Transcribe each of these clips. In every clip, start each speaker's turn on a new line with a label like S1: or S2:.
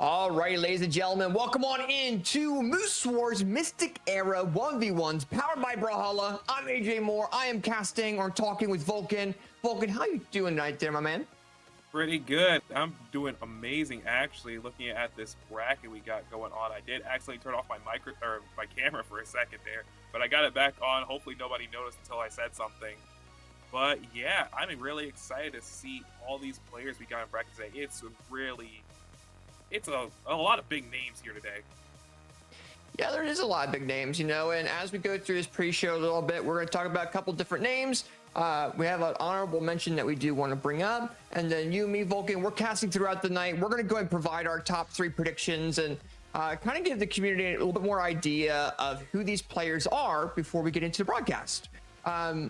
S1: All right, ladies and gentlemen, welcome on into Moose Wars Mystic Era 1v1s powered by Brawlhalla. I'm AJ Moore. I am casting or talking with Vulcan. Vulcan, how you doing tonight there, my man?
S2: Pretty good. I'm doing amazing, actually. Looking at this bracket we got going on, I did accidentally turn off my my camera for a second there, but I got it back on. Hopefully, nobody noticed until I said something. But yeah, I'm really excited to see all these players we got in bracket today. It's a lot of big names here today.
S1: Yeah, there is a lot of big names, you know, and as we go through this pre-show a little bit, we're going to talk about a couple different names. We have an honorable mention that we do want to bring up, and then you and me, Vulcan, we're casting throughout the night. We're going to go ahead and provide our top 3 predictions and kind of give the community a little bit more idea of who these players are before we get into the broadcast.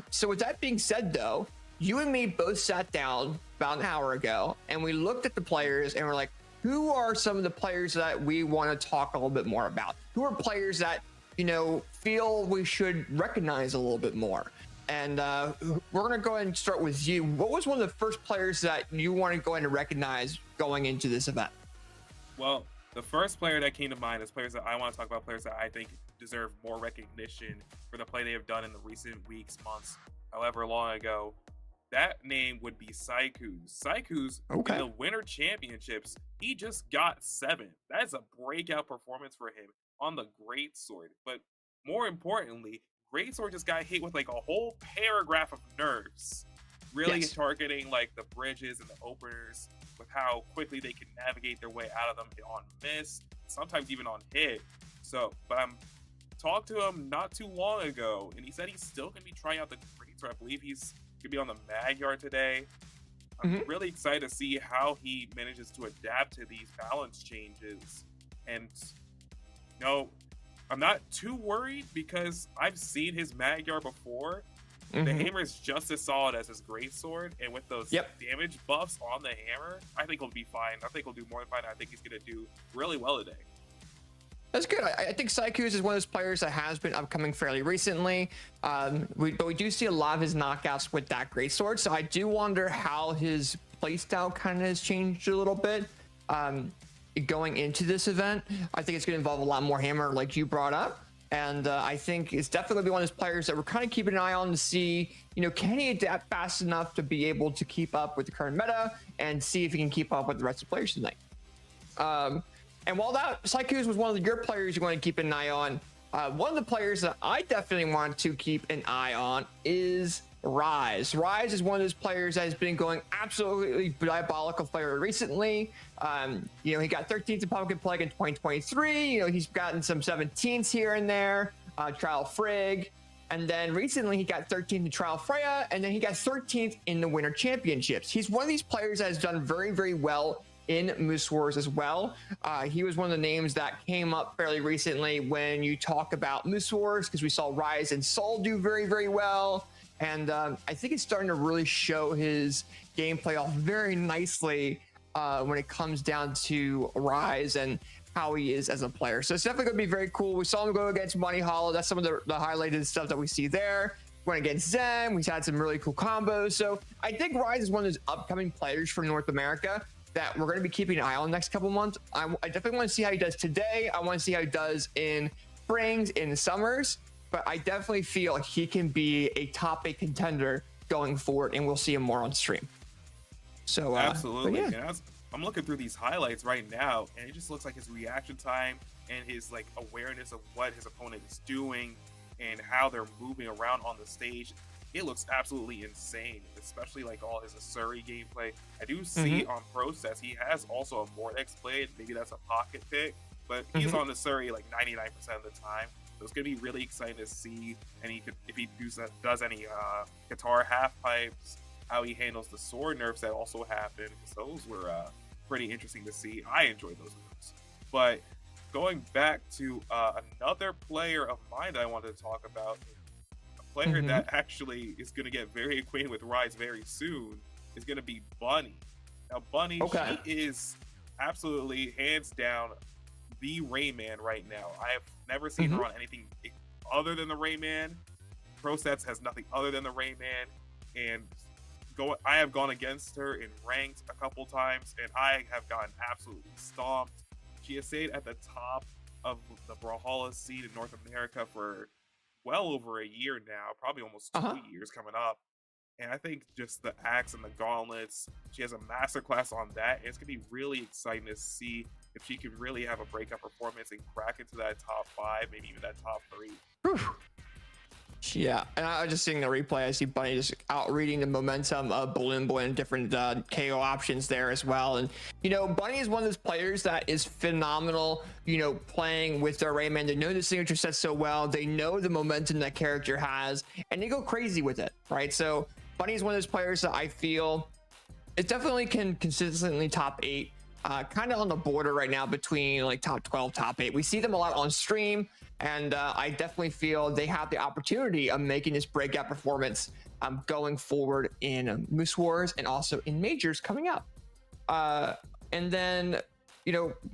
S1: So with that being said, though, you and me both sat down about an hour ago, and we looked at the players, and we're like, who are some of the players that we want to talk a little bit more about? Who are players that, you know, feel we should recognize a little bit more? And we're going to go ahead and start with you. What was one of the first players that you want to go ahead and recognize going into this event?
S2: Well, the first player that came to mind is players that I want to talk about, players that I think deserve more recognition for the play they have done in the recent weeks, months, however long ago. That name would be Saiku's. Saiku's in the Winter Championships, he just got 7. That is a breakout performance for him on the Greatsword. But more importantly, Greatsword just got hit with like a whole paragraph of nerfs, really targeting like the bridges and the openers with how quickly they can navigate their way out of them on miss, sometimes even on hit. So, but I'm talked to him not too long ago, and he said he's still going to be trying out the Greatsword. I believe he's going to be on the Magyar today. I'm really excited to see how he manages to adapt to these balance changes. And, you know, I'm not too worried because I've seen his Magyar before. The hammer is just as solid as his Greatsword, and with those damage buffs on the hammer, I think he'll be fine. I think he'll do more than fine. I think he's going to do really well today.
S1: That's good. I think Saiku's is one of those players that has been upcoming fairly recently. But we do see a lot of his knockouts with that Greatsword. So I do wonder how his playstyle kind of has changed a little bit going into this event. I think it's going to involve a lot more hammer like you brought up. And I think it's definitely going to be one of those players that we're kind of keeping an eye on to see, you know, can he adapt fast enough to be able to keep up with the current meta and see if he can keep up with the rest of the players tonight. And while that Saiku's was one of your players you want to keep an eye on, one of the players that I definitely want to keep an eye on is Rise. Rise is one of those players that has been going absolutely diabolical player recently. You know, he got 13th in Pumpkin Plague in 2023. You know, he's gotten some 17s here and there, Trial Frigg. And then recently he got 13th in Trial Freya, and then he got 13th in the Winter Championships. He's one of these players that has done very, very well in Moose Wars as well. He was one of the names that came up fairly recently when you talk about Moose Wars, because we saw Rise and Soul do very, very well. And I think it's starting to really show his gameplay off very nicely when it comes down to Rise and how he is as a player. So it's definitely going to be very cool. We saw him go against Money Hollow. That's some of the highlighted stuff that we see there. Went against Zen. We've had some really cool combos. So I think Rise is one of those upcoming players for North America that we're going to be keeping an eye on the next couple months. I definitely want to see how he does today. I want to see how he does in springs, in summers. But I definitely feel like he can be a top 8 contender going forward, and we'll see him more on stream. So
S2: absolutely. Yeah. I'm looking through these highlights right now, and it just looks like his reaction time and his like awareness of what his opponent is doing and how they're moving around on the stage. It looks absolutely insane, especially like all his Asuri gameplay. I do see on Process he has also a Vortex blade. Maybe that's a pocket pick, but he's on Asuri like 99% of the time. So it's gonna be really exciting to see, and if he does any guitar half pipes, how he handles the sword nerfs that also happen. Those were pretty interesting to see. I enjoyed those nerfs. But going back to another player of mine that I wanted to talk about, a player that actually is going to get very acquainted with Rise very soon, is going to be Bunny. Now, Bunny, she is absolutely hands down the Rayman right now. I have never seen her on anything other than the Rayman. ProStats has nothing other than the Rayman, and I have gone against her in ranked a couple times, and I have gotten absolutely stomped. She has stayed at the top of the Brawlhalla scene in North America for well over a year now, probably almost 2 years coming up. And I think just the axe and the gauntlets, she has a masterclass on that. It's going to be really exciting to see if she can really have a breakout performance and crack into that top 5, maybe even that top 3.
S1: Whew. Yeah, and I was just seeing the replay. I see Bunny just out reading the momentum of BalloonBoy and different KO options there as well. And, Bunny is one of those players that is phenomenal, playing with their Rayman. They know the signature set so well. They know the momentum that character has, and they go crazy with it, right? So Bunny is one of those players that I feel it definitely can consistently top 8. Kind of on the border right now between like top 12, top 8. We see them a lot on stream, and I definitely feel they have the opportunity of making this breakout performance going forward in Moose Wars and also in Majors coming up. And then,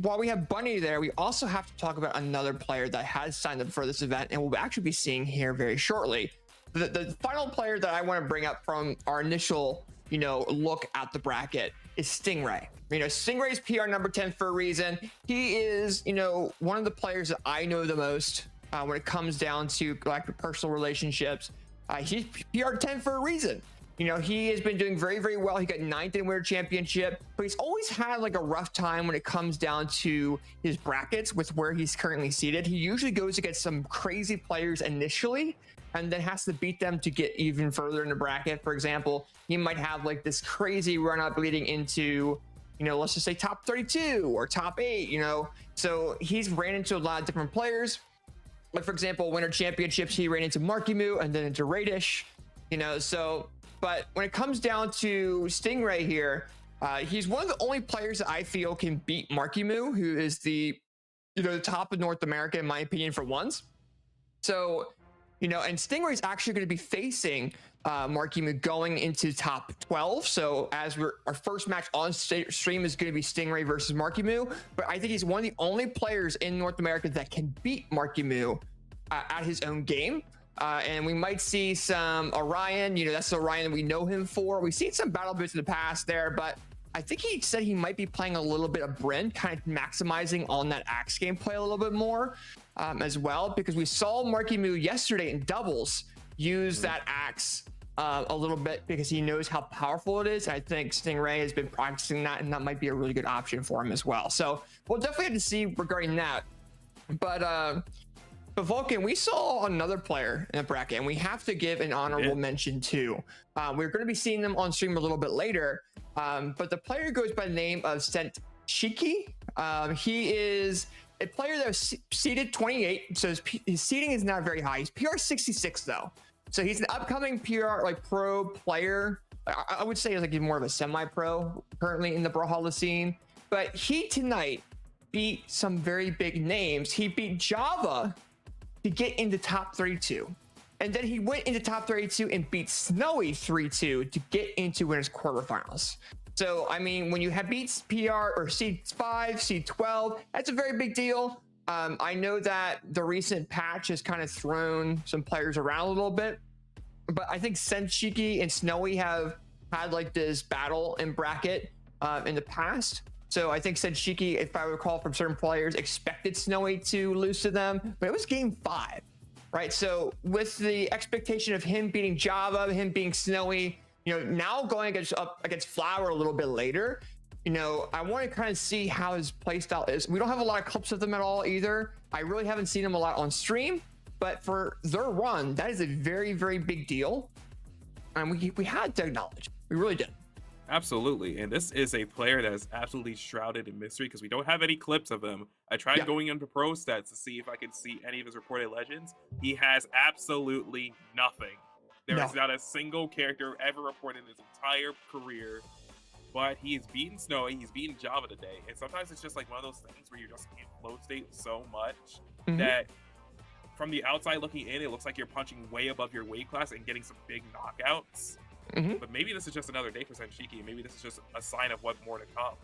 S1: while we have Bunny there, we also have to talk about another player that has signed up for this event and we'll actually be seeing here very shortly. The final player that I want to bring up from our initial, look at the bracket is Stingray. Stingray's PR number 10 for a reason. He is, one of the players that I know the most when it comes down to like personal relationships. He's PR 10 for a reason. He has been doing very, very well. He got 9th in Winter Championship, but he's always had like a rough time when it comes down to his brackets with where he's currently seated. He usually goes against some crazy players initially and then has to beat them to get even further in the bracket. For example, he might have like this crazy run up leading into, let's just say top 32 or top 8, So he's ran into a lot of different players. Like, for example, Winter Championships, he ran into Marckiemoo and then into Radish, but when it comes down to Stingray here, he's one of the only players that I feel can beat Marckiemoo, who is the top of North America, in my opinion, for once. So, and Stingray is actually going to be facing Marckiemoo going into top 12. So our first match on stream is going to be Stingray versus Marckiemoo, but I think he's one of the only players in North America that can beat Marckiemoo at his own game. And we might see some Orion, that's the Orion that we know him for. We've seen some battle boots in the past there, but I think he said he might be playing a little bit of Bryn, kind of maximizing on that axe gameplay a little bit more as well, because we saw Marckiemoo yesterday in doubles use that axe a little bit because he knows how powerful it is. I think Stingray has been practicing that, and that might be a really good option for him as well. So we'll definitely have to see regarding that. But Vulcan, we saw another player in the bracket, and we have to give an honorable mention too. We're going to be seeing them on stream a little bit later, but the player goes by the name of SentShiki. He is a player that was seeded 28, so his seeding is not very high. He's PR 66 though, so he's an upcoming PR pro player. I would say he's more of a semi-pro currently in the Brawlhalla scene, but he tonight beat some very big names. He beat Java to get into top 32, and then he went into top 32 and beat Snowy 3-2 to get into winners quarterfinals. So I mean, when you have beats PR or seed 5, seed 12, that's a very big deal. I know that the recent patch has kind of thrown some players around a little bit, but I think SentShiki and Snowy have had like this battle in bracket in the past. So I think SentShiki, if I recall from certain players, expected Snowy to lose to them, but it was game 5, right? So with the expectation of him beating Java, him being Snowy, now going up against Flower a little bit later, I want to kind of see how his playstyle is. We don't have a lot of clips of them at all either. I really haven't seen them a lot on stream, but for their run, that is a very, very big deal. And we had to acknowledge, we really did.
S2: Absolutely, and this is a player that is absolutely shrouded in mystery because we don't have any clips of him. I tried going into pro stats to see if I could see any of his reported legends. He has absolutely nothing. There is not a single character ever reported in his entire career, but he's beaten Snowy, he's beaten Java today, and sometimes it's just like one of those things where you're just in flow state so much that from the outside looking in, it looks like you're punching way above your weight class and getting some big knockouts. But maybe this is just another day for SentShiki. Maybe this is just a sign of what more to come.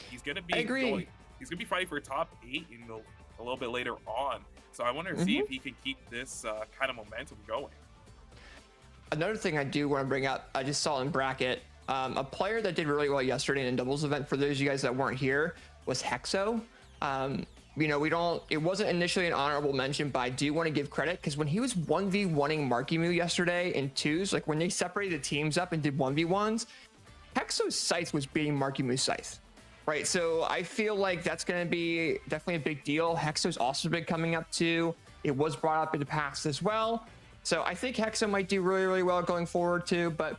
S2: He's gonna be he's gonna be fighting for top 8 in a little bit later on. So I want to see if he can keep this kind of momentum going.
S1: Another thing I do want to bring up, I just saw in bracket, a player that did really well yesterday in a doubles event, for those of you guys that weren't here, was Hexo. You know, it wasn't initially an honorable mention, but I do want to give credit because when he was 1v1ing Marckiemoo yesterday in twos, like when they separated the teams up and did 1v1s, Hexo's Scythe was beating Marckiemoo's Scythe, right? So I feel like that's going to be definitely a big deal. Hexo's also been coming up too. It was brought up in the past as well. So I think Hexo might do really, really well going forward too. But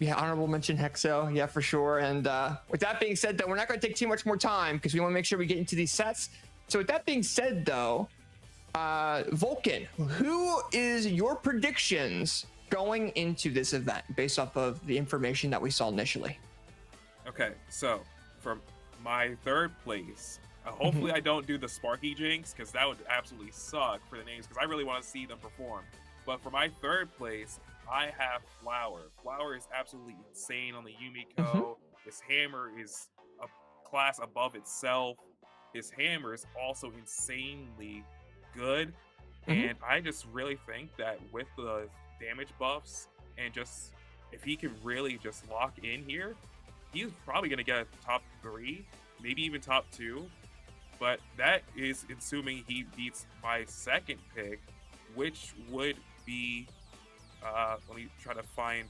S1: yeah, honorable mention Hexo, yeah, for sure. And with that being said, though, we're not going to take too much more time because we want to make sure we get into these sets. So with that being said, though, Vulcan, who is your predictions going into this event based off of the information that we saw initially?
S2: Okay, so for my third place, hopefully I don't do the Sparky Jinx because that would absolutely suck for the names because I really want to see them perform. But for my third place, I have Flower. Flower is absolutely insane on the Yumiko. His hammer is a class above itself. His hammer is also insanely good. And I just really think that with the damage buffs and just if he can really just lock in here, he's probably going to get a top 3, maybe even top 2. But that is assuming he beats my second pick, which would be let me try to find.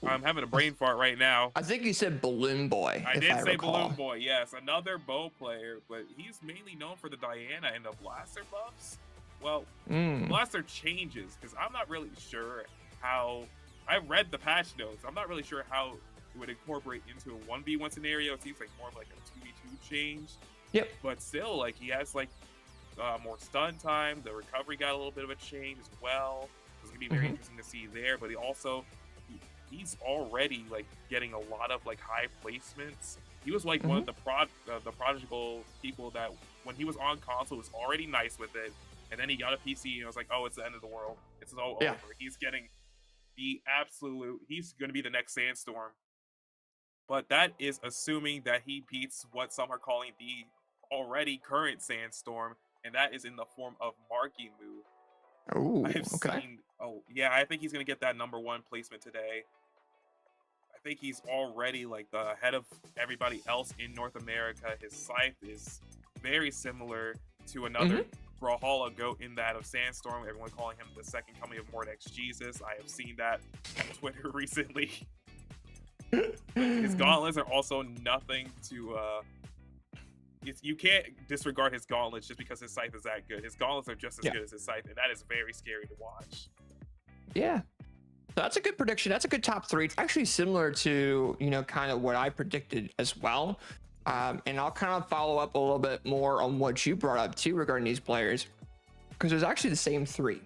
S2: I'm having a brain fart right now.
S1: I think you said BalloonBoy.
S2: I did say BalloonBoy, yes. Another bow player, but he's mainly known for the Diana and the Blaster buffs. Well, Blaster changes, because I'm not really sure how... I read the patch notes. I'm not really sure how it would incorporate into a 1v1 scenario. It seems like more of like a 2v2 change. Yep. But still, like, he has like more stun time. The recovery got a little bit of a change as well. It's gonna be very interesting to see there. But he also, he's already like getting a lot of like high placements. He was like one of the prodigal people that when he was on console was already nice with it, and then he got a PC and it was like, oh, it's the end of the world. It's all over. He's getting the absolute. He's gonna be the next Sandstorm. But that is assuming that he beats what some are calling the already current Sandstorm, and that is in the form of Marckiemoo.
S1: Oh,
S2: I've seen. Oh, yeah, I think he's gonna get that #1 placement today. I think he's already like the head of everybody else in North America. His scythe is very similar to another Brawlhalla goat in that of Sandstorm. Everyone calling him the second coming of Mordex Jesus. I have seen that on Twitter recently. His gauntlets are also nothing to you can't disregard his gauntlets just because his scythe is that good. His gauntlets are just as good as his scythe, and that is very scary to watch.
S1: Yeah, so that's a good prediction. That's a good top 3. It's actually similar to, you know, kind of what I predicted as well. And I'll kind of follow up a little bit more on what you brought up too regarding these players, because there's actually the same 3.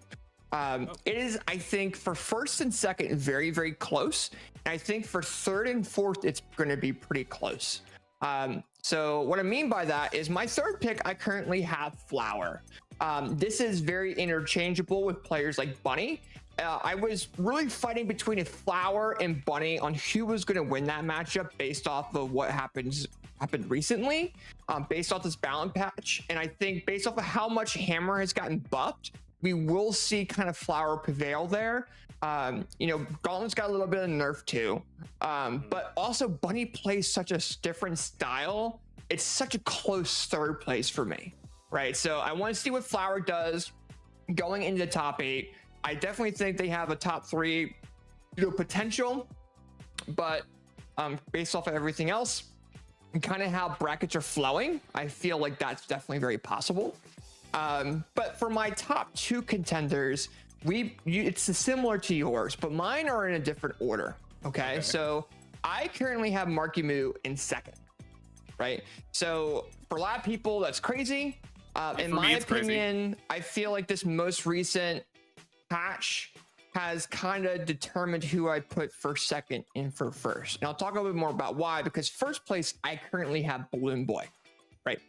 S1: It is, I think, for first and second, very, very close. And I think for third and fourth, it's going to be pretty close. So what I mean by that is my third pick, I currently have Flower. This is very interchangeable with players like Bunny. I was really fighting between Flower and Bunny on who was going to win that matchup based off of what happened recently, based off this balance patch. And I think based off of how much Hammer has gotten buffed, we will see kind of Flower prevail there. You know, Gauntlet's got a little bit of nerf too, but also Bunny plays such a different style. It's such a close third place for me, right? So I want to see what Flower does going into the top 8. I definitely think they have a top 3, you know, potential, but based off of everything else and kind of how brackets are flowing, I feel like that's definitely very possible. But for my top 2 contenders, it's similar to yours, but mine are in a different order. Okay. So I currently have Marckiemoo in second, right? So for a lot of people, that's crazy. In my opinion, I feel like this most recent patch has kind of determined who I put for second and for first. And I'll talk a little bit more about why, because first place, I currently have BalloonBoy, right?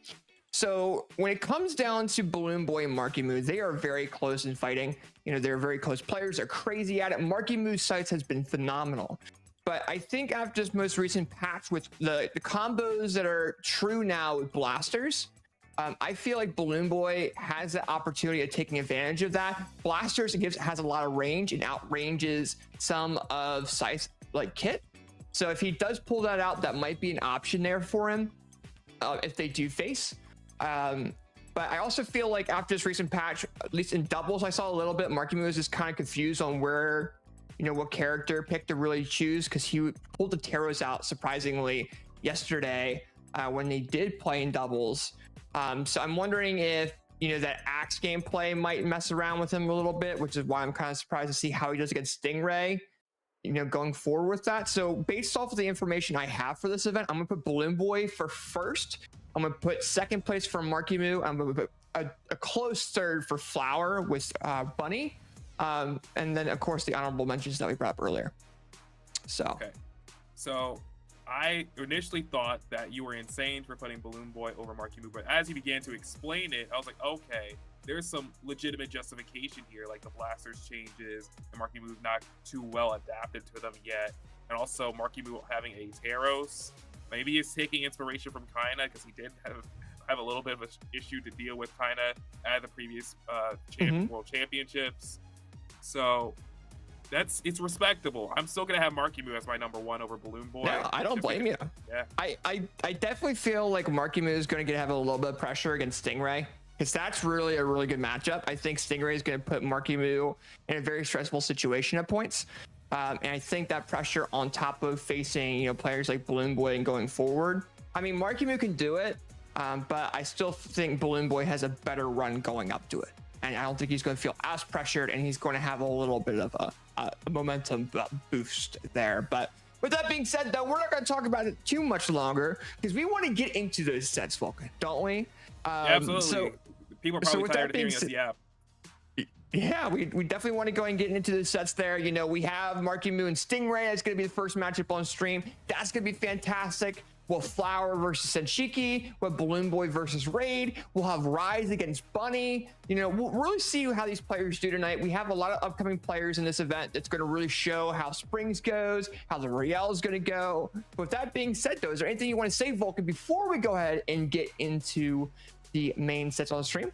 S1: So when it comes down to BalloonBoy and Marckiemoo, they are very close in fighting. You know, they're very close players. They're crazy at it. Marckiemoo's sights has been phenomenal. But I think after this most recent patch with the combos that are true now with blasters, I feel like BalloonBoy has the opportunity of taking advantage of that. Blasters has a lot of range and outranges some of Scythe's like kit. So if he does pull that out, that might be an option there for him. if they do face. But I also feel like after this recent patch, at least in doubles, I saw a little bit. Marckiemoo was just kind of confused on where, what character pick to really choose, because he pulled the Taros out surprisingly yesterday when they did play in doubles. So I'm wondering if, that Axe gameplay might mess around with him a little bit, which is why I'm kind of surprised to see how he does against Stingray, going forward with that. So based off of the information I have for this event, I'm going to put BalloonBoy for first. I'm going to put second place for Marckiemoo. I'm going to put a close third for Flower with Bunny. And then, of course, the honorable mentions that we brought up earlier. So.
S2: Okay. So I initially thought that you were insane for putting BalloonBoy over Marckiemoo, but as he began to explain it, I was like, okay, there's some legitimate justification here, like the blasters changes, and Marckiemoo not too well adapted to them yet, and also Marckiemoo having a Taros. Maybe he's taking inspiration from Kaina, because he did have a little bit of an issue to deal with Kaina at the previous World Championships. So it's respectable. I'm still gonna have Marckiemoo as my number one over BalloonBoy.
S1: Yeah, I don't blame you.
S2: Yeah,
S1: I definitely feel like Marckiemoo is going to have a little bit of pressure against Stingray, because that's really a really good matchup. I think Stingray is going to put Marckiemoo in a very stressful situation at points. And I think that pressure on top of facing, players like BalloonBoy and going forward. I mean, Marckiemoo can do it, but I still think BalloonBoy has a better run going up to it. And I don't think he's going to feel as pressured, and he's going to have a little bit of a momentum boost there. But with that being said, though, we're not going to talk about it too much longer, because we want to get into those sets, Vulcan, don't we?
S2: Absolutely. So, people are probably tired of hearing us yap.
S1: Yeah, we definitely want to go and get into the sets there. We have Marckiemoo and Stingray. That's going to be the first matchup on stream. That's going to be fantastic. We'll have Flower versus SentShiki. We'll have BalloonBoy versus Raid. We'll have Rise against Bunny. We'll really see how these players do tonight. We have a lot of upcoming players in this event that's going to really show how Springs goes, how the Royale is going to go. But with that being said, though, is there anything you want to say, Vulcan, before we go ahead and get into the main sets on the stream?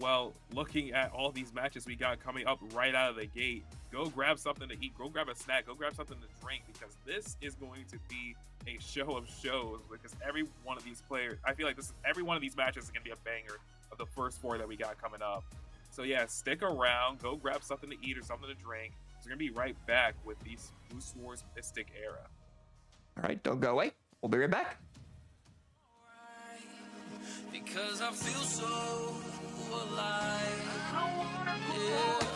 S2: Well, looking at all these matches we got coming up right out of the gate, go grab something to eat, go grab a snack, go grab something to drink, because this is going to be a show of shows, because every one of these players, I feel like every one of these matches is going to be a banger of the first four that we got coming up. So yeah, stick around, go grab something to eat or something to drink. So we're going to be right back with these Boost Wars Mystic era.
S1: All right, don't go away. We'll be right back.
S3: Because I feel so alive. Yeah.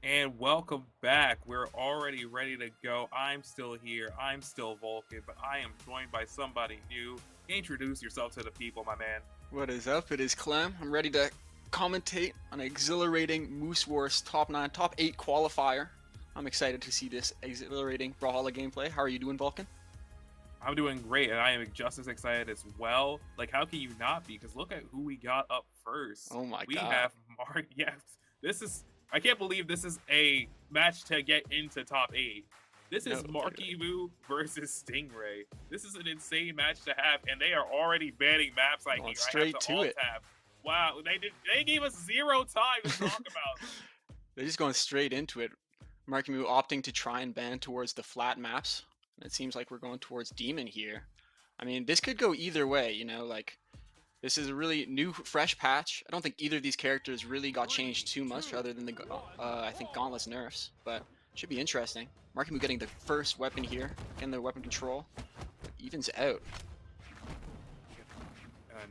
S2: And welcome back. We're already ready to go. I'm still here. I'm still Vulcan, but I am joined by somebody new. Introduce yourself to the people, my man.
S4: What is up? It is Clem. I'm ready to commentate on an exhilarating Moose Wars top 8 qualifier. I'm excited to see this exhilarating Brawlhalla gameplay. How are you doing, Vulcan?
S2: I'm doing great, and I am just as excited as well. Like, how can you not be? Because look at who we got up first.
S4: Oh my
S2: we
S4: god.
S2: We have Mark. Yes, this is. I can't believe this is a match to get into top 8. This is Marckiemoo versus Stingray. This is an insane match to have, and they are already banning map cycling.
S4: Straight to it.
S2: Tab. Wow, they gave us 0 time to talk about.
S4: They're just going straight into it. Marckiemoo opting to try and ban towards the flat maps. It seems like we're going towards Demon here. I mean, this could go either way, you know, like, this is a really new, fresh patch. I don't think either of these characters really got changed too much other than the, I think, Gauntlet's nerfs, but should be interesting. Marckiemoo getting the first weapon here, getting the weapon control. Evens out.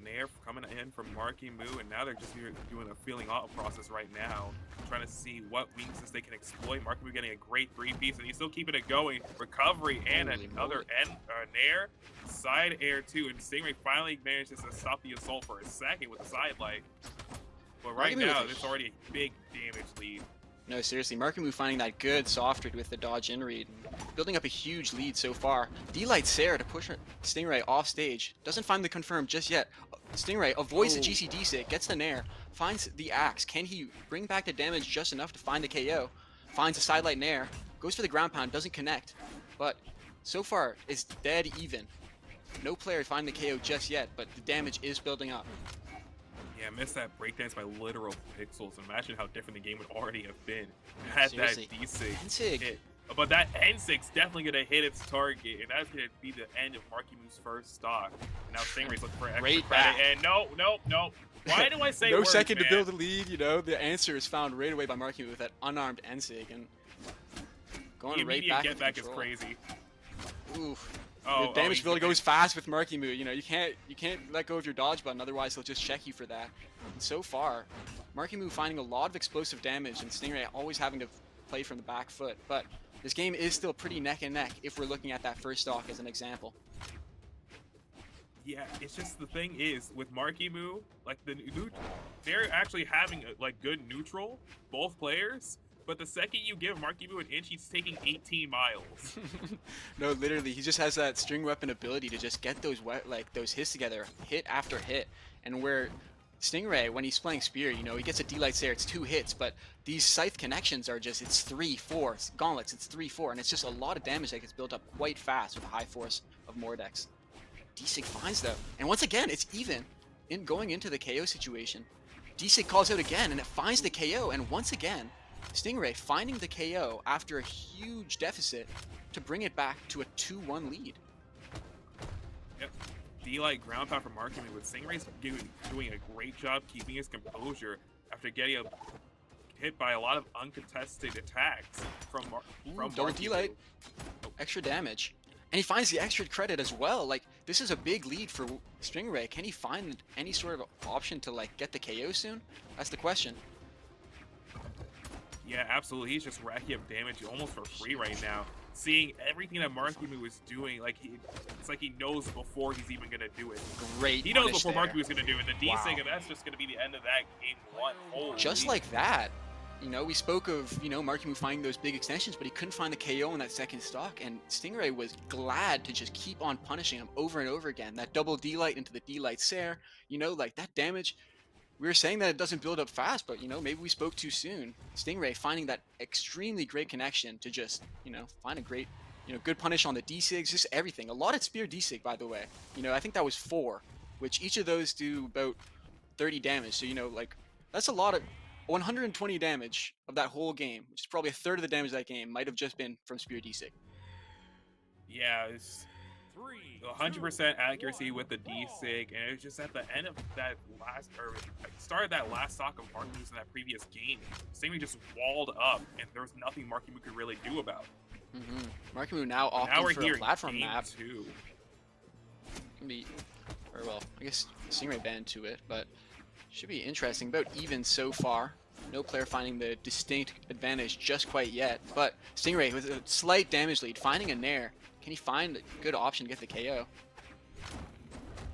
S2: Nair coming in from Marckiemoo, and now they're just doing a feeling out process right now, trying to see what weaknesses they can exploit. Marckiemoo getting a great 3-piece, and he's still keeping it going. Recovery and another Nair side air too, and Stingray finally manages to stop the assault for a second with the side light. But right now, it's already a big damage lead.
S4: No, seriously, Marckiemoo finding that good soft read with the dodge in read, building up a huge lead so far. D-Light Sarah to push Stingray off stage, doesn't find the confirm just yet. Stingray avoids the GCD stick, gets the Nair, finds the axe. Can he bring back the damage just enough to find the KO? Finds a sidelight Nair, goes for the ground pound, doesn't connect, but so far it's dead even. No player find the KO just yet, but the damage is building up.
S2: Yeah, missed that breakdance by literal pixels. Imagine how different the game would already have been had
S4: Seriously.
S2: that D6
S4: N-Sig.
S2: hit. But that N6's definitely going to hit its target, and that's going to be the end of Marckiemoo's first stock. And now Stingray's looking for extra
S4: Great
S2: credit,
S4: back.
S2: and no. Why do I say
S4: No
S2: words,
S4: second
S2: man?
S4: to build a lead, you know, the answer is found right away by Marckiemoo with that unarmed N-Sig, and going
S2: The
S4: right
S2: immediate
S4: back
S2: get
S4: into
S2: back is
S4: control.
S2: crazy.
S4: Oof.
S2: Oh,
S4: The damage
S2: he's
S4: build
S2: gonna-
S4: goes fast with Marckiemoo. You know, you can't let go of your dodge button, otherwise he'll just check you for that. And so far, Marckiemoo finding a lot of explosive damage, and Stingray always having to play from the back foot. But this game is still pretty neck and neck if we're looking at that first stock as an example.
S2: Yeah, it's just the thing is with Marckiemoo, like they're actually having like good neutral, both players. But the second you give Marckiemoo an inch, he's taking 18 miles.
S4: No, literally, he just has that string weapon ability to just get those those hits together, hit after hit. And where Stingray, when he's playing Spear, you know, he gets a D-Light there, it's 2 hits, but these scythe connections are just, it's 3, 4. Gauntlets, it's 3, 4, and it's just a lot of damage that gets built up quite fast with the high force of Mordex. D-Sig finds though, and once again, it's even in going into the KO situation. D-Sig calls out again, and it finds the KO, and once again, Stingray finding the KO after a huge deficit to bring it back to a 2-1 lead.
S2: Yep. D-Light ground pound from Marckiemoo, with Stingray's doing a great job keeping his composure after getting hit by a lot of uncontested attacks from
S4: Double
S2: Marckiemoo.
S4: D-Light, extra damage. And he finds the extra credit as well. Like, this is a big lead for Stingray. Can he find any sort of option to, like, get the KO soon? That's the question.
S2: Yeah, absolutely. He's just racking up damage almost for free right now. Seeing everything that Marckiemoo is doing, like it's like he knows before he's even gonna do it.
S4: Great.
S2: He knows
S4: punish
S2: before
S4: there.
S2: Marckiemoo is gonna do it. The D-Sig, and that's just gonna be the end of that game 1. Holy.
S4: Just like that. You know, we spoke of, you know, Marckiemoo finding those big extensions, but he couldn't find the KO in that second stock, and Stingray was glad to just keep on punishing him over and over again. That double D-Light into the D-Light Sare, you know, like that damage. We were saying that it doesn't build up fast, but, you know, maybe we spoke too soon. Stingray finding that extremely great connection to just, you know, find a great, you know, good punish on the D-Sigs, just everything. A lot of Spear D-Sig, by the way. You know, I think that was 4, which each of those do about 30 damage. So, you know, like, that's a lot of 120 damage of that whole game, which is probably a third of the damage of that game, might have just been from Spear D-Sig.
S2: Yeah, it's 100% accuracy with the D-Sig, and it was just at the end of that last, or started that last stock of Marckiemoo in that previous game. Stingray just walled up, and there was nothing Marckiemoo could really do about it.
S4: Marckiemoo now
S2: Now
S4: opting
S2: we're
S4: for
S2: here
S4: a platform
S2: game
S4: map.
S2: 2.
S4: Can be, or well, I guess Stingray banned to it, but should be interesting. About even so far. No player finding the distinct advantage just quite yet. But Stingray with a slight damage lead, finding a Nair. Can he find a good option to get the KO?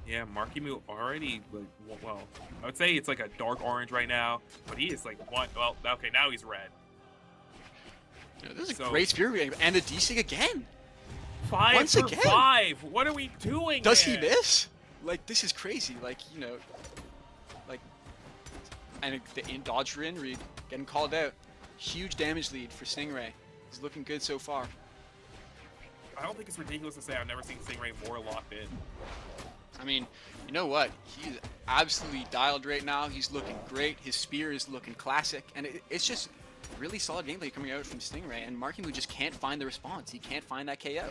S2: Yeah, Marckiemoo already, like, well, I would say it's like a dark orange right now, but he is like one, well, okay, now he's red.
S4: This is a great spear game, and the D-Sig again.
S2: Once
S4: again.
S2: 5. What are we doing?
S4: Does he
S2: man?
S4: miss? Like, this is crazy. Like, you know, like, and the dodge for in read, getting called out. Huge damage lead for Stingray. He's looking good so far.
S2: I don't think it's ridiculous to say I've never seen Stingray more locked in.
S4: I mean, you know what? He's absolutely dialed right now. He's looking great. His spear is looking classic, and it's just really solid gameplay coming out from Stingray. And Marckiemoo just can't find the response. He can't find that KO.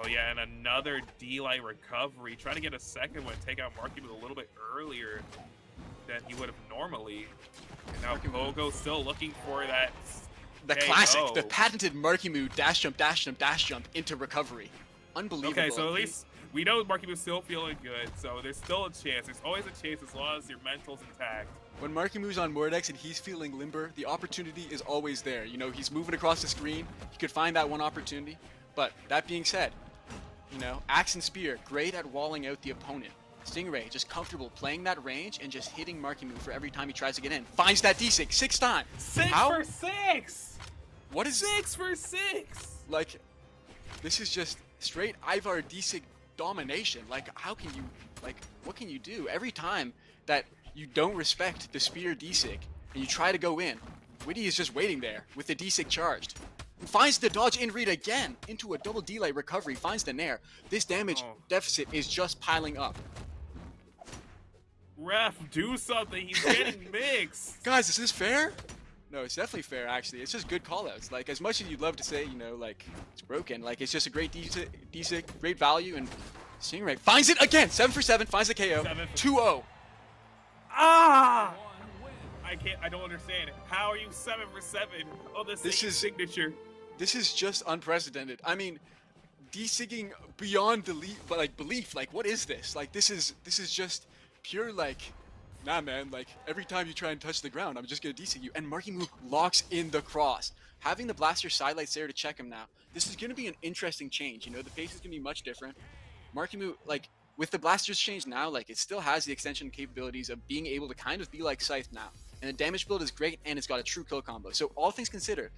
S2: Oh yeah, and another D-Light recovery. Trying to get a second one, take out Marckiemoo a little bit earlier than he would have normally. And now Pogo still looking for that.
S4: The classic, the patented Marckiemoo dash jump, dash jump, dash jump into recovery. Unbelievable.
S2: Okay, so at least we know Marckiemoo's still feeling good, so there's still a chance. There's always a chance as long as your mental's intact.
S4: When Marckiemoo's on Mordex and he's feeling limber, the opportunity is always there. You know, he's moving across the screen. He could find that one opportunity. But that being said, you know, Axe and Spear, great at walling out the opponent. Stingray, just comfortable playing that range and just hitting Marckiemoo for every time he tries to get in. Finds that D6, 6 times.
S2: 6 for 6!
S4: What is
S2: 6 for 6?
S4: Like, this is just straight Ivar D6 domination. Like, how can you, like, what can you do? Every time that you don't respect the Spear D6 and you try to go in, Witty is just waiting there with the D6 charged. Finds the dodge in read again into a double D-Light recovery, finds the Nair. This damage deficit is just piling up.
S2: Ref, do something. He's getting mixed.
S4: Guys, is this fair? No, it's definitely fair, actually. It's just good callouts. Like, as much as you'd love to say, you know, like, it's broken, like, it's just a great D6, great value, and Stingray finds it again! 7 for 7, finds the KO. 2-0.
S2: Ah! I don't understand. How are you 7 for 7 on the signature?
S4: This is just unprecedented. I mean, D-Sigging beyond belief. Like, what is this? Like, this is just pure, like, nah, man. Like, every time you try and touch the ground, I'm just gonna D-Sig you. And Marckiemoo locks in the cross. Having the blaster sidelights there to check him now. This is gonna be an interesting change. You know, the pace is gonna be much different. Marckiemoo, like, with the blasters change now, like, it still has the extension capabilities of being able to kind of be like Scythe now. And the damage build is great, and it's got a true kill combo. So all things considered,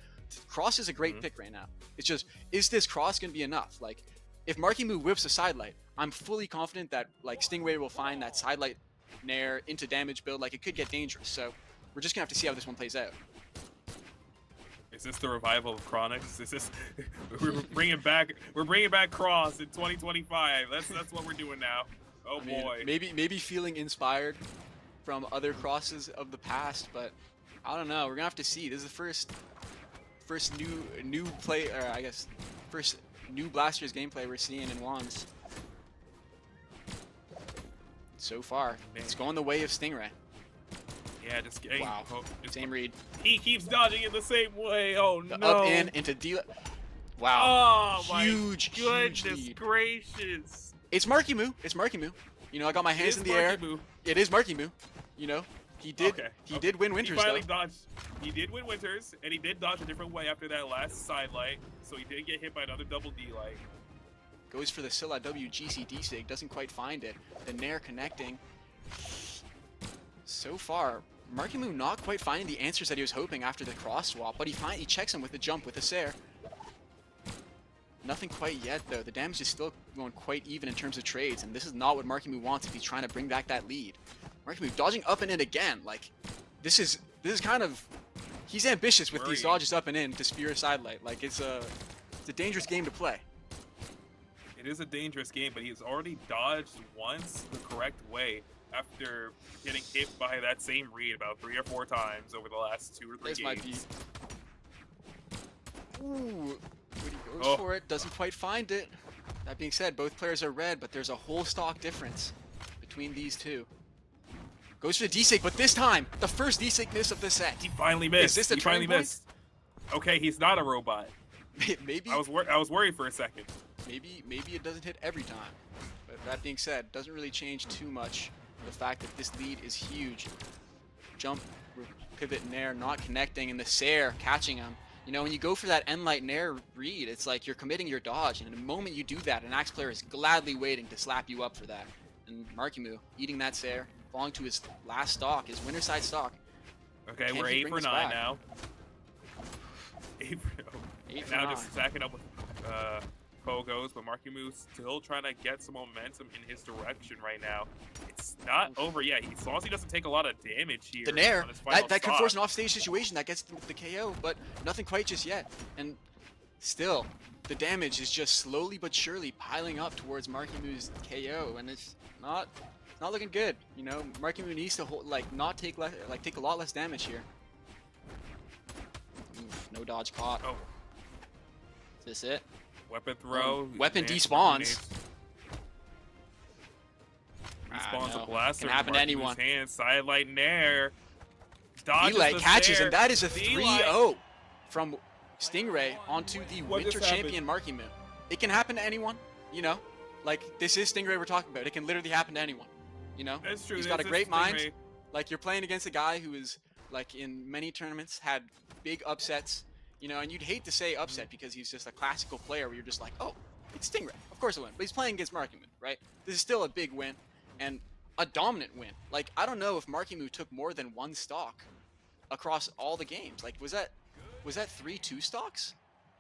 S4: Cross is a great pick right now. It's just, is this Cross going to be enough? Like, if Marckiemoo whips a sidelight, I'm fully confident that, like, Stingray will find that sidelight Nair into damage build. Like, it could get dangerous. So we're just going to have to see how this one plays out.
S2: Is this the revival of Chronix? Is this we're bringing back Cross in 2025? That's what we're doing now. Oh boy.
S4: Maybe feeling inspired from other crosses of the past, but I don't know. We're gonna have to see. This is the first new play, or I guess first new Blasters gameplay we're seeing in Wands. So far, it's going the way of Stingray.
S2: Yeah, just
S4: wow. Same read.
S2: He keeps dodging it the same way. Oh
S4: the
S2: no.
S4: Up in into D. Wow.
S2: Oh
S4: huge,
S2: my goodness
S4: huge
S2: gracious.
S4: It's Marckiemoo. It's Marckiemoo. You know, I got my hands in the air. It is Marckiemoo. You know, he did win Winters.
S2: He finally dodged. He did win Winters, and he did dodge a different way after that last sidelight. So he did get hit by another double D-Light.
S4: Goes for the Scylla WGC D-Sig, doesn't quite find it. The Nair connecting. So far, Marckiemoo not quite finding the answers that he was hoping after the cross swap, but he checks him with the jump with the Sair. Nothing quite yet, though. The damage is still going quite even in terms of trades, and this is not what Marckiemoo wants if he's trying to bring back that lead. Marckiemoo dodging up and in again. Like, this is kind of, he's ambitious with these dodges up and in to spear a sidelight. Like, it's a dangerous game to play.
S2: It is a dangerous game, but he's already dodged once the correct way after getting hit by that same read about 3 or 4 times over the last 2 or 3 games.
S4: Ooh, when he goes for it, doesn't quite find it. That being said, both players are red, but there's a whole stock difference between these two. Goes for the D-Sig, but this time, the first D-Sig miss of the set.
S2: He finally missed.
S4: Is this the
S2: finally missed? Okay, he's not a robot.
S4: Maybe.
S2: I was worried for a second.
S4: Maybe it doesn't hit every time. But that being said, doesn't really change too much the fact that this lead is huge. jump, pivot nair, not connecting, and the Sair catching him. You know, when you go for that end light nair read, it's like you're committing your dodge, and the moment you do that, an Axe player is gladly waiting to slap you up for that. And Marckiemoo eating that Sair, falling to his last stock, his winner side stock.
S2: Okay,
S4: Can
S2: we're
S4: he
S2: 8
S4: bring
S2: for
S4: this
S2: 9
S4: back?
S2: now. 8 for 9.
S4: 8 for
S2: Now
S4: 9.
S2: just stacking up with Pogos, but Marckiemoo still trying to get some momentum in his direction right now. It's not over yet. As long as he doesn't take a lot of damage here.
S4: The nair,
S2: on his final
S4: that could
S2: stock.
S4: force an offstage situation that gets the KO, but nothing quite just yet. And still, the damage is just slowly but surely piling up towards Marckiemoo's KO, and it's not looking good. You know, Marckiemoo needs to not take take a lot less damage here. Oof, no dodge caught.
S2: Oh,
S4: Is this it?
S2: weapon throw.
S4: Weapon
S2: advanced
S4: despawns.
S2: grenades. Despawns
S4: no.
S2: a blaster.
S4: Can happen to
S2: Marckiemoo's
S4: anyone.
S2: Hand, sidelight nair. Dodges
S4: D-Light
S2: the
S4: catches,
S2: Sair.
S4: and that is a
S2: D-Light.
S4: 3-0 from Stingray onto the
S2: What
S4: winter
S2: just
S4: champion Marckiemoo. It can happen to anyone, you know? Like, this is Stingray we're talking about. It can literally happen to anyone, you know?
S2: That's true.
S4: He's
S2: This
S4: got a
S2: is
S4: great mind.
S2: Stingray.
S4: Like, you're playing against a guy who is, like, in many tournaments, had big upsets, you know, and you'd hate to say upset because he's just a classical player where you're just like, oh, it's Stingray. Of course he'll win. But he's playing against Marckiemoo, right? This is still a big win and a dominant win. Like, I don't know if Marckiemoo took more than one stock across all the games. Like, was that 3-2 stocks?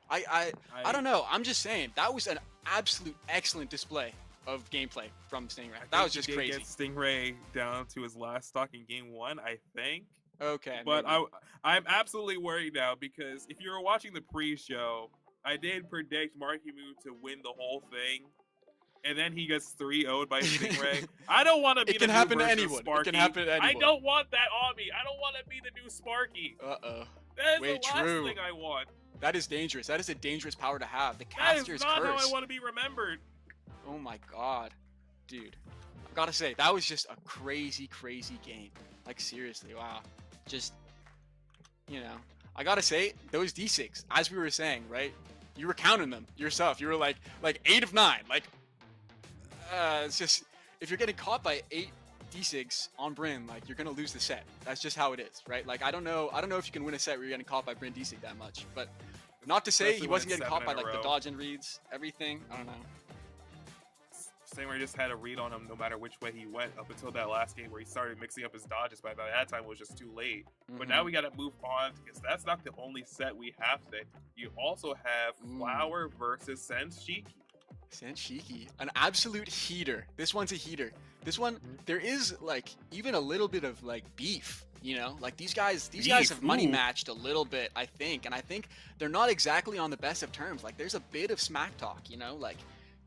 S4: I don't know. I'm just saying that was an absolute excellent display of gameplay from Stingray. That was just
S2: He did
S4: crazy.
S2: Get Stingray down to his last stock in game 1, I think.
S4: Okay.
S2: But
S4: maybe.
S2: I'm absolutely worried now because if you were watching the pre-show, I did predict Marckiemoo to win the whole thing, and then he gets 3-0'd by Stingray. I don't want to be
S4: It
S2: the
S4: can
S2: new
S4: happen to
S2: version of
S4: anyone. It
S2: Sparky.
S4: can happen to
S2: I
S4: anyone.
S2: don't want that on me. I don't want to be the new Sparky.
S4: Uh-oh.
S2: That is
S4: Way
S2: the last
S4: true.
S2: thing I want.
S4: That is dangerous. That is a dangerous power to have. The
S2: That
S4: caster's
S2: is not
S4: curse.
S2: how I want to be remembered.
S4: Oh my god. Dude. I've got to say, that was just a crazy, crazy game. Like, seriously, wow. Just, you know. I got to say, those D6, as we were saying, right? You were counting them yourself. You were like 8 of 9. Like, it's just, if you're getting caught by 8 D6 on Bryn, like, you're gonna lose the set. That's just how it is, right? Like, I don't know if you can win a set where you're getting caught by Bryn D6 that much, but not to say
S2: Especially
S4: he
S2: when
S4: wasn't
S2: it's
S4: getting caught by
S2: 7 in a
S4: like the
S2: row.
S4: dodge and reads, everything. I don't know.
S2: Stingray just had a read on him no matter which way he went up until that last game where he started mixing up his dodges, but by that time it was just too late. But now we got to move on because that's not the only set we have today. You also have Flower versus SentShiki.
S4: SentShiki, an absolute heater. This one's a heater. This one, there is like even a little bit of like beef, you know, like these guys have money matched a little bit, I think, and I think they're not exactly on the best of terms. Like there's a bit of smack talk, you know, like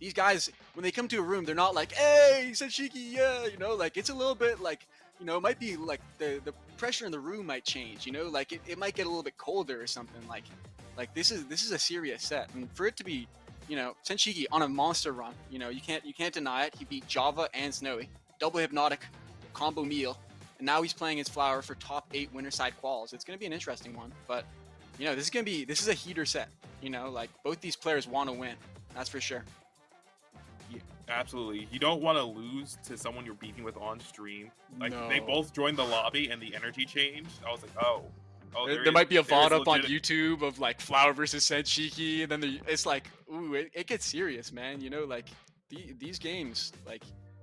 S4: these guys when they come to a room, they're not like, hey, SentShiki, yeah, you know, like it's a little bit like, you know, it might be like the pressure in the room might change, you know, like it might get a little bit colder or something. Like this is a serious set, and for it to be, you know, SentShiki on a monster run, you know, you can't deny it. He beat Java and Snowy, double hypnotic combo meal, and now he's playing his Flower for top 8 winner side quals. It's gonna be an interesting one, but you know, this is a heater set. You know, like both these players want to win, that's for sure.
S2: Yeah, absolutely. You don't want to lose to someone you're beefing with on stream. Like
S4: No.
S2: they both joined the lobby and the energy changed. I was like, oh,
S4: There might be a
S2: there is
S4: VOD up on
S2: legit-
S4: YouTube of like Flower versus SentShiki, and then it's like, ooh, it gets serious, man. You know, like these games like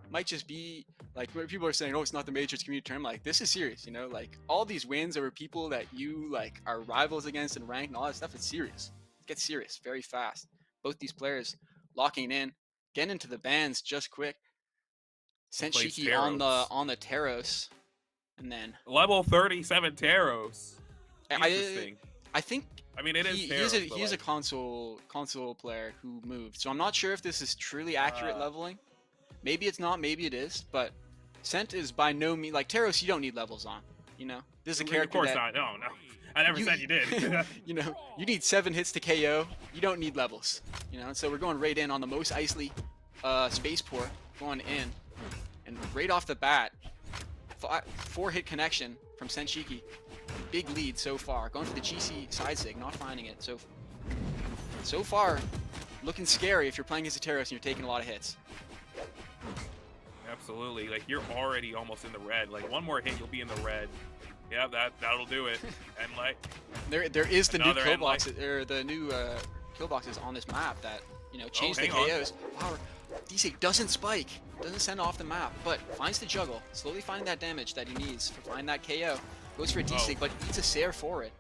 S4: might just be like where people are saying, oh, it's not the Matrix community term. Like this is serious, you know. Like all these wins over people that you like are rivals against in rank and all that stuff. It's serious. It gets serious very fast. Both these players locking in, getting into the bans just quick. SentShiki on the Taros, and then
S2: level 37 Taros. Interesting.
S4: I think
S2: I mean, it is.
S4: he's a console player who moved, so I'm not sure if this is truly accurate leveling. Maybe it's not, maybe it is, but Sent is by no means like Taros. You don't need levels on. You know, this is a character
S2: Of course
S4: that,
S2: not. No. I never said you did.
S4: you know, you need 7 hits to KO. You don't need levels. You know, and so we're going right in on the most Icely space pour going in, and right off the bat, 4-hit connection from SentShiki. Big lead so far. Going for the GC side sig, not finding it. So far, looking scary if you're playing against a Taros and you're taking a lot of hits.
S2: Absolutely. Like you're already almost in the red. Like one more hit, you'll be in the red. Yeah, that'll do it. And like,
S4: There is the new
S2: Another
S4: kill
S2: end light.
S4: boxes, or the new kill boxes on this map that change the
S2: hang on.
S4: KOs. Flower, DC doesn't spike, doesn't send off the map, but finds the juggle, slowly finding that damage that he needs to find that KO. Goes for a DC, but eats a Sair for it.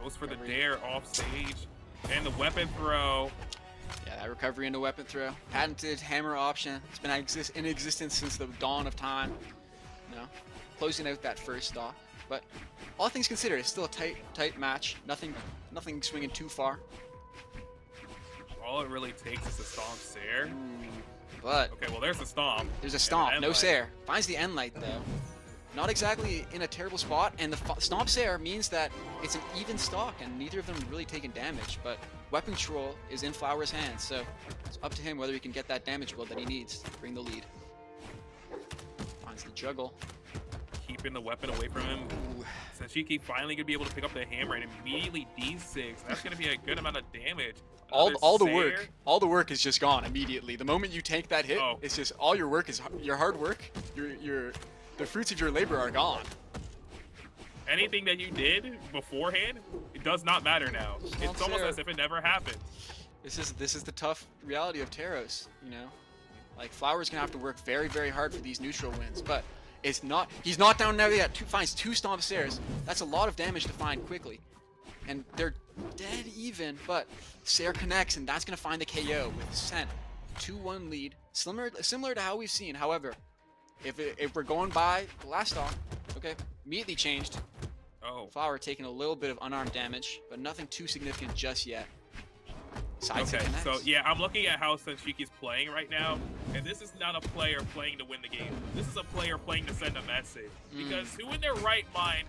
S2: goes for the dare off stage. And the weapon throw.
S4: Yeah, that recovery into weapon throw. Patented hammer option. It's been in existence since the dawn of time. Closing out that first stock. But all things considered, it's still a tight match. Nothing swinging too far.
S2: All it really takes is a stomp Sair.
S4: But
S2: Okay, well there's the stomp.
S4: there's a
S2: And
S4: stomp,
S2: an
S4: no
S2: end light.
S4: Sair. Finds the end light though. Not exactly in a terrible spot, and the stomp Sair means that it's an even stock, and neither of them really taking damage. But weapon control is in Flower's hands, so it's up to him whether he can get that damage build that he needs to bring the lead. Finds the juggle.
S2: Keeping the weapon away from him.
S4: Ooh.
S2: SentShiki finally gonna be able to pick up the hammer and immediately D6. That's gonna be a good amount of damage.
S4: All the
S2: Another
S4: work is just gone immediately. The moment you tank that hit,
S2: Oh.
S4: it's just all your work is your hard work. The fruits of your labor are gone.
S2: Anything that you did beforehand, it does not matter now. It's almost
S4: Sair.
S2: as if it never happened.
S4: This is the tough reality of Taros, Like Flower's gonna have to work very, very hard for these neutral wins, but it's not. He's not down now yet. Finds two stomp Sairs. That's a lot of damage to find quickly, and they're dead even. But Sair connects, and that's gonna find the KO with Sent. 2-1 lead, similar to how we've seen. However, if we're going by the last stock, okay, immediately changed.
S2: Oh.
S4: Flower taking a little bit of unarmed damage, but nothing too significant just yet. Sides
S2: Okay,
S4: connects.
S2: so yeah, I'm looking at how SentShiki's playing right now, and this is not a player playing to win the game. This is a player playing to send a message. Because who in their right mind,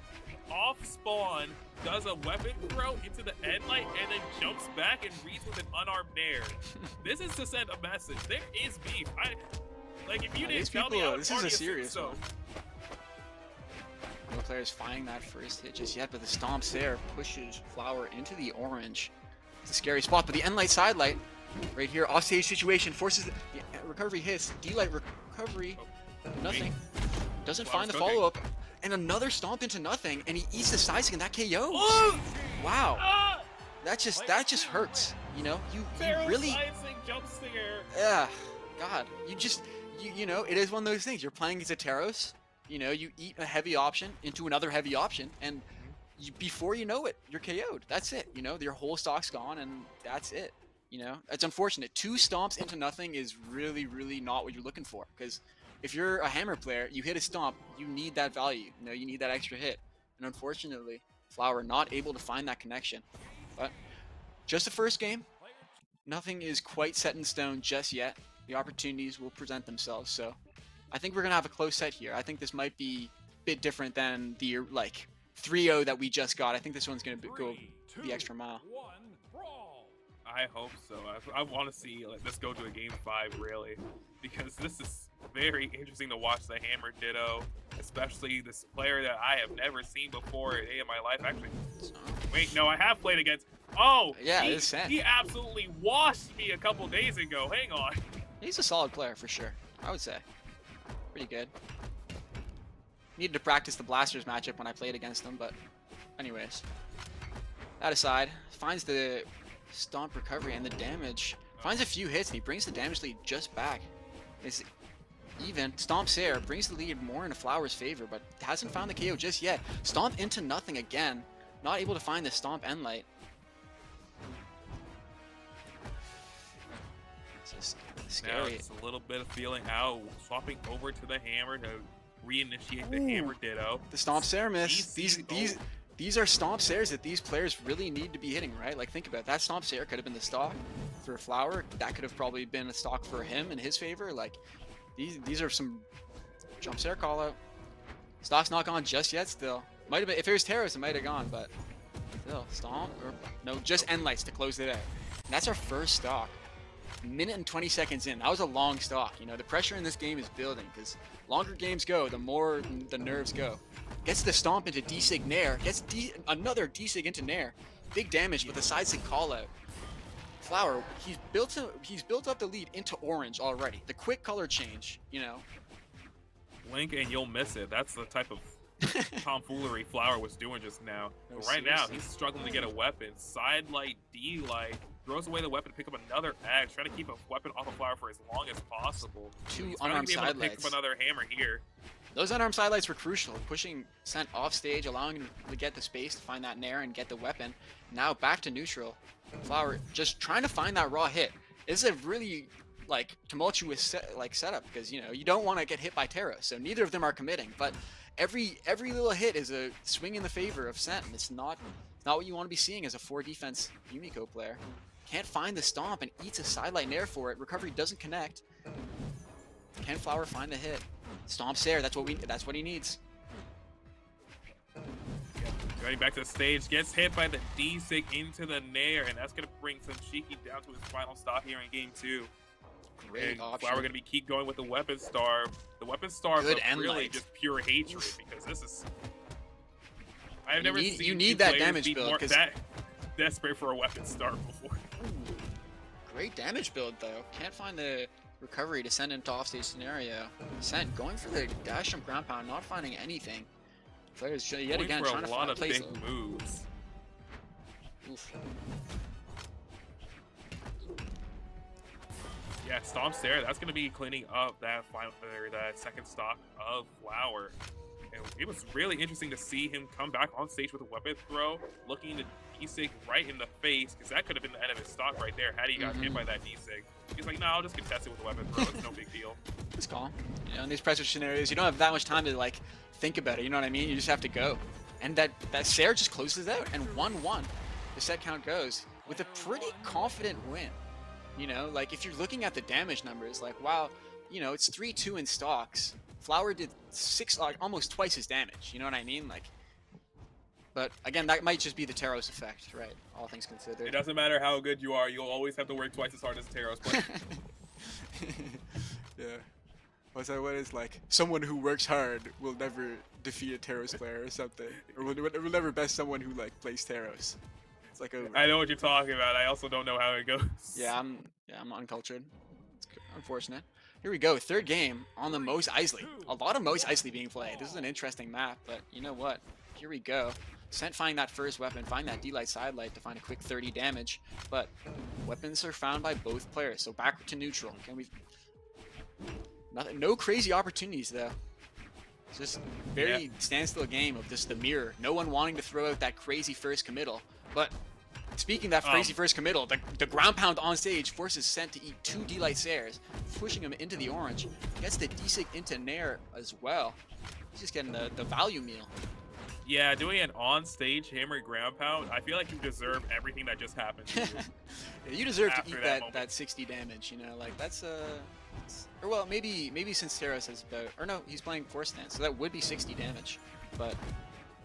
S2: off spawn, does a weapon throw into the end light and then jumps back and reads with an unarmed nair? This is to send a message. There is beef. Like, if you
S4: These
S2: didn't tell me,
S4: people-
S2: I would
S4: this is a
S2: already assume
S4: serious
S2: so.
S4: one. No players finding that first hit just yet, but the stomp Sair pushes Flower into the orange. It's a scary spot, but the end light side light right here, offstage situation, forces the recovery hits, D-light recovery, nothing. Doesn't
S2: Flower's
S4: find the
S2: cooking.
S4: follow-up, and another stomp into nothing, and he eats the side stick, and that KOs.
S2: Oh!
S4: Wow,
S2: Ah!
S4: that just hurts. You
S2: Pharaoh
S4: really,
S2: slicing jump stinger.
S4: yeah, God, it is one of those things. You're playing as a Taros, you eat a heavy option into another heavy option, and before you know it, you're KO'd. That's it. Your whole stock's gone, and that's it. It's unfortunate. 2 stomps into nothing is really, really not what you're looking for. Because if you're a hammer player, you hit a stomp, you need that value. You need that extra hit. And unfortunately, Flower not able to find that connection. But just the first game, nothing is quite set in stone just yet. The opportunities will present themselves. So I think we're gonna have a close set here. I think this might be a bit different than the 3-0 that we just got. I think this one's gonna go the extra mile.
S2: I hope so. I want to see this go to a game 5, really, because this is very interesting to watch the Hammer Ditto, especially this player that I have never seen before a day in my life. Actually, wait, no, I have played against. Oh,
S4: Yeah, it's Sent.
S2: he absolutely washed me a couple days ago. Hang on.
S4: He's a solid player for sure, I would say. Pretty good. Needed to practice the Blasters matchup when I played against them, but anyways. That aside, finds the stomp recovery and the damage. Finds a few hits and he brings the damage lead just back. It's even. Stomp Sair brings the lead more into Flower's favor, but hasn't found the KO just yet. Stomp into nothing again. Not able to find the stomp end light. It's just
S2: Now
S4: scary.
S2: it's a little bit of feeling out, swapping over to the Hammer to reinitiate the Hammer Ditto.
S4: The stomp Sair miss.
S2: These-
S4: These are stomp Sairs that these players really need to be hitting, right? Like, think about it. That stomp Sair could have been the stock for Flower. That could have probably been a stock for him in his favor. Like, these are some jump Sair call out. Stock's not gone just yet. Still, might have been if it was Taros, it might have gone, but still stomp or no, just end lights to close it out. And that's our first stock. Minute and 20 seconds in. That was a long stock. The pressure in this game is building because longer games go, the more the nerves go. Gets the stomp into D-Sig Nair. Gets another D-Sig into Nair. Big damage, but the side sig call out. Flower, he's built up the lead into orange already. The quick color change,
S2: blink and you'll miss it. That's the type of tomfoolery Flower was doing just now.
S4: No,
S2: But right now,
S4: seriously.
S2: he's struggling to get a weapon. Side light, D light, throws away the weapon to pick up another X, trying to keep a weapon off of Flower for as long as possible.
S4: Two
S2: He's finally
S4: unarmed
S2: be able
S4: side
S2: to pick
S4: lights.
S2: up another hammer here.
S4: Those unarmed side lights were crucial, pushing Sent off stage, allowing him to get the space to find that nair and get the weapon. Now back to neutral. Flower just trying to find that raw hit. It's a really like tumultuous setup because you know you don't want to get hit by Terra, so neither of them are committing. But every little hit is a swing in the favor of Sent, and it's not what you want to be seeing as a 4 defense Yumiko player. Can't find the stomp and eats a sidelight nair for it. Recovery doesn't connect. Can Flower find the hit? Stomps there. That's what he needs.
S2: Going back to the stage, gets hit by the D-Sig into the nair, and that's going to bring SentShiki down to his final stop here in game 2.
S4: Great
S2: And
S4: option.
S2: Flower going to be keep going with the weapon starve. The weapon starve
S4: Good
S2: of
S4: end
S2: really
S4: light.
S2: just pure hatred because this is. I have
S4: You
S2: never
S4: need-
S2: seen
S4: you
S2: two
S4: need that
S2: players
S4: damage
S2: be
S4: build,
S2: more
S4: 'cause-
S2: that desperate for a weapon starve before.
S4: Great damage build though. Can't find the recovery to send into offstage scenario. Sent going for the dash jump ground pound, not finding anything. Players yet
S2: Going
S4: again
S2: for
S4: trying
S2: a
S4: to
S2: lot
S4: find
S2: of
S4: place.
S2: big moves.
S4: Oof.
S2: Yeah, stomps there. That's going to be cleaning up that final or that second stock of Flower. And it was really interesting to see him come back on stage with a weapon throw, looking to D-Sig right in the face, because that could have been the end of his stock right there had he got hit by that D-Sig. He's like, no, I'll just contest it with a weapon throw. It's no big deal.
S4: It's calm. You know, in these pressure scenarios, you don't have that much time to like think about it. You know what I mean? You just have to go. And that Sarah just closes out, and 1-1. The set count goes with a pretty confident win. You know, like if you're looking at the damage numbers, like wow, you know, it's 3-2 in stocks. Flower did almost twice his damage. You know what I mean? Like, but again, that might just be the Taros effect, right? All things
S2: It
S4: considered.
S2: doesn't matter how good you are, you'll always have to work twice as hard as Taros player.
S4: Yeah. What's that? What is like? Someone who works hard will never defeat a Taros player or something, or will never best someone who like plays Taros. It's like a
S2: I know what you're talking about. I also don't know how it goes.
S4: yeah. I'm uncultured. It's unfortunate. Here we go. Third game on the Mos Eisley. A lot of Mos Eisley being played. This is an interesting map, but you know what? Here we go. Sent find that first weapon, find that D-Light sidelight to find a quick 30 damage, but weapons are found by both players, so back to neutral. Can we? No crazy opportunities though. It's just very standstill game of just the mirror. No one wanting to throw out that crazy first committal. But speaking of that crazy first committal, the ground pound on stage forces Sent to eat 2 D-Light Sares, pushing him into the orange. Gets the D-Sig into Nair as well. He's just getting the value meal.
S2: Yeah, doing an on-stage hammer ground pound, I feel like you deserve everything that just happened to you.
S4: Yeah, you deserve to
S2: After
S4: eat
S2: that
S4: that
S2: moment.
S4: 60 damage, you know, like that's or well, maybe since Terra says about, or no, he's playing force stance, so that would be 60 damage. But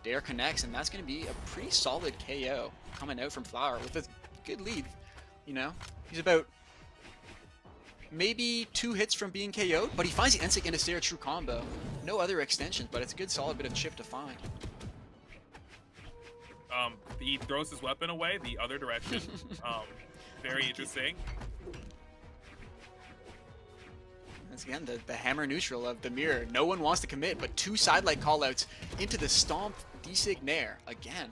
S4: Dare connects, and that's going to be a pretty solid KO coming out from Flower with a good lead. You know, he's about maybe 2 hits from being KO'd, but he finds the Ensik into Sarah true combo. No other extensions, but it's a good solid bit of chip to find.
S2: He throws his weapon away the other direction. Very interesting.
S4: Once again, the hammer neutral of the mirror. No one wants to commit, but 2 sidelight callouts into the Stomp D-Sig Nair. Again,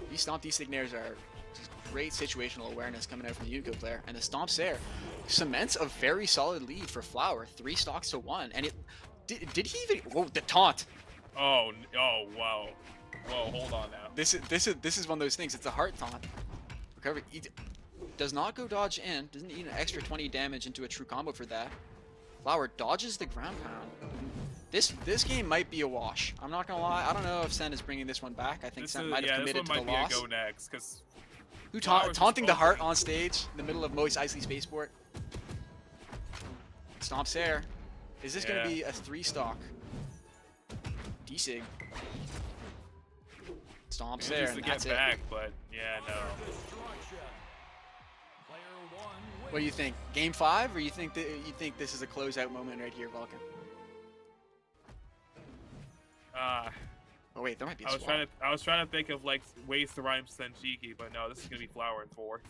S4: these Stomp D-Sig Nairs are just great situational awareness coming out from the Yumiko player. And the Stomp Sair cements a very solid lead for Flower. 3 stocks to 1. And it did he even... Whoa, the taunt!
S2: Oh, wow. Whoa, hold on now.
S4: This is one of those things. It's a heart taunt. Recovery. He does not go dodge in. Doesn't need an extra 20 damage into a true combo for that. Flower dodges the ground pound. This game might be a wash. I'm not gonna lie. I don't know if Sen is bringing this one back. I think Sen might have committed to the
S2: this one might
S4: loss.
S2: be a go next, because
S4: Who
S2: Flower's
S4: taunting the
S2: just
S4: heart
S2: open.
S4: on stage in the middle of Mos Eisley Spaceport. Stomps air. Is this gonna
S2: Yeah.
S4: be a 3 stock? D-Sig. Stomps
S2: just
S4: air,
S2: to
S4: and
S2: get
S4: that's it.
S2: back, but yeah, no.
S4: What do you think? Game 5, or you think this is a closeout moment right here, Vulcan? Oh wait, there might be a swap.
S2: I was trying to think of like ways to rhyme SentShiki, but no, this is gonna be Flower in 4.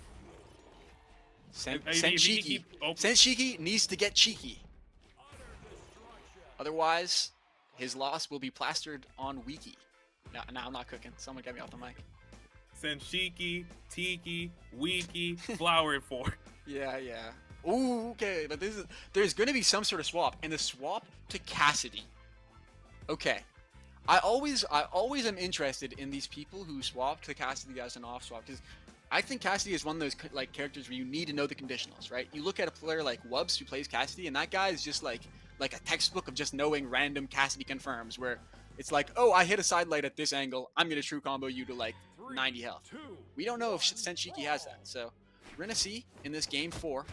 S2: If you can
S4: SentShiki.
S2: keep open-
S4: SentShiki needs to get cheeky. Otherwise, his loss will be plastered on Wiki. No, I'm not cooking. Someone get me off the mic.
S2: SentShiki, Tiki, Wiki, Flower, and 4.
S4: Yeah. Ooh, okay, but there's gonna be some sort of swap, and the swap to Cassidy. Okay, I always am interested in these people who swap to Cassidy as an off swap, because I think Cassidy is one of those like characters where you need to know the conditionals, right? You look at a player like Wubbs who plays Cassidy, and that guy is just like a textbook of just knowing random Cassidy confirms, where it's like, oh, I hit a side light at this angle, I'm gonna true combo you to like 90 health. We don't know if SentShiki has that, so we're gonna see in this game 4.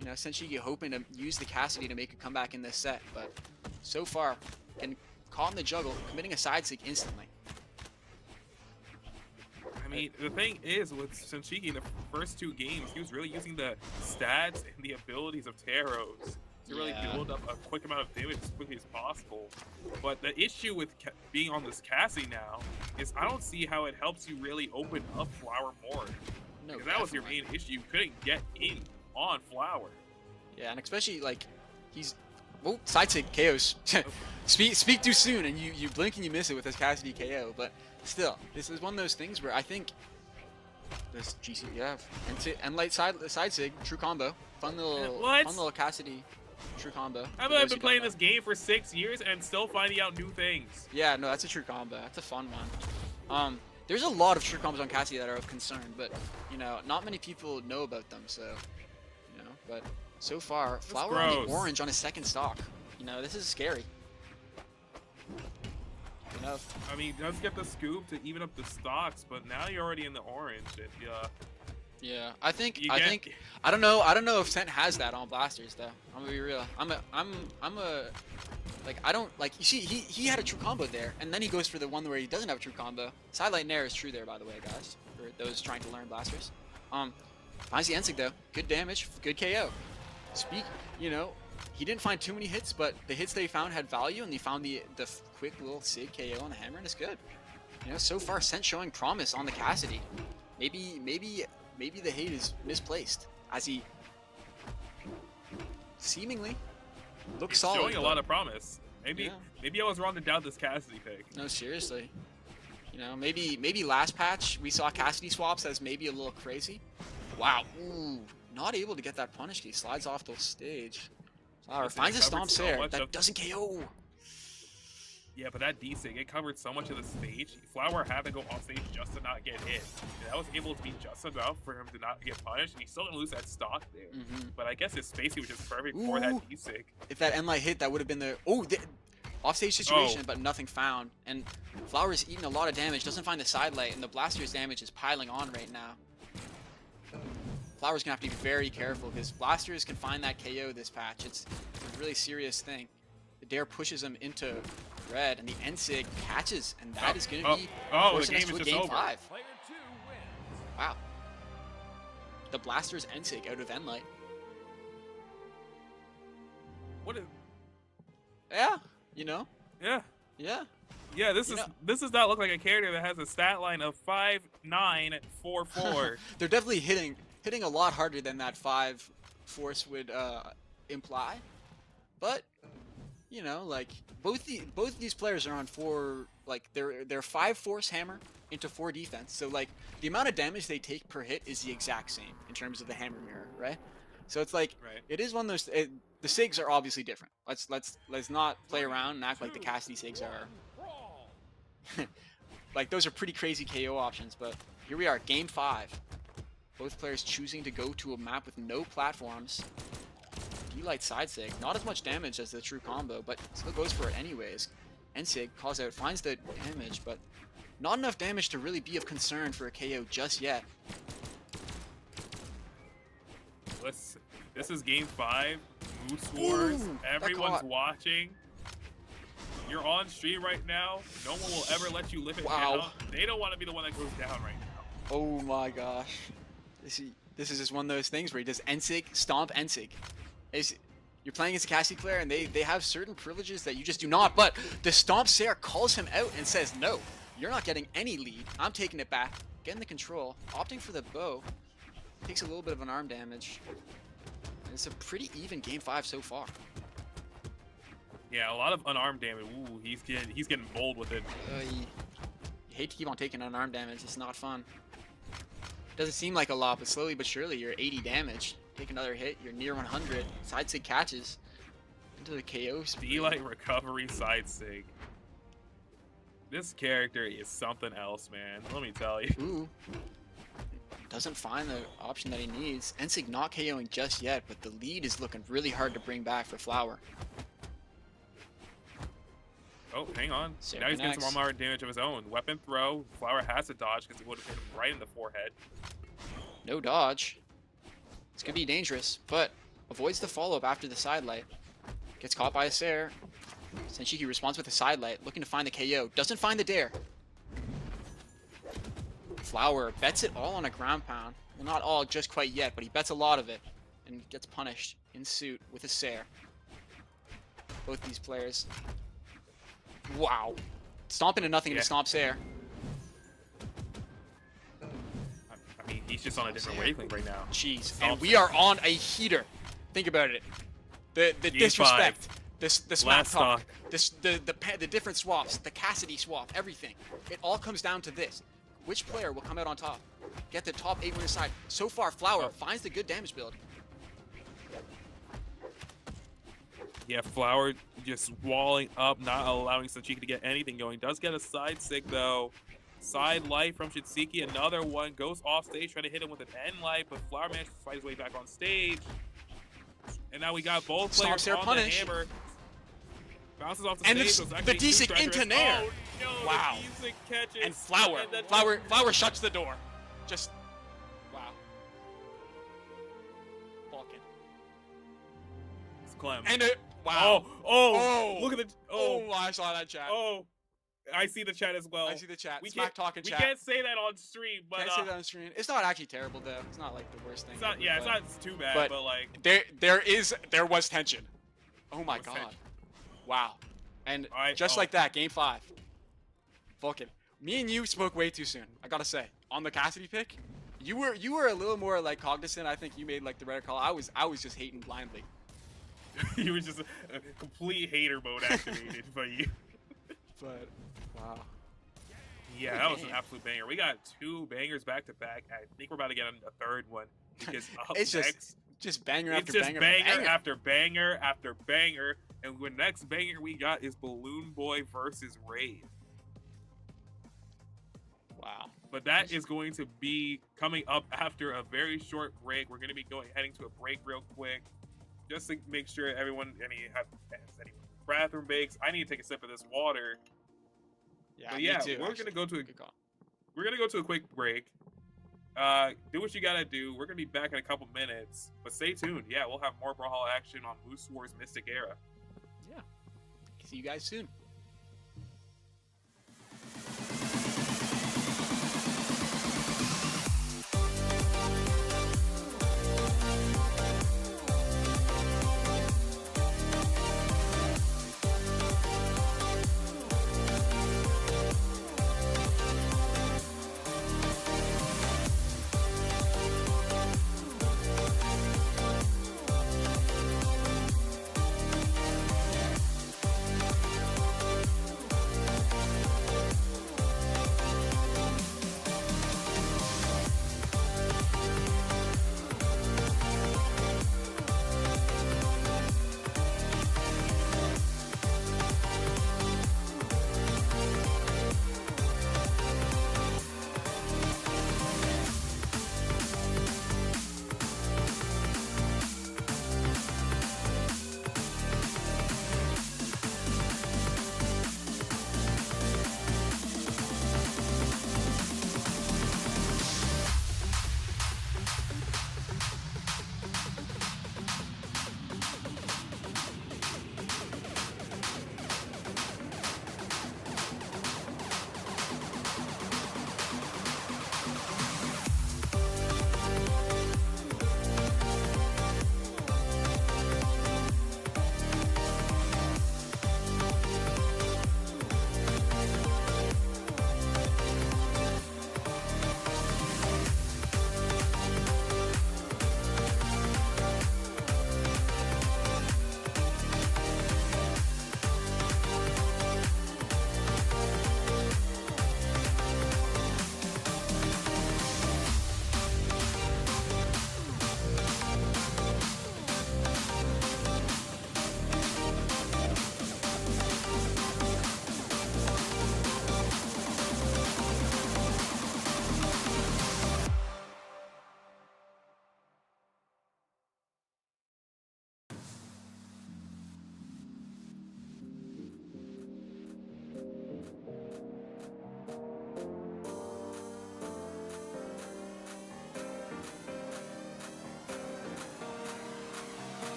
S4: You know, SentShiki hoping to use the Cassidy to make a comeback in this set, but so far, getting caught in the juggle, committing a side sig instantly.
S2: I mean, the thing is with SentShiki in the first 2 games, he was really using the stats and the abilities of Taros to really build up a quick amount of damage as quickly as possible. But the issue with being on this Cassie now is I don't see how it helps you really open up Flower more.
S4: No,
S2: because that was your main issue. You couldn't get in on Flower.
S4: Yeah, and especially like he's side sig KOs. speak too soon, and you blink and you miss it with this Cassidy KO. But still, this is one of those things where I think this GC and light side sig true combo, fun little Cassidy true combo.
S2: I've been playing this game for 6 years and still finding out new things.
S4: Yeah, no, that's a true combo. That's a fun one. There's a lot of true combos on Cassidy that are of concern, but you know, not many people know about them. So, you know, but so far, Flower on the orange on his second stock. You know, this is scary. Enough.
S2: I mean, he does get the scoop to even up the stocks, but now you're already in the orange. And,
S4: yeah, I don't know if Sent has that on blasters though. I'm gonna be real. I don't like. You see, he had a true combo there, and then he goes for the one where he doesn't have a true combo. Sidelight Nair is true there, by the way, guys, for those trying to learn blasters. Finds the Ensig though. Good damage, good KO. You know, he didn't find too many hits, but the hits that he found had value, and he found the quick little sig KO on the hammer, and it's good. You know, so far Sent showing promise on the Cassidy. Maybe the hate is misplaced, as he seemingly looks solid.
S2: Showing a lot of promise. Maybe I was wrong to doubt this Cassidy pick.
S4: No, seriously. You know, maybe last patch we saw Cassidy swaps as maybe a little crazy. Wow. Ooh, not able to get that punish. He slides off the stage. Flower finds a stomp there. That doesn't KO.
S2: Yeah, but that D-Sig, it covered so much of the stage. Flower had to go off stage just to not get hit. And that was able to be just enough for him to not get punished, and he still didn't lose that stock there. But I guess his spacing was just perfect for that D-Sig.
S4: If that end light hit, that would have been the offstage situation, but nothing found. And Flower's eating a lot of damage, doesn't find the side light, and the blaster's damage is piling on right now. Flower's gonna have to be very careful because blasters can find that KO this patch. It's a really serious thing. The Dare pushes him into red, and the Ensig catches, and that is going to be
S2: the game is just over.
S4: 5. Wow. The Blaster's Ensig out of Enlight.
S2: What is?
S4: Yeah, you know.
S2: Yeah.
S4: Yeah.
S2: Yeah, this does not look like a character that has a stat line of 5.944.
S4: They're definitely hitting a lot harder than that 5 force would imply, but you know, like both these players are on 4, like they're 5 force hammer into 4 defense. So like the amount of damage they take per hit is the exact same in terms of the hammer mirror, right? So it's like it is one of those. The SIGs are obviously different. Let's not play around and act like the Cassidy SIGs are like those are pretty crazy KO options. But here we are, game 5. Both players choosing to go to a map with no platforms. D-Light side sig, not as much damage as the true combo, but still goes for it anyways. Ensig calls out, finds the damage, but not enough damage to really be of concern for a KO just yet.
S2: This is game 5. Moose Wars. Everyone's watching. You're on stream right now. No one will ever let you live it down. They don't want to be the one that goes down right now.
S4: Oh my gosh. This is just one of those things where he does Ensig, stomp Ensig. You're playing as a Cassidy player, and they have certain privileges that you just do not. But the Stomp Sarah calls him out and says, no, you're not getting any lead. I'm taking it back, getting the control, opting for the bow. Takes a little bit of an arm damage. And it's a pretty even game 5 so far.
S2: Yeah, a lot of unarmed damage. Ooh, he's getting bold with it.
S4: You hate to keep on taking unarmed damage. It's not fun. Doesn't seem like a lot, but slowly but surely you're 80 damage. Take another hit, you're near 100. Side sig catches into the KO spree.
S2: D-Light recovery side sig. This character is something else, man. Let me tell you.
S4: Ooh. Doesn't find the option that he needs. Ensig not KOing just yet, but the lead is looking really hard to bring back for Flower.
S2: Oh, hang on.
S4: Sarah
S2: Now he's getting
S4: connects.
S2: some more damage of his own. Weapon throw. Flower has to dodge because it would have hit him right in the forehead.
S4: No dodge. It's gonna be dangerous, but avoids the follow-up after the side light. Gets caught by a Sair. SentShiki responds with a side light, looking to find the KO. Doesn't find the dare. Flower bets it all on a ground pound. Well, not all just quite yet, but he bets a lot of it. And gets punished in suit with a Sair. Both these players. Wow. Stomping to nothing
S2: Yeah.
S4: to stomp Sair.
S2: I mean, he's just on a different wavelength right now.
S4: Jeez.
S2: Stomp
S4: And we are on a heater. Think about it. The
S2: Game
S4: disrespect. The smack
S2: Last
S4: talk.
S2: stock.
S4: The different swaps. The Cassidy swap. Everything. It all comes down to this. Which player will come out on top? Get the top 8 winner side. So far, Flower finds the good damage build.
S2: Yeah, Flower just walling up, not allowing SentShiki to get anything going. Does get a side sig though. Side light from SentShiki, another one. Goes off stage, trying to hit him with an end light, but Flower manages to fight his way back on stage. And now we got both players
S4: Stomps air
S2: on
S4: punish.
S2: the hammer. Bounces off the
S4: And
S2: stage.
S4: the-
S2: so it's
S4: the
S2: actually
S4: D-Sig
S2: two
S4: into
S2: strikers.
S4: Nair.
S2: Oh, no,
S4: Wow.
S2: the D-Sig catches.
S4: And Flower.
S2: And then-
S4: Flower shuts the door. Just wow. Vulcan.
S2: It's Clem.
S4: And it wow.
S2: Oh, look at the
S4: Oh, I saw that chat.
S2: Oh, I see the chat as well.
S4: I see the chat.
S2: We
S4: Smack
S2: can't,
S4: talking
S2: we
S4: chat.
S2: can't say that on stream, but
S4: Can't say that on screen. It's not actually terrible though. It's not like the worst thing.
S2: it's not.
S4: ever,
S2: Yeah, it's
S4: but
S2: not too bad,
S4: but-
S2: but like
S4: there was tension. Oh my
S2: was
S4: god.
S2: tension.
S4: Wow. And
S2: Alright,
S4: just
S2: oh.
S4: like that, game 5. Vulcan. Me and you spoke way too soon. I gotta say, on the Cassidy pick, you were a little more like cognizant. I think you made like the right call. I was just hating blindly.
S2: you were just a complete hater mode activated by you.
S4: But wow.
S2: Yeah,
S4: Good
S2: that was an
S4: game.
S2: absolute banger. We got 2 bangers back to back. I think we're about to get a third one because up
S4: It's just
S2: next,
S4: just banger
S2: it's
S4: after
S2: just
S4: banger,
S2: banger after banger after banger, and the next banger we got is BalloonBoy versus Rave.
S4: Wow.
S2: But that is going to be coming up after a very short break. We're going to be heading to a break real quick, just to make sure everyone, has any bathroom breaks. I need to take a sip of this water.
S4: Yeah.
S2: But
S4: me
S2: yeah,
S4: too,
S2: we're
S4: actually.
S2: gonna go to a
S4: Good call.
S2: We're gonna go to a quick break. Do what you gotta do. We're gonna be back in a couple minutes, but stay tuned. Yeah, we'll have more Brawlhalla action on Moose Wars Mystic Era.
S4: Yeah. See you guys soon.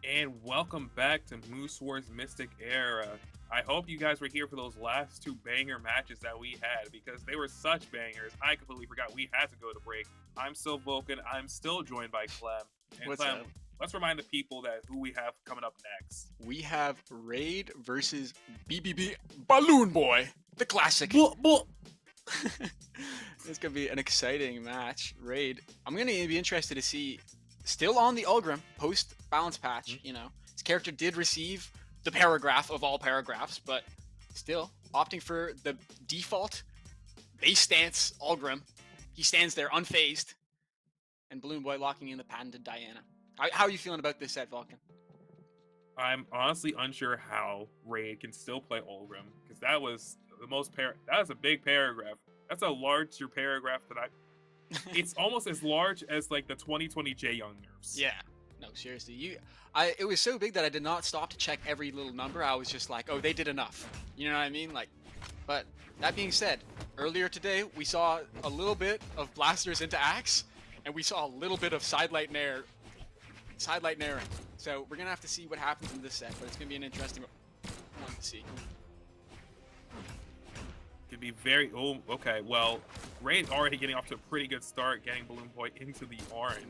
S2: And welcome back to Moose Wars Mystic Era. I hope you guys were here for those last 2 banger matches that we had because they were such bangers. I completely forgot we had to go to break. I'm still Vulcan. I'm still joined by Clem. And
S4: What's
S2: Clem,
S4: up?
S2: let's remind the people that who we have coming up next.
S4: We have Raid versus BBB BalloonBoy, the classic. It's gonna be an exciting match. Raid. I'm gonna be interested to see. Still on the Ulgrim post balance patch. You know, his character did receive the paragraph of all paragraphs, but still opting for the default base stance Ulgrim. He stands there unfazed, and BalloonBoy locking in the patented Diana. How are you feeling about this set, Vulcan?
S2: I'm honestly unsure how Raid can still play Ulgrim because that was the most that was a big paragraph. That's a larger paragraph that it's almost as large as like the 2020 J Young nerfs.
S4: Yeah. No, seriously. It was so big that I did not stop to check every little number. I was just like, oh, they did enough. You know what I mean? Like, but that being said, earlier today we saw a little bit of blasters into axe, and we saw a little bit of sidelight nair. So we're gonna have to see what happens in this set, but it's gonna be an interesting one to see.
S2: Could be very okay. Well, Raid's already getting off to a pretty good start, getting BalloonBoy into the orange.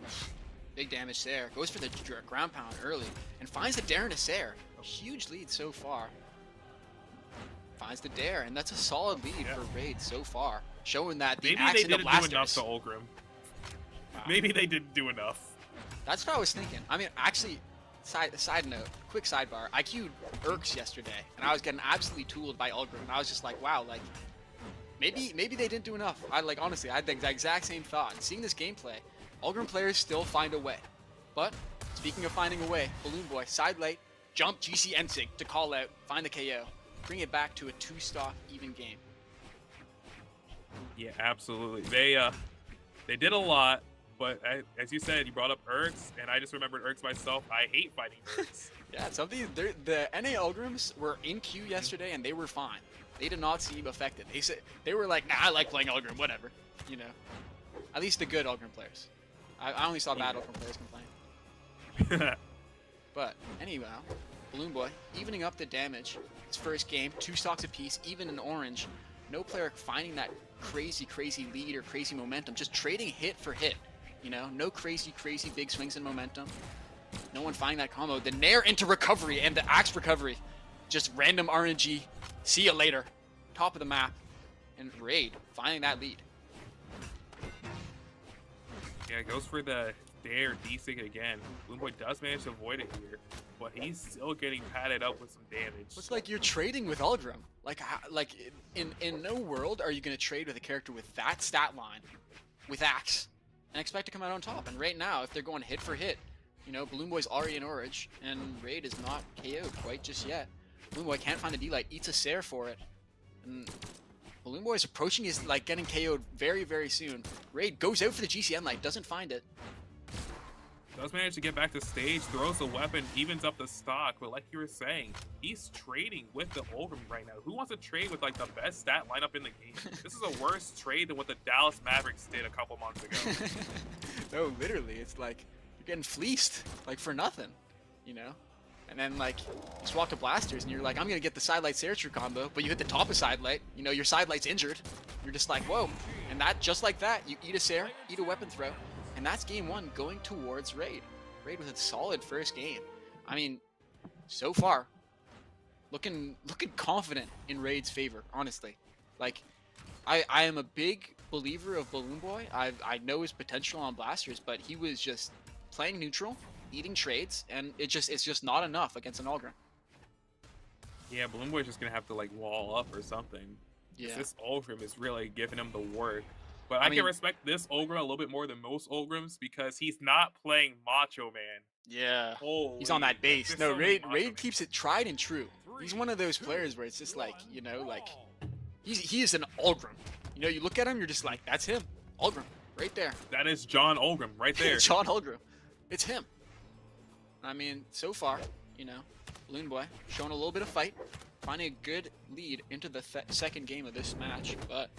S4: Big damage there. Goes for the ground pound early and finds the dare into Sair. Huge lead so far. Finds the dare, and that's a solid lead for Raid so far, showing that the
S2: maybe
S4: axe
S2: they
S4: into
S2: didn't
S4: blasters.
S2: do enough to Ulgrim.
S4: Wow.
S2: Maybe they didn't do enough.
S4: That's what I was thinking. I mean, actually, side note, quick sidebar. I queued Urks yesterday, and I was getting absolutely tooled by Ulgrim, and I was just like, wow, like maybe they didn't do enough. Honestly, I had the exact same thought. And seeing this gameplay, Ulgrim players still find a way. But speaking of finding a way, BalloonBoy side late, jump GC Ensig to call out, find the KO, bring it back to a 2-stock even game.
S2: Yeah, absolutely. They did a lot. But as you said, you brought up Urks, and I just remembered Urks myself. I hate fighting Urks.
S4: Yeah, the NA Ulgrims were in queue yesterday, and they were fine. They did not seem affected. They were like, nah, I like playing Ulgrim, whatever. You know, at least the good Ulgrim players. I only saw bad Ulgrim players complain. But anyhow, BalloonBoy evening up the damage. His first game, 2 stocks apiece, even in orange. No player finding that crazy lead or crazy momentum. Just trading hit for hit. You know, no crazy big swings in momentum. No one finding that combo. The nair into recovery and the axe recovery. Just random RNG. See you later. Top of the map. And Raid finding that lead.
S2: Yeah, it goes for the dare desync again. BalloonBoy does manage to avoid it here, but he's still getting padded up with some damage.
S4: It's like you're trading with Ulgrim. Like in no world are you going to trade with a character with that stat line, with axe, and expect to come out on top. And right now, if they're going hit for hit, you know, BalloonBoy's already in orange, and Raid is not KO'd quite just yet. BalloonBoy can't find the D-Light, eats a Sair for it. And BalloonBoy is approaching his, like, getting KO'd very soon. Raid goes out for the GCN light, doesn't find it.
S2: Does manage to get back to stage, throws a weapon, evens up the stock, but like you were saying, he's trading with the Ulgrim right now. Who wants to trade with like the best stat lineup in the game? This is a worse trade than what the Dallas Mavericks did a couple months ago.
S4: No, literally, it's like you're getting fleeced, like for nothing, you know? And then like you swap to blasters and you're like, I'm gonna get the sidelight Sair combo, but you hit the top of sidelight, you know, your sidelight's injured. You're just like, whoa. And that, just like that, you eat a Sair, eat a weapon throw. And that's game 1 going towards Raid. Raid with a solid first game. I mean, so far, looking confident in Raid's favor, honestly. Like, I am a big believer of BalloonBoy. I know his potential on blasters, but he was just playing neutral, eating trades, and it's just not enough against an Ulgrim.
S2: Yeah, BalloonBoy's just gonna have to like wall up or something.
S4: Yeah.
S2: This Ulgrim is really giving him the work. But I
S4: I mean,
S2: can respect this Ulgrim a little bit more than most Ulgrims because he's not playing Macho Man.
S4: Yeah.
S2: Holy,
S4: He's on that base.
S2: there's
S4: No,
S2: so many
S4: Raid
S2: Macho Man.
S4: keeps it tried and true. He's one of those players where it's just like, you know, like he is an Ulgrim. You know, you look at him, you're just like, that's him. Ulgrim, right there.
S2: That is John Ulgrim right there.
S4: John Ulgrim. It's him. I mean, so far, you know, BalloonBoy showing a little bit of fight, finding a good lead into the second game of this match, but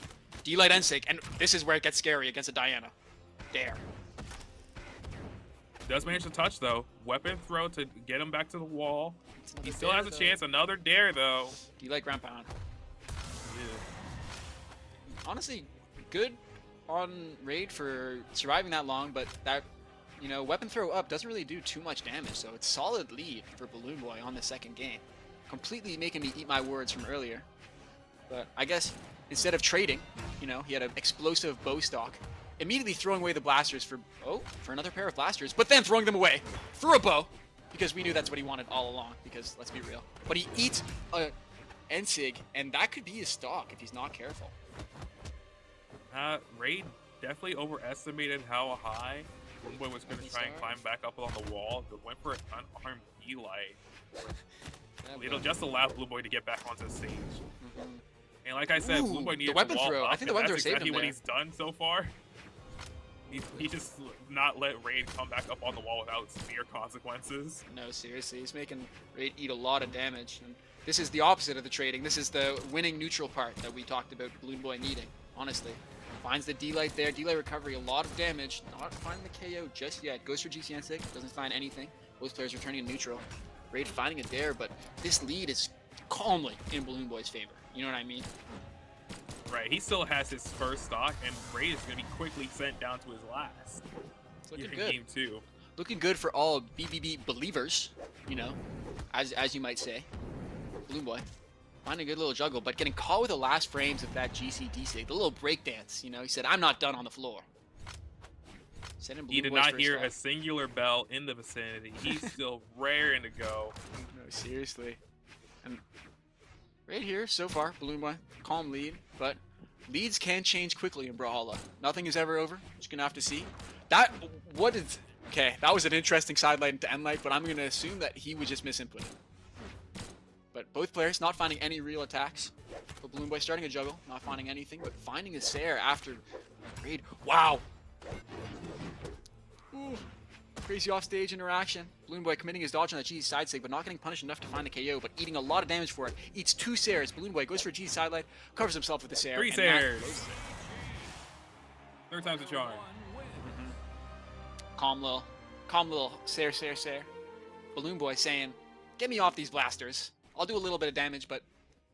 S4: D-Light Ensig, and this is where it gets scary against a Diana. Dare.
S2: Does manage to touch though. Weapon throw to get him back to the wall.
S4: It's another
S2: He still
S4: dare,
S2: has a
S4: though.
S2: chance. Another dare though.
S4: Do you like ground pound?
S2: Yeah.
S4: Honestly, good on Raid for surviving that long, but that, you know, weapon throw up doesn't really do too much damage, so it's solid lead for BalloonBoy on the second game. Completely making me eat my words from earlier. But I guess instead of trading, you know, he had an explosive bow stock, immediately throwing away the blasters for another pair of blasters, but then throwing them away for a bow, because we knew that's what he wanted all along, because let's be real. But he eats a Ensig, and that could be his stock if he's not careful.
S2: Raid definitely overestimated how high BalloonBoy was going to try and climb back up on the wall, but went for an unarmed E-light. It'll just allow BalloonBoy to get back onto the stage. And like I said,
S4: Ooh,
S2: BalloonBoy needed
S4: the weapon
S2: to wall
S4: throw.
S2: up,
S4: I think the
S2: and
S4: weapon
S2: that's
S4: throw saved
S2: exactly
S4: him
S2: what
S4: there.
S2: he's done so far. He just not let Raid come back up on the wall without severe consequences.
S4: No, seriously, he's making Raid eat a lot of damage. And this is the opposite of the trading. This is the winning neutral part that we talked about BalloonBoy needing, honestly. Finds the D-light there, D-light recovery, a lot of damage. Not finding the KO just yet. Goes for GCN 6, doesn't find anything. Both players returning to neutral. Raid finding a dare, but this lead is calmly in BalloonBoy's favor. You know what I mean?
S2: Right, he still has his first stock, and Raid is going to be quickly sent down to his last.
S4: It's looking
S2: In
S4: good.
S2: game 2.
S4: Looking good for all BBB believers, you know, as you might say. BalloonBoy finding a good little juggle, but getting caught with the last frames of that GCD sig, the little breakdance, you know. He said, "I'm not done on the floor." Sending
S2: He did
S4: BalloonBoy's
S2: not
S4: first
S2: hear
S4: stock.
S2: a singular bell in the vicinity. He's still raring to go.
S4: No, seriously. And right here, so far, BalloonBoy, calm lead, but leads can change quickly in Brawlhalla. Nothing is ever over. Just gonna have to see. Okay, that was an interesting sidelight into endlight, but I'm gonna assume that he was just misinputted. But both players not finding any real attacks. But BalloonBoy starting a juggle, not finding anything, but finding a Sair after Raid. Wow! Ooh. Crazy offstage interaction. BalloonBoy committing his dodge on that G side sig, but not getting punished enough to find the KO, but eating a lot of damage for it. Eats 2 Sairs. BalloonBoy goes for G side light, covers himself with the Sair.
S2: 3
S4: and that
S2: Sairs.
S4: closes it.
S2: Third time's a charm.
S4: Calm little Sair. BalloonBoy saying, "Get me off these blasters. I'll do a little bit of damage, but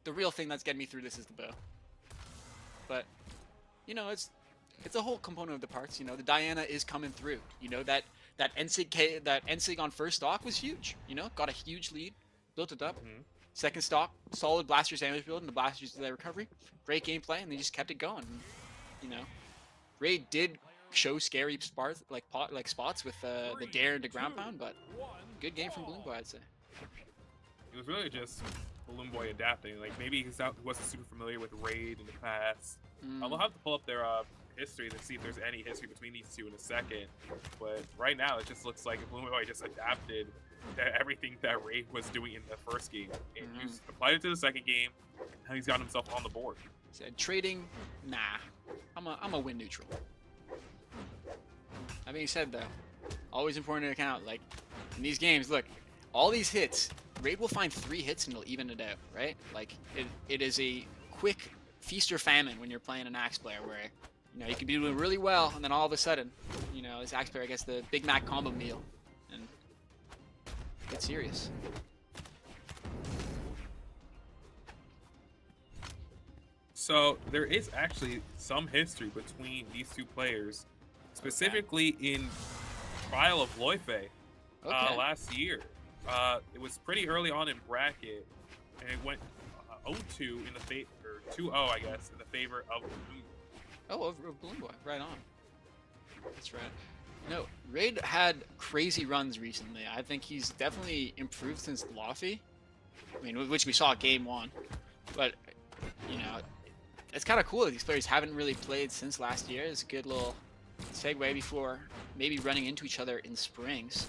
S4: the real thing that's getting me through this is the bow." But, you know, it's a whole component of the parts. You know, the Diana is coming through. You know, that Ensig on first stock was huge. You know, got a huge lead, built it up. Second stock, solid blasters damage build, and the blasters delay recovery. Great gameplay, and they just kept it going. You know, Raid did show scary spots spots with the dare into ground pound, but good game from BalloonBoy, I'd say.
S2: It was really just BalloonBoy adapting. Like, maybe he wasn't super familiar with Raid in the past. I'll have to pull up their history to see if there's any history between these two in a second. But right now, it just looks like BalloonBoy just adapted to everything that Raid was doing in the first game. And he's applied it to the second game, and now he's got himself on the board.
S4: Said trading, nah. I'm a win neutral. That being said, though, always important to account. Like in these games, look, all these hits, Raid will find 3 hits and he'll even it out, right? Like it is a quick feast or famine when you're playing an Axe player, where you know you can be doing really well, and then all of a sudden, you know, this Axe player gets the Big Mac combo meal, and it's serious.
S2: So there is actually some history between these two players, specifically in Trial of Loife last year. It was pretty early on in bracket, and it went 0-2 in the favor, or 2-0, I guess, in the favor of BalloonBoy.
S4: Oh, of BalloonBoy, right on. That's right. No, Raid had crazy runs recently. I think he's definitely improved since Luffy. I mean, which we saw game 1. But, you know, it's kind of cool that these players haven't really played since last year. It's a good little segue before maybe running into each other in Springs.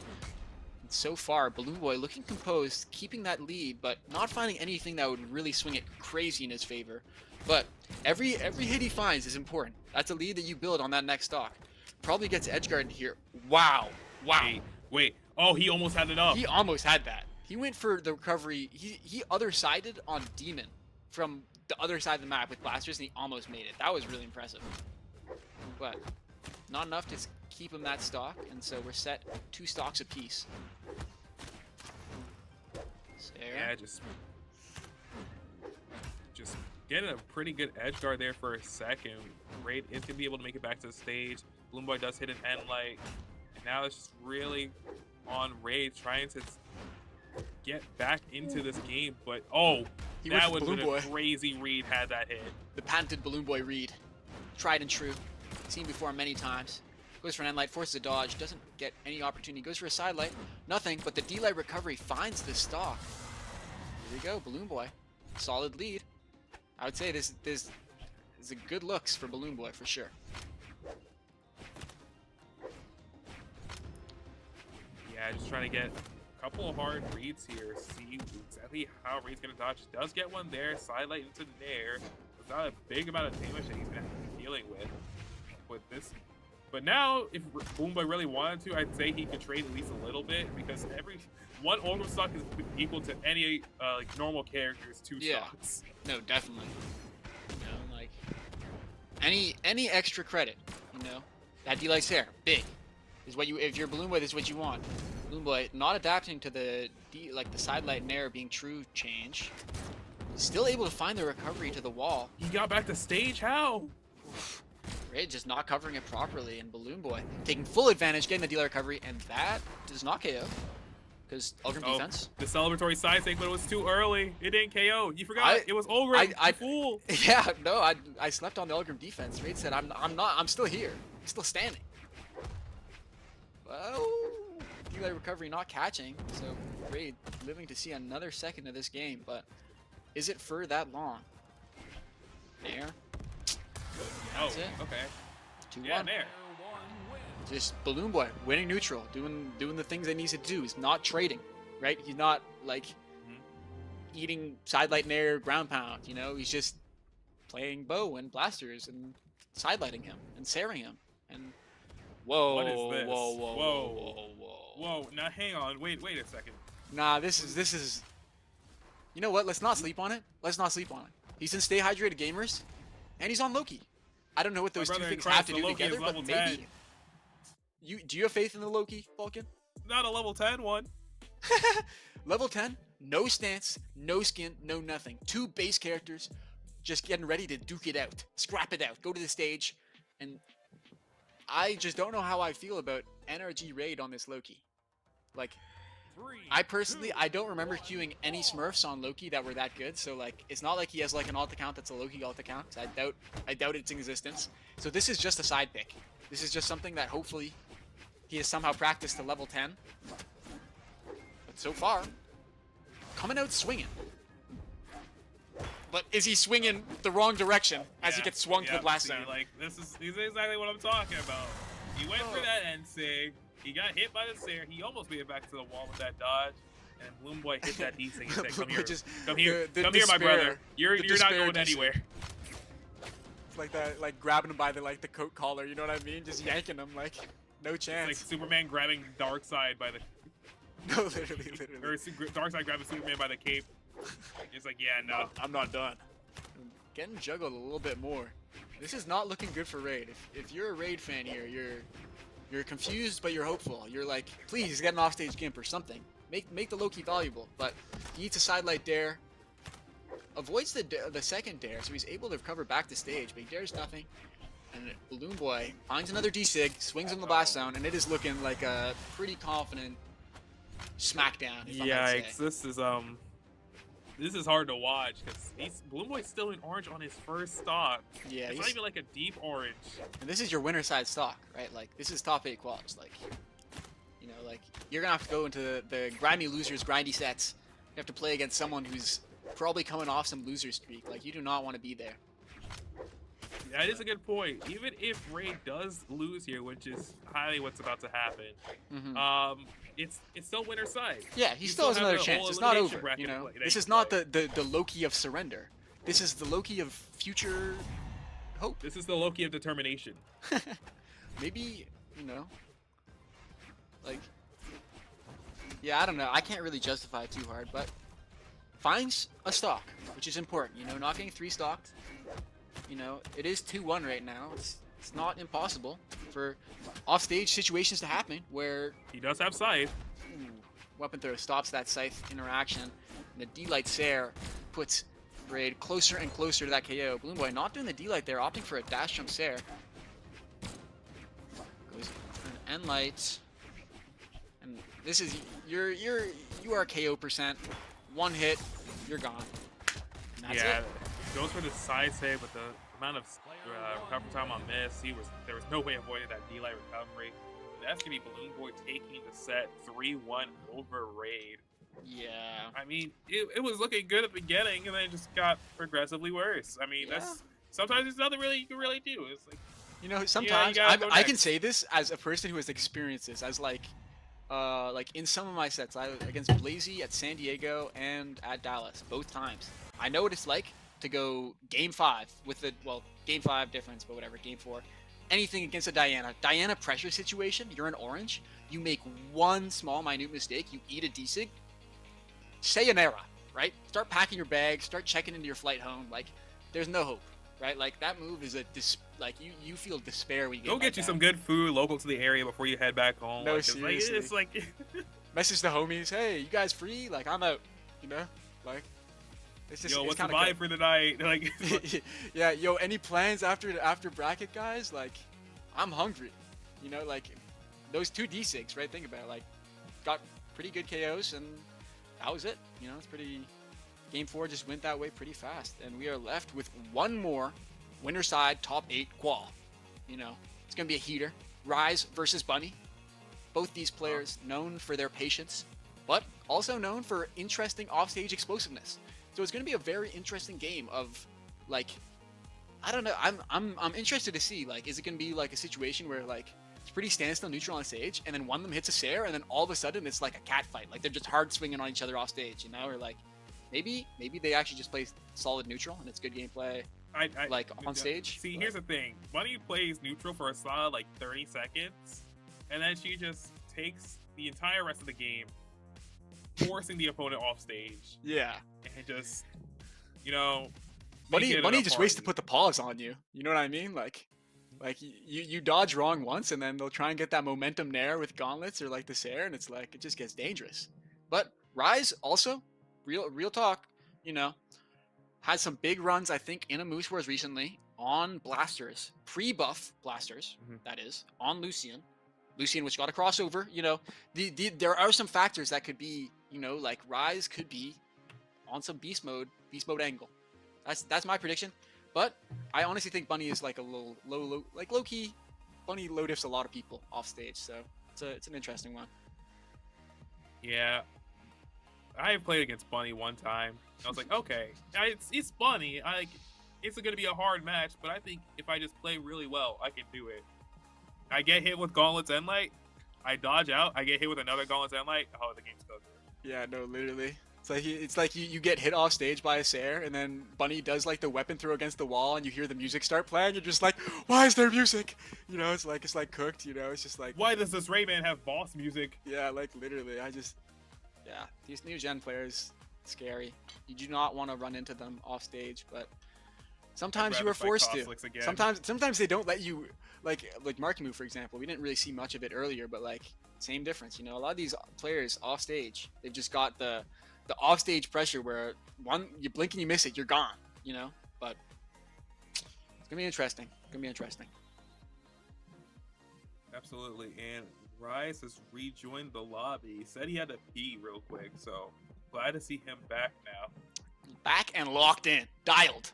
S4: And so far, BalloonBoy looking composed, keeping that lead, but not finding anything that would really swing it crazy in his favor. But every hit he finds is important. That's a lead that you build on that next stock. Probably gets edgeguard here. Wow.
S2: Wait. Oh, he almost had it up.
S4: He almost had that. He went for the recovery. He other-sided on Demon from the other side of the map with blasters, and he almost made it. That was really impressive. But not enough to keep him that stock, and so we're set 2 stocks apiece. Sarah.
S2: Yeah, just getting a pretty good edge guard there for a second. Raid is gonna be able to make it back to the stage. BalloonBoy does hit an end light, and now it's just really on Raid trying to get back into this game. But that would have been a crazy read had that hit.
S4: The patented BalloonBoy read, tried and true, seen before many times. Goes for an end light, forces a dodge, doesn't get any opportunity. Goes for a side light, nothing. But the D-light recovery finds the stock. Here we go, BalloonBoy, solid lead. I would say this is a good looks for BalloonBoy for sure.
S2: Yeah, just trying to get a couple of hard reads here. See exactly how Raid's gonna dodge. Does get one there, side light into Nair. It's not a big amount of damage that he's gonna have to be dealing with this. But now, if BalloonBoy really wanted to, I'd say he could trade at least a little bit, because every one Orgrim stock is equal to any like normal character's 2 stocks.
S4: No, definitely. You know, like any extra credit, you know, that D-light's there, big, is what you. If you're BalloonBoy, this is what you want. BalloonBoy not adapting to the the side light Nair being true change. Still able to find the recovery to the wall.
S2: He got back to stage. How?
S4: Raid just not covering it properly, and BalloonBoy taking full advantage, getting the D-light recovery, and that does not KO. Because Ulgrim defense.
S2: The celebratory side thing, but it was too early. It didn't KO. You forgot. It was Ulgrim.
S4: I
S2: fool.
S4: Yeah, no, I slept on the Ulgrim defense. Raid said, I'm still here. I'm still standing. Well, D-light recovery not catching, so Raid living to see another second of this game, but is it for that long? There. That's it.
S2: Okay.
S4: 2-1.
S2: Yeah, there.
S4: Just BalloonBoy winning neutral, doing the things that he needs to do. He's not trading, right? He's not like eating side light Nair ground pound. You know, he's just playing bow and blasters and side lighting him and saring him. And whoa,
S2: what is this?
S4: Whoa.
S2: Now hang on, wait a second.
S4: Nah, this is. You know what? Let's not sleep on it. Let's not sleep on it. He's in Stay Hydrated Gamers, and he's on Loki. I don't know what those 2 things have to do together, but maybe.
S2: 10.
S4: Do you have faith in the Loki, Vulcan?
S2: Not a level 10 one.
S4: Level 10, no stance, no skin, no nothing. 2 base characters just getting ready to duke it out, scrap it out, go to the stage. And I just don't know how I feel about NRG Raid on this Loki. Like, I personally, I don't remember queuing any Smurfs on Loki that were that good. So like, it's not like he has like an alt account that's a Loki alt account. I doubt its existence. So this is just a side pick. This is just something that hopefully he has somehow practiced to level 10. But so far, coming out swinging. But is he swinging the wrong direction as he gets swung to the blast zone?
S2: Like, this is exactly what I'm talking about. He went for that end sig. He got hit by the Sair. He almost made it back to the wall with that dodge. And BalloonBoy hit that D sig and said, come here, come here, my brother. You're not going anywhere.
S4: It's like that, like grabbing him by the coat collar, you know what I mean? Just yanking him, like, no chance.
S2: It's like Superman grabbing Darkseid by the...
S4: No, literally.
S2: Or Darkseid grabbing Superman by the cape. It's like, yeah, no.
S4: I'm not done. I'm getting juggled a little bit more. This is not looking good for Raid. If you're a Raid fan here, you're confused, but you're hopeful. You're like, please get an offstage gimp or something. Make the Loki valuable. But he eats a sidelight dare. Avoids the second dare, so he's able to recover back to stage, but he dares nothing. And BalloonBoy finds another D-Sig, swings him the blast zone, and it is looking like a pretty confident smackdown.
S2: Yikes! This is hard to watch because BalloonBoy's still in orange on his first stock.
S4: Yeah,
S2: it's not even like a deep orange.
S4: And this is your winner side stock, right? Like this is top 8 quads. Like, you know, like you're gonna have to go into the grimy losers, grindy sets. You have to play against someone who's probably coming off some loser streak. Like you do not want to be there.
S2: That is a good point. Even if Raid does lose here, which is highly what's about to happen, it's still winner side.
S4: Yeah, he still has another chance. It's not over. You know, this is not the Loki of surrender. This is the Loki of future hope.
S2: This is the Loki of determination.
S4: Maybe, you know, like, yeah, I don't know. I can't really justify it too hard, but finds a stock, which is important. You know, not getting 3 stocked. You know, it is 2-1 right now. It's it's not impossible for offstage situations to happen where
S2: He does have Scythe.
S4: weapon throw stops that Scythe interaction. And the D-Light Sair puts Braid closer and closer to that KO. BalloonBoy not doing the D-Light there, opting for a dash jump Sair. Goes for an N-Light. And this is you are KO percent. One hit, you're gone. And that's
S2: Yeah,
S4: it.
S2: goes for the side save, but the amount of recovery time on miss, there was no way avoiding that D-Light recovery. That's gonna be BalloonBoy taking the set 3-1 over Raid.
S4: Yeah.
S2: I mean, it was looking good at the beginning, and then it just got progressively worse. I mean, that's sometimes there's nothing really you can really do. It's like,
S4: You know, sometimes
S2: gotta go
S4: I can
S2: next.
S4: say this as a person who has experienced this, as like in some of my sets, against Blazy at San Diego and at Dallas, both times. I know what it's like to go game 5 with the, well, game 5 difference, but whatever, game 4. Anything against a Diana pressure situation, you're in orange, you make one small minute mistake, you eat a D-Sig, sayonara, right? Start packing your bags, start checking into your flight home, like, there's no hope, right? Like, that move is you feel despair when you
S2: go get you some good food local to the area before you head back home.
S4: No,
S2: like,
S4: seriously.
S2: It's like
S4: Message the homies, hey, you guys free? Like, I'm out, you know? Like, it's just,
S2: yo,
S4: it's
S2: what's the
S4: kinda
S2: vibe for the night? Like,
S4: yeah, yo, any plans after bracket, guys? Like, I'm hungry. You know, like, those 2 D6, right? Think about it. Like, got pretty good KOs, and that was it. You know, it's pretty... Game 4 just went that way pretty fast, and we are left with one more winner side top 8 qual. You know, it's going to be a heater. Rise versus Bunny. Both these players known for their patience, but also known for interesting offstage explosiveness. So it's going to be a very interesting game of, like, I don't know. I'm interested to see, like, is it going to be like a situation where, like, it's pretty standstill neutral on stage, and then one of them hits a Sair, and then all of a sudden it's like a cat fight. Like, they're just hard swinging on each other off stage, you know? Or like, maybe they actually just play solid neutral and it's good gameplay, like, on stage.
S2: See,
S4: but...
S2: here's the thing. Bunny plays neutral for a solid, like, 30 seconds, and then she just takes the entire rest of the game, forcing the opponent off stage.
S4: Yeah.
S2: And just, you know...
S4: Bunny just waits to put the pause on you. You know what I mean? Like you dodge wrong once, and then they'll try and get that momentum nair with gauntlets or like the Sair, and it's like, it just gets dangerous. But Rise also, real talk, you know, had some big runs, I think, in a Moose Wars recently on blasters, pre-buff blasters, that is, on Lucian, which got a crossover. You know, there are some factors that could be, you know, like Rise could be on some beast mode angle. That's my prediction. But I honestly think Bunny is like a little low key. Bunny low diffs a lot of people off stage, so it's an interesting one.
S2: Yeah, I played against Bunny one time. I was like, okay, it's Bunny. It's going to be a hard match, but I think if I just play really well, I can do it. I get hit with Gauntlet's Endlight, I dodge out, I get hit with another Gauntlet's Endlight, oh, the game's cooked.
S4: Yeah, no, literally. It's like you get hit off stage by a Sair, and then Bunny does like the weapon throw against the wall, and you hear the music start playing. You're just like, why is there music? You know, it's like cooked. You know, it's just like,
S2: why does this Rayman have boss music?
S4: Yeah, like literally, yeah, these new gen players, scary. You do not want to run into them off stage, but sometimes you are forced to. Sometimes they don't let you, like Marckiemoo, for example. We didn't really see much of it earlier, but like, same difference. You know, a lot of these players off stage, they've just got the offstage pressure where you blink and you miss it, you're gone, you know? But it's gonna be interesting.
S2: Absolutely. And Rise has rejoined the lobby. He said he had to pee real quick, so glad to see him back now.
S4: Back and locked in. Dialed.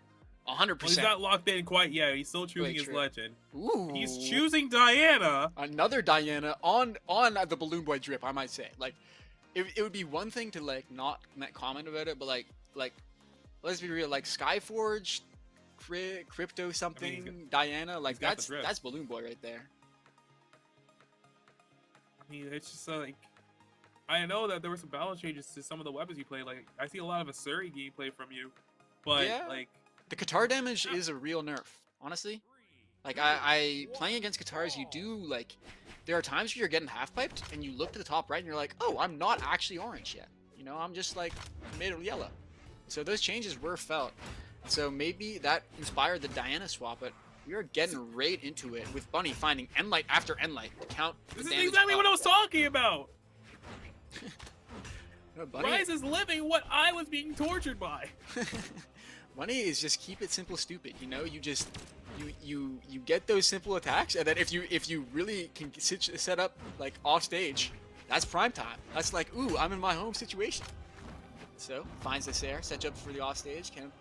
S4: 100%.
S2: Well, he's not locked in quite yet. He's still choosing his legend.
S4: Ooh.
S2: He's choosing Diana.
S4: Another Diana on the BalloonBoy drip, I might say. Like, it would be one thing to like not comment about it, but like let's be real, like Skyforge, crypto something, Diana, like that's BalloonBoy right there.
S2: I mean, it's just like, I know that there were some balance changes to some of the weapons you play. Like, I see a lot of Asuri gameplay from you, but
S4: yeah,
S2: like
S4: the Qatar damage is a real nerf, honestly. Like, I playing against Qatars, you do like, there are times where you're getting half piped and you look to the top right and you're like, oh, I'm not actually orange yet. You know, I'm just like made of yellow. So those changes were felt. So maybe that inspired the Diana swap, but We are getting right into it with Bunny finding Enlight after Enlight to count the
S2: This is
S4: damage
S2: exactly
S4: up.
S2: what I was talking about.
S4: No, Bunny,
S2: Rise is living what I was being tortured by.
S4: Bunny is just keep it simple, stupid. You know, you just you get those simple attacks, and then if you really can set up like off stage, that's prime time. That's like, ooh, I'm in my home situation. So finds the Sair, sets up for the off stage. Can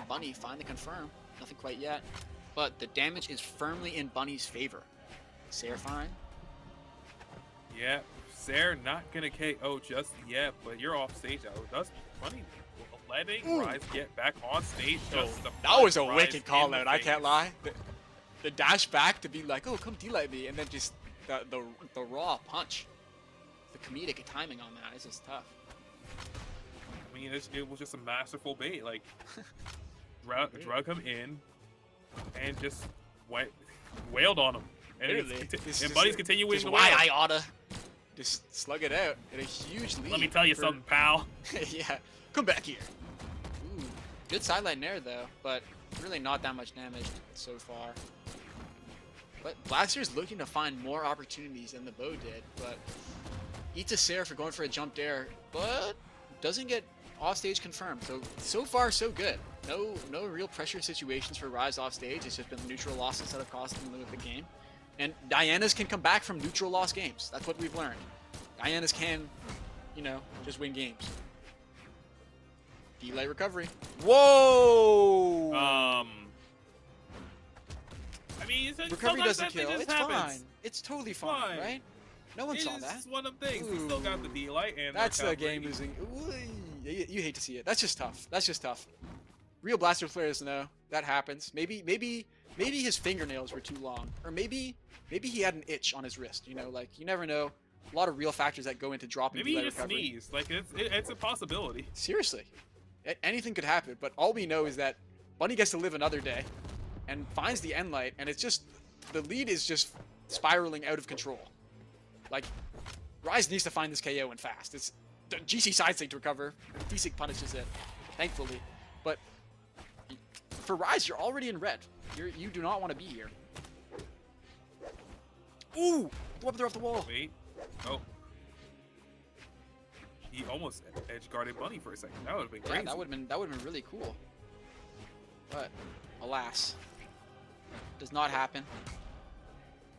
S4: Bunny find the confirm? Nothing quite yet, but the damage is firmly in Bunny's favor. Sair fine.
S2: Yeah, Sarah not gonna KO just yet, but you're off stage now. Does Bunny letting Rise get back on stage? Just to
S4: That was a
S2: punch
S4: wicked
S2: Rise
S4: call
S2: in the
S4: out. I can't
S2: face.
S4: lie. The dash back to be like, oh, come D-light me, and then just the raw punch. The comedic timing on that is just tough.
S2: I mean, it was just a masterful bait. Like, drug him in, and just wailed on him. And,
S4: Literally.
S2: and Bunny's continuing
S4: Just
S2: to
S4: why
S2: wail.
S4: I oughta just slug it out at a huge lead.
S2: Let me tell you
S4: for-
S2: something, pal.
S4: Yeah, come back here. Ooh, good sideline there though, but really not that much damage so far. But Blaster's looking to find more opportunities than the bow did, but eats a Sair for going for a jump dare, but doesn't get offstage confirmed. So far so good. No real pressure situations for Rise offstage. It's just been neutral losses that have cost them the game. And Diana's can come back from neutral loss games. That's what we've learned. Diana's can, you know, just win games. Delay recovery. Whoa!
S2: I mean,
S4: recovery
S2: sometimes
S4: doesn't
S2: that thing
S4: kill.
S2: just
S4: It's
S2: happens.
S4: fine. It's totally fine,
S2: Fine.
S4: right? No one saw
S2: It's
S4: that.
S2: just one of the things. We still got the D-light and
S4: That's
S2: the
S4: a game losing. Ooh, you hate to see it. That's just tough. That's just tough. Real Blaster players know that happens. Maybe his fingernails were too long, or maybe he had an itch on his wrist. You know, like you never know. A lot of real factors that go into dropping
S2: Maybe he
S4: delay
S2: just
S4: recovery.
S2: sneezed. Like it's a possibility.
S4: Seriously, anything could happen. But all we know is that Bunny gets to live another day, and finds the end light, and it's just the lead is just spiraling out of control. Like Rise needs to find this KO and fast. It's the GC side stick to recover. D-Sig punishes it, thankfully. But for Rise, you're already in red. You do not want to be here. Ooh, the weapon throw off the wall.
S2: Wait. Oh. He almost edge guarded Bunny for a second. That would have been crazy.
S4: Yeah, that would have been really cool. But alas, does not happen.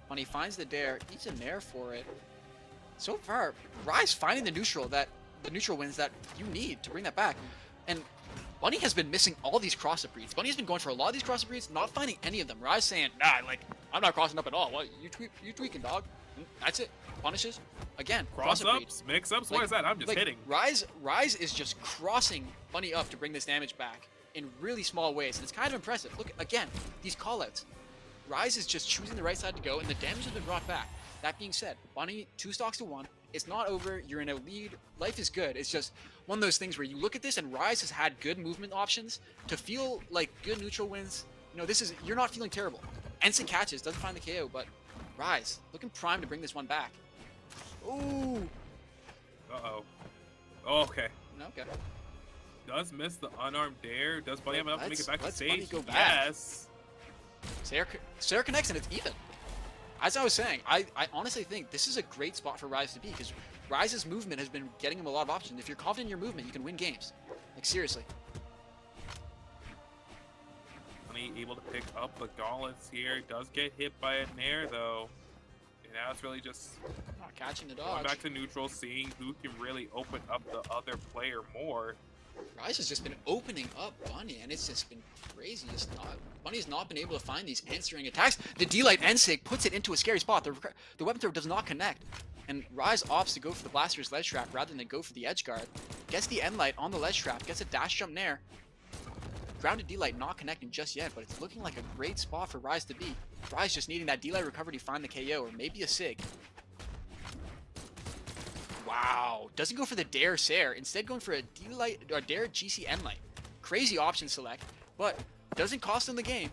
S4: When he finds the dare, eats a nair for it. So far, Rise finding the neutral wins that you need to bring that back. And Bunny has been missing all these cross-up reads. Bunny has been going for a lot of these cross-up reads, not finding any of them. Rise saying, nah, like, I'm not crossing up at all. What, you tweaking, dog. And that's it. Punishes. Again, cross-up read.
S2: Cross-ups, mix-ups,
S4: Like-
S2: what is that? I'm just
S4: like,
S2: hitting.
S4: Rise is just crossing Bunny up to bring this damage back in really small ways, and it's kind of impressive. Look, again, these callouts. Rise is just choosing the right side to go, and the damage has been brought back. That being said, Bunny 2 stocks to 1. It's not over. You're in a lead. Life is good. It's just one of those things where you look at this, and Rise has had good movement options to feel like good neutral wins. You know, you're not feeling terrible. Ensign catches, doesn't find the KO, but Rise looking prime to bring this one back. Ooh.
S2: Uh-oh. Okay.
S4: Okay.
S2: Does miss the unarmed dare. Does Bunny have enough to make it back to
S4: Let's Bunny
S2: stage?
S4: go back.
S2: Yes.
S4: Sair connects, and it's even. As I was saying, I honestly think this is a great spot for Rise to be, because Rise's movement has been getting him a lot of options. If you're confident in your movement, you can win games. Like, seriously.
S2: Bunny able to pick up the gauntlets here. Does get hit by a nair, though. And now it's really just
S4: Not catching the
S2: going
S4: dodge.
S2: back to neutral, seeing who can really open up the other player more.
S4: Rise has just been opening up Bunny, and it's just been crazy. Bunny's not been able to find these answering attacks. The D-Light N-Sig puts it into a scary spot. The weapon throw does not connect. And Rise opts to go for the Blaster's ledge trap rather than go for the edge guard. Gets the N-Light on the ledge trap, gets a dash jump nair. Grounded D-Light not connecting just yet, but it's looking like a great spot for Rise to be. Rise just needing that D-Light recovery to find the KO, or maybe a Sig. Wow, doesn't go for the Dare Sair, instead going for a D-Light or Dare GC N-Light. Crazy option select, but doesn't cost him the game.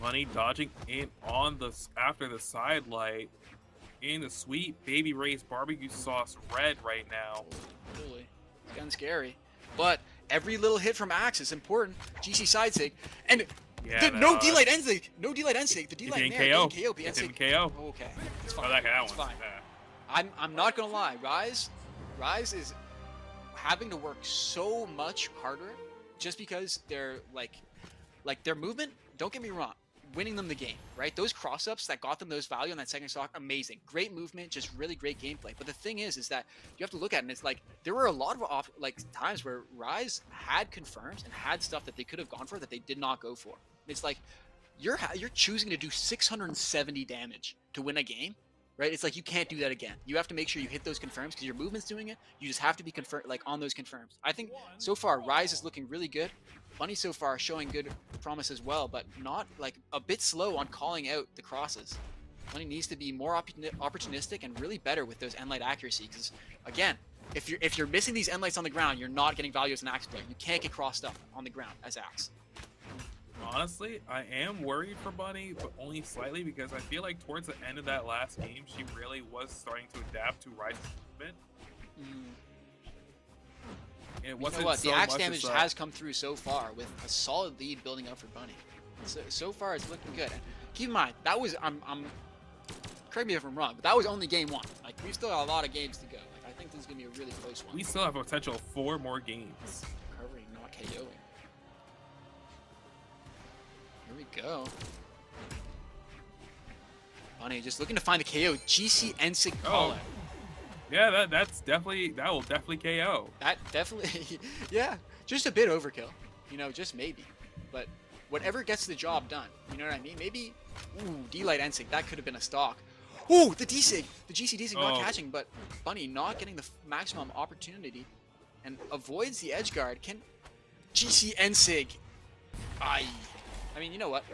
S2: Bunny dodging in on after the side light in the sweet baby Ray's barbecue sauce red right now.
S4: Holy, it's getting scary. But every little hit from Axe is important. GC side sig, and
S2: Yeah,
S4: no D-light end sig. No D-light end sig. The D-light
S2: didn't
S4: there
S2: KO.
S4: didn't KO.
S2: It didn't KO.
S4: Okay, it's
S2: Oh,
S4: fine.
S2: that
S4: It's
S2: one.
S4: fine.
S2: Yeah.
S4: I'm not gonna lie. Rise is having to work so much harder just because they're like their movement. Don't get me wrong, winning them the game, right? Those cross-ups that got them those value on that second stock, amazing, great movement, just really great gameplay. But the thing is that you have to look at it, and it's like there were a lot of times where Rise had confirms and had stuff that they could have gone for that they did not go for. It's like you're choosing to do 670 damage to win a game. Right, it's like you can't do that again. You have to make sure you hit those confirms because your movement's doing it. You just have to be on those confirms. I think so far Rise is looking really good. Bunny so far showing good promise as well, but not like a bit slow on calling out the crosses. Bunny needs to be more opportunistic and really better with those end light accuracy. Because again, if you're missing these end lights on the ground, you're not getting value as an Axe player. You can't get crossed up on the ground as Axe.
S2: Honestly, I am worried for Bunny, but only slightly because I feel like towards the end of that last game, she really was starting to adapt to Rise's movement. And it wasn't
S4: The
S2: so
S4: Axe
S2: much
S4: damage
S2: as,
S4: has come through so far with a solid lead building up for Bunny. So far it's looking good. And keep in mind, that was I'm correct me if I'm wrong, but that was only game 1. Like we still got a lot of games to go. Like I think this is gonna be a really close one.
S2: we still have a potential of 4 more games.
S4: Recovering, not KOing. Here we go. Bunny just looking to find the KO. GC Ensig call out.
S2: Yeah, that will definitely KO.
S4: That definitely, yeah, just a bit overkill. You know, just maybe. But whatever gets the job done. You know what I mean? Maybe, ooh, D-Light Ensig, that could have been a stock. Ooh, the D-Sig, the GC D-Sig not catching, but Bunny not getting the maximum opportunity and avoids the edge guard. Can GC Ensig, I mean, you know what?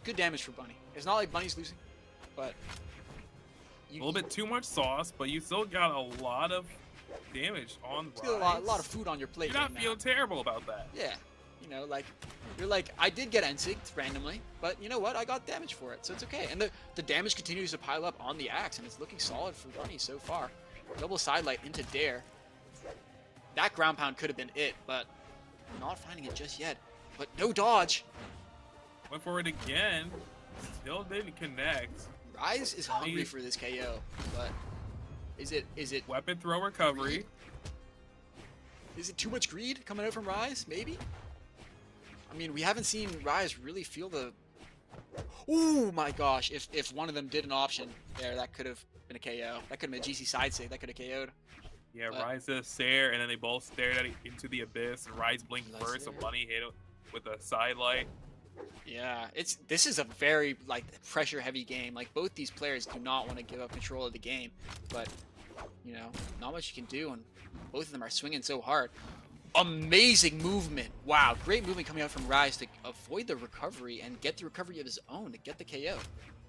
S4: Good damage for Bunny. It's not like Bunny's losing, but
S2: A little bit too much sauce, but you still got a lot of damage on
S4: still
S2: Rise.
S4: a lot of food on your plate.
S2: You're not
S4: right now.
S2: feeling terrible about that.
S4: Yeah, you know, like you're like, I did get Ensig randomly, but you know what? I got damage for it, so it's okay. And the damage continues to pile up on the Axe, and it's looking solid for Bunny so far. Double sidelight into Dare. That ground pound could have been it, but not finding it just yet. But no dodge.
S2: Went for it again. Still didn't connect.
S4: Rise is hungry for this KO, but is it
S2: Weapon throw recovery.
S4: greed? Is it too much greed coming out from Rise? Maybe. I mean, we haven't seen Rise really feel the. Oh my gosh! If one of them did an option there, that could have been a KO. That could have been a GC side save. That could have KO'd.
S2: Yeah, Rise did a stare, and then they both stared at it into the abyss. And Rise blinked
S4: Nice
S2: first, so
S4: there.
S2: Bunny hit it with a sidelight.
S4: Yeah, this is a very like pressure heavy game. Like both these players do not want to give up control of the game, but you know, not much you can do, and both of them are swinging so hard. Amazing movement! Wow, great movement coming out from Rise to avoid the recovery and get the recovery of his own to get the KO.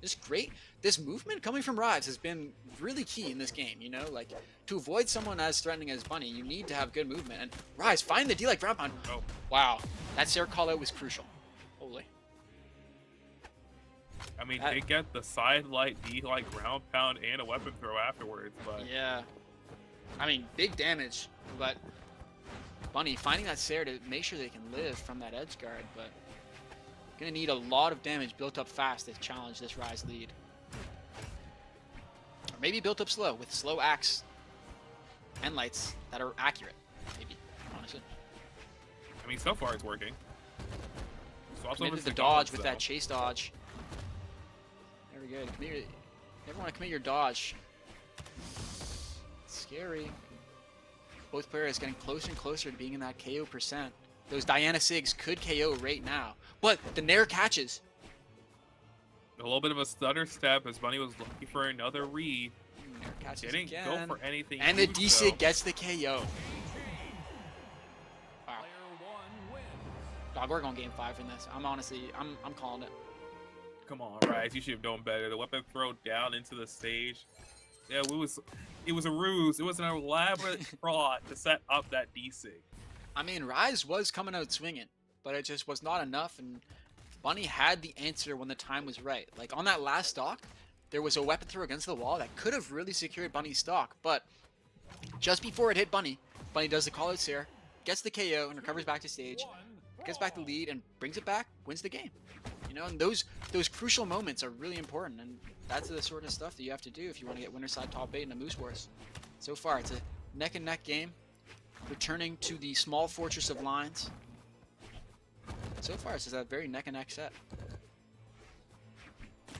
S4: Just great. This movement coming from Rise has been really key in this game. You know, like to avoid someone as threatening as Bunny, you need to have good movement. And Rise, find the D-like ground pound.
S2: Oh.
S4: Wow, that Sarah call out was crucial. Holy.
S2: I mean, they get the sidelight, D-like ground pound, and a weapon throw afterwards, but
S4: Yeah. I mean, big damage, but Bunny finding that Sarah to make sure they can live from that edge guard, but gonna need a lot of damage built up fast to challenge this Rise lead. Or maybe built up slow with slow axe and lights that are accurate. Maybe, honestly.
S2: I mean, so far it's working. Swaps
S4: Maybe
S2: over
S4: the
S2: to
S4: dodge
S2: Goblins,
S4: with
S2: though.
S4: that chase dodge. Very good. Never want to commit your dodge. Scary. Both players getting closer and closer to being in that KO percent. Those Diana Sigs could KO right now. But the Nair catches.
S2: A little bit of a stutter step as Bunny was looking for another read.
S4: Nair catches
S2: Didn't
S4: again.
S2: go for anything.
S4: And the
S2: huge,
S4: D-Sig
S2: though.
S4: gets the KO. Wow. Dog, we're going game 5 in this. I'm honestly, I'm calling it.
S2: Come on, Rise, you should have known better. The weapon throw down into the stage. Yeah, it was a ruse. It was an elaborate fraud to set up that D-Sig.
S4: I mean, Rise was coming out swinging, but it just was not enough, and Bunny had the answer when the time was right. Like, on that last stock, there was a weapon throw against the wall that could have really secured Bunny's stock, but just before it hit Bunny, Bunny does the call-out Sarah, gets the KO and recovers back to stage, gets back the lead and brings it back, wins the game. You know, and those crucial moments are really important, and that's the sort of stuff that you have to do if you want to get winner side top 8 in a Moose Wars. So far, it's a neck and neck game, returning to the small fortress of lines. So far, it's a very neck and neck set.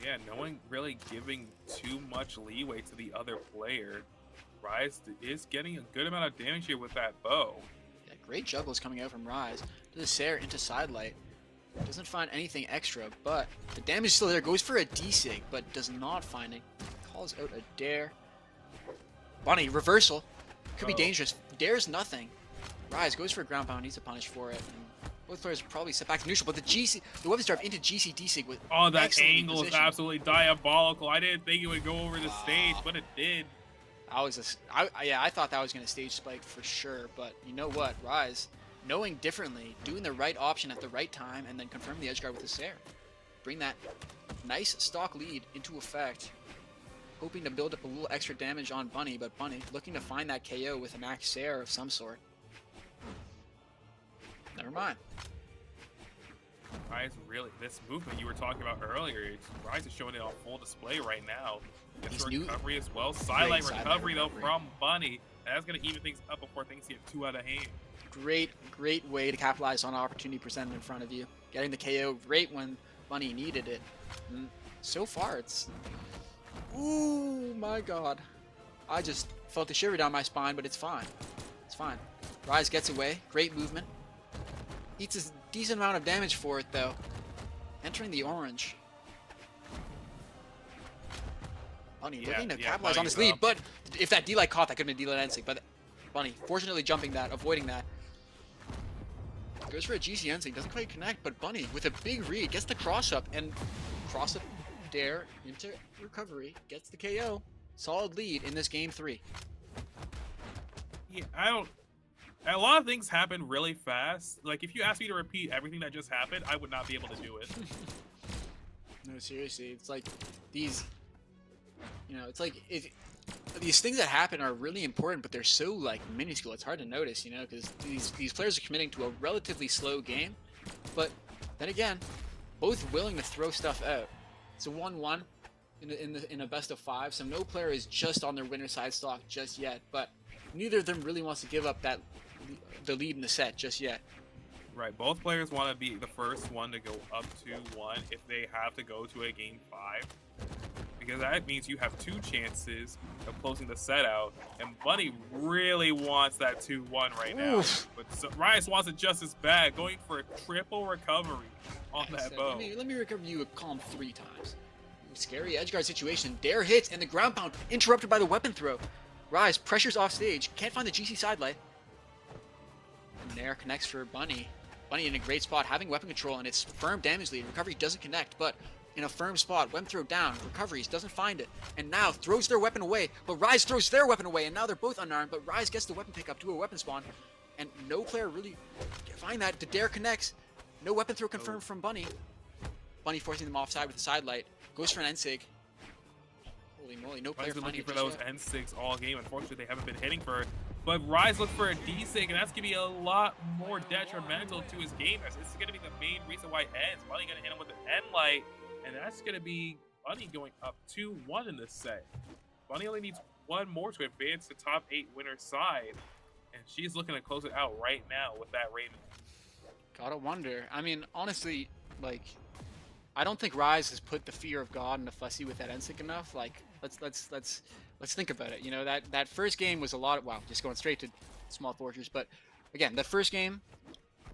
S2: Yeah, no one really giving too much leeway to the other player. Rise is getting a good amount of damage here with that bow.
S4: Yeah, great juggles coming out from Rise. Does a Sair into sidelight. Doesn't find anything extra, but the damage is still there. Goes for a D-Sig, but does not find it. Calls out a Dare. Bunny, reversal. Could be dangerous. Dares nothing. Rise goes for a ground pound, needs a punish for it. And both players probably set back to neutral, but the weapons drive into GC D-Sig with
S2: that angle is absolutely diabolical. I didn't think it would go over the stage, but it did.
S4: I thought that was going to stage spike for sure, but you know what? Rise, knowing differently, doing the right option at the right time, and then confirm the edge guard with a Sair. Bring that nice stock lead into effect, hoping to build up a little extra damage on Bunny, but Bunny looking to find that KO with an axe Sair of some sort. Never mind.
S2: Rise really, this movement you were talking about earlier, Rise is showing it on full display right now. Gets recovery as well. Silent recovery though from Bunny. And that's going to even things up before things get too out of hand.
S4: Great way to capitalize on an opportunity presented in front of you. Getting the KO right when Bunny needed it. And so far, it's... Ooh, my God. I just felt a shiver down my spine, but it's fine. It's fine. Rise gets away. Great movement. Eats a decent amount of damage for it, though. Entering the orange. Bunny looking to capitalize on this lead, but if that D-Light caught, that could have been D-Light Ensig, but Bunny fortunately jumping that, avoiding that. Goes for a GC Ensig, doesn't quite connect, but Bunny with a big read gets the cross up, and cross up Dare into recovery, gets the KO. Solid lead in this game 3.
S2: Yeah, a lot of things happen really fast. Like, if you ask me to repeat everything that just happened, I would not be able to do it.
S4: No, seriously, it's like these... You know, it's like these things that happen are really important, but they're so like minuscule. It's hard to notice, you know, because these players are committing to a relatively slow game. But then again, both willing to throw stuff out. It's a 1-1 in a best of 5, so no player is just on their winner side stock just yet. But neither of them really wants to give up the lead in the set just yet.
S2: Right, both players want to be the first one to go up 2-1 if they have to go to a game 5. Because that means you have 2 chances of closing the set out, and Bunny really wants that 2-1 right now.
S4: Oof.
S2: But Rice wants it just as bad, going for a triple recovery on that bow.
S4: Let me recover you a calm 3 times. Scary edgeguard situation. Dare hits, and the ground pound interrupted by the weapon throw. Rise pressures off stage, can't find the GC sidelight. And Nair connects for Bunny. Bunny in a great spot, having weapon control, and it's firm damage lead. Recovery doesn't connect, but in a firm spot, weapon throw down, recoveries, doesn't find it, and now throws their weapon away, but Rise throws their weapon away, and now they're both unarmed, but Rise gets the weapon pickup to a weapon spawn, and no player really can find that. The Dare connects, no weapon throw confirmed from Bunny. Bunny forcing them offside with the sidelight, goes for an Ensig. Holy moly, no player
S2: Bunny's been
S4: finding
S2: looking for those N6 all game. Unfortunately, they haven't been hitting for it. But Rise looked for a D-Sig, and that's going to be a lot more detrimental to his game. This is going to be the main reason why it ends. Bunny going to hit him with an N-Light, and that's going to be Bunny going up 2-1 in this set. Bunny only needs 1 more to advance to top 8 winner side, and she's looking to close it out right now with that Raven.
S4: Gotta wonder. I mean, honestly, like, I don't think Rise has put the fear of God into Fussy with that Ensig enough. Like, let's think about it. You know, that first game was a lot of, wow, just going straight to small fortress. But again, that first game,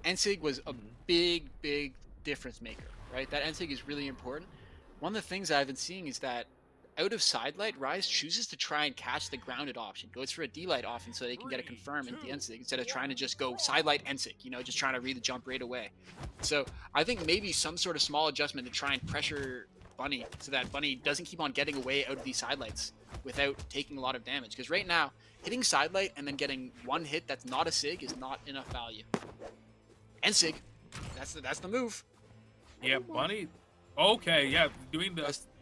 S4: Ensig was a big difference maker, right? That Ensig is really important. One of the things I've been seeing is that out of sidelight, Rise chooses to try and catch the grounded option. Goes for a D-Light often so they can get a confirm into the Ensig instead of trying to just go sidelight Ensig, you know, just trying to read the jump right away. So I think maybe some sort of small adjustment to try and pressure Bunny so that Bunny doesn't keep on getting away out of these sidelights without taking a lot of damage. Because right now, hitting sidelight and then getting 1 hit that's not a Sig is not enough value. Ensig, that's the move.
S2: Yeah, Bunny. Okay, yeah, doing the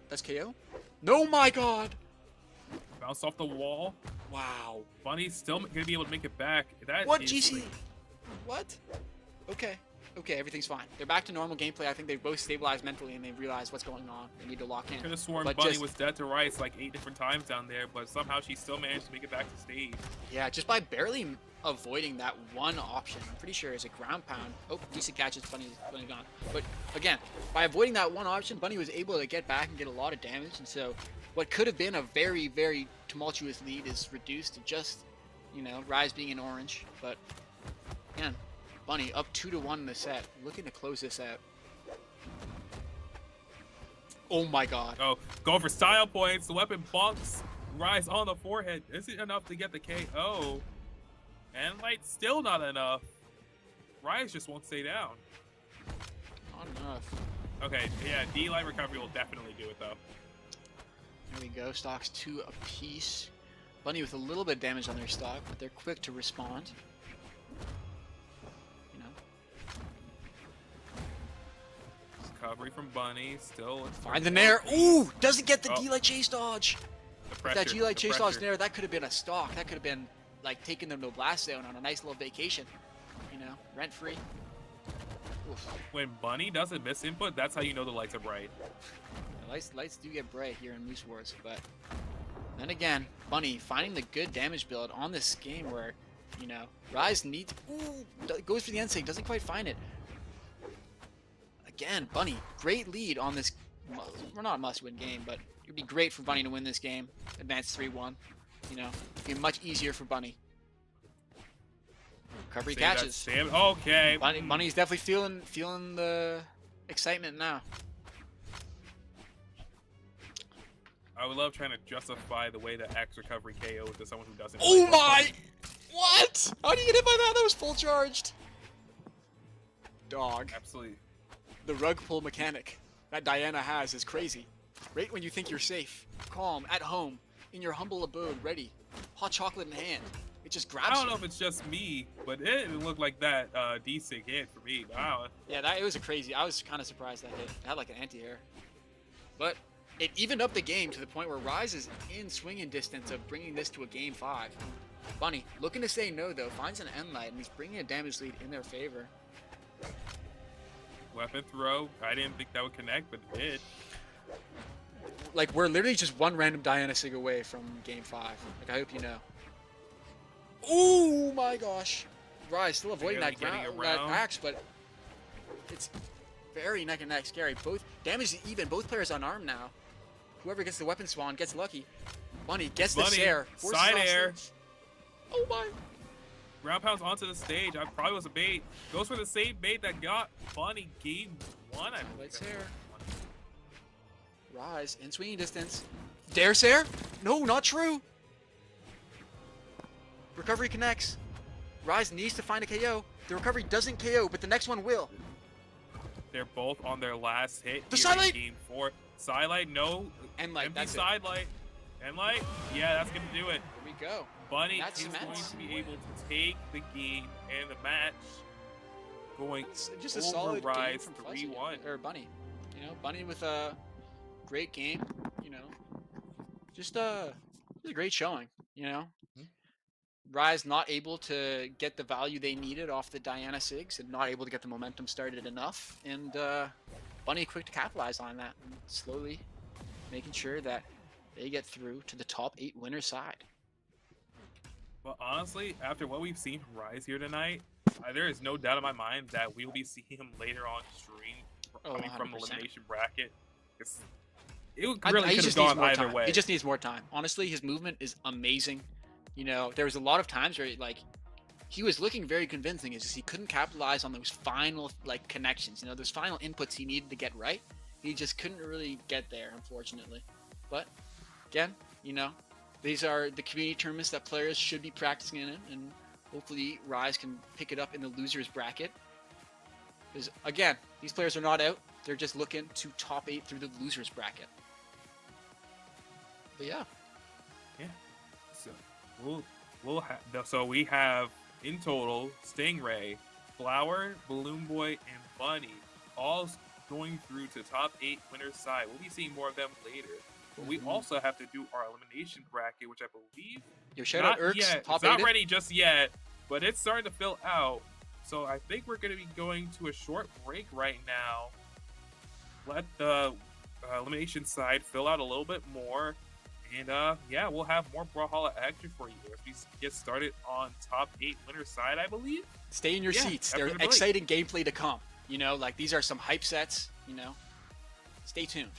S4: that's KO. No, my God!
S2: bounce off the wall.
S4: Wow.
S2: Bunny's still gonna be able to make it back. That
S4: What
S2: is
S4: GC?
S2: like
S4: What? Okay. Okay, everything's fine. They're back to normal gameplay. I think they've both stabilized mentally and they've realized what's going on. They need to lock in.
S2: Could have sworn
S4: But
S2: Bunny
S4: just-
S2: was dead to rights like 8 different times down there, but somehow she still managed to make it back to stage.
S4: Yeah, just by barely avoiding that one option. I'm pretty sure it's a ground pound. Oh, decent catches. Bunny gone. But again, by avoiding that one option, Bunny was able to get back and get a lot of damage. And so what could have been a very, very tumultuous lead is reduced to just, you know, Rise being in orange. But again, Bunny up 2-1 in the set, looking to close this out. Oh my god.
S2: Oh, going for style points. The weapon bonks Rise on the forehead. Is it enough to get the KO? And Light still not enough. Rise just won't stay down.
S4: Not enough.
S2: Okay, yeah, D-Light recovery will definitely do it though.
S4: There we go. Stocks 2 apiece. Bunny with a little bit of damage on their stock, but they're quick to respond. You know,
S2: Recovery from Bunny. Still.
S4: find the nair. Ooh, doesn't get the
S2: Oh.
S4: D-Light chase dodge.
S2: The
S4: If
S2: pressure,
S4: that D-Light
S2: the
S4: chase dodge
S2: pressure.
S4: nair, that could have been a stock. That could have been like taking them to a blast zone on a nice little vacation. You know, rent free. Oof.
S2: When Bunny doesn't miss input, that's how you know the lights are bright.
S4: Lights do get bright here in Moose Wars, but then again, Bunny finding the good damage build on this game where, you know, Rise needs. Ooh, goes for the end sig, doesn't quite find it. Again, Bunny, great lead on this. We're not a must-win game, but it'd be great for Bunny to win this game. Advance 3-1. You know, it'd be much easier for Bunny. Recovery
S2: Save that
S4: catches.
S2: stamina. Okay.
S4: Bunny's definitely feeling the excitement now.
S2: I would love trying to justify the way that X recovery KO to someone who doesn't.
S4: Oh my! What? How do you get hit by that? That was full charged. Dog.
S2: Absolutely.
S4: The rug pull mechanic that Diana has is crazy. Right when you think you're safe, calm, at home, in your humble abode, ready, hot chocolate in hand, it just grabs
S2: I don't
S4: you.
S2: know if it's just me, but it didn't look like that D-Sig hit for me. Wow.
S4: Yeah, it was a crazy. I was kind of surprised that hit. It had like an anti-air. But it evened up the game to the point where Rise is in swinging distance of bringing this to a game 5. Bunny, looking to say no though, finds an end light and he's bringing a damage lead in their favor.
S2: Weapon throw. I didn't think that would connect, but it did.
S4: Like, we're literally just one random Diana Sig away from game 5. Like, I hope you know. Oh my gosh. Rise still avoiding
S2: Barely
S4: that,
S2: getting
S4: that
S2: around.
S4: axe, but it's very neck and neck scary. Both damage is even. Both players unarmed now. Whoever gets the weapon spawn gets lucky. Bunny gets the
S2: Bunny,
S4: air.
S2: side air.
S4: Oh my.
S2: Ground pounds onto the stage. I probably was a bait. Goes for the same bait that got Bunny game 1. I believe.
S4: Lights air. Rise in swinging distance. Dare Sair? No, not true. Recovery connects. Rise needs to find a KO. The recovery doesn't KO, but the next one will.
S2: They're both on their last hit.
S4: The
S2: here in
S4: sidelight!
S2: Game 4. Sidelight, no.
S4: And like
S2: Empty
S4: that's it.
S2: sidelight. And light. Yeah, that's gonna do it.
S4: Here we go.
S2: Bunny
S4: That's
S2: is going
S4: immense.
S2: to be able to take the game and the match. Going
S4: It's just a
S2: over
S4: solid game
S2: Rise
S4: from Fuzzy,
S2: 3-1.
S4: or Bunny. You know, Bunny with a great game. You know, just a great showing. You know,
S2: Mhm.
S4: Rise not able to get the value they needed off the Diana Sigs and not able to get the momentum started enough. And Bunny quick to capitalize on that and slowly making sure that they get through to the top 8 winner side.
S2: But honestly, after what we've seen from Rise here tonight, there is no doubt in my mind that we will be seeing him later on stream
S4: Oh,
S2: coming from the
S4: 100%.
S2: elimination bracket. It
S4: He
S2: really could have
S4: just needs
S2: gone
S4: more
S2: either
S4: time.
S2: way.
S4: He just needs more time. Honestly, his movement is amazing. You know, there was a lot of times where like he was looking very convincing. It's just he couldn't capitalize on those final like connections. You know, those final inputs he needed to get right. He just couldn't really get there, unfortunately. But again, you know, these are the community tournaments that players should be practicing in, and hopefully Rise can pick it up in the losers bracket. Because again, these players are not out. They're just looking to top 8 through the losers bracket. But yeah.
S2: So so we have in total Stingray, Flower, BalloonBoy, and Bunny all going through to top 8 winners side. We'll be seeing more of them later. But we also have to do our elimination bracket, which I believe
S4: Your shout out
S2: not
S4: Urks,
S2: yet.
S4: top
S2: It's not
S4: 8.
S2: ready just yet, but it's starting to fill out. So I think we're going to be going to a short break right now. Let the elimination side fill out a little bit more. And yeah, we'll have more Brawlhalla action for you as we get started on top 8 winner side, I believe.
S4: Stay in your seats.
S2: after
S4: There's
S2: the break.
S4: exciting gameplay to come. You know, like these are some hype sets, you know. Stay tuned.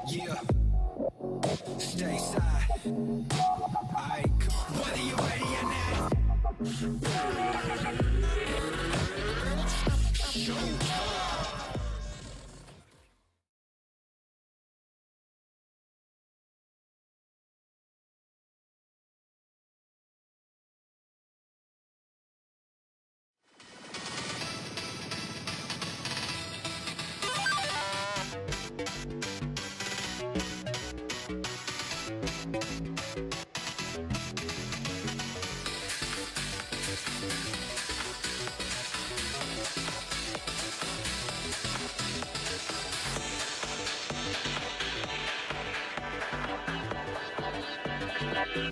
S3: Yeah, stay side. Aight, whether you're ready or not.
S5: And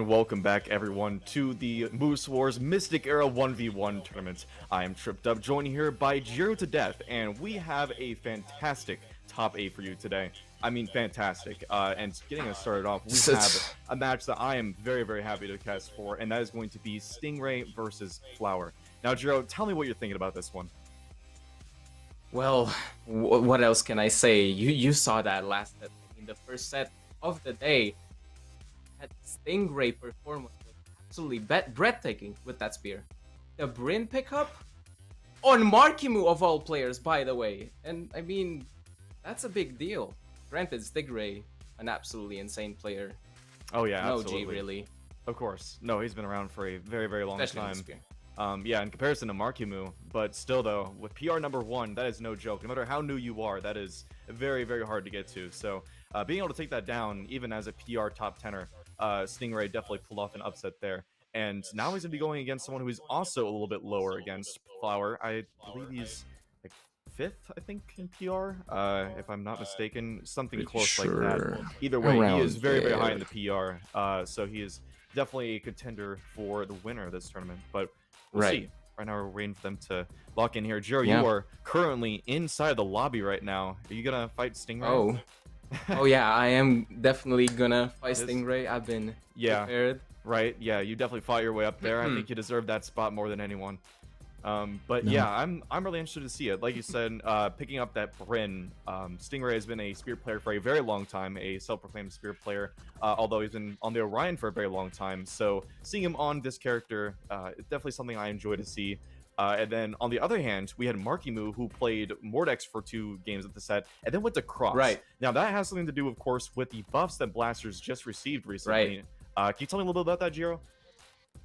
S5: welcome back, everyone, to the Moose Wars Mystic Era 1v1 tournament. I am Tripped Up, joined here by Jiro to Death, and we have a fantastic top 8 for you today. I mean, fantastic. And getting us started off, we have a match that I am very, very happy to cast for, and that is going to be Stingray versus Flower. Now, Jiro, tell me what you're thinking about this one.
S6: Well, what else can I say? You saw that last set in the first set of the day. That Stingray performance was absolutely breathtaking with that spear. The Bryn pickup on Marckiemoo of all players, by the way. And I mean, that's a big deal. Granted, Stingray, an absolutely insane player.
S5: Oh yeah,
S6: no
S5: absolutely.
S6: G really.
S5: Of course. No, he's been around for a very, very long
S6: Especially
S5: time.
S6: with spear.
S5: Yeah, in comparison to Marckiemoo, but still though, with PR #1, that is no joke. No matter how new you are, that is very, very hard to get to. So being able to take that down, even as a PR top 10er, Stingray definitely pulled off an upset there. And now he's going to be going against someone who is also a little bit lower against Flower. I believe he's like 5th, I think, in PR, if I'm not mistaken. Something
S6: Pretty
S5: close
S6: sure.
S5: like that. Either way,
S6: Around
S5: he is very, very high
S6: there.
S5: in the PR. So he is definitely a contender for the winner of this tournament. But we'll
S6: Right.
S5: see. Right now we're waiting for them to lock in here. Jiro,
S6: Yeah.
S5: you are currently inside the lobby right now. Are you going to fight Stingray?
S6: Oh. Oh yeah, I am definitely gonna fight
S5: This-
S6: Stingray. I've been
S5: Yeah.
S6: prepared.
S5: Right, yeah, you definitely fought your way up there. I
S6: Mhm.
S5: think you deserve that spot more than anyone. But yeah, I'm really interested to see it. Like you said, picking up that Bryn, Stingray has been a spear player for a very long time, a self-proclaimed spear player, although he's been on the Orion for a very long time. So seeing him on this character is definitely something I enjoy to see. And then on the other hand, we had Marckiemoo, who played Mordex for 2 games at the set, and then went to Cross.
S6: Right.
S5: Now that has something to do, of course, with the buffs that Blasters just received recently. Can you tell me a little bit about that, Jiro?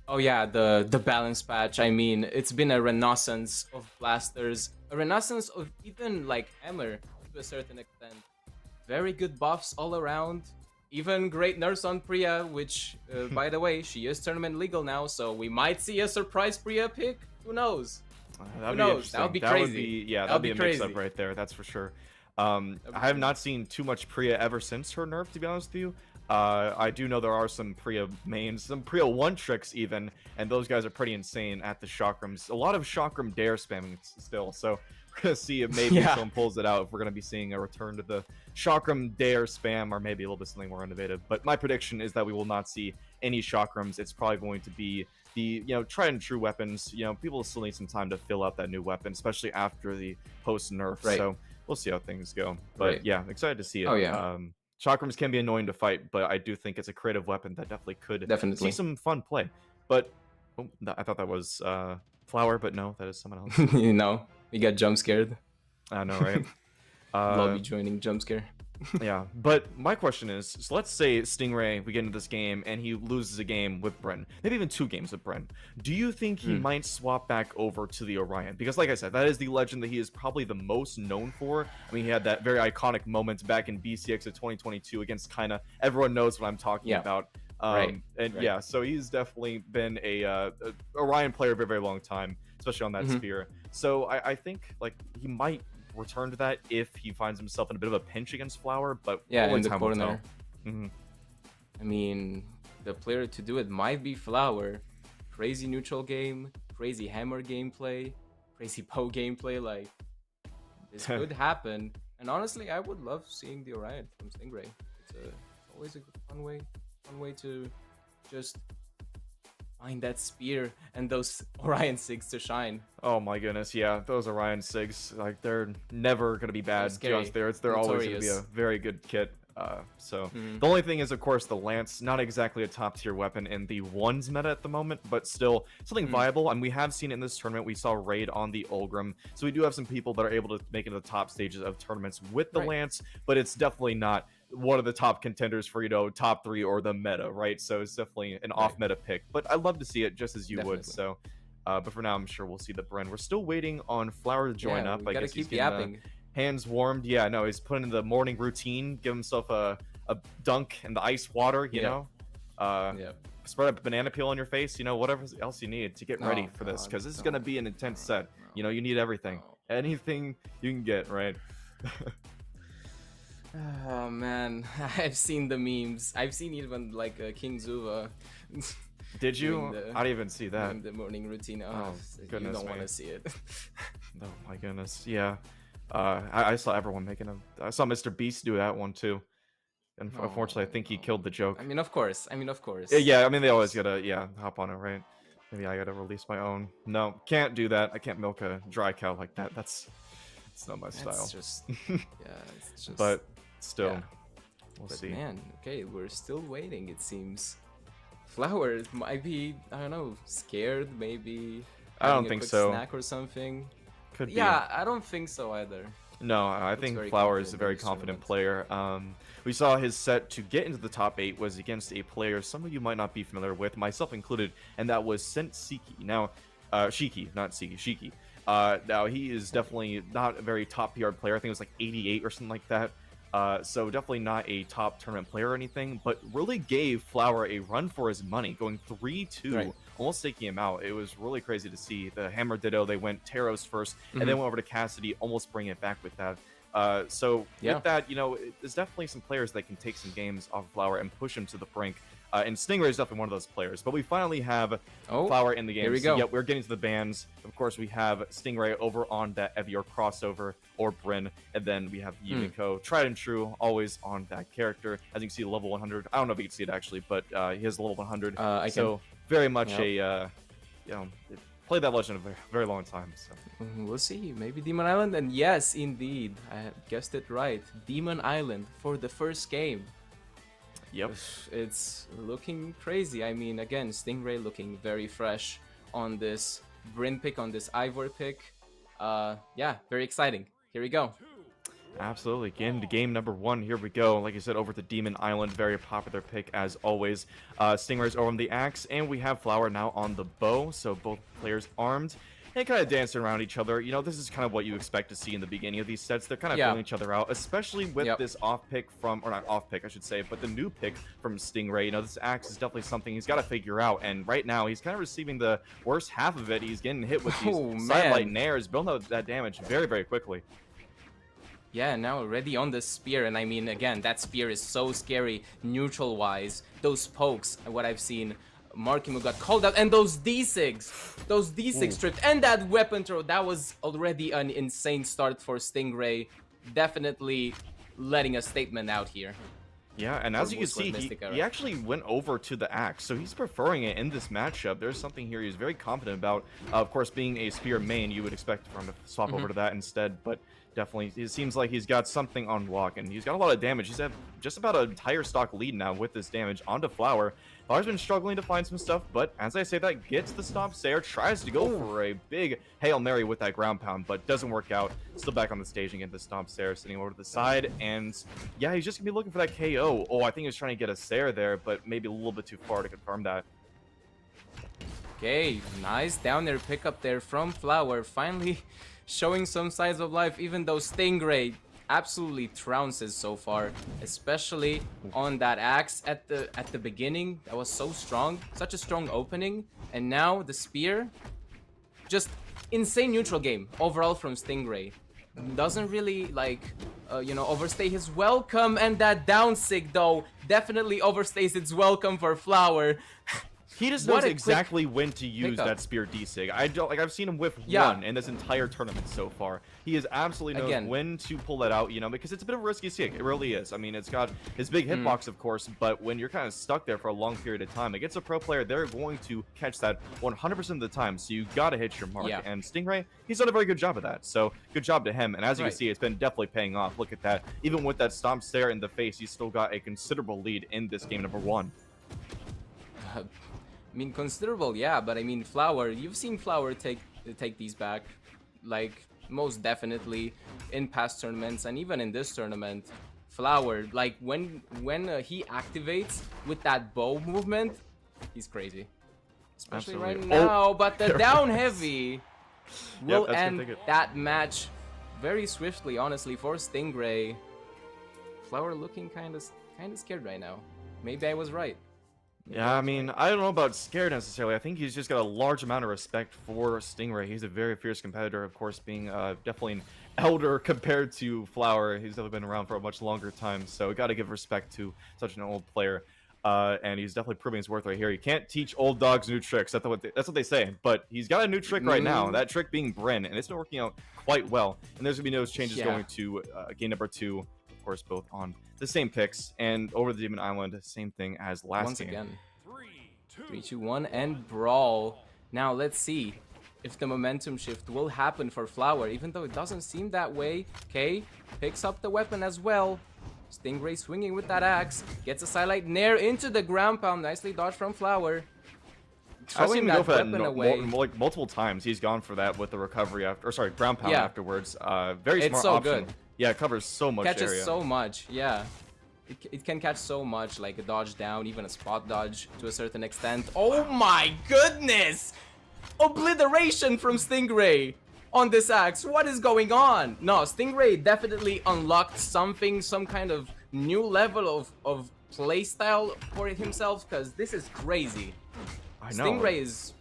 S6: Oh yeah, the balance patch. I mean, it's been a renaissance of blasters, a renaissance of even like Hammer to a certain extent. Very good buffs all around. Even great nerfs on Priya, which, by the way, she is tournament legal now, so we might see a surprise Priya pick. Who knows?
S5: That'd
S6: knows?
S5: be interesting.
S6: That would be
S5: That
S6: crazy.
S5: Yeah,
S6: That
S5: that'd
S6: would
S5: be
S6: be
S5: a mix-up
S6: crazy.
S5: right there. That's for sure.
S6: be
S5: I have
S6: crazy.
S5: not seen too much Priya ever since her nerf, to be honest with you. I do know there are some Priya mains, some Priya 1 tricks even, and those guys are pretty insane at the Chakrams. A lot of Chakram dare spamming still, so we're gonna see if maybe
S6: Yeah.
S5: someone pulls it out. If we're gonna be seeing a return to the Chakram dare spam, or maybe a little bit something more innovative. But my prediction is that we will not see any Chakrams. It's probably going to be the tried and true weapons. People still need some time to fill out that new weapon, especially after the post nerf.
S6: Right.
S5: So we'll see how things go. But
S6: Right.
S5: yeah, excited to see it.
S6: Oh, yeah.
S5: Chakrams can be annoying to fight, but I do think it's a creative weapon that definitely could
S6: Definitely.
S5: see some fun play. But I thought that was Flower, but no, that is someone else.
S6: You know, we got jump scared.
S5: I know, right?
S6: Lobby joining jump scare.
S5: Yeah, but my question is, so let's say Stingray, we get into this game and he loses a game with Bren, maybe even 2 games with Bren. Do you think he might swap back over to the Orion? Because like I said, that is the legend that he is probably the most known for. I mean, he had that very iconic moment back in BCX of 2022 against Kinda. Everyone knows what I'm talking
S6: Yeah.
S5: about.
S6: Right,
S5: And
S6: right.
S5: yeah, so he's definitely been a Orion player for a very long time, especially on that
S6: Mhm.
S5: sphere. So I think like he might return to that if he finds himself in a bit of a pinch against Flower, but
S6: Yeah,
S5: only
S6: in the
S5: time will
S6: corner.
S5: tell. Mhm.
S6: I mean, the player to do it might be Flower. Crazy neutral game, crazy hammer gameplay, crazy Poe gameplay. Like, this could happen. And honestly, I would love seeing the Orion from Stingray. It's always a good, fun way to just find that spear and those Orion Sigs to shine.
S5: Oh my goodness, yeah, those Orion Sigs, like they're never gonna be bad. To be honest,
S6: scary.
S5: they're always gonna be a
S6: Notorious.
S5: very good kit. So
S6: Mhm.
S5: the only thing is, of course, the Lance, not exactly a top tier weapon in the ones meta at the moment, but still something viable. And we have seen in this tournament, we saw Raid on the Ulgrim, so we do have some people that are able to make it to the top stages of tournaments with the
S6: Right.
S5: Lance, but it's definitely not one of the top contenders for top 3 or the meta, right? So it's definitely an off meta pick, but I'd love to see it just as you would.
S6: Definitely.
S5: So but for now, I'm sure we'll see the Bren. We're still waiting on Flower to join
S6: Yeah,
S5: up.
S6: we
S5: I
S6: gotta
S5: guess he's
S6: keep
S5: getting
S6: yapping.
S5: hands warmed. Yeah, no, he's putting in the morning routine, give himself a a dunk in the ice water, you know.
S6: Yeah.
S5: Spread a banana peel on your face, you know, whatever else you need to get ready for this,
S6: God,
S5: because this is gonna be an intense set.
S6: no,
S5: You know, you need everything,
S6: no.
S5: anything you can get, right?
S6: Oh man, I've seen the memes. I've seen even like King Zuva.
S5: Did you?
S6: doing the-
S5: I didn't even see that.
S6: doing the morning routine. Oh, you
S5: goodness
S6: don't want
S5: me.
S6: to see it.
S5: Oh my goodness, yeah. I saw everyone making them. I saw Mr. Beast do that one too. And unfortunately, I think he killed the joke.
S6: I mean, of course.
S5: Yeah, I mean, they always gotta, hop on it, right? Maybe I gotta release my own. No, can't do that. I can't milk a dry cow like that. It's not my style.
S6: It's just, yeah, it's just.
S5: But still,
S6: yeah.
S5: we'll
S6: But
S5: see.
S6: man, okay, we're still waiting. It seems. Flower might be, I don't know, scared. Maybe.
S5: I don't
S6: having a
S5: think
S6: quick
S5: so.
S6: Snack or something.
S5: Could be.
S6: Yeah, I don't think so either.
S5: No, I
S6: Looks
S5: think
S6: very
S5: Flower is a
S6: confident in
S5: very
S6: this
S5: confident
S6: tournament.
S5: player. We saw his set to get into the top 8 was against a player some of you might not be familiar with, myself included, and that was SentShiki. Now, Shiki, not Siki, Shiki. Now, he is definitely not a very top PR player. I think it was like 88 or something like that. So definitely not a top tournament player or anything, but really gave Flower a run for his money, going 3-2,
S6: Right.
S5: almost taking him out. It was really crazy to see. The Hammer Ditto, they went Taros first, and
S6: Mm-hmm.
S5: then went over to Cassidy, almost bringing it back with that. So
S6: Yeah.
S5: with that, you know, there's definitely some players that can take some games off of Flower and push him to the brink. And Stingray is definitely one of those players. But we finally have
S6: Oh,
S5: Flower in the game.
S6: here we
S5: So,
S6: go.
S5: yeah, we're getting to the bans. Of course, we have Stingray over on that Evior crossover or Bryn. And then we have Yumiko, tried and true, always on that character. As you can see, level 100. I don't know if you can see it actually, but he has level 100.
S6: I
S5: so very much
S6: Yep.
S5: you know, played that legend a very, very long time. So.
S6: We'll see. Maybe Demon Island. And yes, indeed, I guessed it right. Demon Island for the first game.
S5: Yep.
S6: It's looking crazy. I mean, again, Stingray looking very fresh on this Bryn pick, on this Ivor pick. Yeah, very exciting. Here we go.
S5: Absolutely. Again, to game number 1. Here we go. Like I said, over to Demon Island. Very popular pick as always. Stingray's over on the axe, and we have Flower now on the bow. So both players armed and kind of dancing around each other. You know, this is kind of what you expect to see in the beginning of these sets. They're kind of feeling each other out, especially with this off pick from, or not off pick, I should say, but the new pick from Stingray. You know, this axe is definitely something he's got to figure out. And right now, he's kind of receiving the worst half of it. He's getting hit with these sidelight nairs, building up that damage very, very quickly.
S6: Yeah, now already on the spear, and I mean, again, that spear is so scary neutral-wise. Those pokes, what I've seen, Marckiemoo got called out, and those D6! Those D6 stripped, and that weapon throw, that was already an insane start for Stingray. Definitely letting a statement out here.
S5: Yeah, and as you can see, he actually went over to the axe, so he's preferring it in this matchup. There's something here he's very confident about. Of course, being a spear main, you would expect for him to swap over to that instead, but definitely, it seems like he's got something on lock, and he's got a lot of damage. He's had just about an entire stock lead now with this damage onto Flower. Flower's been struggling to find some stuff, but as I say that, gets the stop Sayer, tries to go for a big Hail Mary with that ground pound, but doesn't work out. Still back on the stage and get the stomp Sayer sitting over to the side, and yeah, he's just gonna be looking for that KO. Oh, I think he was trying to get a Sayer there, but maybe a little bit too far to confirm that.
S6: Okay, nice down there pickup there from Flower, finally showing some signs of life, even though Stingray absolutely trounces so far, especially on that axe at the beginning. That was so strong, such a strong opening, and now the spear, just insane neutral game overall from Stingray. Doesn't really like you know, overstay his welcome, and that down sig though definitely overstays its welcome for Flower.
S5: He just knows exactly when to use that spear D-Sig. I've seen him whiff one in this entire tournament so far. He is absolutely knows when to pull that out, you know, because it's a bit of a risky sig. It really is. I mean, it's got his big hitbox, of course, but when you're kind of stuck there for a long period of time, against a pro player, they're going to catch that 100% of the time. So you got to hit your mark. And Stingray, he's done a very good job of that. So good job to him. And as you can see, it's been definitely paying off. Look at that. Even with that stomp stare in the face, he's still got a considerable lead in this game number 1.
S6: I mean, considerable, yeah, but I mean, Flower, you've seen Flower take these back, like, most definitely in past tournaments, and even in this tournament. Flower, like, when he activates with that bow movement, he's crazy. Especially right now, but the down heavy will end that match very swiftly, honestly, for Stingray. Flower looking kind of kind of scared right now. Maybe I was right.
S5: Yeah, I mean, I don't know about scared necessarily. I think he's just got a large amount of respect for Stingray. He's a very fierce competitor, of course, being definitely an elder compared to Flower. He's definitely been around for a much longer time, so got to give respect to such an old player. And he's definitely proving his worth right here. You can't teach old dogs new tricks. That's what they say. But he's got a new trick right now. That trick being Bryn, and it's been working out quite well. And there's gonna be no changes going to game number 2. Of course, both on the same picks, and over the Demon Island, same thing as last
S6: Once
S5: game.
S6: again. 3, 2, 1, and brawl. Now let's see if the momentum shift will happen for Flower, even though it doesn't seem that way. Okay, picks up the weapon as well. Stingray swinging with that axe, gets a sidelight nair into the ground pound. Nicely dodged from Flower.
S5: I've seen him go for that
S6: away.
S5: like multiple times. He's gone for that with the recovery after, or sorry, ground pound afterwards. Very smart
S6: It's so
S5: option.
S6: good.
S5: Yeah, it covers so much
S6: Catches
S5: area.
S6: so much, yeah. It can catch so much, like a dodge down, even a spot dodge to a certain extent. Oh my goodness! Obliteration from Stingray on this axe. What is going on? No, Stingray definitely unlocked something, some kind of new level of playstyle for himself, because this is crazy.
S5: I know.
S6: Stingray is...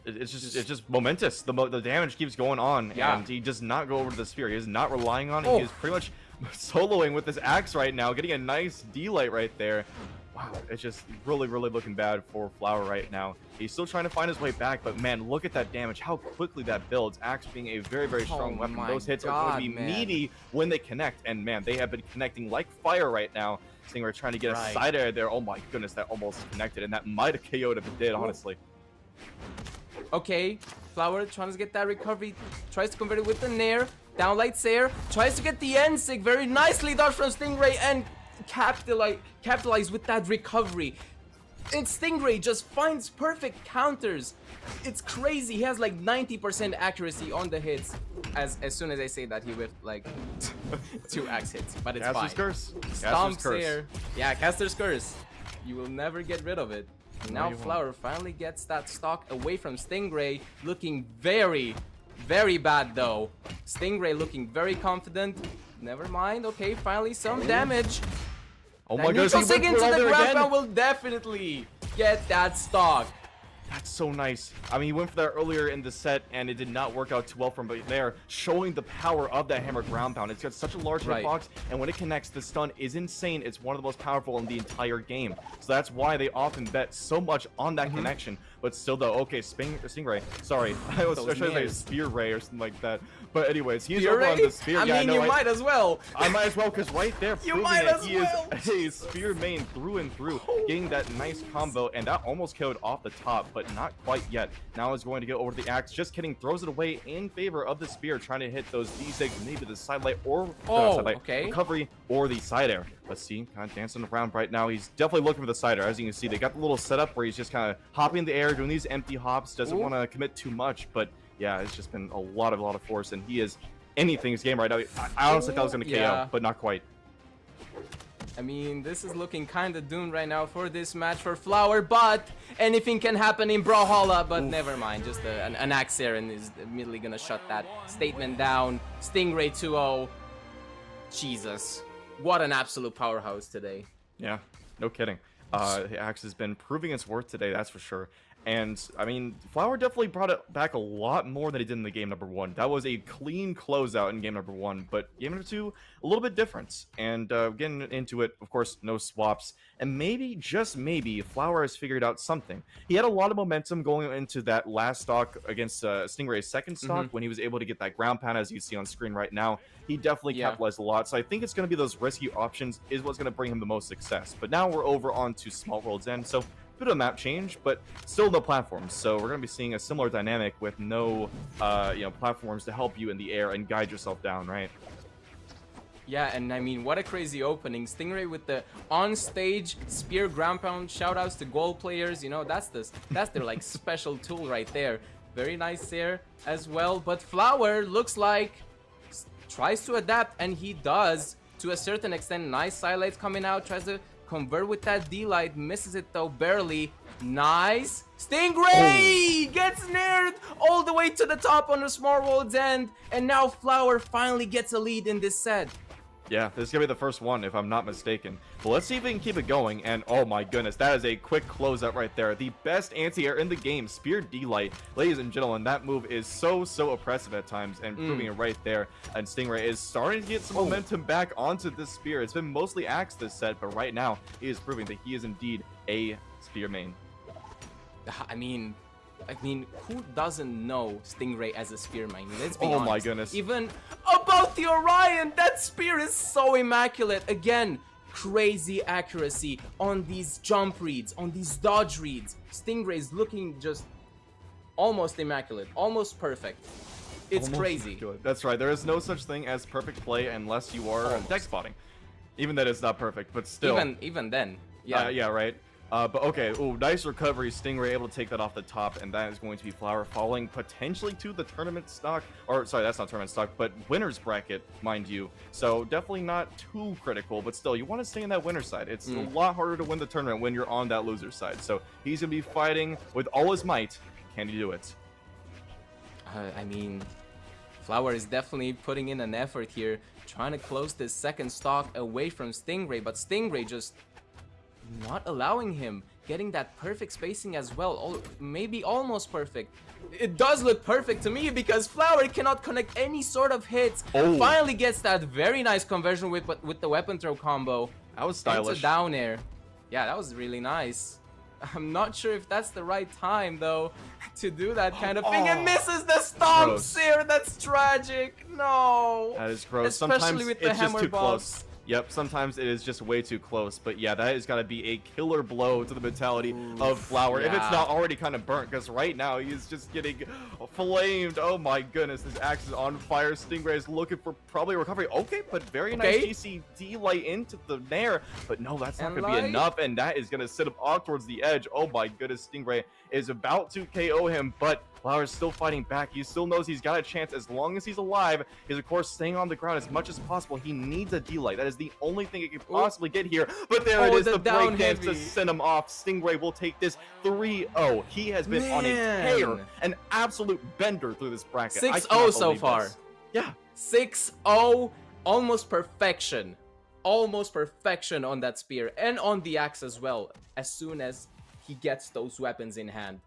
S5: It's just momentous. The damage keeps going on, and he does not go over to the sphere. He is not relying on it. He is pretty much soloing with this axe right now, getting a nice D-light right there. Wow, it's just really looking bad for Flower right now. He's still trying to find his way back, but man, look at that damage, how quickly that builds. Axe being a very strong weapon. Those hits are going to be meaty when they connect, and man, they have been connecting like fire right now. Stingray trying to get a side air there. Oh my goodness, that almost connected, and that might have KO'd if it did, honestly.
S6: Okay, Flower trying to get that recovery, tries to convert it with the Nair, downlight Sair, tries to get the N-Sig, very nicely dodged from Stingray, and capitalize with that recovery. And Stingray just finds perfect counters. It's crazy. He has like 90% accuracy on the hits. As soon as I say that, he whiffed like 2 axe hits, but it's
S5: Caster's
S6: fine.
S5: Curse.
S6: Stomp
S5: Caster's Curse.
S6: Sair. Yeah, Caster's Curse. You will never get rid of it. And now Flower finally gets that stock away from Stingray, looking very bad though. Stingray looking very confident. Never mind. Okay, finally some damage.
S5: Oh my goodness, he went
S6: into
S5: for it
S6: the
S5: there
S6: ground
S5: again.
S6: pound will definitely get that stock.
S5: That's so nice. I mean, he went for that earlier in the set, and it did not work out too well for him, but there, showing the power of that hammer ground pound. It's got such a large hitbox, and when it connects, the stun is insane. It's one of the most powerful in the entire game. So that's why they often bet so much on that connection. But still, though, okay, Stingray. Sorry, I was trying to say Spear Ray or something like that. But anyways, he's over on the Spear.
S6: I mean, you might as well.
S5: I might as well, because right there,
S6: You
S5: proving
S6: might
S5: that
S6: as
S5: he
S6: well.
S5: is a Spear main through and through, getting that nice combo, and that almost killed off the top, but not quite yet. Now is going to go over to the axe, just kidding, throws it away in favor of the Spear, trying to hit those D6, maybe the sidelight or recovery or the side air. Let's see, kind of dancing around right now. He's definitely looking for the side air. As you can see, they got the little setup where he's just kind of hopping in the air, doing these empty hops, doesn't want to commit too much, but yeah, it's just been a lot of force, and he is anything's game right now. I honestly thought I was going to KO, but not quite.
S6: I mean, this is looking kind of doomed right now for this match for Flower, but anything can happen in Brawlhalla, but never mind. Just an axe here and is immediately going to shut that statement down. Stingray 2-0. Jesus. What an absolute powerhouse today.
S5: Yeah, no kidding. The axe has been proving its worth today, that's for sure. And, I mean, Flower definitely brought it back a lot more than he did in the game number 1. That was a clean closeout in game number 1, but game number 2, a little bit different. And getting into it, of course, no swaps. And maybe, just maybe, Flower has figured out something. He had a lot of momentum going into that last stock against Stingray's second stock when he was able to get that ground pound, as you see on screen right now. He definitely capitalized a lot. So I think it's going to be those risky options is what's going to bring him the most success. But now we're over on to Small World's End. So bit of a map change, but still no platforms. So we're going to be seeing a similar dynamic with no, platforms to help you in the air and guide yourself down, right?
S6: Yeah, and I mean, what a crazy opening. Stingray with the on-stage spear ground pound. Shoutouts to gold players. You know, that's their like special tool right there. Very nice there as well. But Flower looks like tries to adapt, and he does to a certain extent. Nice sidelights coming out. Tries to convert with that D-light, misses it though, barely. Nice. Stingray gets nared all the way to the top on the Small World's End, and now Flower finally gets a lead in this set.
S5: Yeah, this is gonna be the first one, if I'm not mistaken. But let's see if we can keep it going. And oh my goodness, that is a quick closeout right there. The best anti-air in the game, Spear D-Light. Ladies and gentlemen, that move is so oppressive at times, and proving it right there. And Stingray is starting to get some momentum back onto this Spear. It's been mostly Axe this set, but right now, he is proving that he is indeed a Spear main.
S6: I mean, who doesn't know Stingray as a spear main? Let's be honest.
S5: Oh my goodness.
S6: Even about the Orion, that spear is so immaculate. Again, crazy accuracy on these jump reads, on these dodge reads. Stingray is looking just almost immaculate, almost perfect. It's
S5: Almost
S6: crazy.
S5: immaculate. That's right. There is no such thing as perfect play unless you are deck spotting. Even that is not perfect, but still.
S6: Even then. Yeah.
S5: Yeah, right. But okay, nice recovery. Stingray able to take that off the top, and that is going to be Flower falling potentially to the tournament stock. Or, sorry, that's not tournament stock, but winner's bracket, mind you. So definitely not too critical, but still, you want to stay in that winner side. It's a lot harder to win the tournament when you're on that loser side. So he's going to be fighting with all his might. Can he do it?
S6: I mean, Flower is definitely putting in an effort here, trying to close this second stock away from Stingray, but Stingray just not allowing him, getting that perfect spacing as well, maybe almost perfect. It does look perfect to me because Flower cannot connect any sort of hits. Finally gets that very nice conversion with the weapon throw combo.
S5: That was stylish.
S6: It's a down air. Yeah, that was really nice. I'm not sure if that's the right time though to do that kind of thing. It misses the stomps here. That's tragic. No.
S5: That is gross.
S6: Especially
S5: Sometimes
S6: with the
S5: it's just
S6: hammer
S5: too
S6: box.
S5: close. Yep, sometimes it is just way too close. But yeah, that has got to be a killer blow to the mentality of Flower. If it's not already kind of burnt, because right now he's just getting flamed. Oh my goodness, this axe is on fire. Stingray is looking for probably a recovery. Okay, but very nice GCD light into the Nair. But no, that's not going to be enough, and that is going to sit him off towards the edge. Oh my goodness, Stingray is about to KO him, but Flower is still fighting back. He still knows he's got a chance as long as he's alive. He's, of course, staying on the ground as much as possible. He needs a D-Light. That is the only thing he can possibly get here. But there it is, the breakdance to send him off. Stingray will take this 3-0. He has been on a tear, an absolute bender through this bracket.
S6: 6-0 so far.
S5: This. Yeah.
S6: 6-0, almost perfection. Almost perfection on that spear and on the axe as well, as soon as he gets those weapons in hand.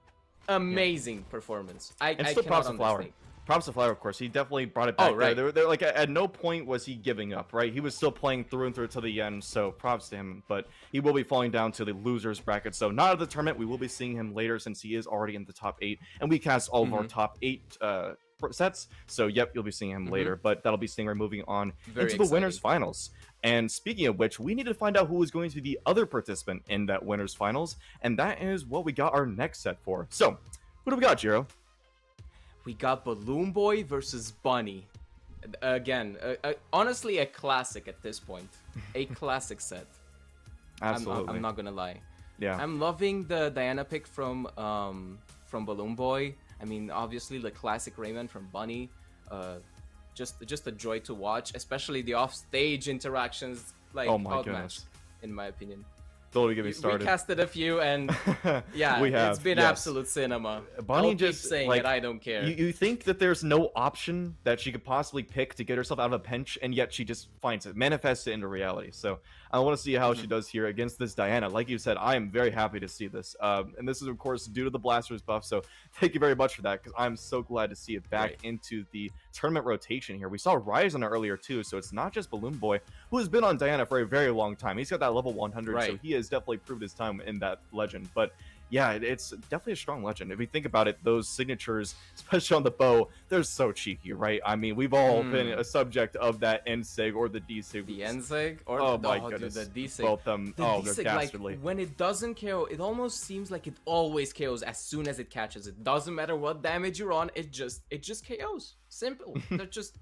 S6: Amazing performance. I
S5: still props to Flower.
S6: understand.
S5: Props to Flower, of course. He definitely brought it back.
S6: Right.
S5: They're like at no point was he giving up, right? He was still playing through and through to the end, so props to him. But he will be falling down to the losers bracket. So not at the tournament. We will be seeing him later since he is already in the top 8, and we cast all of our top 8 sets. So yep, you'll be seeing him later. But that'll be Stingray moving on into the winners finals. And speaking of which, we need to find out who is going to be the other participant in that winners finals, and that is what we got our next set for. So who do we got, Jiro?
S6: We got BalloonBoy versus Bunny. Again, honestly, a classic at this point. A classic set.
S5: Absolutely.
S6: I'm not gonna lie.
S5: Yeah.
S6: I'm loving the Diana pick from BalloonBoy. I mean, obviously the classic Rayman from Bunny. Just a joy to watch, especially the off-stage interactions. Like,
S5: oh my
S6: outmatched,
S5: goodness,
S6: in my opinion.
S5: Totally get me started.
S6: We casted a few, and yeah, it's been absolute cinema.
S5: Bunny
S6: I'll
S5: just
S6: keep saying
S5: like,
S6: it. I don't care.
S5: You think that there's no option that she could possibly pick to get herself out of a pinch, and yet she just finds it, manifests it into reality. So I want to see how she does here against this Diana. Like you said, I am very happy to see this. And this is, of course, due to the Blasters buff. So thank you very much for that, because I'm so glad to see it back into the tournament rotation here. We saw Rise on it earlier, too. So it's not just BalloonBoy, who has been on Diana for a very long time. He's got that level 100, so he has definitely proved his time in that legend. But yeah, it's definitely a strong legend. If you think about it, those signatures, especially on the bow, they're so cheeky, right? I mean, we've all been a subject of that N-Sig or the D-Sig.
S6: The N-Sig? Or
S5: oh my goodness.
S6: Dude, the D-Sig.
S5: Both them.
S6: The
S5: they're
S6: D-Sig,
S5: dastardly.
S6: like, when it doesn't KO, it almost seems like it always KOs as soon as it catches. It doesn't matter what damage you're on, it just KOs. Simple. They're just...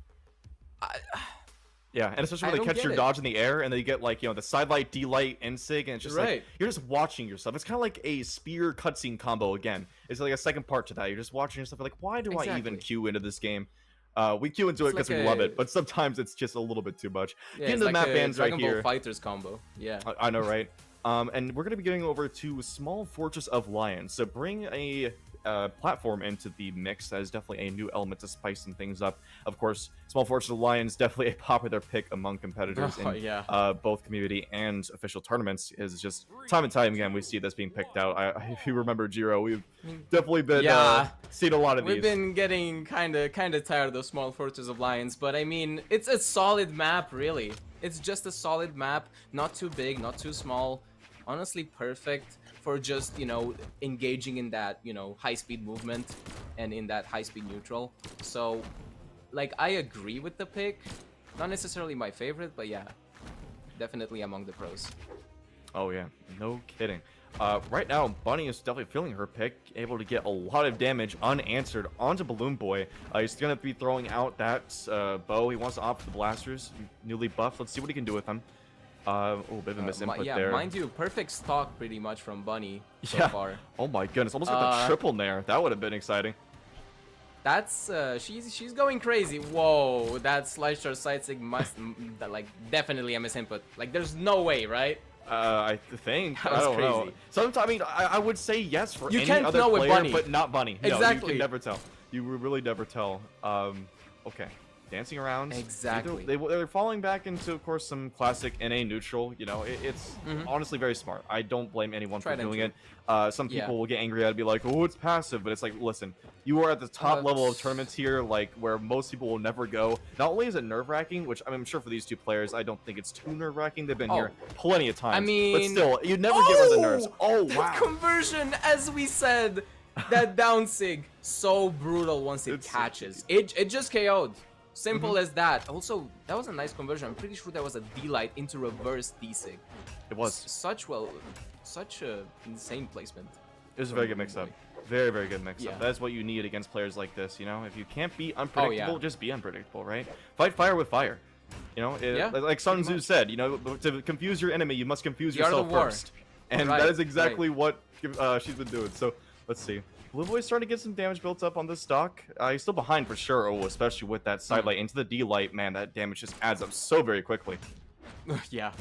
S5: Yeah, and especially when they catch your dodge in the air and they get, like, you know, the side light, D-light, N-Sig, and it's just like, you're just watching yourself. It's kind of like a spear cutscene combo again. It's like a second part to that. You're just watching yourself, like, why do I even queue into this game? We queue into it because we love it, but sometimes it's just a little bit too much.
S6: Yeah, it's
S5: the
S6: like
S5: map
S6: a
S5: bans
S6: Dragon
S5: right
S6: Ball
S5: here.
S6: Fighters combo. Yeah.
S5: I know, right? And we're going to be getting over to Small Fortress of Lions. So bring a platform into the mix. That is definitely a new element to spice some things up. Of course, Small Fortress Alliance definitely a popular pick among competitors in both community and official tournaments. Is just time and time again we see this being picked out. If you remember Jiro, we've definitely been seen a lot of these.
S6: We've been getting kind of tired of those Small Fortress Alliance, but I mean, it's a solid map, really. It's just a solid map, not too big, not too small. Honestly, perfect for just, you know, engaging in that, you know, high-speed movement and in that high-speed neutral. So, like, I agree with the pick. Not necessarily my favorite, but yeah, definitely among the pros.
S5: Oh yeah, no kidding. Right now, Bunny is definitely feeling her pick, able to get a lot of damage unanswered onto BalloonBoy. He's going to be throwing out that bow. He wants to opt for the blasters, newly buffed. Let's see what he can do with them. Oh, bit of a misinput there.
S6: Mind you, perfect stock pretty much from Bunny so far.
S5: Oh my goodness, almost got the triple nair. That would have been exciting.
S6: That's she's going crazy. Whoa, that slice short side sig must like definitely a misinput. Like there's no way, right?
S5: I think. I don't know. Sometimes, I mean, I would say yes for any
S6: can't
S5: other
S6: know with
S5: player,
S6: Bunny.
S5: but not Bunny.
S6: Exactly.
S5: No, you can never tell. You will really never tell. Okay. Dancing around.
S6: Exactly.
S5: They're falling back into, of course, some classic NA neutral. You know, it's honestly very smart. I don't blame anyone for doing it. Some people will get angry at it and be like, oh, it's passive. But it's like, listen, you are at the top level of tournaments here, like where most people will never go. Not only is it nerve-wracking, which I'm sure for these two players, I don't think it's too nerve-wracking. They've been here plenty of times.
S6: I mean,
S5: but still, you never get rid of the nerves. Oh, wow.
S6: That conversion, as we said, that down sig, so brutal once it catches. It just KO'd. Simple as that. Also, that was a nice conversion. I'm pretty sure that was a D-Light into reverse D-Sig.
S5: It was.
S6: Such a insane placement.
S5: It was a very good mix-up. Very, very good mix-up. That's what you need against players like this, you know? If you can't be unpredictable, just be unpredictable, right? Fight fire with fire. You know, like Sun Tzu said, you know, to confuse your enemy, you must confuse yourself first. And that is exactly what she's been doing. So, let's see. BalloonBoy's starting to get some damage built up on this stock. He's still behind for sure, especially with that side light into the D-Light. Man, that damage just adds up so very quickly.
S6: Yeah.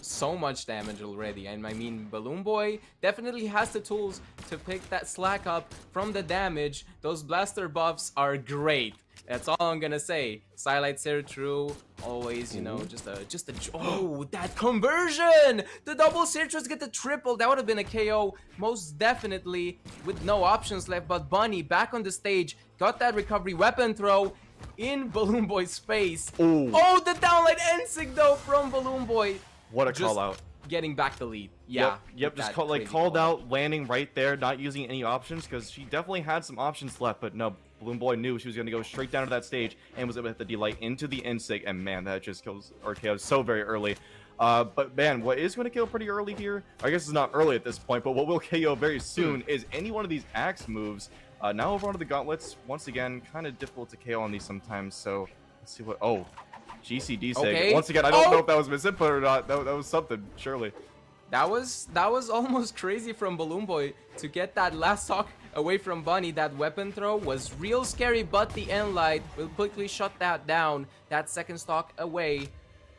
S6: So much damage already. And I mean, BalloonBoy definitely has the tools to pick that slack up from the damage. Those blaster buffs are great. That's all I'm gonna say. Sidelights are true. Always, you know, just a oh, that conversion! The double citrus get the triple. That would have been a KO, most definitely, with no options left. But Bunny back on the stage, got that recovery weapon throw in BalloonBoy's face. Oh, the downlight Ensig though from BalloonBoy.
S5: What a call out.
S6: Getting back the lead. Yeah.
S5: Yep. Just called out, landing right there, not using any options, because she definitely had some options left, but no. BalloonBoy knew she was going to go straight down to that stage and was able to hit the D-Light into the Ensig, and man, that just kills or KOs so very early. But man, what is going to kill pretty early here? I guess it's not early at this point, but what will KO very soon is any one of these axe moves. Now over onto the gauntlets. Once again, kind of difficult to KO on these sometimes, so let's see what... Oh, GCD sig.
S6: Okay.
S5: Once again, I don't know if that was misinput or not. That was something, surely.
S6: That was almost crazy from BalloonBoy to get that last stock away from Bunny. That weapon throw was real scary, but the end light will quickly shut that down. That second stock away,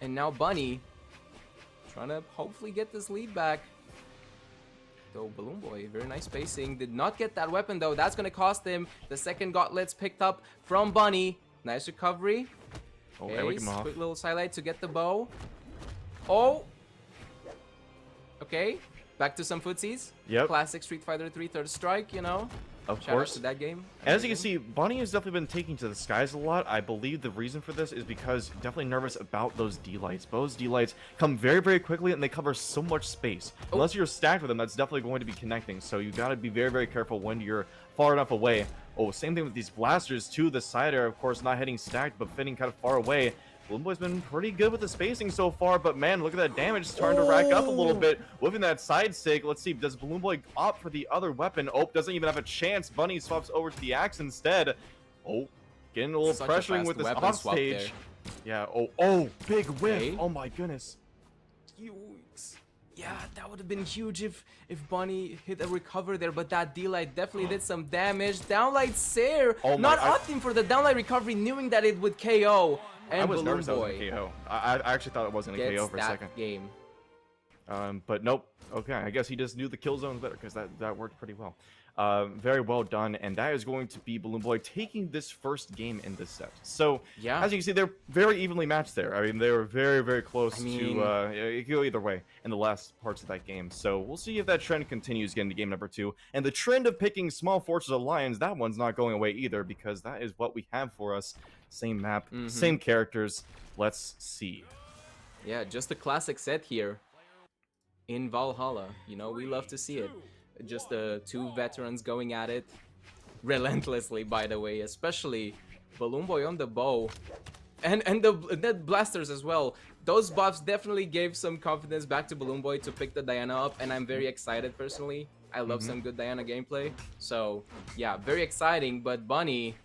S6: and now Bunny trying to hopefully get this lead back. Though BalloonBoy, very nice spacing, did not get that weapon though. That's gonna cost him. The second gauntlets picked up from Bunny. Nice recovery.
S5: Okay, wake him off.
S6: Quick little sidelight to get the bow. Oh. Okay, back to some footsies.
S5: Yep.
S6: Classic Street Fighter 3 third strike, you know.
S5: Of
S6: Shout
S5: course.
S6: out to that game.
S5: As you can see, Bunny has definitely been taking to the skies a lot. I believe the reason for this is because definitely nervous about those D-Lights. Those D-Lights come very, very quickly and they cover so much space. Unless you're stacked with them, that's definitely going to be connecting. So you got to be very, very careful when you're far enough away. Oh, same thing with these blasters too. The side air, of course, not hitting stacked, but fitting kind of far away. BalloonBoy's been pretty good with the spacing so far, but man, look at that damage starting to rack up a little bit. Whipping that side sig. Let's see, does BalloonBoy opt for the other weapon? Oh, doesn't even have a chance. Bunny swaps over to the axe instead. Oh, getting a little pressuring with this offstage. Yeah, oh, big whiff. Okay. Oh my goodness.
S6: Yikes. Yeah, that would have been huge if Bunny hit a recover there, but that D-Light definitely did some damage. Downlight Sair, not opting for the downlight recovery, knowing that it would KO. And
S5: I was nervous that was
S6: BalloonBoy
S5: a KO. I actually thought it wasn't a KO for a second.
S6: Game.
S5: But nope. Okay, I guess he just knew the kill zones better because that worked pretty well. Very well done, and that is going to be BalloonBoy taking this first game in this set. So,
S6: Yeah.
S5: as you can see, they're very evenly matched there. I mean, they were very, very close
S6: I mean-
S5: to it could go either way in the last parts of that game. So we'll see if that trend continues getting to game number 2. And the trend of picking small Fortress Alliance, that one's not going away either, because that is what we have for us. Same map, same characters. Let's see.
S6: Yeah, just a classic set here in Valhalla. You know, we love to see it. Just two veterans going at it relentlessly, by the way, especially BalloonBoy on the bow and the blasters as well. Those buffs definitely gave some confidence back to BalloonBoy to pick the Diana up, and I'm very excited personally. I love some good Diana gameplay. So yeah, very exciting. But Bunny,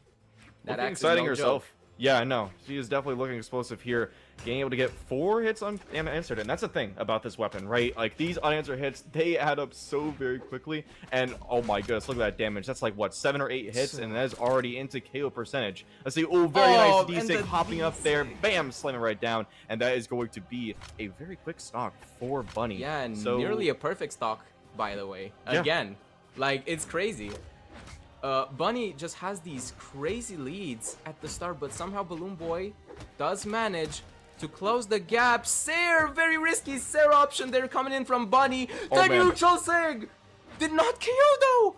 S6: that
S5: Looking
S6: axe is
S5: exciting
S6: no
S5: herself.
S6: joke.
S5: Yeah, I know. She is definitely looking explosive here. Getting able to get 4 hits unanswered. And that's the thing about this weapon, right? Like, these unanswered hits, they add up so very quickly. And, oh my goodness, look at that damage. That's like, what, 7 or 8 hits? And that is already into KO percentage. Let's see. Oh, very
S6: Oh,
S5: nice
S6: and
S5: D6
S6: the
S5: hopping up there. Bam! Slamming right down. And that is going to be a very quick stock for Bunny.
S6: Yeah, and
S5: so,
S6: nearly a perfect stock, by the way.
S5: Yeah.
S6: Again, like, it's crazy. Bunny just has these crazy leads at the start, but somehow BalloonBoy does manage to close the gap. Sair, very risky Sair option there coming in from Bunny.
S5: Oh,
S6: The
S5: man.
S6: neutral sig did not KO though.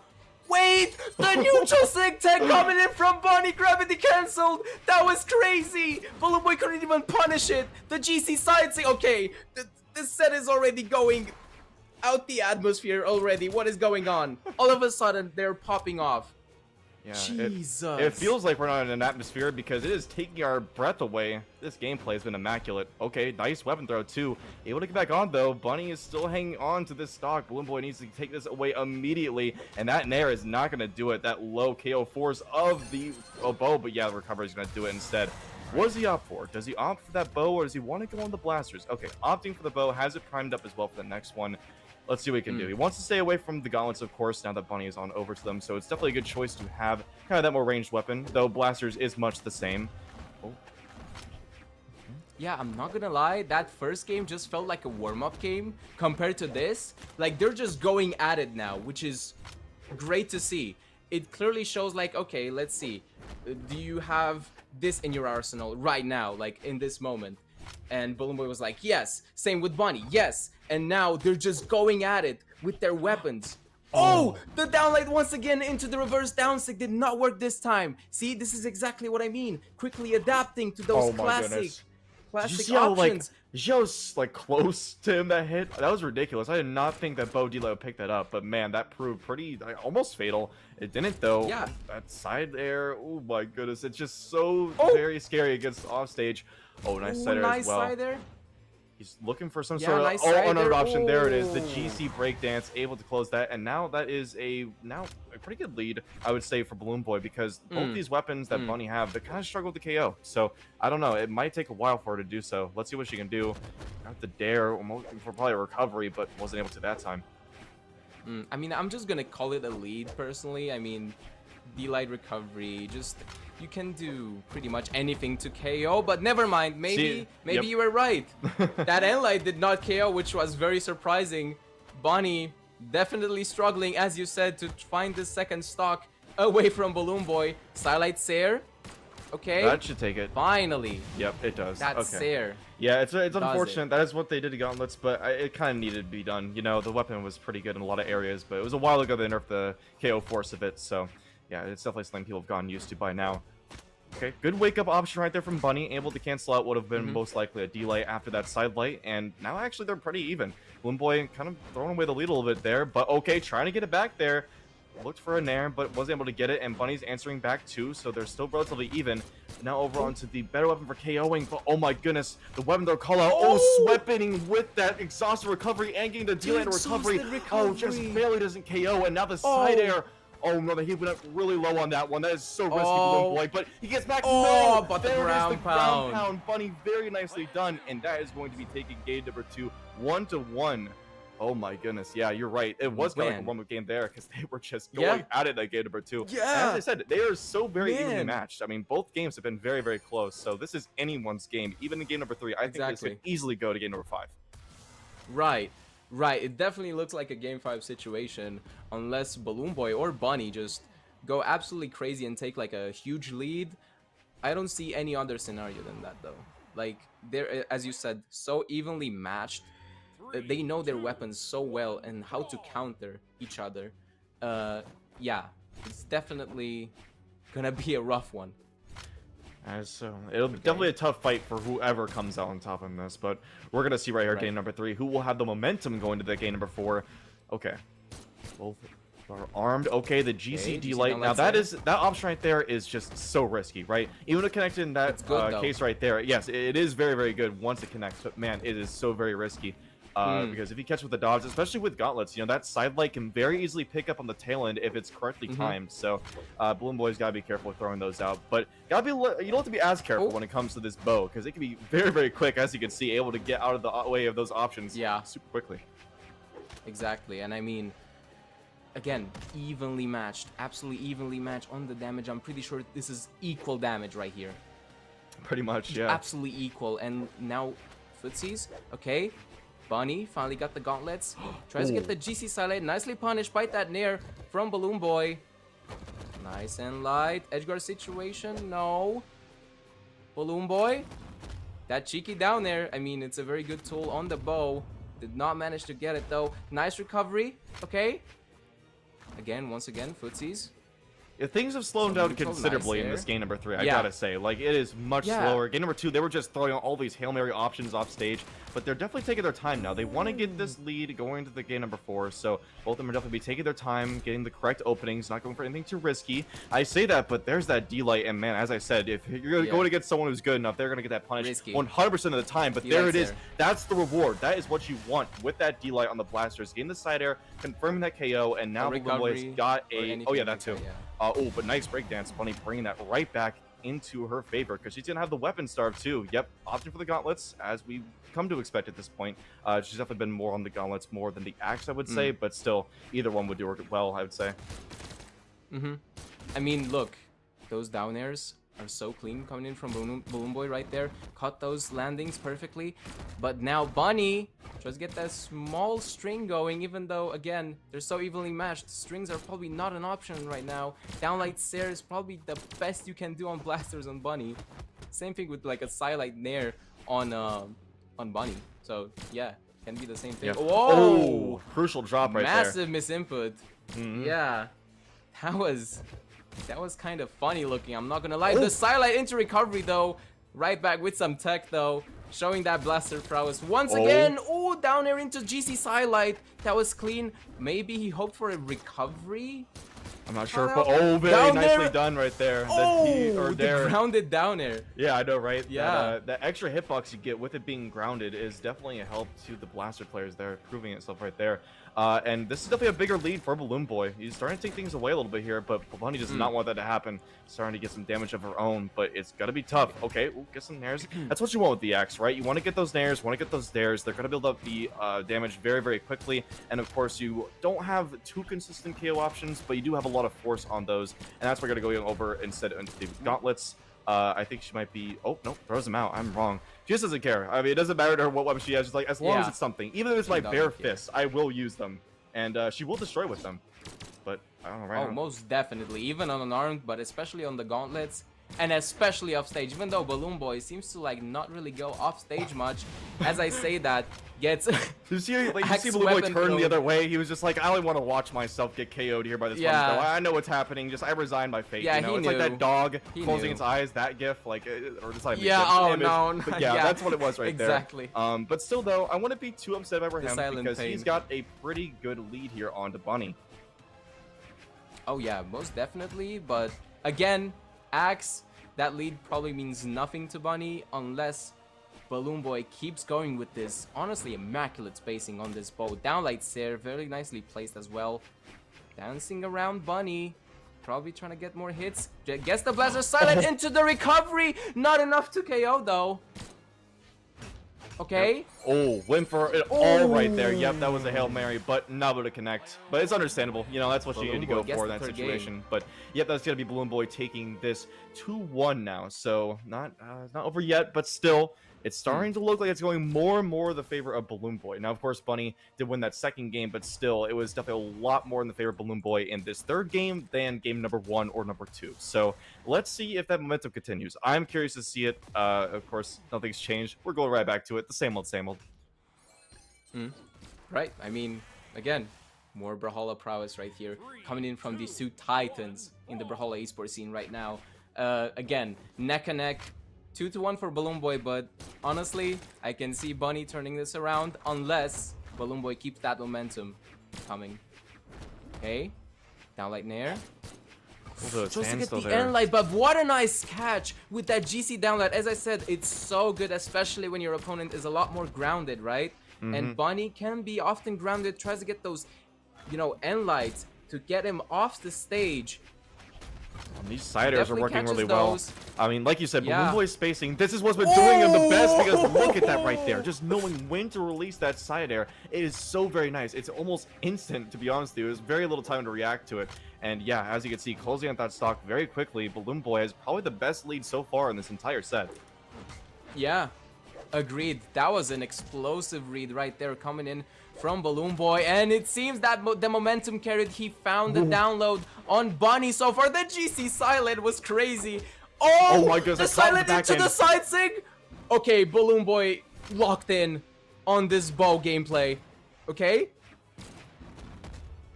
S6: Wait, the neutral sig tag coming in from Bunny. Gravity cancelled. That was crazy. BalloonBoy couldn't even punish it. The GC side sig. Okay, this set is already going out the atmosphere already. What is going on? All of a sudden, they're popping off.
S5: yeah,
S6: Jesus.
S5: It feels like we're not in an atmosphere because it is taking our breath away. This gameplay has been immaculate. Okay, nice weapon throw too. Able to get back on though. Bunny is still hanging on to this stock. BalloonBoy needs to take this away immediately, and that Nair is not going to do it. That low KO force of the bow, but yeah, the recovery is going to do it instead. What does he opt for? Does he opt for that bow, or does he want to go on the blasters? Okay, opting for the bow, has it primed up as well for the next one. Let's see what he can do. He wants to stay away from the gauntlets, of course, now that Bunny is on over to them, so it's definitely a good choice to have kind of that more ranged weapon, though blasters is much the same. Oh.
S6: Yeah, I'm not gonna lie, that first game just felt like a warm-up game compared to this. Like, they're just going at it now, which is great to see. It clearly shows like, okay, let's see. Do you have this in your arsenal right now, like in this moment? And BalloonBoy was like, yes. Same with Bunny, yes. And now they're just going at it with their weapons. Oh, the downlight once again into the reverse downstick did not work this time. See, this is exactly what I mean. Quickly adapting to those
S5: Oh my
S6: classic
S5: goodness. Did you
S6: classic
S5: see how, like,
S6: options.
S5: did you see how like close to him that hit? That was ridiculous. I did not think that Bo Dilo would pick that up, but man, that proved pretty almost fatal. It didn't though.
S6: Yeah.
S5: That side air. Oh my goodness, it's just so
S6: Oh.
S5: very scary against offstage. Oh, nice
S6: Ooh,
S5: side air
S6: nice
S5: as well.
S6: side there.
S5: He's looking for some
S6: Yeah,
S5: sort of
S6: nice side
S5: another
S6: there.
S5: option. There it is, the
S6: Ooh.
S5: GC breakdance, able to close that, and now that is a pretty good lead, I would say, for BalloonBoy, because both these weapons that Bunny have, they kind of struggle to KO. So I don't know, it might take a while for her to do so. Let's see what she can do. Got the dare for probably a recovery, but wasn't able to that time.
S6: I mean, I'm just gonna call it a lead personally. I mean, D-Light recovery, just you can do pretty much anything to KO, but never mind. Maybe
S5: yep.
S6: you were right. That N-Light did not KO, which was very surprising. Bunny definitely struggling, as you said, to find the second stock away from BalloonBoy. Silite Sair. Okay.
S5: That should take it.
S6: Finally.
S5: Yep, it does.
S6: That's
S5: okay.
S6: Sair.
S5: Yeah, it's
S6: it.
S5: unfortunate. That is what they did to Gauntlets, but it kind of needed to be done. You know, the weapon was pretty good in a lot of areas, but it was a while ago they nerfed the KO force of it, so yeah, it's definitely something people have gotten used to by now. Okay, good wake-up option right there from Bunny, able to cancel out what would have been most likely a delay after that side light, and now actually they're pretty even. BalloonBoy kind of throwing away the lead a little bit there, but okay, trying to get it back there. Looked for a Nair, but wasn't able to get it, and Bunny's answering back too, so they're still relatively even. Now over onto the better weapon for KOing, but oh my goodness, the weapon they'll call out. Oh, sweating with that exhausted recovery and getting the delay to recovery. Oh, just barely doesn't KO, and now the side air. Oh no, he went up really low on that one. That is so risky, BalloonBoy, but he gets back.
S6: Oh,
S5: No,
S6: but the
S5: there it is,
S6: ground
S5: ground
S6: pound.
S5: pound. Bunny, very nicely done, and that is going to be taking game number 2, 1-1. Oh my goodness, yeah, you're right. It was kind of like a
S6: Man.
S5: one-move game there because they were just going at it at game number 2.
S6: Yeah.
S5: And as I said, they are so very evenly
S6: Man.
S5: matched. I mean, both games have been very, very close. So this is anyone's game. Even in game number 3, I think this
S6: Exactly.
S5: could easily go to game number 5.
S6: Right. Right, it definitely looks like a Game 5 situation, unless BalloonBoy or Bunny just go absolutely crazy and take like a huge lead. I don't see any other scenario than that though. Like, they're, as you said, so evenly matched. They know their weapons so well and how to counter each other. Yeah, it's definitely gonna be a rough one.
S5: So it'll be definitely a tough fight for whoever comes out on top in this, but we're gonna see right here, game number 3, who will have the momentum going to the game number 4. Okay, both are armed. Okay, the GCD light. Now that option right there is just so risky, right? Even to connect in that case right there, yes, it is very, very good once it connects. But man, it is so very risky. Because if you catch with the dodge, especially with gauntlets, you know, that side light can very easily pick up on the tail end if it's correctly timed. So BalloonBoy's gotta be careful with throwing those out, but gotta be, you don't have to be as careful when it comes to this bow, because it can be very, very quick, as you can see, able to get out of the way of those options super quickly.
S6: Exactly. And I mean, again, evenly matched, absolutely evenly matched on the damage. I'm pretty sure this is equal damage right here.
S5: Pretty much, yeah.
S6: Absolutely equal. And now footsies, okay. Bunny finally got the gauntlets. Tries to get the GC silent. Nicely punished by that nair from BalloonBoy. Nice and light. Edgeguard situation. No. BalloonBoy. That cheeky down there. I mean, it's a very good tool on the bow. Did not manage to get it though. Nice recovery. Okay. Again, once again, footsies.
S5: Yeah, things have slowed down considerably in this game number 3, I gotta say. Like, it is much slower. Game number 2, they were just throwing all these Hail Mary options off stage, but they're definitely taking their time now. They want to get this lead going into the game number 4, so both of them are definitely be taking their time, getting the correct openings, not going for anything too risky. I say that, but there's that D-Light, and man, as I said, if you're going to get someone who's good enough, they're going to get that punish 100% of the time, but there it is. That's the reward. That is what you want with that D-Light on the blasters. Getting the side air, confirming that KO, and now BalloonBoy's got a... Oh yeah, that too. Oh, but nice breakdance. Bunny bringing that right back into her favor because she's going to have the weapon starve too. Yep, opting for the gauntlets as we come to expect at this point. She's definitely been more on the gauntlets more than the axe, I would say, but still, either one would do well, I would say.
S6: I mean, look, those down airs are so clean coming in from BalloonBoy right there. Caught those landings perfectly. But now Bunny tries to get that small string going, even though, again, they're so evenly matched. Strings are probably not an option right now. Downlight Sair is probably the best you can do on blasters on Bunny. Same thing with like a sidelight nair on Bunny. So yeah, can be the same thing. Whoa!
S5: Oh, crucial drop right there.
S6: Massive misinput. Yeah, that was kind of funny looking, I'm not gonna lie. The sidelight into recovery though. Right back with some tech though. Showing that blaster prowess once again. Oh, down air into GC sidelight. That was clean. Maybe he hoped for a recovery.
S5: I'm not sure, but very nicely done right there.
S6: The grounded down air.
S5: Yeah, I know, right?
S6: Yeah.
S5: That extra hitbox you get with it being grounded is definitely a help to the blaster players there, proving itself right there. And this is definitely a bigger lead for BalloonBoy. He's starting to take things away a little bit here, but Bunny does not want that to happen. Starting to get some damage of her own, but it's gonna be tough. Okay, we'll get some nairs. That's what you want with the axe, right? You want to get those nairs, want to get those dares. They're gonna build up the damage very, very quickly. And of course, you don't have too consistent KO options, but you do have a lot of force on those. And that's why we're gonna go over instead into the gauntlets. I think she might be... Oh, no, throws them out. I'm wrong. She just doesn't care. I mean, it doesn't matter to her what weapon she has. Just like, as long as it's something. Even if it's my bare fists, I will use them. And she will destroy with them. But I don't know right now.
S6: Most definitely. Even on unarmed, but especially on the gauntlets. And especially off stage. Even though BalloonBoy seems to like not really go off stage much. As I say that, gets...
S5: you see BalloonBoy turn the other way? He was just like, I only want to watch myself get KO'd here by this one. I know what's happening. Just I resign my fate.
S6: Yeah,
S5: you know? It's like that dog closing its eyes, that gif. Like, or just like
S6: no.
S5: But yeah, that's what it was right there.
S6: Exactly.
S5: But still though, I wouldn't be too upset over him because he's got a pretty good lead here on to Bunny.
S6: Oh yeah, most definitely. But again, axe, that lead probably means nothing to Bunny unless BalloonBoy keeps going with this honestly immaculate spacing on this bow. Downlight Sair, very nicely placed as well. Dancing around Bunny, probably trying to get more hits. Gets the blaster silent into the recovery. Not enough to KO though. Okay.
S5: Oh, went for it all right there. Yep, that was a Hail Mary, but not able to connect. But it's understandable. You know, that's what you need to go for in that situation. But yep, that's going to be BalloonBoy taking this 2-1 now. So not over yet, but still it's starting to look like it's going more and more in the favor of BalloonBoy. Now, of course, Bunny did win that second game, but still, it was definitely a lot more in the favor of BalloonBoy in this third game than game number 1 or number 2. So let's see if that momentum continues. I'm curious to see it. Of course, nothing's changed. We're going right back to it. The same old, same old.
S6: Right. I mean, again, more Brawlhalla prowess right here, coming in from these two titans in the Brawlhalla esports scene right now. Again, neck and neck. 2-1 for BalloonBoy, but honestly, I can see Bunny turning this around unless BalloonBoy keeps that momentum coming. Okay, downlight Nair. Just to get the end light, but what a nice catch with that GC downlight. As I said, it's so good, especially when your opponent is a lot more grounded, right? And Bunny can be often grounded, tries to get those, you know, end lights to get him off the stage.
S5: These side airs are working really well. I mean, like you said,
S6: Yeah.
S5: BalloonBoy spacing. This is what's been doing him the best because look at that right there. Just knowing when to release that side air. It is so very nice. It's almost instant, to be honest with you. There's very little time to react to it. And yeah, as you can see, closing out that stock very quickly. BalloonBoy has probably the best lead so far in this entire set.
S6: Yeah, agreed. That was an explosive read right there coming in from BalloonBoy, and it seems that the momentum carried. He found the download on Bunny so far. The GC silent was crazy. Oh
S5: my goodness,
S6: the silent into the side sig. Okay, BalloonBoy locked in on this bow gameplay. Okay.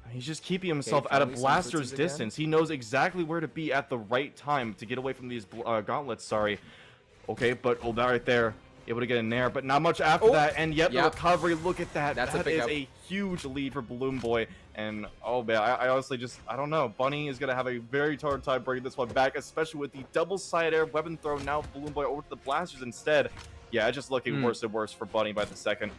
S5: He's just keeping himself at a blaster's distance. He knows exactly where to be at the right time to get away from these gauntlets. Sorry. Okay, but that right there. Able to get in there, but not much after that. And yet the recovery, look at that. That is a huge lead for BalloonBoy. And oh man, I honestly I don't know. Bunny is gonna have a very hard time bringing this one back, especially with the double side air weapon throw. Now BalloonBoy over to the blasters instead. Yeah, just looking worse and worse for Bunny by the second.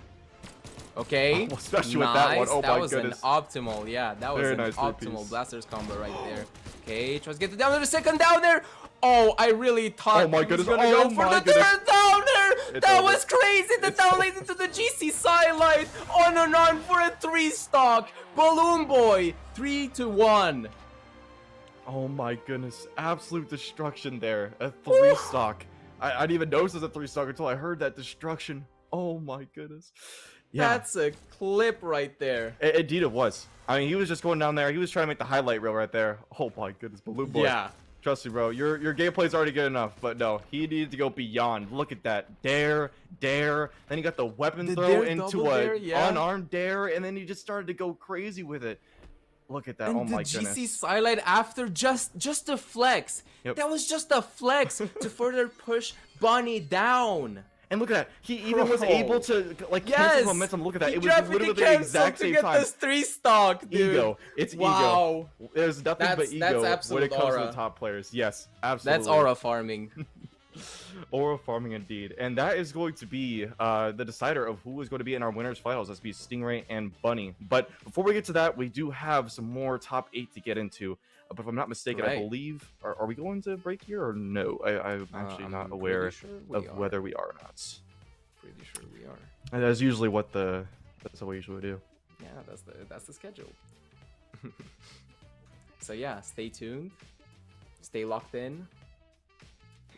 S6: Okay,
S5: especially with that one. Oh
S6: that
S5: my
S6: was
S5: goodness.
S6: An optimal, yeah, that was an
S5: nice
S6: optimal blasters combo right there. Okay, tries to get the down there, the second down there. Oh, I really thought
S5: he was gonna
S6: go for the third down there. That was crazy. The down lane into the GC sidelight on and on for a 3-stock. BalloonBoy 3-1.
S5: Oh my goodness, absolute destruction there. A 3-stock. I didn't even notice it was a 3-stock until I heard that destruction. Oh my goodness. Yeah.
S6: That's a clip right there.
S5: Indeed it was. I mean, he was just going down there. He was trying to make the highlight reel right there. Oh my goodness, BalloonBoy.
S6: Yeah.
S5: Trust me, bro. Your gameplay's already good enough, but no, he needed to go beyond. Look at that. Dare. Then he got the weapon throw into a unarmed dare, and then he just started to go crazy with it. Look at that.
S6: And
S5: oh my
S6: the
S5: goodness.
S6: GC sidelight after just a flex.
S5: Yep.
S6: That was just a flex to further push Bunny down.
S5: And look at that. He even was able to cancel momentum. Look at that.
S6: He
S5: it was literally the exact same time.
S6: This 3-stock, dude.
S5: Ego. It's ego. There's nothing but ego when it comes to the top players. Yes, absolutely.
S6: That's aura farming.
S5: Aura farming indeed. And that is going to be the decider of who is going to be in our winners finals. That's be Stingray and Bunny. But before we get to that, we do have some more top 8 to get into. But if I'm not mistaken, I believe are we going to break here or no? I'm actually not aware of whether we are or not.
S6: Pretty sure we are.
S5: And that's usually what that's what we usually do.
S6: Yeah, that's the schedule. So yeah, stay tuned. Stay locked in.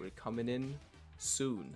S6: We're coming in soon.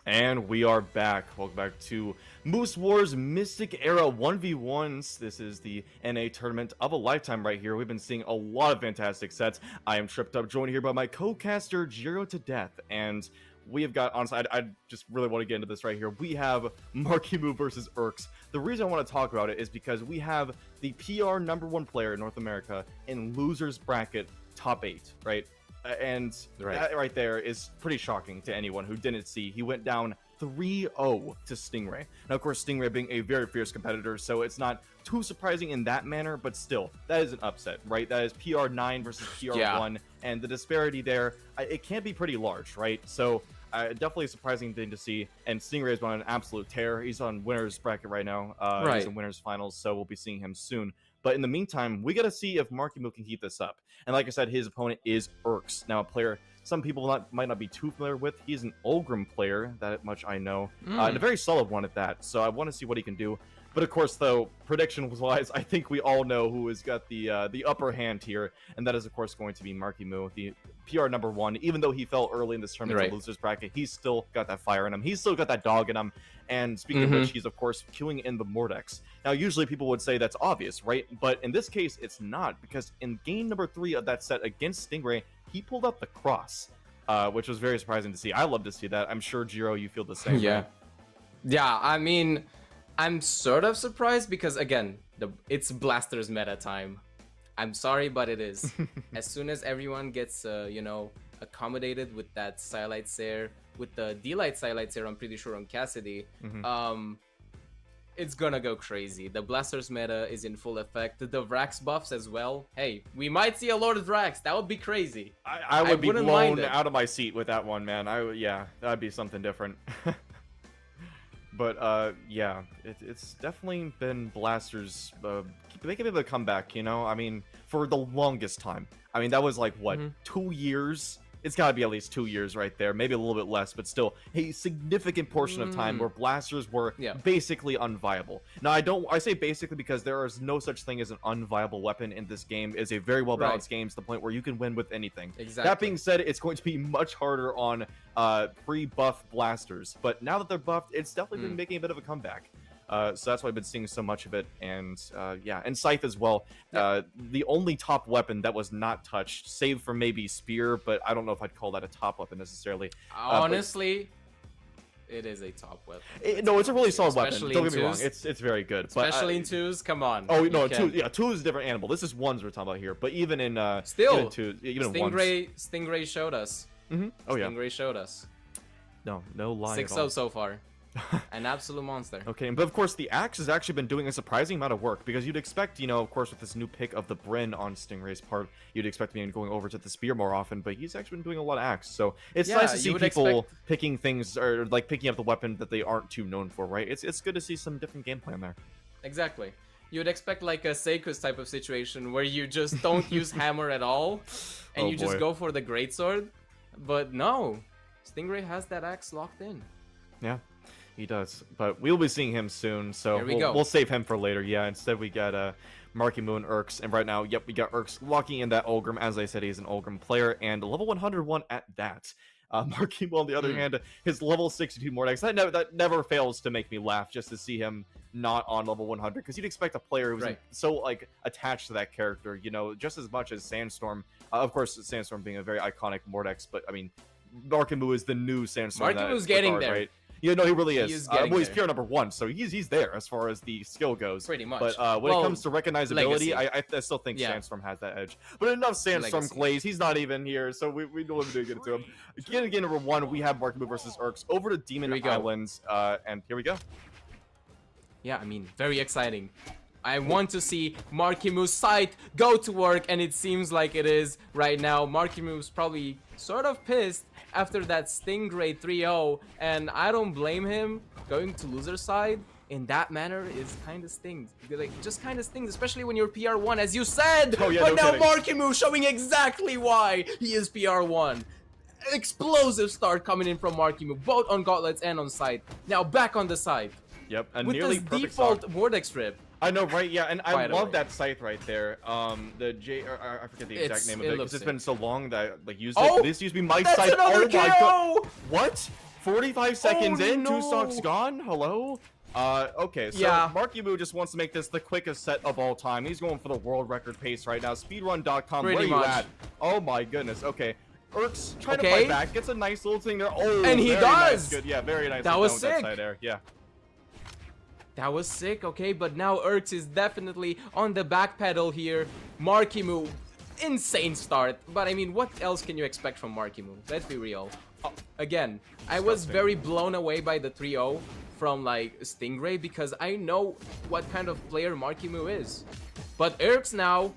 S5: And we are back. Welcome back to Moose Wars Mystic Era 1v1s. This is the NA tournament of a lifetime right here. We've been seeing a lot of fantastic sets. I am tripped up, joined here by my co-caster, Jiro to Death. And we have got, honestly, I just really want to get into this right here. We have Marckiemoo versus Urks. The reason I want to talk about it is because we have the PR #1 player in North America in losers bracket top 8, right? And that right there is pretty shocking to anyone who didn't see. He went down 3-0 to Stingray. Now, of course, Stingray being a very fierce competitor, so it's not too surprising in that manner, but still, that is an upset, right? That is PR9 versus PR1, and the disparity there, it can be pretty large, right? So, definitely a surprising thing to see, and Stingray is on an absolute tear. He's on winner's bracket right now. He's in winner's finals, so we'll be seeing him soon. But in the meantime, we got to see if Marckiemoo can keep this up. And like I said, his opponent is Urks. Now, a player some people might not be too familiar with. He's an Ulgrim player, that much I know. And a very solid one at that. So I want to see what he can do. But of course, though, prediction-wise, I think we all know who has got the upper hand here. And that is, of course, going to be Marckiemoo, the PR #1. Even though he fell early in this tournament to losers bracket, he's still got that fire in him. He's still got that dog in him. And speaking of which, he's, of course, queuing in the Mordex. Now, usually people would say that's obvious, right? But in this case, it's not. Because in game number 3 of that set against Stingray, he pulled out the cross. Which was very surprising to see. I love to see that. I'm sure, Jiro, you feel the same.
S6: Yeah. Yeah, I mean, I'm sort of surprised because, again, it's Blasters meta time. I'm sorry, but it is. As soon as everyone gets, you know, accommodated with that Silite Sair, with the D-Light Silite Sair, I'm pretty sure on Cassidy, it's gonna go crazy. The Blasters meta is in full effect. The Vrax buffs as well. Hey, we might see a Lord of Vrax. That would be crazy.
S5: I would be blown out of my seat with that one, man. Yeah, that'd be something different. But yeah, it's definitely been Blasters making a bit of a comeback, you know? I mean, for the longest time. I mean, that was like, what, 2 years? It's got to be at least 2 years right there, maybe a little bit less, but still a significant portion of time where Blasters were basically unviable. Now, I say basically because there is no such thing as an unviable weapon in this game. It's a very well-balanced game to the point where you can win with anything. Exactly. That being said, it's going to be much harder on pre-buff Blasters, but now that they're buffed, it's definitely been making a bit of a comeback. So that's why I've been seeing so much of it, and yeah, and Scythe as well. The only top weapon that was not touched, save for maybe Spear, but I don't know if I'd call that a top weapon necessarily.
S6: Honestly, it is a top weapon.
S5: No, it's a really solid weapon. Don't get me wrong, it's very good.
S6: Especially in 2s, come on.
S5: Oh no, 2 is a different animal. This is 1s we're talking about here, but even in
S6: still,
S5: even 2s, even
S6: Stingray showed us.
S5: Oh yeah,
S6: Stingray showed us.
S5: No lie.
S6: 6-0 so far. An absolute monster.
S5: Okay, but of course the axe has actually been doing a surprising amount of work, because you'd expect, you know, of course, with this new pick of the Bryn on Stingray's part, you'd expect me going over to the spear more often, but he's actually been doing a lot of axe, so it's nice to see people picking things, or like picking up the weapon that they aren't too known for, right? It's good to see some different gameplay in there.
S6: Exactly. You would expect like a Seiku's type of situation where you just don't use hammer at all, and you just go for the greatsword, but no, Stingray has that axe locked in.
S5: Yeah. He does, but we'll be seeing him soon, so we'll save him for later. Yeah, instead we got Marckiemoo and Urks, and right now, yep, we got Urks locking in that Ulgrim. As I said, he's an Ulgrim player, and level 101 at that. Marckiemoo, on the other hand, his level 62 Mordex, that never fails to make me laugh just to see him not on level 100, because you'd expect a player who's so like attached to that character, you know, just as much as Sandstorm. Of course, Sandstorm being a very iconic Mordex, but I mean, Marckiemoo is the new Sandstorm.
S6: Marckiemuu's getting there.
S5: Right? Yeah, no, he really is. Well, he's PR #1, so he's there as far as the skill goes.
S6: Pretty much.
S5: But when it comes to recognizability, I still think Sandstorm has that edge. But enough Sandstorm Clays. He's not even here, so we don't even get to him. Again, game #1, we have Marckiemoo versus Urks over to Demon Islands, and here we go.
S6: Yeah, I mean, very exciting. I want to see Marckiemuu's site go to work, and it seems like it is right now. Marckiemuu's probably sort of pissed after that Stingray 3-0, and I don't blame him. Going to loser side in that manner is kind of stings. Like, just kind of stings, especially when you're PR1, as you said.
S5: Oh, yeah,
S6: but now Marckiemoo showing exactly why he is PR1. Explosive start coming in from Marckiemoo, both on gauntlets and on side. Now back on the side.
S5: Yep, and
S6: with
S5: nearly
S6: this default Vortex Rip.
S5: I know, right? Yeah, and I love that scythe right there. The I forget the exact name of it because it's been so long that I like used it. This used to be my scythe. Oh my god! What? 45 seconds in,
S6: no.
S5: 2 stocks gone. Hello. Okay, so
S6: Yeah.
S5: Marckiemoo just wants to make this the quickest set of all time. He's going for the world record pace right now. Speedrun.com, where
S6: Pretty
S5: you
S6: much.
S5: at? Oh my goodness. Okay. Urks trying to
S6: Okay.
S5: fight back, gets a nice little thing there. Oh,
S6: And he
S5: very
S6: does!
S5: Nice, good. Yeah, very nice.
S6: That was
S5: with that
S6: sick.
S5: side air. Yeah.
S6: That was sick, okay, but now Urks is definitely on the back pedal here. Marckiemoo, insane start, but I mean, what else can you expect from Marckiemoo? Let's be real. Again, I was
S5: Disgusting.
S6: very blown away by the 3-0 from like Stingray because I know what kind of player Marckiemoo is. But Urks now,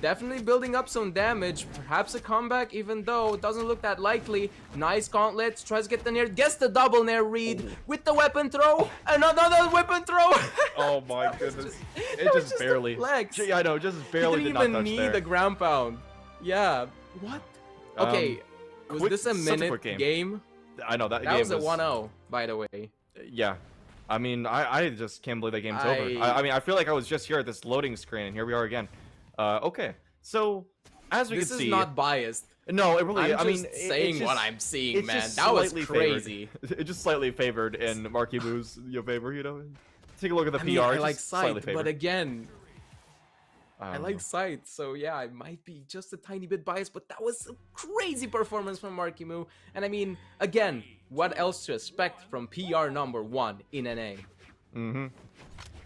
S6: definitely building up some damage, perhaps a comeback even though it doesn't look that likely. Nice gauntlets, tries to get the nair, gets the double nair read with the weapon throw, and another weapon throw!
S5: Oh my
S6: That was
S5: goodness.
S6: just-
S5: It
S6: that was
S5: just
S6: a
S5: barely.
S6: flex.
S5: Yeah, I know, just barely
S6: He
S5: did
S6: didn't
S5: not
S6: even
S5: touch
S6: need
S5: there.
S6: the ground pound. Yeah. What? Okay. Was
S5: quick-
S6: this a
S5: such a
S6: minute
S5: quick game.
S6: game?
S5: I know that
S6: That
S5: game
S6: was a 1-0, by the way.
S5: Yeah. I mean, I just can't believe that game's over. I mean, I feel like I was just here at this loading screen, and here we are again. Okay. So, as we
S6: This
S5: can
S6: is
S5: see...
S6: not biased.
S5: No, it really...
S6: I'm
S5: I mean,
S6: just
S5: it-
S6: saying
S5: it's just,
S6: what I'm seeing,
S5: it's
S6: man.
S5: just
S6: That was
S5: slightly
S6: crazy.
S5: Favored. It just slightly favored in Marckiemoo's favor, you know? Take a look at the
S6: I
S5: PR.
S6: mean, I
S5: it's
S6: like
S5: just slightly
S6: sight, but
S5: favored.
S6: again, I
S5: don't
S6: like
S5: know.
S6: sight, so yeah, I might be just a tiny bit biased, but that was a crazy performance from Marckiemoo. And I mean, again, what else to expect from PR #1 in NA?
S5: Mm-hmm.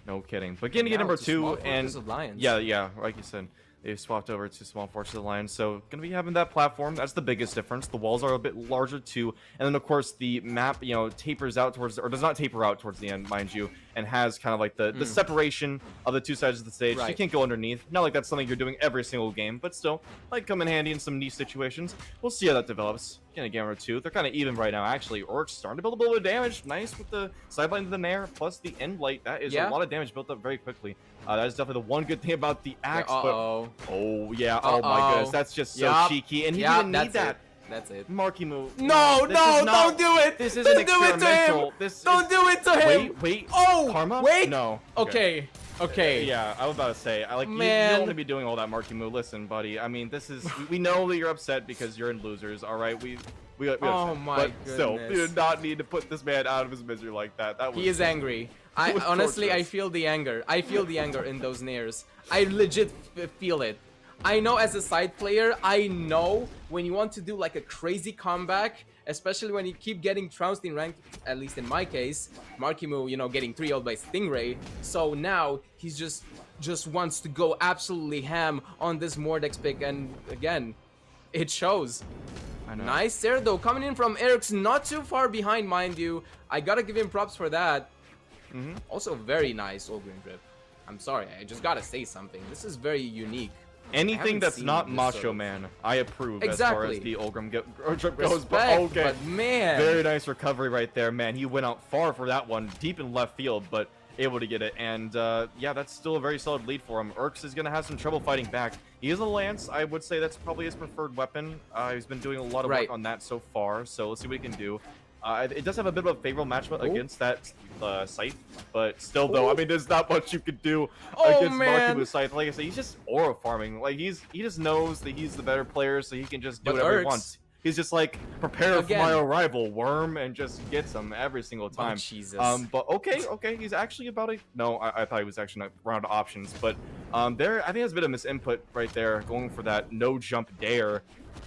S5: No kidding. But getting to
S6: Now
S5: number
S6: it's a Small
S5: 2,
S6: Fortress
S5: and...
S6: of Lions.
S5: Yeah, like you said. They've swapped over to Small Fortress of the Lions, so gonna be having that platform. That's the biggest difference. The walls are a bit larger too, and then of course the map, you know, tapers out towards, or does not taper out towards the end, mind you, and has kind of like the separation of the two sides of the stage. So you
S6: Right.
S5: can't go underneath. Not like that's something you're doing every single game, but still, might come in handy in some niche situations. We'll see how that develops. Getting a game or two. They're kind of even right now, actually. Urks starting to build a little bit of damage. Nice with the sideline to the nair, plus the end light. That is a lot of damage built up very quickly. That is definitely the one good thing about the axe.
S6: Uh-oh.
S5: But oh yeah, oh my goodness, that's just so
S6: Yup.
S5: cheeky, and he
S6: Yup,
S5: didn't need
S6: that's
S5: that.
S6: it. That's it.
S5: Marckiemoo.
S6: No,
S5: this
S6: no,
S5: is not-
S6: don't do it!
S5: This
S6: Don't
S5: isn't
S6: do it to him!
S5: experimental. This
S6: Don't
S5: is,
S6: do it to him!
S5: Wait.
S6: Oh,
S5: Karma?
S6: wait!
S5: No.
S6: Okay, okay.
S5: Yeah, I was about to say, you
S6: Man.
S5: don't want to be doing all that, Marckiemoo. Listen, buddy. I mean, this is we know that you're upset because you're in losers. All right, we
S6: Oh
S5: upset.
S6: my
S5: But still, you
S6: goodness.
S5: did not need to put this man out of his misery like that. That was
S6: He is angry. I
S5: was
S6: honestly, I
S5: torturous.
S6: feel the anger. I feel the anger in those nairs. I legit feel it. I know as a side player, I know when you want to do like a crazy comeback, especially when you keep getting trounced in rank, at least in my case, Marckiemoo, you know, getting 3-0 by Stingray. So now he's just wants to go absolutely ham on this Mordex pick, and again, it shows.
S5: I know.
S6: Nice there though, coming in from Urks, not too far behind, mind you. I gotta give him props for that. Also, very nice Ogre grip. I'm sorry, I just gotta say something. This is very unique. I
S5: Anything
S6: haven't
S5: that's
S6: seen
S5: not
S6: this
S5: Macho
S6: sort of-
S5: Man, I approve as far as
S6: Exactly.
S5: the Ulgrim trip goes. But
S6: Respect,
S5: okay,
S6: but man,
S5: very nice recovery right there, man. He went out far for that one, deep in left field, but able to get it. And yeah, that's still a very solid lead for him. Urks is gonna have some trouble fighting back. He is a lance. I would say that's probably his preferred weapon. He's been doing a lot of
S6: Right.
S5: work on that so far. So let's see what he can do. It does have a bit of a favorable matchup against that Scythe, but still though, I mean, there's not much you could do
S6: Oh,
S5: against
S6: man.
S5: Marckiemoo Scythe. Like I said, he's just aura farming. Like he just knows that he's the better player, so he can just do
S6: But
S5: whatever he
S6: Urks-
S5: wants. He's just like, prepare
S6: Again.
S5: for my arrival, worm, and just gets him every single
S6: Oh,
S5: time.
S6: Jesus.
S5: But okay, he's actually about a... No, I thought he was actually not round of options, but there, I think there's a bit of misinput right there, going for that no jump dare.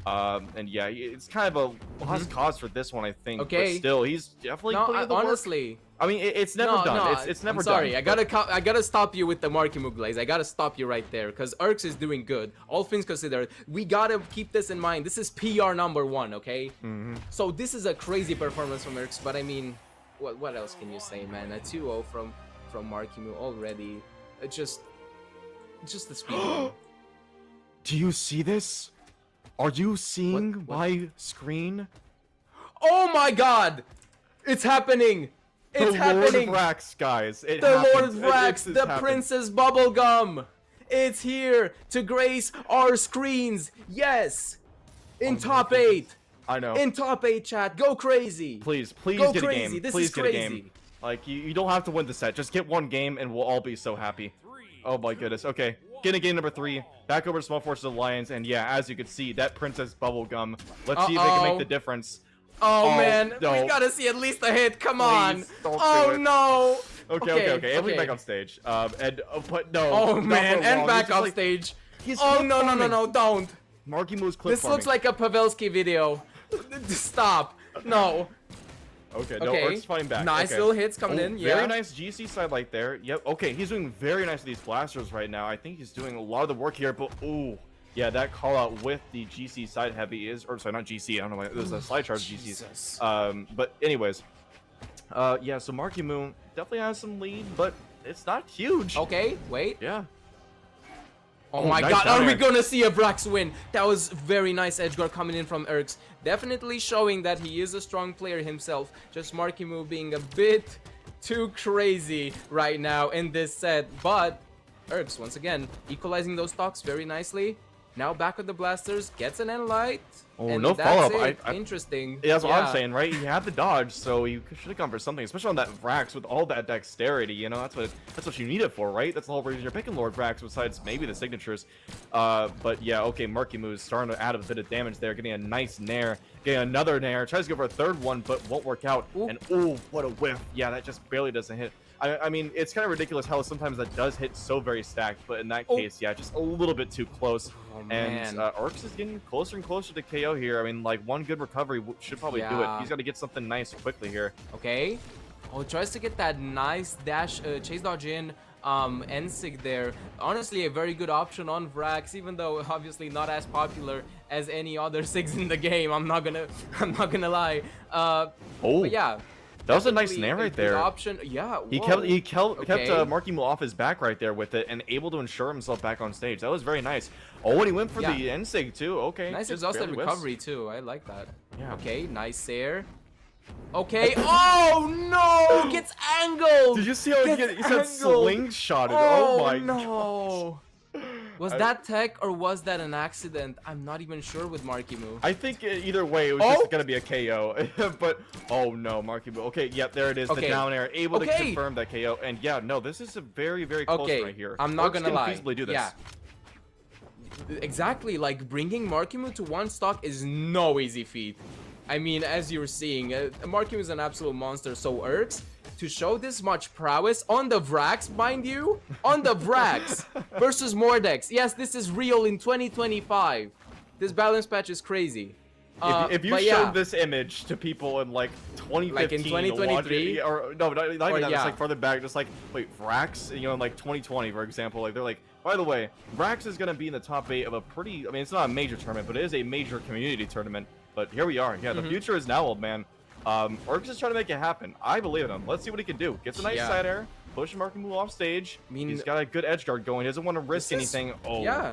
S5: And yeah, it's kind of a lost cause for this one, I think.
S6: Okay.
S5: But still, he's definitely
S6: no,
S5: putting in the work.
S6: honestly,
S5: I mean, it's never
S6: no,
S5: done.
S6: no,
S5: It's never
S6: I'm sorry.
S5: done.
S6: I gotta stop you with the Marckiemoo glaze. I gotta stop you right there, because Urks is doing good. All things considered, we gotta keep this in mind. This is PR #1, okay? So this is a crazy performance from Urks, but I mean, what else can you say, man? A 2-0 from Marckiemoo already. It's just the speed.
S5: Do you see this? Are you seeing
S6: What?
S5: my screen?
S6: Oh my God! It's happening! It's
S5: the
S6: happening!
S5: Lord of Vrax, guys. It
S6: The
S5: happens.
S6: Lord Vrax,
S5: It's
S6: the
S5: happened.
S6: Princess Bubblegum! It's here to grace our screens! Yes! In top 8!
S5: I know.
S6: In top 8, chat! Go crazy!
S5: Please
S6: Go
S5: get
S6: crazy.
S5: a game.
S6: This
S5: Please
S6: is
S5: get a
S6: crazy.
S5: game. Like you don't have to win the set. Just get one game and we'll all be so happy. Oh my goodness. Okay. Getting game number 3. Back over to Small Fortress of the Lions, and yeah, as you can see, that Princess Bubblegum. Let's see if they can make the difference.
S6: Oh, man,
S5: no.
S6: we gotta see at least a hit. Come on.
S5: Please, don't do
S6: Oh
S5: it.
S6: no.
S5: Okay. Everybody back on stage. But no.
S6: Oh
S5: not
S6: man,
S5: for
S6: and
S5: long.
S6: back
S5: He's just
S6: off
S5: like-
S6: stage.
S5: he's
S6: Oh
S5: clip
S6: no,
S5: farming.
S6: don't.
S5: Marckiemoo's clip
S6: This looks
S5: farming.
S6: like a Pavelski video. Stop. No.
S5: Okay, no,
S6: Okay.
S5: Urks fighting back.
S6: Nice
S5: okay.
S6: little hits coming in. Yeah.
S5: Very nice GC side light there. Yep. Okay, he's doing very nice with these blasters right now. I think he's doing a lot of the work here, but ooh. Yeah, that call out with the GC side heavy is, or sorry, not GC. I don't know why. There's a slide charge
S6: Jesus.
S5: GCs. But anyways, yeah. So Marckiemoo definitely has some lead, but it's not huge.
S6: Okay, wait.
S5: Yeah.
S6: Oh
S5: Oh,
S6: my
S5: nice
S6: god,
S5: down
S6: are we
S5: air.
S6: gonna see a Brax win? That was very nice edge guard coming in from Urks. Definitely showing that he is a strong player himself. Just Marckiemoo being a bit too crazy right now in this set. But Urks, once again, equalizing those stocks very nicely. Now back with the blasters, gets an end light.
S5: Oh,
S6: and
S5: no
S6: that's
S5: follow-up.
S6: it. Interesting.
S5: Yeah, that's what
S6: Yeah.
S5: I'm saying, right? He had the dodge, so you should have gone for something, especially on that Vrax with all that dexterity. You know, that's what you need it for, right? That's the whole reason you're picking Lord Vrax, besides maybe the signatures. But yeah, okay, Marckiemoo is starting to add a bit of damage there, getting a nice nair, getting another nair, tries to go for a third one, but won't work out.
S6: Ooh.
S5: And ooh, what a whiff! Yeah, that just barely doesn't hit. I mean, it's kind of ridiculous how sometimes that does hit so very stacked, but in that
S6: Oh.
S5: case, yeah, just a little bit too close.
S6: Oh,
S5: And
S6: man.
S5: Urks is getting closer and closer to KO here. I mean, like, one good recovery should probably do it.
S6: Yeah.
S5: He's got to get something nice quickly here.
S6: Okay. Oh, tries to get that nice dash, chase dodge in, Ensig there. Honestly, a very good option on Vrax, even though obviously not as popular as any other Sigs in the game. I'm not gonna lie.
S5: Oh,
S6: But yeah.
S5: that was a nice
S6: definitely
S5: nair
S6: a
S5: right
S6: good
S5: there.
S6: Option. Yeah.
S5: He
S6: whoa.
S5: kept
S6: Okay.
S5: Marckiemoo off his back right there with it and able to ensure himself back on stage. That was very nice. Oh, and he went for
S6: Yeah.
S5: the Ensig too. Okay.
S6: Nice
S5: just
S6: exhausted
S5: barely whiffs.
S6: recovery too. I like that.
S5: Yeah.
S6: Okay. Nice air. Okay. Oh no! Gets angled.
S5: Did you see how he
S6: Gets
S5: said
S6: angled.
S5: slingshotted? Oh, my
S6: no. Was
S5: I-
S6: that tech or was that an accident? I'm not even sure with Marckiemoo.
S5: I think either way, it was
S6: Oh.
S5: just gonna be a KO. But oh no, Marckiemoo. Okay, yep, there it is.
S6: Okay.
S5: The down air, able to
S6: Okay.
S5: confirm that KO. And yeah, no, this is a very, very close
S6: Okay,
S5: right here.
S6: I'm not
S5: Urks
S6: gonna
S5: can
S6: lie.
S5: feasibly do this.
S6: Yeah. Exactly, like bringing Marckiemoo to one stock is no easy feat. I mean, as you're seeing, Marckiemoo is an absolute monster. So Urks, to show this much prowess on the Vrax, mind you, on the Vrax versus Mordex. Yes, this is real in 2025. This balance patch is crazy.
S5: If you
S6: but
S5: showed
S6: yeah.
S5: this image to people in like 2015,
S6: Like in 2023?
S5: or no, not even that,
S6: yeah.
S5: it's like further back, just like, wait, Vrax, you know, in like 2020, for example, like they're like, by the way, Vrax is gonna be in the top 8 of a pretty, I mean, it's not a major tournament, but it is a major community tournament. But here we are. Yeah,
S6: Mm-hmm.
S5: the future is now, old man. Urks is trying to make it happen. I believe in him. Let's see what he can do. Gets a nice
S6: Yeah.
S5: side air, push Marckiemoo off stage.
S6: I mean,
S5: he's got a good edge guard going. He doesn't want to risk
S6: this is-
S5: anything. Oh,
S6: Yeah.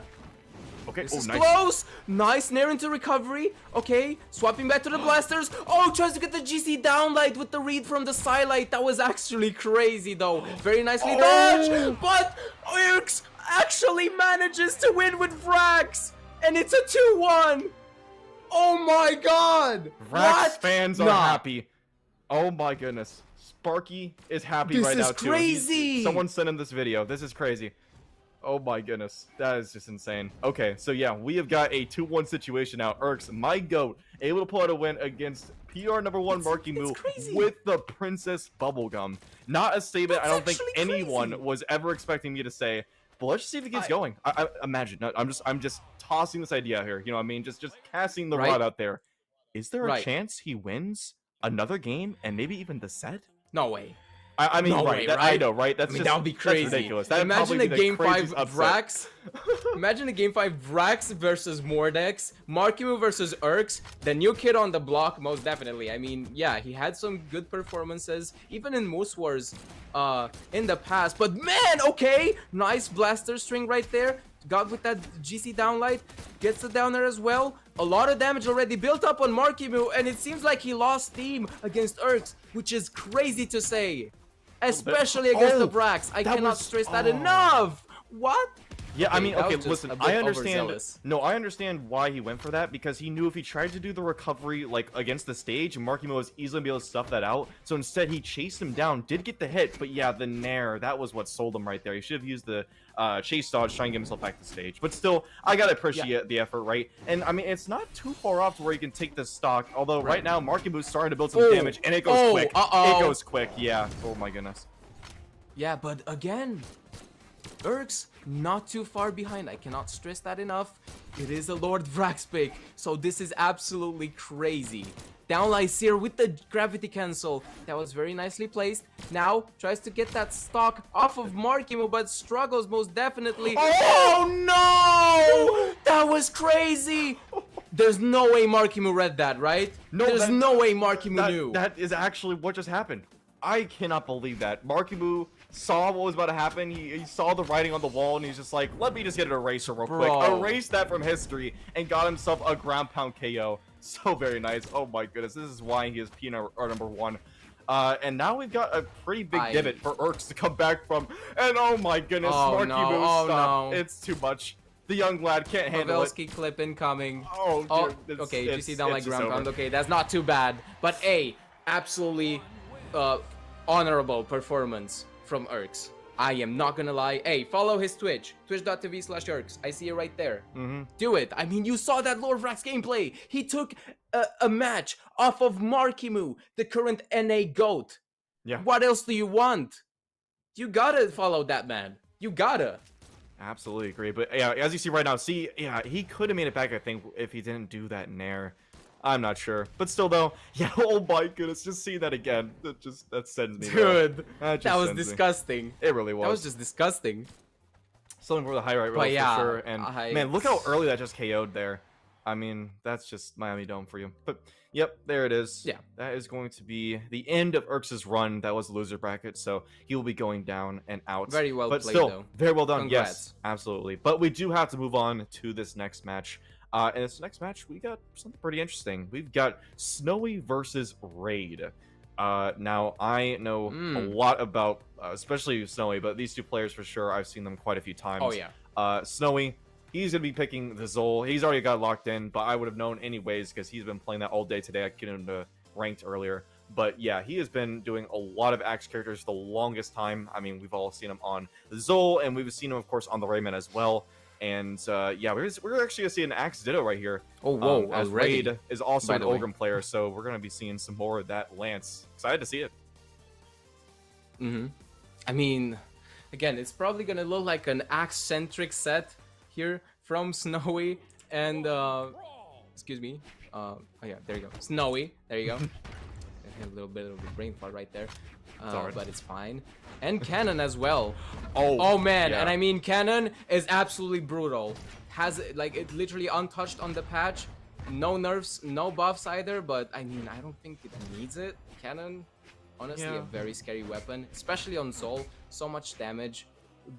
S5: Okay.
S6: This
S5: Oh,
S6: is
S5: nice.
S6: close! Nice nair into recovery. Okay, swapping back to the blasters. Oh, tries to get the GC downlight with the read from the sidelight. That was actually crazy though. Very nicely
S5: Oh.
S6: dodged, but Urks actually manages to win with Vrax, and it's a 2-1. Oh my god!
S5: Vrax
S6: What?
S5: fans are
S6: Nah.
S5: happy. Oh my goodness. Sparky is happy
S6: This
S5: right
S6: is
S5: now too.
S6: crazy.
S5: Someone sent him this video. This is crazy. Oh my goodness. That is just insane. Okay, so yeah, we have got a 2-1 situation now. Urks, my goat, able to pull out a win against PR number 1 Marckiemoo
S6: it's crazy.
S5: with the Princess Bubblegum. Not a statement I don't
S6: That's
S5: think
S6: actually
S5: anyone
S6: crazy.
S5: was ever expecting me to say. But let's just see if it gets going. I imagine. No, I'm just tossing this idea here. You know what I mean? Just casting the
S6: Right.
S5: rod out there. Is there a
S6: Right.
S5: chance he wins another game and maybe even the set?
S6: No way.
S5: I mean,
S6: No
S5: right,
S6: way,
S5: I
S6: right?
S5: know, right? That's
S6: I mean,
S5: just
S6: that would be crazy.
S5: That's ridiculous. That'd
S6: Imagine
S5: probably
S6: a
S5: be the
S6: game 5
S5: craziest upset.
S6: Vrax. Imagine a game 5 Vrax versus Mordex, Marckiemoo versus Urks, the new kid on the block, most definitely. I mean, yeah, he had some good performances, even in Moose Wars in the past. But man, okay, nice blaster string right there. Got with that GC downlight, gets the down there as well. A lot of damage already built up on Marckiemoo, and it seems like he lost steam against Urks, which is crazy to say. Especially against the Vrax. I
S5: that
S6: cannot
S5: was-
S6: stress that
S5: oh.
S6: enough. What?
S5: Yeah, I mean,
S6: that
S5: okay,
S6: was just
S5: listen,
S6: a bit
S5: I understand.
S6: overzealous.
S5: No, I understand why he went for that because he knew if he tried to do the recovery like against the stage, Marckiemoo was easily be able to stuff that out. So instead, he chased him down, did get the hit, but yeah, the nair, that was what sold him right there. He should have used the chase dodge, try and get himself back to stage. But still, I gotta appreciate the effort, right? And I mean, it's not too far off to where you can take this stock. Although right now, Marckiemoo starting to build some damage, and it goes quick. It goes quick. Yeah. Oh my goodness.
S6: Yeah, but again, Urks not too far behind. I cannot stress that enough. It is a Lord Vrax pick, so this is absolutely crazy. Downlight Seer with the gravity cancel. That was very nicely placed. Now tries to get that stock off of Marckiemoo, but struggles most definitely. Oh no! That was crazy! There's no way Marckiemoo read that, right?
S5: No,
S6: there's no way Marckiemoo knew.
S5: That is actually what just happened. I cannot believe that. Marckiemoo saw what was about to happen. He saw the writing on the wall, and he's just like, let me just get an eraser real quick. Erase that from history, and got himself a ground pound KO. So very nice. Oh my goodness. This is why he is PNR number 1. And now we've got a pretty big divot for Urks to come back from. And oh my goodness, Marckiemoo, stop. No. It's too much. The young lad can't handle it.
S6: Pavelski clip incoming.
S5: Oh, dude,
S6: okay, did you see down like ground pound? Okay, that's not too bad. But absolutely honorable performance from Urks. I am not gonna lie. Hey, follow his Twitch. Twitch.tv/Urks. I see it right there. Do it. I mean, you saw that Lord Vrax gameplay. He took a match off of Marckiemoo, the current NA GOAT.
S5: Yeah.
S6: What else do you want? You gotta follow that man. You gotta.
S5: Absolutely agree. But yeah, as you see right now, he could have made it back, I think, if he didn't do that nair. I'm not sure. But still, though, yeah, oh my goodness, just seeing that again, that sends me.
S6: Dude, that was disgusting.
S5: It really was.
S6: That was just disgusting.
S5: Something for the highlight reel for sure. And man, look how early that just KO'd there. I mean, that's just Miami Dome for you. But yep, there it is.
S6: Yeah.
S5: That is going to be the end of Urks' run. That was the loser bracket, so he will be going down and out.
S6: Very well played,
S5: still,
S6: though.
S5: Very well done.
S6: Congrats.
S5: Yes, absolutely. But we do have to move on to this next match. And this next match, we got something pretty interesting. We've got Snowy versus Raid. Now, I know a lot about, especially Snowy, but these two players for sure, I've seen them quite a few times.
S6: Oh, yeah.
S5: Snowy, he's going to be picking the Zol. He's already got locked in, but I would have known anyways because he's been playing that all day today. I get him to ranked earlier. But yeah, he has been doing a lot of Axe characters the longest time. I mean, we've all seen him on the Zol, and we've seen him, of course, on the Rayman as well. And yeah, we're actually gonna see an Axe Ditto right here.
S6: Oh whoa!
S5: As Raid is also an
S6: Ogrim
S5: player, so we're gonna be seeing some more of that Lance. Excited to see it.
S6: I mean, again, it's probably gonna look like an Axe-centric set here from Snowy and excuse me. Oh yeah, there you go. Snowy. There you go. I had a little bit of a brain fart right there. But it's fine. And Cannon as well. Oh man, yeah. And I mean Cannon is absolutely brutal. Has like it literally untouched on the patch. No nerfs, no buffs either, but I mean I don't think it needs it. Cannon, honestly a very scary weapon, especially on Soul. So much damage,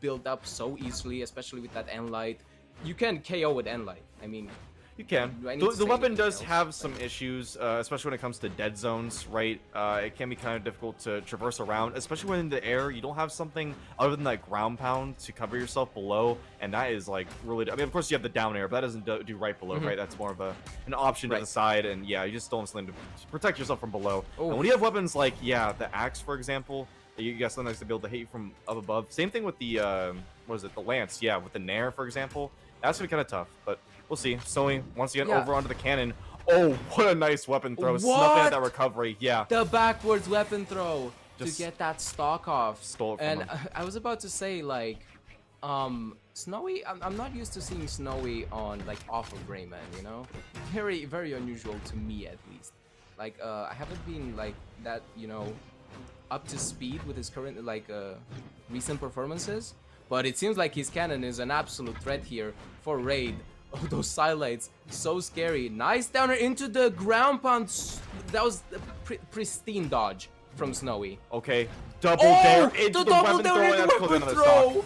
S6: build up so easily, especially with that Enlight. You can KO with Enlight. I mean,
S5: you can. The weapon does have some issues, especially when it comes to dead zones, right? It can be kind of difficult to traverse around, especially when in the air, you don't have something other than that ground pound to cover yourself below, and that is like really, I mean, of course you have the down air, but that doesn't do right below, right? That's more of an option to the side, and yeah, you just don't have something to protect yourself from below. And when you have weapons like, yeah, the Axe, for example, you got something that's to be able to hit you from up above. Same thing with the, what is it, the Lance, yeah, with the Nair, for example. That's gonna be kind of tough, but we'll see. Snowy, once again, over onto the cannon. Oh, what a nice weapon throw. Snuffing at that recovery. Yeah.
S6: The backwards weapon throw to get that stock off.
S5: Stole it from
S6: and
S5: him.
S6: I was about to say, like, Snowy, I'm not used to seeing Snowy on, like, off of Rayman, you know? Very, very unusual to me, at least. Like, I haven't been, like, that, you know, up to speed with his current, like, recent performances. But it seems like his cannon is an absolute threat here for Raid. Oh, those sidelights, so scary. Nice downer into the ground pound. That was a pristine dodge from Snowy.
S5: Okay, double dare into the weapon throw, and that's close another stock.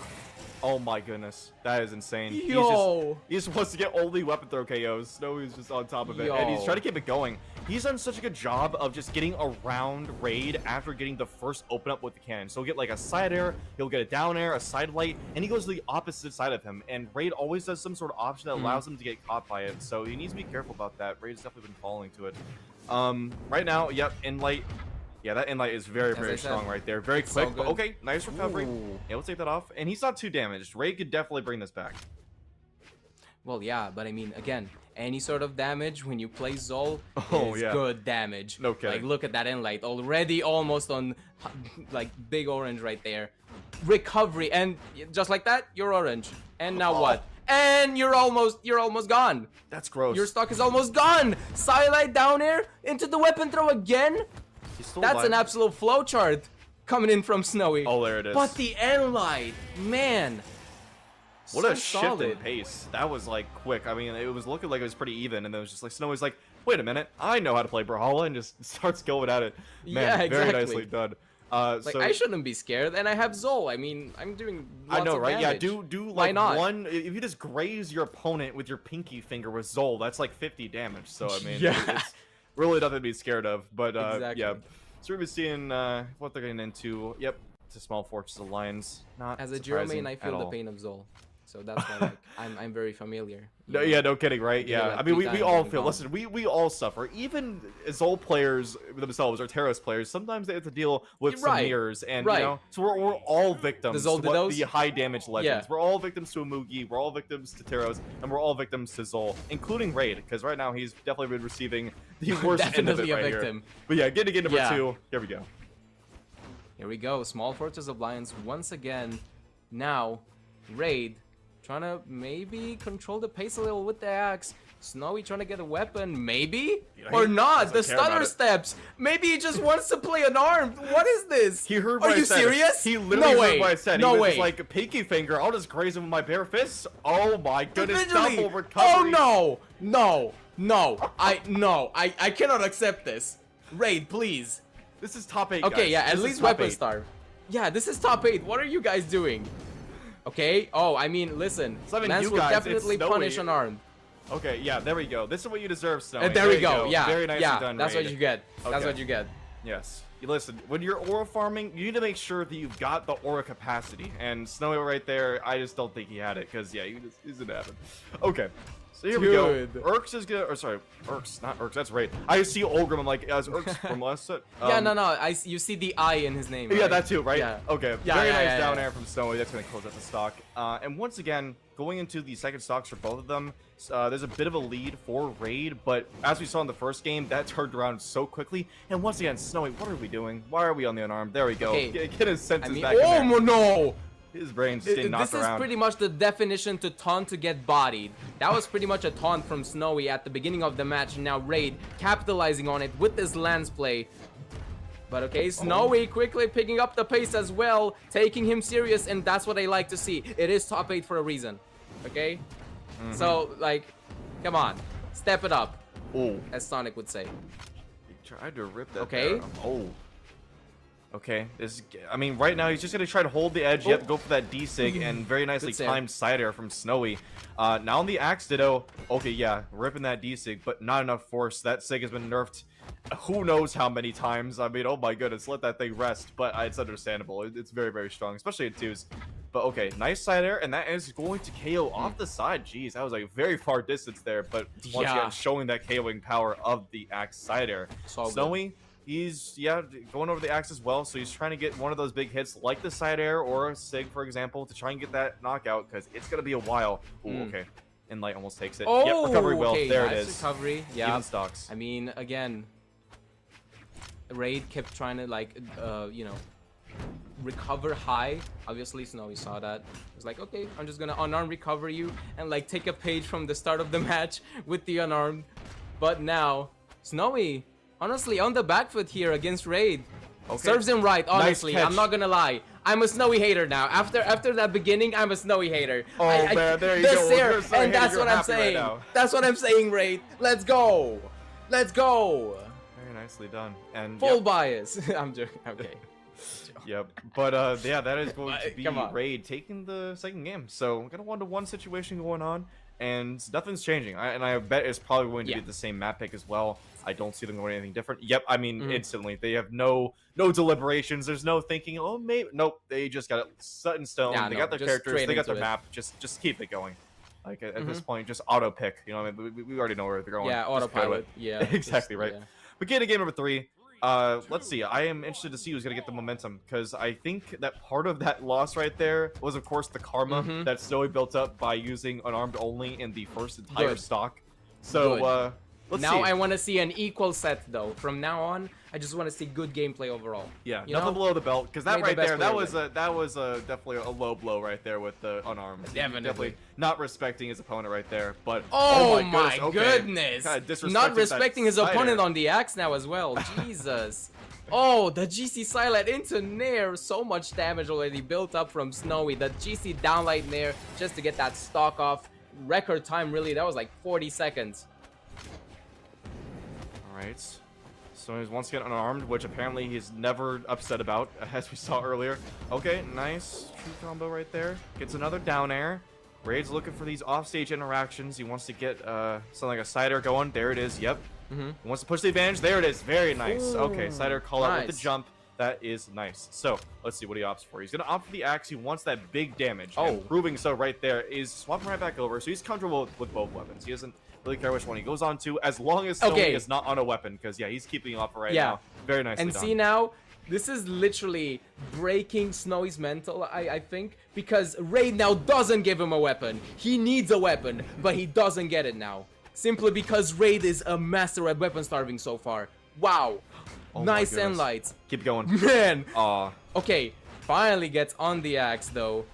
S5: Oh my goodness, that is insane.
S6: Yo.
S5: He just wants to get only weapon throw KOs. Snowy's just on top of it, and he's
S6: Yo.
S5: trying to keep it going. He's done such a good job of just getting around Raid after getting the first open up with the cannon. So he'll get like a side air, he'll get a down air, a side light, and he goes to the opposite side of him. And Raid always does some sort of option that allows him to get caught by it. So he needs to be careful about that. Raid's definitely been falling to it. Right now, yep, in light. Yeah, that inlight is very, very strong right there. Very quick.
S6: so good.
S5: Okay, nice recovery.
S6: Ooh.
S5: Yeah, we'll take that off. And he's not too damaged. Ray could definitely bring this back.
S6: Well, yeah, but I mean, again, any sort of damage when you play Zol
S5: Oh,
S6: is
S5: yeah.
S6: good damage.
S5: No kidding.
S6: Like, look at that inlight. Already almost on, like, big orange right there. Recovery, and just like that, you're orange. And now what? And you're almost gone.
S5: That's gross.
S6: Your stock is almost gone. Silite down air into the weapon throw again.
S5: He's still
S6: That's
S5: alive.
S6: an absolute flowchart coming in from Snowy.
S5: Oh, there it is.
S6: But the end light, man.
S5: What
S6: so
S5: a shift
S6: solid.
S5: in pace. That was like quick. I mean, it was looking like it was pretty even, and then it was just like Snowy's like, wait a minute, I know how to play Brawlhalla, and just starts going at it. Man,
S6: Yeah,
S5: very
S6: exactly.
S5: nicely done.
S6: Like,
S5: So
S6: I shouldn't be scared, and I have Zol. I mean, I'm doing lots
S5: I know,
S6: of
S5: right? Yeah,
S6: damage.
S5: do
S6: Why
S5: like
S6: not?
S5: one. If you just graze your opponent with your pinky finger with Zol, that's like 50 damage. So I mean,
S6: Yeah.
S5: it's really nothing to be scared of. But
S6: Exactly.
S5: yeah, so we've been seeing what they're getting into. Yep, it's a small Fortress Alliance. Not
S6: As a Jiro
S5: surprising
S6: main, I
S5: at
S6: feel the
S5: all.
S6: pain of Zol. So that's why like, I'm very familiar. you
S5: No,
S6: know?
S5: yeah, no kidding, right?
S6: Yeah,
S5: Yeah,
S6: like
S5: I mean,
S6: 3
S5: we
S6: times
S5: all
S6: and
S5: feel.
S6: gone.
S5: Listen, we all suffer. Even Zol players themselves, or Terros players, sometimes they have to deal with some
S6: Right,
S5: mirrors, and
S6: right.
S5: you know, so we're all victims
S6: The Zol
S5: to what
S6: Dittos?
S5: the high damage legends.
S6: Yeah.
S5: We're all victims to Amugi, we're all victims to Terros, and we're all victims to Zol, including Raid, because right now he's definitely been receiving the worst end of it
S6: Definitely a
S5: right
S6: victim.
S5: here. But yeah, getting in number
S6: Yeah.
S5: 2. Here we go.
S6: Here we go. Small Fortress Alliance once again. Now, Raid trying to maybe control the pace a little with the axe. Snowy trying to get a weapon, maybe?
S5: Yeah,
S6: Or
S5: he
S6: not. The
S5: doesn't care about
S6: stutter
S5: it.
S6: steps. Maybe he just wants to play unarmed. What is this?
S5: He heard
S6: Are
S5: what I
S6: you
S5: said.
S6: serious?
S5: He literally
S6: no
S5: heard
S6: way.
S5: what I said.
S6: No
S5: he was
S6: way.
S5: just like, pinky finger, I'll just graze him with my bare fists. Oh my goodness,
S6: Literally.
S5: double recovery.
S6: Oh no. I cannot accept this. Raid, please.
S5: This is top 8,
S6: Okay,
S5: guys.
S6: yeah, at
S5: This is
S6: least
S5: top
S6: weapon
S5: 8.
S6: starve. Yeah, this is top 8. What are you guys doing? Okay. Oh, I mean, listen.
S5: It's not even
S6: Lance
S5: you
S6: will
S5: guys, it's
S6: definitely
S5: Snowy.
S6: punish unarmed.
S5: Okay, yeah, there we go. This is what you deserve, Snowy.
S6: And there we
S5: you
S6: go. Yeah.
S5: Very nicely
S6: yeah.
S5: done,
S6: That's
S5: Raid.
S6: what you get. That's
S5: Okay.
S6: what you get.
S5: Yes. You listen, when you're aura farming, you need to make sure that you've got the aura capacity. And Snowy right there, I just don't think he had it, because, yeah, he didn't have it. Okay. So here we
S6: Dude.
S5: go. Urks is gonna, or sorry, Urks, not Urks, that's Raid. I see Olgrim, I'm like, as Urks from last set.
S6: Yeah, no. You see the I in his name.
S5: Yeah,
S6: right?
S5: that too, right?
S6: Yeah.
S5: Okay.
S6: Yeah,
S5: Very
S6: yeah,
S5: nice
S6: yeah,
S5: down
S6: yeah.
S5: air from Snowy. That's going to close out the stock. And once again, going into the second stocks for both of them, there's a bit of a lead for Raid, but as we saw in the first game, that turned around so quickly. And once again, Snowy, what are we doing? Why are we on the unarmed? There we go.
S6: Okay.
S5: Get his senses
S6: I mean,
S5: back in there.
S6: oh no!
S5: His brain's just getting knocked
S6: This is
S5: around.
S6: pretty much the definition to taunt to get bodied. That was pretty much a taunt from Snowy at the beginning of the match, and now Raid capitalizing on it with this lance play. But okay, Snowy quickly picking up the pace as well, taking him serious, and that's what I like to see. It is top 8 for a reason. Okay? So, like, come on. Step it up,
S5: Oh,
S6: as Sonic would say.
S5: he tried to rip that
S6: Okay.
S5: there. Oh. Okay, I mean, right now he's just gonna try to hold the edge. Yep, go for that D-Sig, and very nicely
S6: Good save.
S5: timed side air from Snowy. Now on the Axe Ditto, okay, yeah, ripping that D-Sig, but not enough force. That Sig has been nerfed who knows how many times. I mean, oh my goodness, let that thing rest. But it's understandable. It's very, very strong, especially in 2s. But okay, nice side air, and that is going to KO off the side. Jeez, that was like a very far distance there, but once
S6: Yeah.
S5: again, showing that KOing power of the Axe side air.
S6: So good.
S5: Snowy, he's, yeah, going over the Axe as well, so he's trying to get one of those big hits, like the side air or a Sig, for example, to try and get that knockout, because it's going to be a while. Ooh, okay. Inlight almost takes it.
S6: Oh,
S5: yep, recovery will.
S6: okay,
S5: There
S6: nice
S5: it is.
S6: recovery. Yeah.
S5: Even stocks.
S6: I mean, again, Raid kept trying to, like, you know, recover high. Obviously, Snowy saw that. It's like, okay, I'm just gonna unarmed recover you and, like, take a page from the start of the match with the unarmed. But now, Snowy, honestly, on the back foot here against Raid.
S5: Okay.
S6: Serves him right, honestly.
S5: catch.
S6: I'm not gonna lie. I'm a Snowy hater now. After that beginning, I'm a Snowy hater.
S5: Oh, man, there you
S6: this
S5: go.
S6: Here,
S5: You're a Snowy
S6: and
S5: hater,
S6: that's
S5: you're
S6: what I'm
S5: happy right
S6: saying.
S5: now.
S6: That's what I'm saying, Raid. Let's go. Let's go.
S5: Very nicely done. And
S6: Full
S5: yep.
S6: bias. I'm joking. Okay.
S5: Yep. But yeah, that is going to be
S6: Come on.
S5: Raid taking the second game. So we got a 1-to-1 situation going on, and nothing's changing. I bet it's probably going to be the same map pick as well. I don't see them going anything different. Yep. I mean, instantly they have no deliberations. There's no thinking. Oh, maybe nope. They just got it set in stone.
S6: Yeah,
S5: they
S6: no,
S5: got their
S6: just
S5: characters.
S6: straight
S5: They got their
S6: into it.
S5: map. Just keep it going. Like at this point, just auto pick. You know, what I mean, we already know where they're going.
S6: Yeah,
S5: Just go to
S6: autopilot.
S5: it.
S6: Yeah,
S5: exactly
S6: just-
S5: right.
S6: yeah.
S5: Beginning of game number 3. Let's see. I am interested to see who's gonna get the momentum, because I think that part of that loss right there was, of course, the karma that Snowy built up by using unarmed only in the first entire
S6: Good.
S5: stock. So
S6: Good.
S5: let's
S6: Now
S5: see.
S6: I want to see an equal set though. From now on, I just want to see good gameplay overall.
S5: Yeah,
S6: You
S5: nothing
S6: know?
S5: below the belt, because that
S6: May the
S5: right
S6: best
S5: there, that
S6: player
S5: was definitely a low blow right there with the unarmed.
S6: Definitely.
S5: not respecting his opponent right there. But
S6: Oh, my
S5: okay.
S6: goodness!
S5: Kinda disrespected
S6: Not
S5: that
S6: respecting his
S5: cider.
S6: opponent on the axe now as well. Jesus. Oh, the GC silent into Nair. So much damage already built up from Snowy. The GC downlight Nair just to get that stock off. Record time, really. That was like 40 seconds.
S5: Alright. So he's once again unarmed, which apparently he's never upset about, as we saw earlier. Okay, nice. True combo right there. Gets another down air. Raid's looking for these offstage interactions. He wants to get something like a cider going. There it is. Yep. He wants to push the advantage. There it is. Very nice.
S6: Ooh,
S5: Okay, cider call out with the
S6: nice.
S5: jump. That is nice. So let's see what he opts for. He's gonna opt for the axe. He wants that big damage.
S6: Oh.
S5: And proving so right there is swapping right back over. So he's comfortable with both weapons. He doesn't really care which one he goes on to, as long as Snowy
S6: Okay.
S5: is not on a weapon. Because yeah, he's keeping off right
S6: Yeah.
S5: now. Very nicely
S6: And
S5: done.
S6: see now, this is literally breaking Snowy's mental, I think, because Raid now doesn't give him a weapon. He needs a weapon, but he doesn't get it now. Simply because Raid is a master at weapon starving so far. Wow.
S5: Oh my
S6: Nice
S5: goodness.
S6: end lights.
S5: Keep going.
S6: Man.
S5: Aw.
S6: Okay, finally gets on the axe though.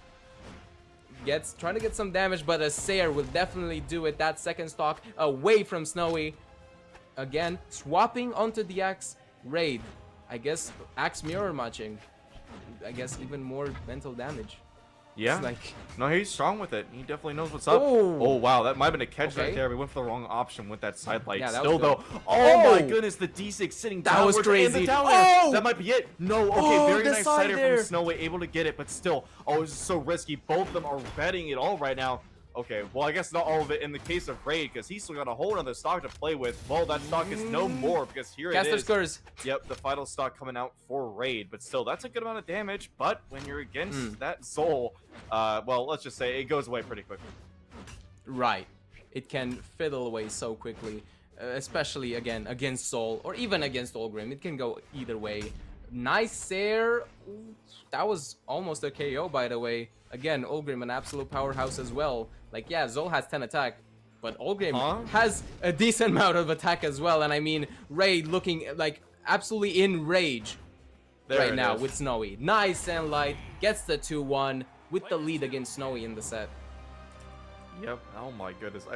S6: Trying to get some damage, but a Sayer will definitely do it. That second stock away from Snowy. Again, swapping onto the axe. Raid. I guess axe mirror matching. I guess even more mental damage.
S5: Yeah.
S6: It's like,
S5: No, he's strong with it. He definitely knows what's up.
S6: Oh.
S5: Oh, wow. That might have been a catch right
S6: Okay.
S5: there. We went for the wrong option with that side light.
S6: Yeah, that was
S5: Still,
S6: good.
S5: though. Oh, my
S6: Oh.
S5: goodness. The D6 sitting
S6: That was
S5: downwards and the
S6: crazy.
S5: down air.
S6: Oh.
S5: That might be it. No. Okay,
S6: Oh,
S5: very
S6: the
S5: nice
S6: side
S5: cider
S6: there.
S5: from Snowy. Able to get it, but still. Oh, this is so risky. Both of them are betting it all right now. Okay, well, I guess not all of it in the case of Raid, because he's still got a whole other stock to play with. Well, that stock is no more, because here it
S6: Caster's
S5: is.
S6: Curse.
S5: Yep, the final stock coming out for Raid, but still, that's a good amount of damage. But when you're against that Soul, well, let's just say it goes away pretty quickly.
S6: Right. It can fiddle away so quickly. Especially, again, against Soul. Or even against Olgrim. It can go either way. Nice Sayer. Ooh, that was almost a KO, by the way. Again, Olgrim, an absolute powerhouse as well. Like, yeah, Zol has 10 attack. But Olgrim has a decent amount of attack as well. And I mean, Raid looking like absolutely in rage
S5: There
S6: right
S5: it
S6: now
S5: is.
S6: with Snowy. Nice and light. Gets the 2-1 with the lead against Snowy in the set.
S5: Yep. Oh my goodness.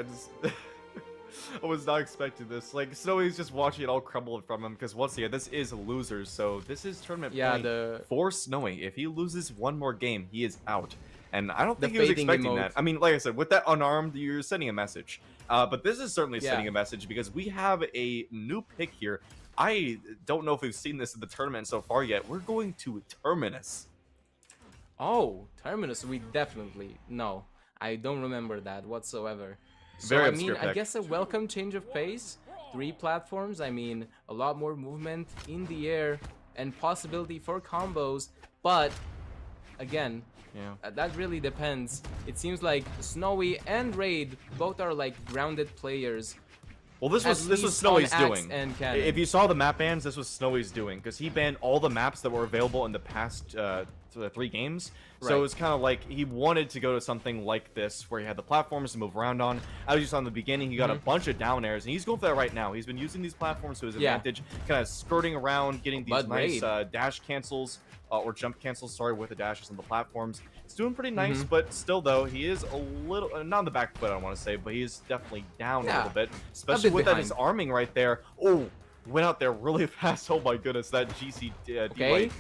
S5: I was not expecting this. Like, Snowy's just watching it all crumble from him, because once again, this is losers, so this is tournament
S6: Yeah,
S5: play for Snowy. If he loses one more game, he is out. And I don't
S6: The
S5: think he was
S6: fading
S5: expecting
S6: emote.
S5: that. I mean, like I said, with that unarmed, you're sending a message. But this is certainly sending
S6: Yeah.
S5: a message, because we have a new pick here. I don't know if we've seen this in the tournament so far yet. We're going to Terminus.
S6: Oh, Terminus, we definitely no. I don't remember that whatsoever. So
S5: Very
S6: I
S5: obscure
S6: mean, I
S5: pick.
S6: guess a welcome change of pace. 3 platforms. I mean, a lot more movement in the air and possibility for combos. But again,
S5: Yeah.
S6: that really depends. It seems like Snowy and Raid both are like grounded players.
S5: Well, this
S6: At
S5: was
S6: least
S5: Snowy's
S6: on Axe
S5: doing.
S6: and Cannon.
S5: If you saw the map bans, this was Snowy's doing, because he banned all the maps that were available in the past 3 games. So
S6: Right.
S5: it was kind of like he wanted to go to something like this, where he had the platforms to move around on. As you saw in the beginning, he got a bunch of down airs, and he's going for that right now. He's been using these platforms to his
S6: Yeah.
S5: advantage, kind of skirting around, getting these
S6: But
S5: nice
S6: Raid.
S5: dash cancels. Or jump cancels, sorry, with the dashes on the platforms. It's doing pretty nice, but still, though, he is a little, not on the back foot, I don't want to say, but he is definitely down a
S6: Yeah,
S5: little bit. Especially
S6: bit
S5: with that
S6: behind.
S5: his arming right there. Oh, went out there really fast. Oh my goodness, that GC
S6: Okay.
S5: D-Light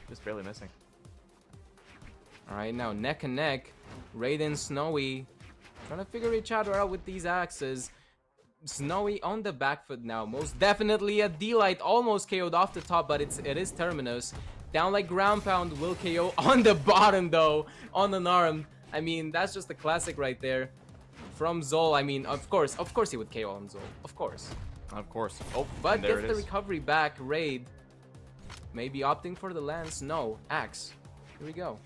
S5: just barely missing.
S6: Alright, now neck and neck. Raid and Snowy trying to figure each other out with these axes. Snowy on the back foot now. Most definitely a D-Light almost KO'd off the top, but it is Terminus. Down like ground pound will KO on the bottom though, on an arm. I mean, that's just a classic right there. From Zol, I mean, of course he would KO on Zol. Of course.
S5: Of course. Oh,
S6: But
S5: and there
S6: gets
S5: it
S6: the
S5: is.
S6: recovery back. Raid. Maybe opting for the lance. No. Axe. Here we go.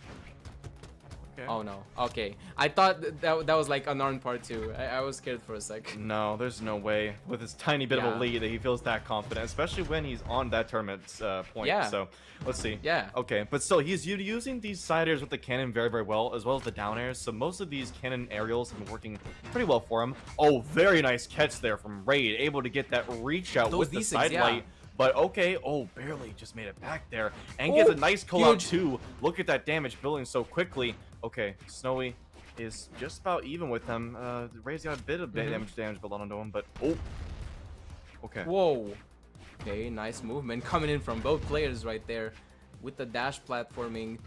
S5: Okay.
S6: Oh no. Okay. I thought that was like unarmed part 2. I was scared for a sec.
S5: No, there's no way with his tiny bit of
S6: Yeah.
S5: a lead that he feels that confident, especially when he's on that tournament's point.
S6: Yeah.
S5: So let's see.
S6: Yeah.
S5: Okay, but still, he's using these side airs with the cannon very, very well, as well as the down airs. So most of these cannon aerials have been working pretty well for him. Oh, very nice catch there from Raid, able to get that reach out
S6: Those
S5: with the
S6: D6s,
S5: side
S6: yeah.
S5: light. But okay, oh, barely just made it back there. And gets a nice call out
S6: huge.
S5: too. Look at that damage building so quickly. Okay, Snowy is just about even with him. Ray's got a bit of damage built onto him, but oh. Okay.
S6: Whoa. Okay, nice movement coming in from both players right there with the dash platforming.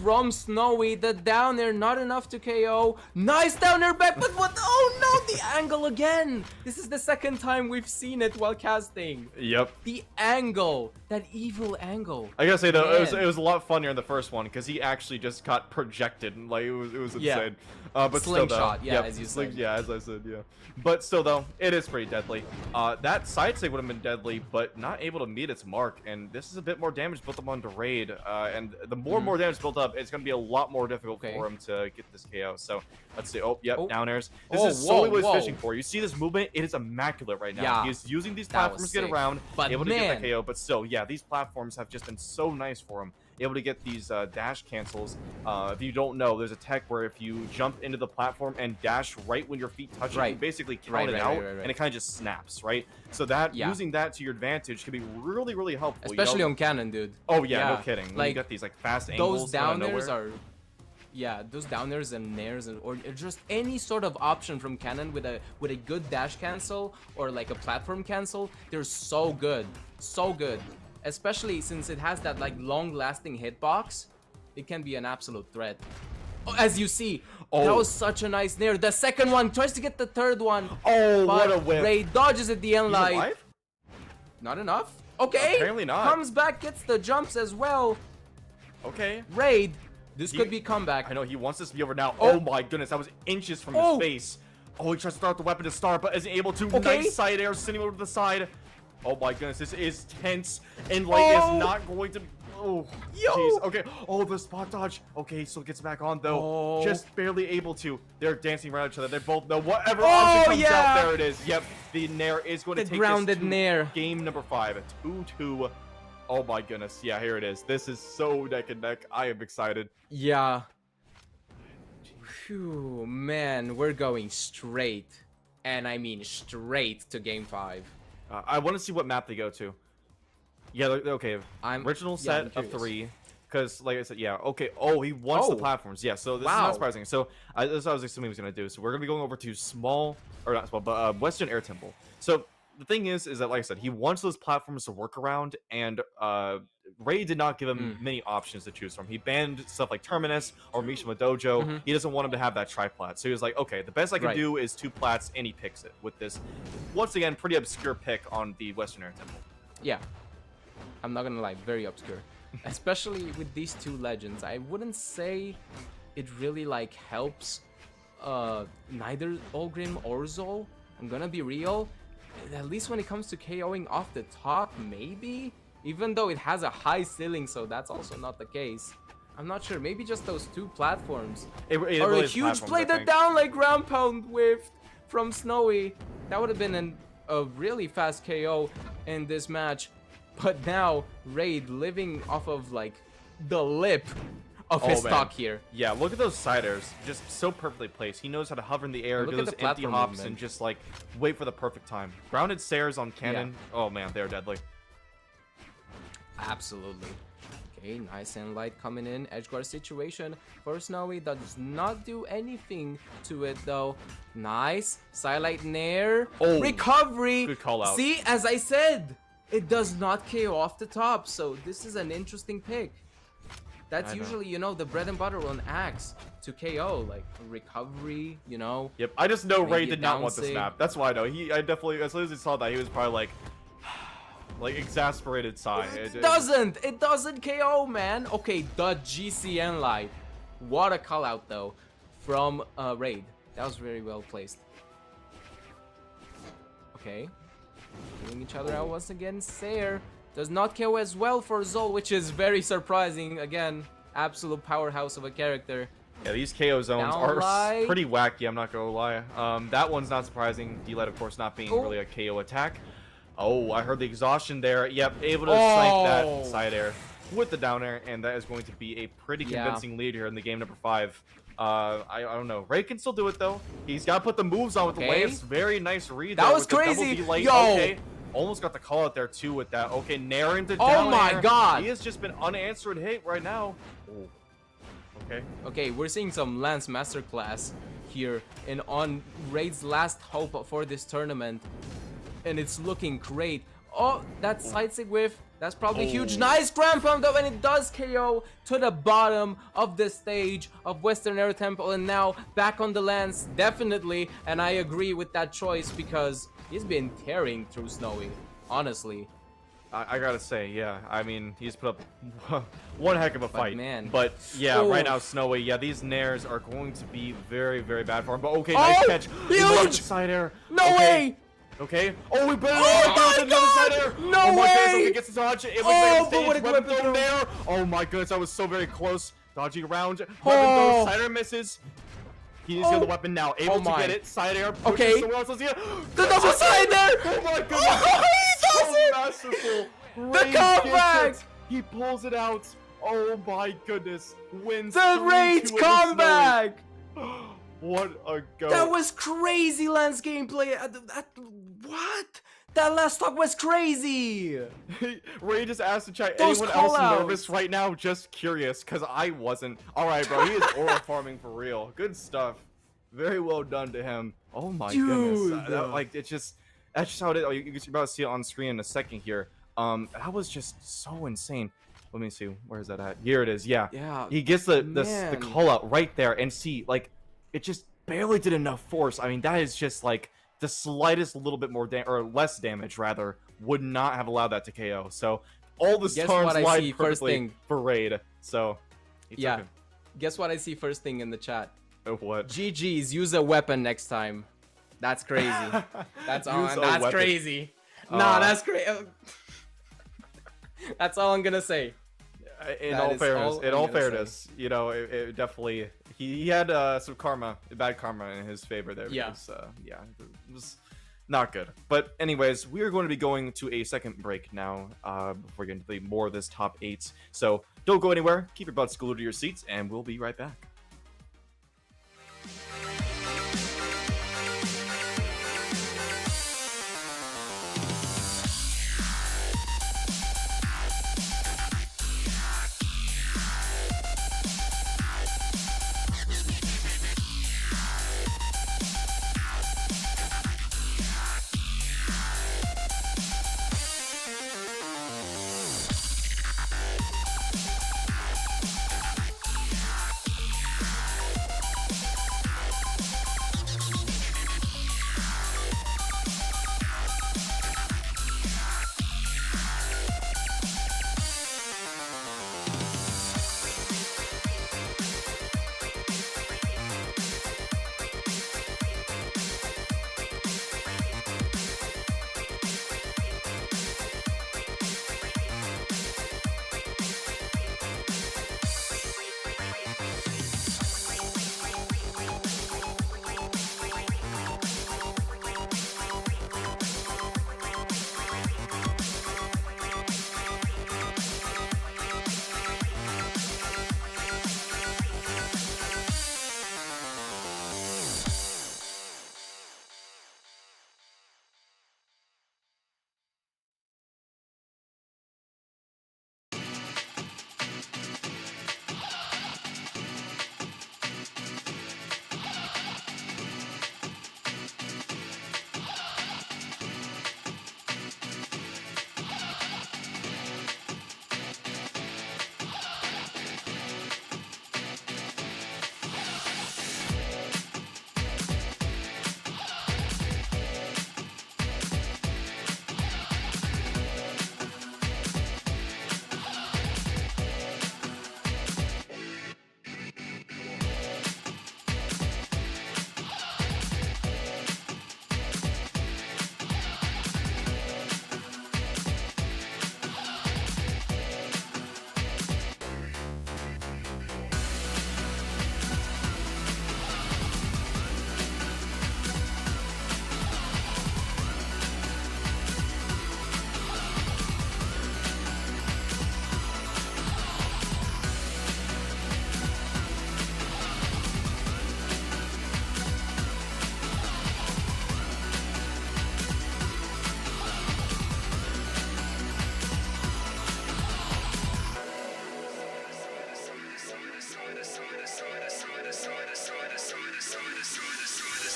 S6: From Snowy, the down air, not enough to KO. Nice down air back, but what? Oh no, the angle again. This is the second time we've seen it while casting.
S5: Yep.
S6: The angle, that evil angle.
S5: I gotta say though, it
S6: Man.
S5: was a lot funnier in the first one because he actually just got projected. Like it was insane.
S6: Yeah.
S5: But still though,
S6: Slingshot, yeah, as you said.
S5: Yeah, as I said, yeah. But still though, it is pretty deadly. That side sig would have been deadly, but not able to meet its mark. And this is a bit more damage built up onto Raid. And the more and more damage built up, it's gonna be a lot more difficult
S6: Okay.
S5: for him to get this KO. So let's see. Oh, yep,
S6: Oh.
S5: down airs. This
S6: Oh,
S5: is solely
S6: whoa,
S5: what he's
S6: whoa.
S5: fishing for. You see this movement? It is immaculate right now.
S6: Yeah.
S5: He is using these
S6: That was
S5: platforms to get
S6: sick.
S5: around,
S6: But
S5: able to get
S6: man.
S5: that KO. But still, yeah, these platforms have just been so nice for him. Able to get these dash cancels. If you don't know, there's a tech where if you jump into the platform and dash right when your feet touch it,
S6: Right.
S5: you basically count
S6: Right,
S5: it
S6: right,
S5: out,
S6: right, right, right.
S5: and it kind of just snaps, right? So that
S6: Yeah.
S5: using that to your advantage can be really, really helpful.
S6: Especially
S5: you know?
S6: on cannon, dude.
S5: Oh yeah, no
S6: Yeah.
S5: kidding. When
S6: Like,
S5: you got these like fast angles
S6: Those
S5: out of
S6: downers
S5: nowhere.
S6: are, yeah, those downers and nairs or just any sort of option from cannon with a good dash cancel or like a platform cancel, they're so good, so good. Especially since it has that like long-lasting hitbox, it can be an absolute threat. Oh, as you see, that
S5: Oh.
S6: was such a nice nair. The second one tries to get the third one.
S5: Oh,
S6: but
S5: what a whip!
S6: Ray dodges at the end
S5: He's
S6: light.
S5: alive?
S6: Not enough. Okay.
S5: Apparently not.
S6: Comes back, gets the jumps as well.
S5: Okay.
S6: Raid. This
S5: He-
S6: could be comeback.
S5: I know he wants this to be over now.
S6: Oh.
S5: Oh, my goodness, that was inches from
S6: Oh.
S5: his face. Oh, he tries to start the weapon to start, but isn't able to.
S6: Okay.
S5: Nice side air, sending over to the side. Oh my goodness, this is tense, and Light
S6: Oh.
S5: is not going to. Oh,
S6: Yo.
S5: jeez. Okay. Oh, the spot dodge. Okay, he still gets back on though.
S6: Oh.
S5: Just barely able to. They're dancing around each other. They both know whatever
S6: Oh,
S5: option comes
S6: yeah.
S5: out. There it is. Yep, the nair is going
S6: The
S5: to take
S6: grounded
S5: this to
S6: nair.
S5: game number 5. 2-2. Oh my goodness. Yeah, here it is. This is so neck and neck. I am excited.
S6: Yeah. Phew, man, we're going straight. And I mean straight to game 5.
S5: I want to see what map they go to. Yeah, okay. Original
S6: I'm
S5: set of
S6: curious.
S5: 3. Because, like I said, yeah, okay. Oh, he wants the
S6: Oh.
S5: platforms. Yeah, so this is
S6: Wow.
S5: not surprising. So, this is what I was assuming he was going to do. So, we're going to be going over to small, or not small, but Western Air Temple. So, the thing is that, like I said, he wants those platforms to work around, and Ray did not give him many options to choose from. He banned stuff like Terminus or Mishima Dojo. He doesn't want him to have that triplat. So, he was like, okay, the best I can
S6: Right.
S5: do is 2 plats, and he picks it with this, once again, pretty obscure pick on the Western Air Temple.
S6: Yeah. I'm not gonna lie, very obscure. Especially with these 2 legends. I wouldn't say it really like helps neither Olgrim or Zol. I'm gonna be real. At least when it comes to KOing off the top, maybe? Even though it has a high ceiling, so that's also not the case. I'm not sure. Maybe just those 2 platforms.
S5: It
S6: Or
S5: really
S6: a
S5: is
S6: huge
S5: platforms,
S6: play
S5: I
S6: that
S5: think.
S6: down like ground pound whiffed from Snowy. That would have been a really fast KO in this match. But now Raid living off of like the lip of his
S5: man.
S6: stock here.
S5: Yeah, look at those side airs, just so perfectly placed. He knows how to hover in the air,
S6: Look
S5: do
S6: at
S5: those
S6: the
S5: empty
S6: platform
S5: hops,
S6: movement.
S5: and just like wait for the perfect time. Grounded stairs on cannon. Oh man, they're deadly.
S6: Absolutely. Okay, nice and light coming in. Edgeguard situation for Snowy does not do anything to it though. Nice. Sidelight Nair.
S5: Oh,
S6: Recovery.
S5: good call out.
S6: See, as I said, it does not KO off the top. So this is an interesting pick. That's
S5: I know.
S6: usually, you know, the bread and butter on Axe to KO, like recovery, you know.
S5: Yep, I just know
S6: Maybe
S5: Ray
S6: a
S5: did not want this
S6: downsig.
S5: map. That's why I know. I definitely, as soon as he saw that, he was probably like, like exasperated sigh.
S6: It doesn't KO, man. Okay, the GCN light. What a call out though from Raid. That was very well placed. Okay. Killing each other out once again. Sayer does not KO as well for Zol, which is very surprising. Again, absolute powerhouse of a character.
S5: Yeah, these KO zones
S6: Down
S5: are
S6: light.
S5: pretty wacky, I'm not gonna lie. That one's not surprising. D-Light, of course, not being really a KO attack. Oh, I heard the exhaustion there. Yep, able to snipe that side air with the down air, and that is going to be a pretty convincing lead here in the game number 5. I don't know. Ray can still do it, though. He's got to put the moves on with the waves. Very nice read
S6: That
S5: there
S6: was
S5: with the double
S6: crazy.
S5: D-Light.
S6: Yo!
S5: Okay. Almost got the call out there, too, with that. Okay, Nair into
S6: Oh
S5: down
S6: my
S5: air.
S6: God.
S5: He has just been unanswered hit right now. Oh. Okay.
S6: Okay, we're seeing some Lance Masterclass here and on Raid's last hope for this tournament. And it's looking great. Oh, that side sig whiff. That's probably huge. Nice Grand Pump though, and it does KO to the bottom of the stage of Western Air Temple. And now back on the Lance, definitely. And I agree with that choice because he's been tearing through Snowy, honestly.
S5: I gotta say, yeah. I mean, he's put up one heck of a fight.
S6: man.
S5: But yeah, right now, Snowy, yeah, these nairs are going to be very, very bad for him. But okay, nice catch.
S6: Huge!
S5: Side air.
S6: No way!
S5: Okay. Oh, we better
S6: my
S5: another side air.
S6: No
S5: oh my
S6: way!
S5: goodness, okay, gets the dodge. It was
S6: Oh,
S5: stage,
S6: but what a
S5: weapon
S6: weapon
S5: throw
S6: throw.
S5: there. Oh my goodness, that was so very close. Dodging around. Weapon
S6: Oh.
S5: throw, side air misses. He needs to get the weapon now. Able to
S6: my.
S5: get it. Side air.
S6: Okay.
S5: Someone else. Let's get it.
S6: The double side there!
S5: Oh my goodness.
S6: Oh, he does
S5: So
S6: it!
S5: masterful.
S6: The
S5: Ray
S6: comeback!
S5: gets it. He pulls it out. Oh my goodness. Wins
S6: The
S5: 3-2
S6: Raid's
S5: over
S6: comeback!
S5: Snowy. What a go.
S6: That was crazy Lance gameplay. What? That last stock was crazy.
S5: Ray just asked to chat,
S6: Those
S5: anyone else
S6: call-outs.
S5: nervous right now? Just curious, because I wasn't. Alright, bro, he is aura farming for real. Good stuff. Very well done to him. Oh my goodness.
S6: Dude.
S5: Like, that's just how it is. Oh, you're about to see it on screen in a second here. That was just so insane. Let me see. Where is that at? Here it is. Yeah.
S6: Yeah.
S5: He gets the
S6: man.
S5: call out right there, and see, like, it just barely did enough force. I mean, that is just like the slightest little bit more or less damage rather would not have allowed that to KO. So all the
S6: Guess
S5: stars
S6: what I
S5: lined
S6: see first
S5: perfectly
S6: thing.
S5: for Raid. So he took
S6: Yeah.
S5: it.
S6: Guess what I see first thing in the chat?
S5: Oh, what?
S6: GG's, use a weapon next time. That's crazy. That's all.
S5: Use a
S6: That's
S5: weapon.
S6: crazy. Nah, that's crazy. That's all I'm gonna say.
S5: In
S6: That
S5: all
S6: is
S5: fairness,
S6: all
S5: in
S6: I'm
S5: all
S6: gonna
S5: fairness, you know, it definitely he had some bad karma in his favor there.
S6: Yeah.
S5: Because, yeah, it was not good. But anyways, we are going to be going to a second break now before we get into more of this top 8. So don't go anywhere. Keep your butts glued to your seats, and we'll be right back.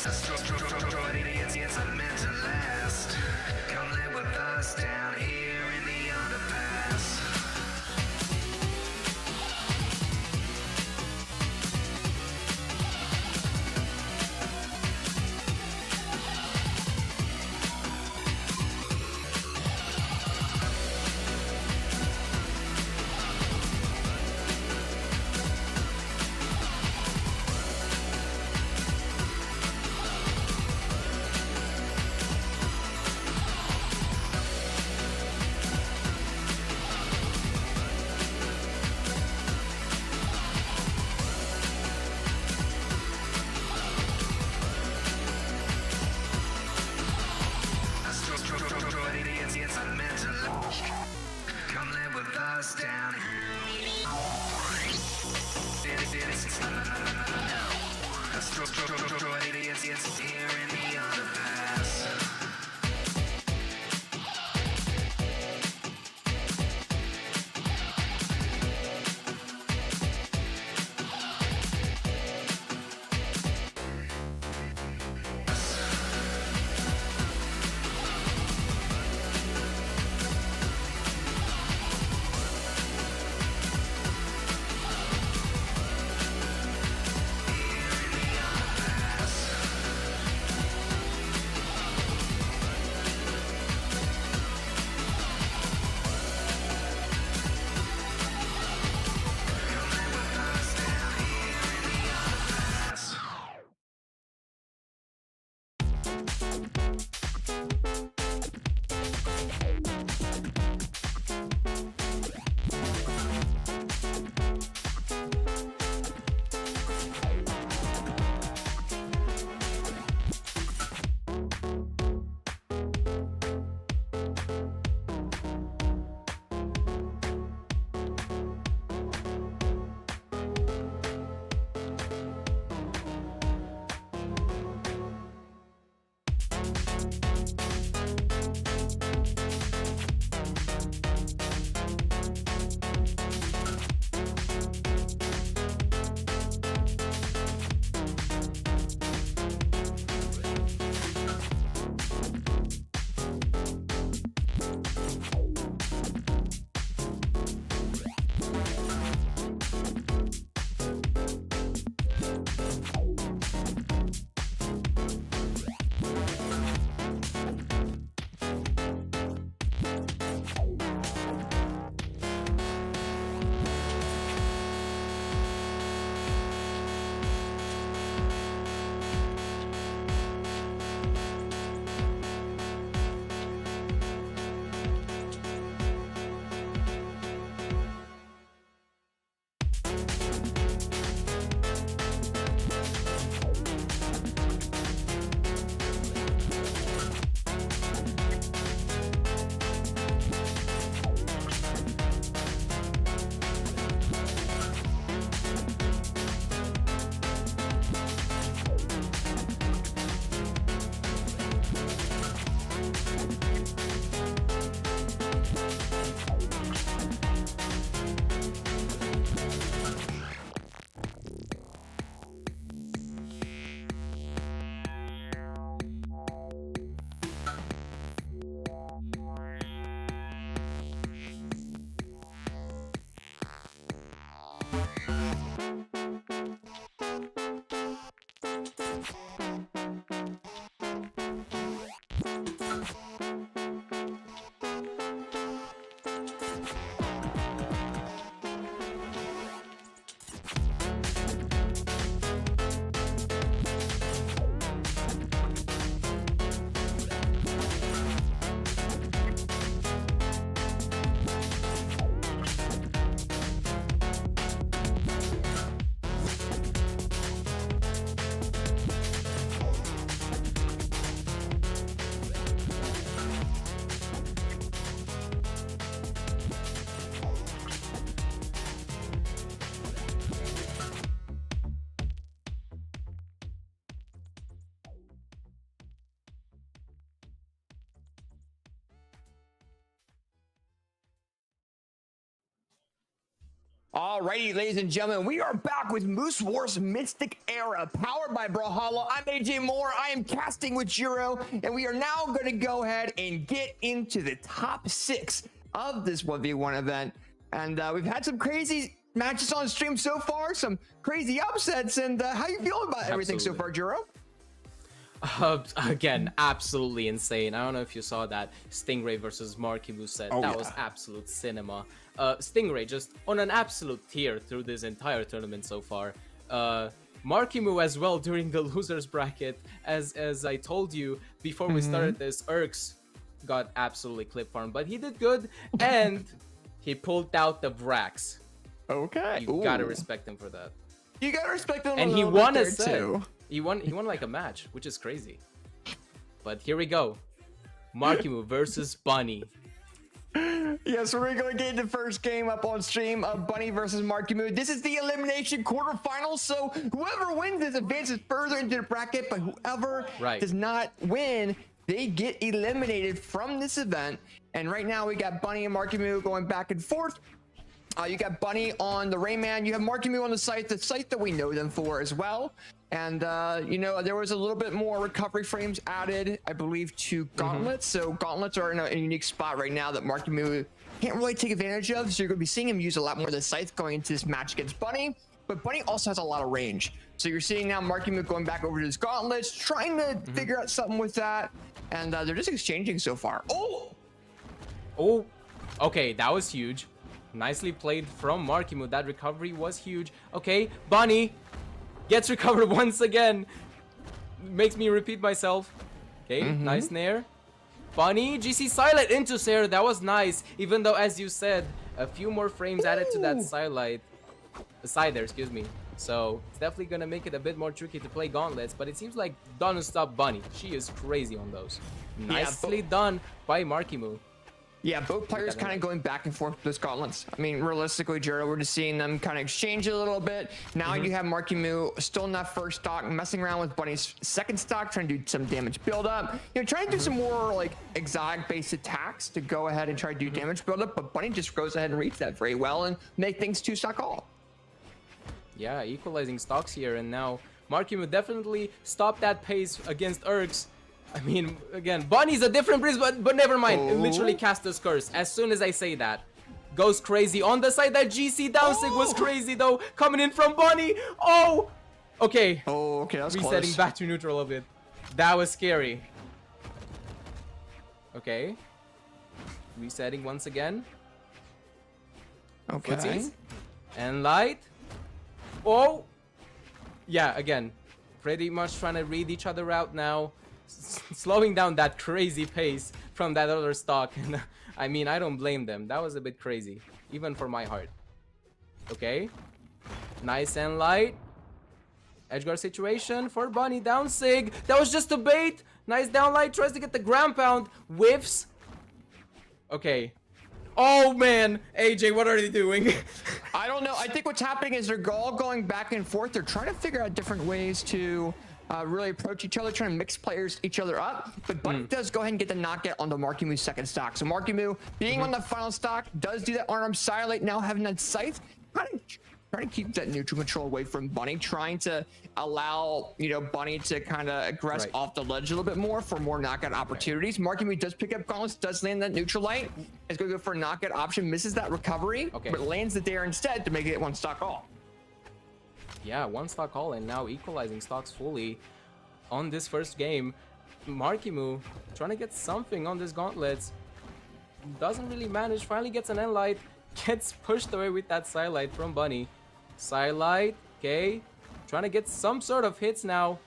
S3: Destroyed idiots, yes, I'm meant to last. Come live with us down here in the underpass. Destroyed idiots, yes, I'm meant to last. Come live with us down Destroyed idiots, yes, here in the underpass.
S1: Alrighty, ladies and gentlemen, we are back with Moose Wars Mystic Era, powered by Brawlhalla. I'm AJ Moore. I am casting with Jiro, and we are now going to go ahead and get into the top 6 of this 1v1 event. And we've had some crazy matches on stream so far, some crazy upsets. And how you feeling about everything so far, Jiro?
S6: Again, absolutely insane. I don't know if you saw that Stingray versus Marckiemoo set. That was absolute cinema. Stingray just on an absolute tear through this entire tournament so far. Marckiemoo as well during the losers bracket. As I told you before we started this, Urks got absolutely clip farmed, but he did good and he pulled out the Vrax.
S1: Okay.
S6: You gotta respect him for that.
S1: You gotta respect him.
S6: And he won a set. He won like a match, which is crazy. But here we go. Marckiemoo versus Bunny.
S1: Yes, we're going to get the first game up on stream of Bunny versus Marckiemoo. This is the elimination quarterfinals, so whoever wins this advances further into the bracket, but whoever does not win, they get eliminated from this event. And right now we got Bunny and Marckiemoo going back and forth. You got Bunny on the Rayman. You have Marckiemoo on the site that we know them for as well. And, you know, there was a little bit more recovery frames added, I believe, to Gauntlets. So Gauntlets are in a unique spot right now that Marckiemoo can't really take advantage of. So you're going to be seeing him use a lot more of the scythe going into this match against Bunny. But Bunny also has a lot of range. So you're seeing now Marckiemoo going back over to his Gauntlets, trying to figure out something with that. And they're just exchanging so far.
S6: Oh, okay, that was huge. Nicely played from Marckiemoo. That recovery was huge. Okay, Bunny gets recovered once again. Makes me repeat myself. Okay, nice nair. Bunny, GC Silent into Sair. That was nice. Even though, as you said, a few more frames added to that side there, excuse me. So it's definitely gonna make it a bit more tricky to play Gauntlets, but it seems like don't stop Bunny. She is crazy on those. Nicely done by Marckiemoo.
S1: Yeah, both players kind of going back and forth with those Gauntlets. I mean, realistically, Jiro, we're just seeing them kind of exchange a little bit. Now you have Marckiemoo still in that first stock, messing around with Bunny's second stock, trying to do some damage build up. You know, trying to do some more like exotic-based attacks to go ahead and try to do damage build up. But Bunny just goes ahead and reads that very well and make things 2-stock all.
S6: Yeah, equalizing stocks here, and now Marckiemoo definitely stopped that pace against Urks. I mean, again, Bunny's a different breed, but never mind. It literally cast this curse. As soon as I say that, goes crazy on the side. That GC down sig was crazy though, coming in from Bunny. Oh, okay.
S1: Okay, that's
S6: resetting
S1: close.
S6: back to neutral a bit. That was scary. Okay, resetting once again.
S1: Okay.
S6: Footsies. And light. Oh, yeah. Again, pretty much trying to read each other out now. Slowing down that crazy pace from that other stock. And I mean, I don't blame them. That was a bit crazy, even for my heart. Okay, nice and light. Edgeguard situation for Bunny. Down sig. That was just a bait. Nice down light. Tries to get the ground pound. Whiffs. Okay. Oh man, AJ, what are they doing?
S1: I don't know. I think what's happening is they're all going back and forth. They're trying to figure out different ways to really approach each other, trying to mix players each other up. But Bunny does go ahead and get the knockout on the Marckiemoo second stock. So Marckiemoo being on the final stock does do that unarmed silent, now having that scythe, trying to keep that neutral control away from Bunny, trying to allow, you know, Bunny to kind of aggress off the ledge a little bit more for more knockout opportunities. Marckiemoo does pick up Gauntlets, does land that neutral light. Is going to go for a knockout option, misses that recovery, but lands the dare instead to make it 1-stock all.
S6: Yeah, 1-stock all, and now equalizing stocks fully on this first game. Marckiemoo trying to get something on this Gauntlets. Doesn't really manage, finally gets an end light. Gets pushed away with that side light from Bunny. Side light, okay. Trying to get some sort of hits now.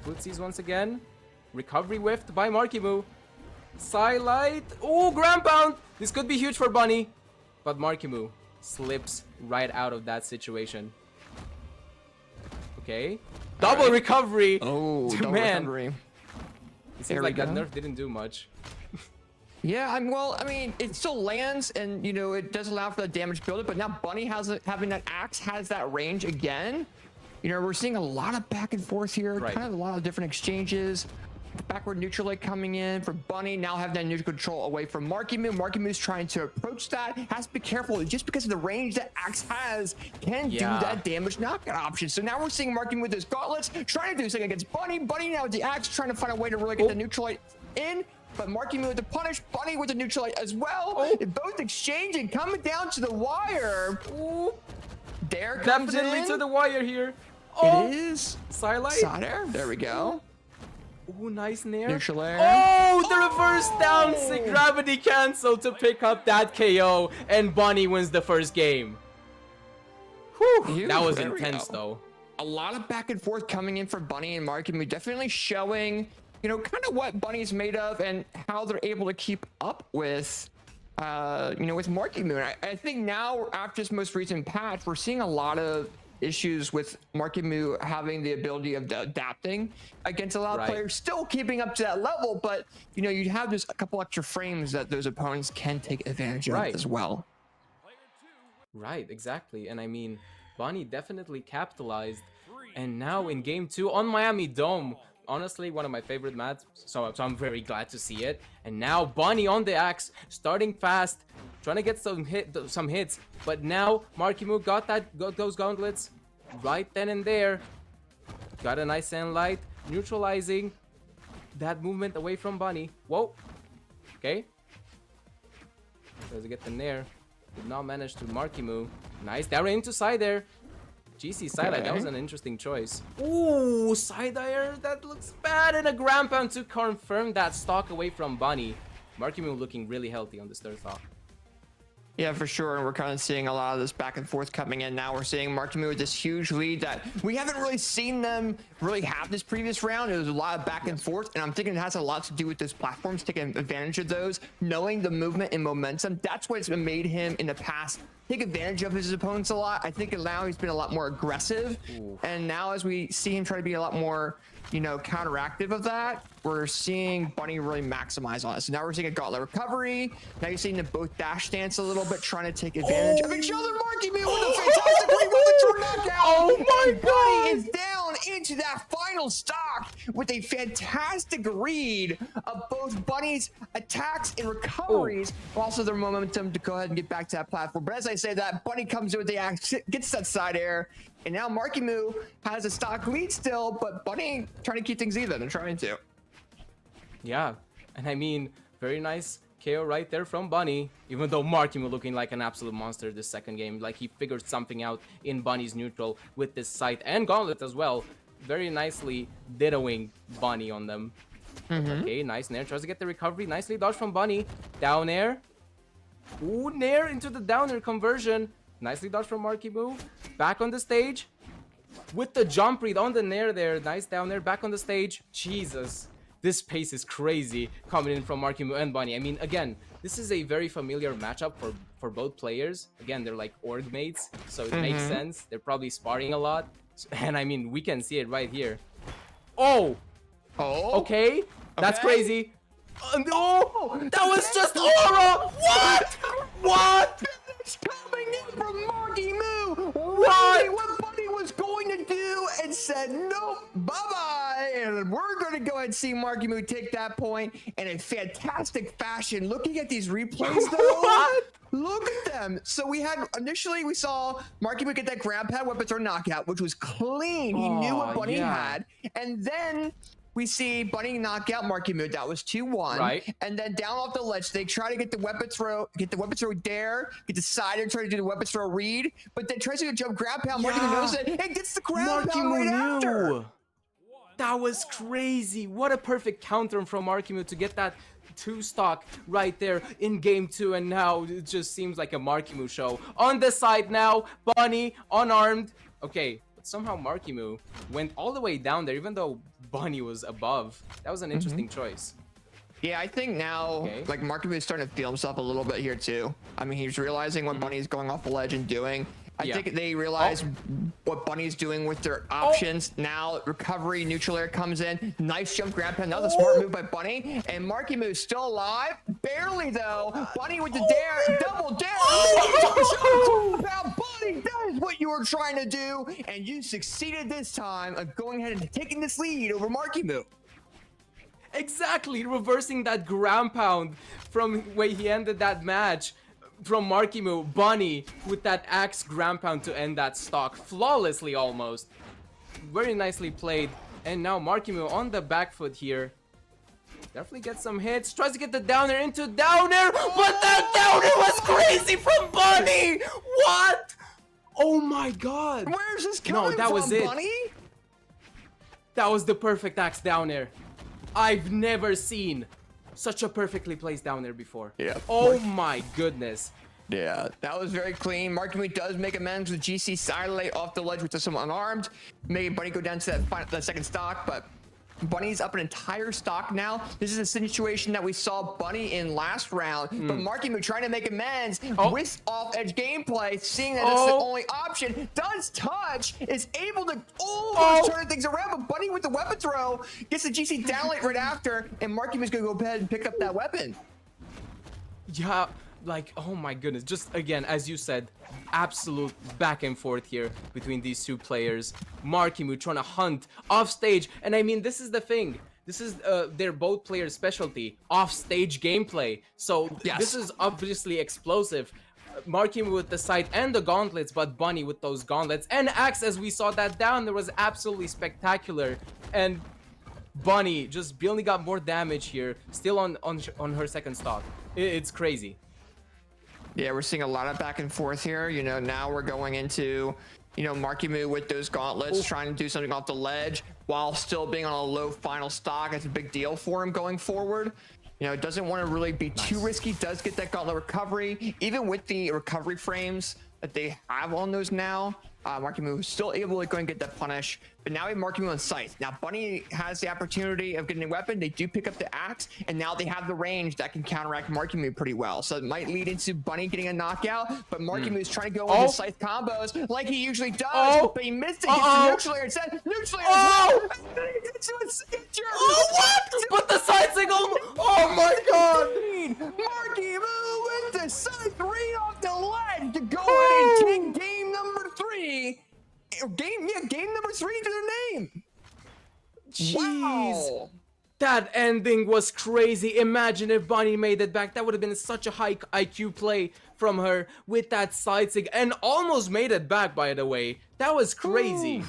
S6: Footsies once again. Recovery whiffed by Marckiemoo. Side light. Oh, ground pound. This could be huge for Bunny. But Marckiemoo slips right out of that situation. Okay. Double recovery.
S1: Oh, double recovery.
S6: It seems like that nerf didn't do much.
S1: Yeah, well, I mean, it still lands, and you know, it does allow for the damage buildup. But now Bunny having that axe has that range again. You know, we're seeing a lot of back and forth here, kind of a lot of different exchanges. backward neutral leg coming in for Bunny. Now have that neutral control away from Marckiemoo. Markiemoo's trying to approach that. Has to be careful just because of the range that Axe has can do that damage knockout option. So now we're seeing Marckiemoo with his gauntlets trying to do something against Bunny. Bunny now with the Axe trying to find a way to really get the neutral light in. But Marckiemoo with the punish, Bunny with the neutral light as well. They both exchanging, coming down to the wire. Dare comes
S6: Definitely
S1: in.
S6: to the wire here.
S1: It is
S6: Sidelight.
S1: side air. There we go.
S6: Ooh, nice nair.
S1: Neutral air.
S6: Oh, the reverse down gravity cancel to pick up that KO, and Bunny wins the first game. Whew, that was
S1: There we
S6: intense
S1: go.
S6: though.
S1: A lot of back and forth coming in for Bunny and Marckiemoo, definitely showing, you know, kind of what Bunny's made of and how they're able to keep up with, you know, with Marckiemoo. And I think now after this most recent patch, we're seeing a lot of issues with Marckiemoo having the ability of adapting against a lot of players, still keeping up to that level, but you know, you have just a couple extra frames that those opponents can take advantage of as well.
S6: Right, exactly. And I mean, Bunny definitely capitalized, and now in game 2 on Miami Dome, honestly one of my favorite maps, so I'm very glad to see it. And now Bunny on the Axe, starting fast, trying to get some hits, but now Marckiemoo got those gauntlets right then and there. Got a nice sand light, neutralizing that movement away from Bunny. Whoa. Okay. Does he get the nair? Did not manage to Marckiemoo. Nice. They're into side air. GC side air. That was an interesting choice. Ooh, side air. That looks bad. And a ground pound to confirm that stock away from Bunny. Marckiemoo looking really healthy on this third stock.
S1: Yeah, for sure. And we're kind of seeing a lot of this back and forth coming in. Now we're seeing Marckiemoo with this huge lead that we haven't really seen them really have this previous round. It was a lot of back and forth. And I'm thinking it has a lot to do with those platforms, taking advantage of those, knowing the movement and momentum. That's what's made him in the past take advantage of his opponents a lot. I think now he's been a lot more aggressive. And now as we see him try to be a lot more, you know, counteractive of that, we're seeing Bunny really maximize on it. So now we're seeing a gauntlet recovery. Now you're seeing them both dash dance a little bit, trying to take advantage of each other. Marckiemoo with a fantastic reroll knockout.
S6: Oh my
S1: and
S6: God!
S1: Bunny is down into that final stock with a fantastic read of both Bunny's attacks and recoveries, also their momentum to go ahead and get back to that platform. But as I say that, Bunny comes in with the axe, gets that side air, and now Marckiemoo has a stock lead still, but Bunny trying to keep things even and trying to.
S6: Yeah, and I mean, very nice KO right there from Bunny, even though Marckiemoo looking like an absolute monster this second game. Like he figured something out in Bunny's neutral with this sight and gauntlet as well. Very nicely dittoing Bunny on them. Okay, nice nair. Tries to get the recovery. Nicely dodged from Bunny. Down air. Ooh, nair into the down air conversion. Nicely dodged from Marckiemoo. Back on the stage. With the jump read on the nair there. Nice down air. Back on the stage. Jesus. This pace is crazy coming in from Marckiemoo and Bunny. I mean, again, this is a very familiar matchup for both players. Again, they're like org mates, so it makes sense. They're probably sparring a lot. And I mean, we can see it right here. Oh! Okay. That's crazy. Oh! That was just aura! What? What?
S1: It's coming in from Marckiemoo.
S6: What
S1: Bunny was going to do and said, nope, bye-bye. And we're going to go ahead and see Marckiemoo take that point in a fantastic fashion. Looking at these replays, though.
S6: What?
S1: Look at them. So we saw Marckiemoo get that grab pad weapon throw knockout, which was clean. He knew what Bunny had. And then we see Bunny knock out Marckiemoo. That was 2-1.
S6: Right.
S1: And then down off the ledge, they try to get the weapon throw dare, get the side and try to do the weapon throw read, but then tries to get jump grab pound. Marckiemoo knows it and gets the grab pound right after.
S6: That was crazy. What a perfect counter from Marckiemoo to get that 2 stock right there in game 2, and now it just seems like a Marckiemoo show. On the side now, Bunny unarmed. Okay, but somehow Marckiemoo went all the way down there, even though Bunny was above. That was an interesting choice.
S1: Yeah, I think now, like, Marckiemoo is starting to feel himself a little bit here too. I mean, he's realizing what Bunny's going off the ledge and doing. I think they realize what Bunny's doing with their options. Now, recovery, neutral air comes in. Nice jump grab pound. Another smart move by Bunny. And Marckiemoo is still alive. Barely, though. Bunny with the dare. Double dare. Bunny, that is what you were trying to do. And you succeeded this time of going ahead and taking this lead over Marckiemoo.
S6: Exactly, reversing that ground pound from where he ended that match from Marckiemoo. Bunny with that axe ground pound to end that stock flawlessly almost. Very nicely played. And now Marckiemoo on the back foot here. Definitely gets some hits. Tries to get the downer into downer, but that downer was crazy from Bunny! What? Oh my god.
S1: Where's this coming
S6: No, that
S1: from,
S6: was it.
S1: Bunny?
S6: That was the perfect axe down air. I've never seen such a perfectly placed down air before.
S1: Yeah.
S6: Oh my goodness.
S1: Yeah, that was very clean. Marckiemoo does make amends with GC sidelight off the ledge with some unarmed, making Bunny go down to that second stock, but Bunny's up an entire stock now. This is a situation that we saw Bunny in last round, but Marckiemoo trying to make amends with off-edge gameplay, seeing that that's the only option. Does touch, is able to almost turn things around, but Bunny with the weapon throw gets the GC downlight right after, and Marckiemoo's gonna go ahead and pick up that weapon.
S6: Yeah, like, oh my goodness. Just again, as you said, absolute back and forth here between these two players. Marckiemoo trying to hunt off stage. And I mean, this is the thing. This is their both players' specialty, off stage gameplay. So this is obviously explosive. Marckiemoo with the sight and the gauntlets, but Bunny with those gauntlets. And Axe, as we saw that down, there was absolutely spectacular. And Bunny just barely got more damage here, still on her second stock. It's crazy.
S1: Yeah, we're seeing a lot of back and forth here. You know, now we're going into, you know, Marckiemoo with those gauntlets, trying to do something off the ledge while still being on a low final stock. That's a big deal for him going forward. You know, doesn't want to really be too risky. Does get that gauntlet recovery. Even with the recovery frames that they have on those now, Marckiemoo is still able to go and get that punish. But now we have Marckiemoo on sight. Now Bunny has the opportunity of getting a weapon. They do pick up the axe, and now they have the range that can counteract Marckiemoo pretty well. So it might lead into Bunny getting a knockout, but Marckiemoo is trying to go into scythe combos like he usually does, but he missed it. Gets the neutral air instead. Neutral air
S6: What? But the side signal! Oh my god!
S1: Marckiemoo with the scythe right off the ledge to go ahead and take game number 3. Game number 3 to their name.
S6: Jeez.
S1: Wow.
S6: That ending was crazy. Imagine if Bunny made it back. That would have been such a high IQ play from her with that side sig, and almost made it back, by the way. That was crazy.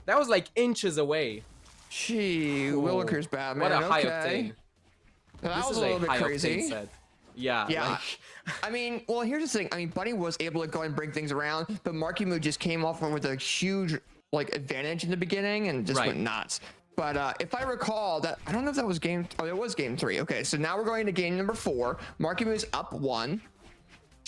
S6: That was like inches away.
S1: Gee, Williker's bad, man.
S6: What a high
S1: Okay.
S6: octane.
S1: That
S6: This
S1: was
S6: is
S1: a little bit
S6: high
S1: crazy.
S6: octane set. Yeah.
S1: Yeah.
S6: Like,
S1: I mean, well, here's the thing. I mean, Bunny was able to go and bring things around, but Marckiemoo just came off with a huge like advantage in the beginning and just went nuts. But if I recall that, I don't know if that was game. Oh, it was game 3. Okay, so now we're going to game number 4. Marckiemoo's up 1,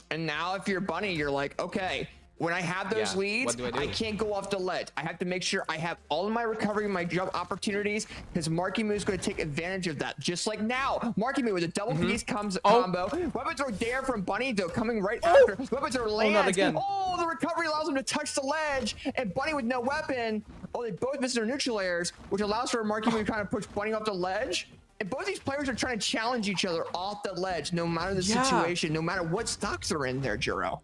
S1: and now if you're Bunny, you're like, okay. When I have those leads,
S6: what do I do?
S1: I can't go off the ledge. I have to make sure I have all of my recovery, my jump opportunities, because Marckiemoo is going to take advantage of that. Just like now, Marckiemoo with a double piece combo. Weapons are there from Bunny, though, coming right after. Weapons are land.
S6: not again.
S1: Oh, the recovery allows him to touch the ledge, and Bunny with no weapon. Oh, they both miss their neutral airs, which allows for Marckiemoo to kind of push Bunny off the ledge. And both these players are trying to challenge each other off the ledge, no matter the situation, no matter what stocks are in there, Juro.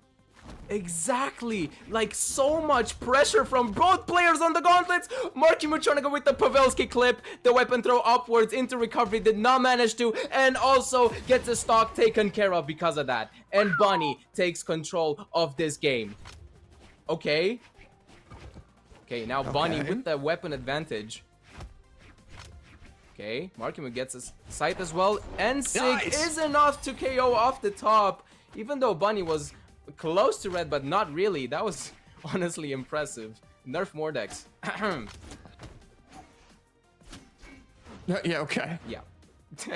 S6: Exactly, like so much pressure from both players on the gauntlets. Marckiemoo trying to go with the Pavelski clip, the weapon throw upwards into recovery, did not manage to, and also gets the stock taken care of because of that. And Bunny takes control of this game. Okay, now Bunny with the weapon advantage. Okay, Marckiemoo gets his sight as well, and Sig is enough to KO off the top, even though Bunny was close to red, but not really. That was honestly impressive. Nerf Mordex.
S1: Yeah, okay.
S6: Yeah.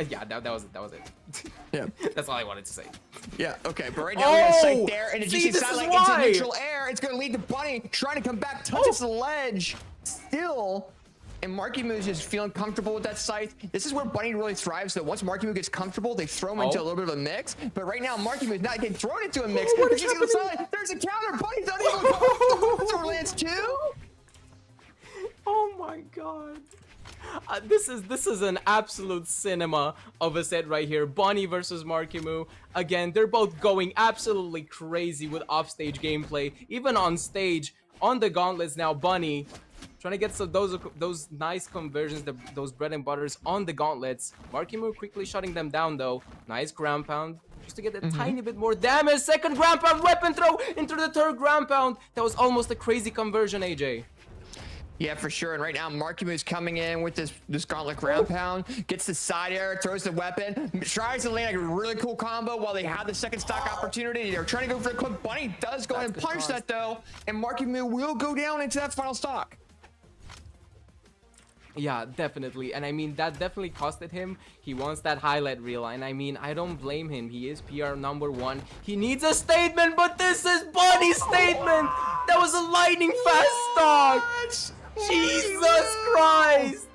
S6: Yeah, that was it.
S1: Yeah.
S6: That's all I wanted to say.
S1: Yeah, okay, but right now we got a sight there, and a
S6: See,
S1: GC
S6: this is
S1: satellite
S6: why.
S1: into neutral air. It's going to lead to Bunny trying to come back, touches the ledge still, and Marckiemoo is just feeling comfortable with that sight. This is where Bunny really thrives, though. Once Marckiemoo gets comfortable, they throw him into a little bit of a mix, but right now Marckiemoo is not getting thrown into a mix.
S6: What is
S1: The GC on the side, there's a counter. Bunny's not able to go off the lands too.
S6: Oh my god. This is an absolute cinema of a set right here. Bunny versus Marckiemoo. Again, they're both going absolutely crazy with offstage gameplay. Even on stage, on the gauntlets now, Bunny trying to get some those nice conversions, those bread and butters on the gauntlets. Marckiemoo quickly shutting them down though. Nice ground pound. Just to get a tiny bit more damage. Second ground pound, weapon throw into the third ground pound. That was almost a crazy conversion, AJ.
S1: Yeah, for sure. And right now, Marckiemoo is coming in with this gauntlet ground pound, gets the side air, throws the weapon, tries to land a really cool combo while they have the second stock opportunity. They're trying to go for a quick bunny. Does go ahead and punch that though, and Marckiemoo will go down into that final stock.
S6: Yeah, definitely. And I mean, that definitely costed him. He wants that highlight reel. And I mean, I don't blame him. He is PR #1. He needs a statement, but this is Bunny's statement. That was a lightning fast stock. Jesus Christ.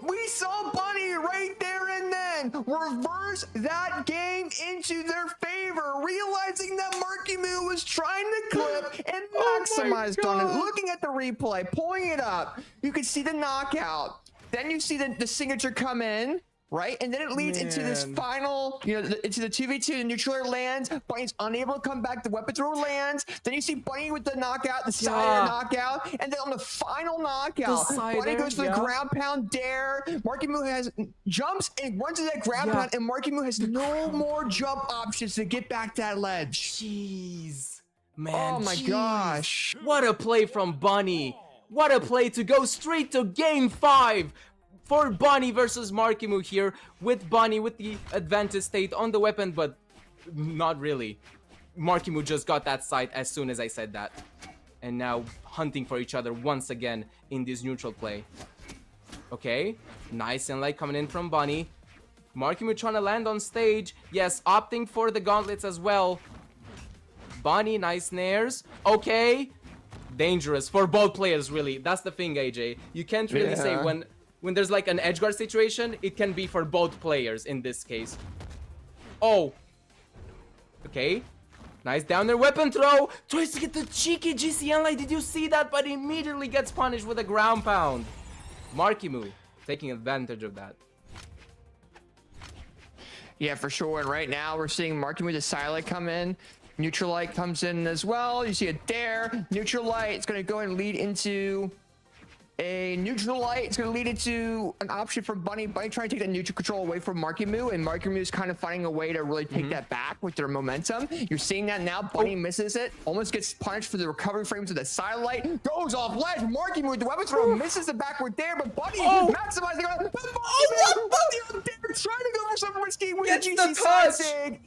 S1: We saw Bunny right there and then reverse that game into their favor, realizing that Marckiemoo was trying to clip and maximize on it. Looking at the replay, pulling it up, you can see the knockout. Then you see the signature come in, right? And then it leads into this final, into the 2v2, the neutral air lands. Bunny's unable to come back. The weapon throw lands. Then you see Bunny with the knockout, the side air knockout. And then on the final knockout, Bunny goes for the ground pound dare. Marckiemoo jumps and runs to that ground pound, and Marckiemoo has no more jump options to get back to that ledge.
S6: Jeez. Man,
S1: oh my gosh.
S6: What a play from Bunny. What a play to go straight to game 5. For Bunny versus Marckiemoo here, with Bunny with the advantage state on the weapon, but not really. Marckiemoo just got that sight as soon as I said that. And now hunting for each other once again in this neutral play. Okay, nice and light coming in from Bunny. Marckiemoo trying to land on stage. Yes, opting for the gauntlets as well. Bunny, nice snares. Okay, dangerous for both players really. That's the thing, AJ. You can't really say when there's like an edgeguard situation, it can be for both players in this case. Oh. Okay. Nice down there weapon throw. Tries to get the cheeky GCN light. Did you see that? But immediately gets punished with a ground pound. Marckiemoo taking advantage of that.
S1: Yeah, for sure. And right now we're seeing Marckiemoo the silent come in. Neutral light comes in as well. You see a dare. Neutral light. It's going to go and lead into a neutral light. It's going to lead into an option for Bunny. Bunny trying to take that neutral control away from Marckiemoo, and Marckiemoo is kind of finding a way to really take that back with their momentum. You're seeing that now. Bunny misses it, almost gets punished for the recovery frames of the sidelight, goes off ledge. Marckiemoo with the weapon throw misses the backward there, but Bunny maximizing on it. Bunny on there, trying to go for something risky with the GC side sig.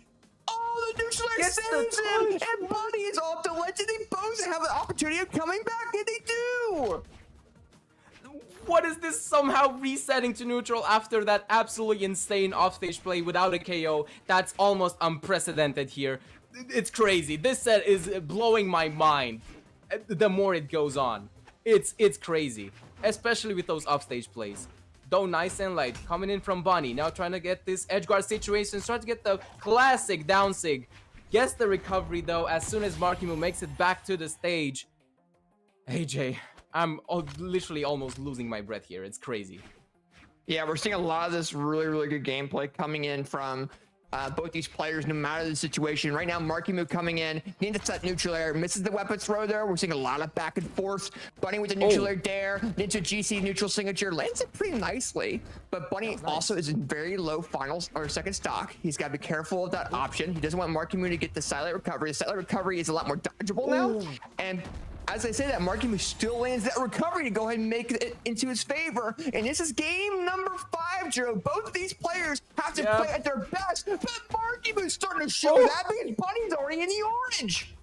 S1: Oh, the neutral light saves him, and Bunny is off the ledge, and they both have the opportunity of coming back, and they do.
S6: What is this somehow resetting to neutral after that absolutely insane offstage play without a KO? That's almost unprecedented here. It's crazy. This set is blowing my mind the more it goes on. It's crazy, especially with those offstage plays. Though nice and light coming in from Bunny. Now trying to get this edgeguard situation. Trying to get the classic down sig. Gets the recovery though as soon as Marckiemoo makes it back to the stage. AJ. I'm literally almost losing my breath here. It's crazy.
S1: Yeah, we're seeing a lot of this really good gameplay coming in from both these players, no matter the situation. Right now, Marckiemoo coming in, needs to set neutral air, misses the weapon throw there. We're seeing a lot of back and forth. Bunny with the neutral air dare, into GC neutral signature, lands it pretty nicely. But Bunny also is in very low finals or second stock. He's got to be careful of that option. He doesn't want Marckiemoo to get the silent recovery. The silent recovery is a lot more dodgeable now. And as I say that, Marckiemoo still lands that recovery to go ahead and make it into his favor. And this is game number 5, Joe. Both of these players have to play at their best. But Marckiemoo's starting to show that because Bunny's already in the orange.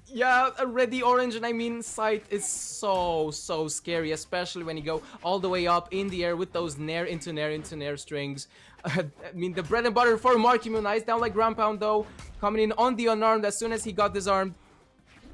S6: Yeah, already orange, and I mean, sight is so scary, especially when you go all the way up in the air with those nair into nair strings. I mean, the bread and butter for Marckiemoo. Nice down like ground pound though, coming in on the unarmed as soon as he got disarmed.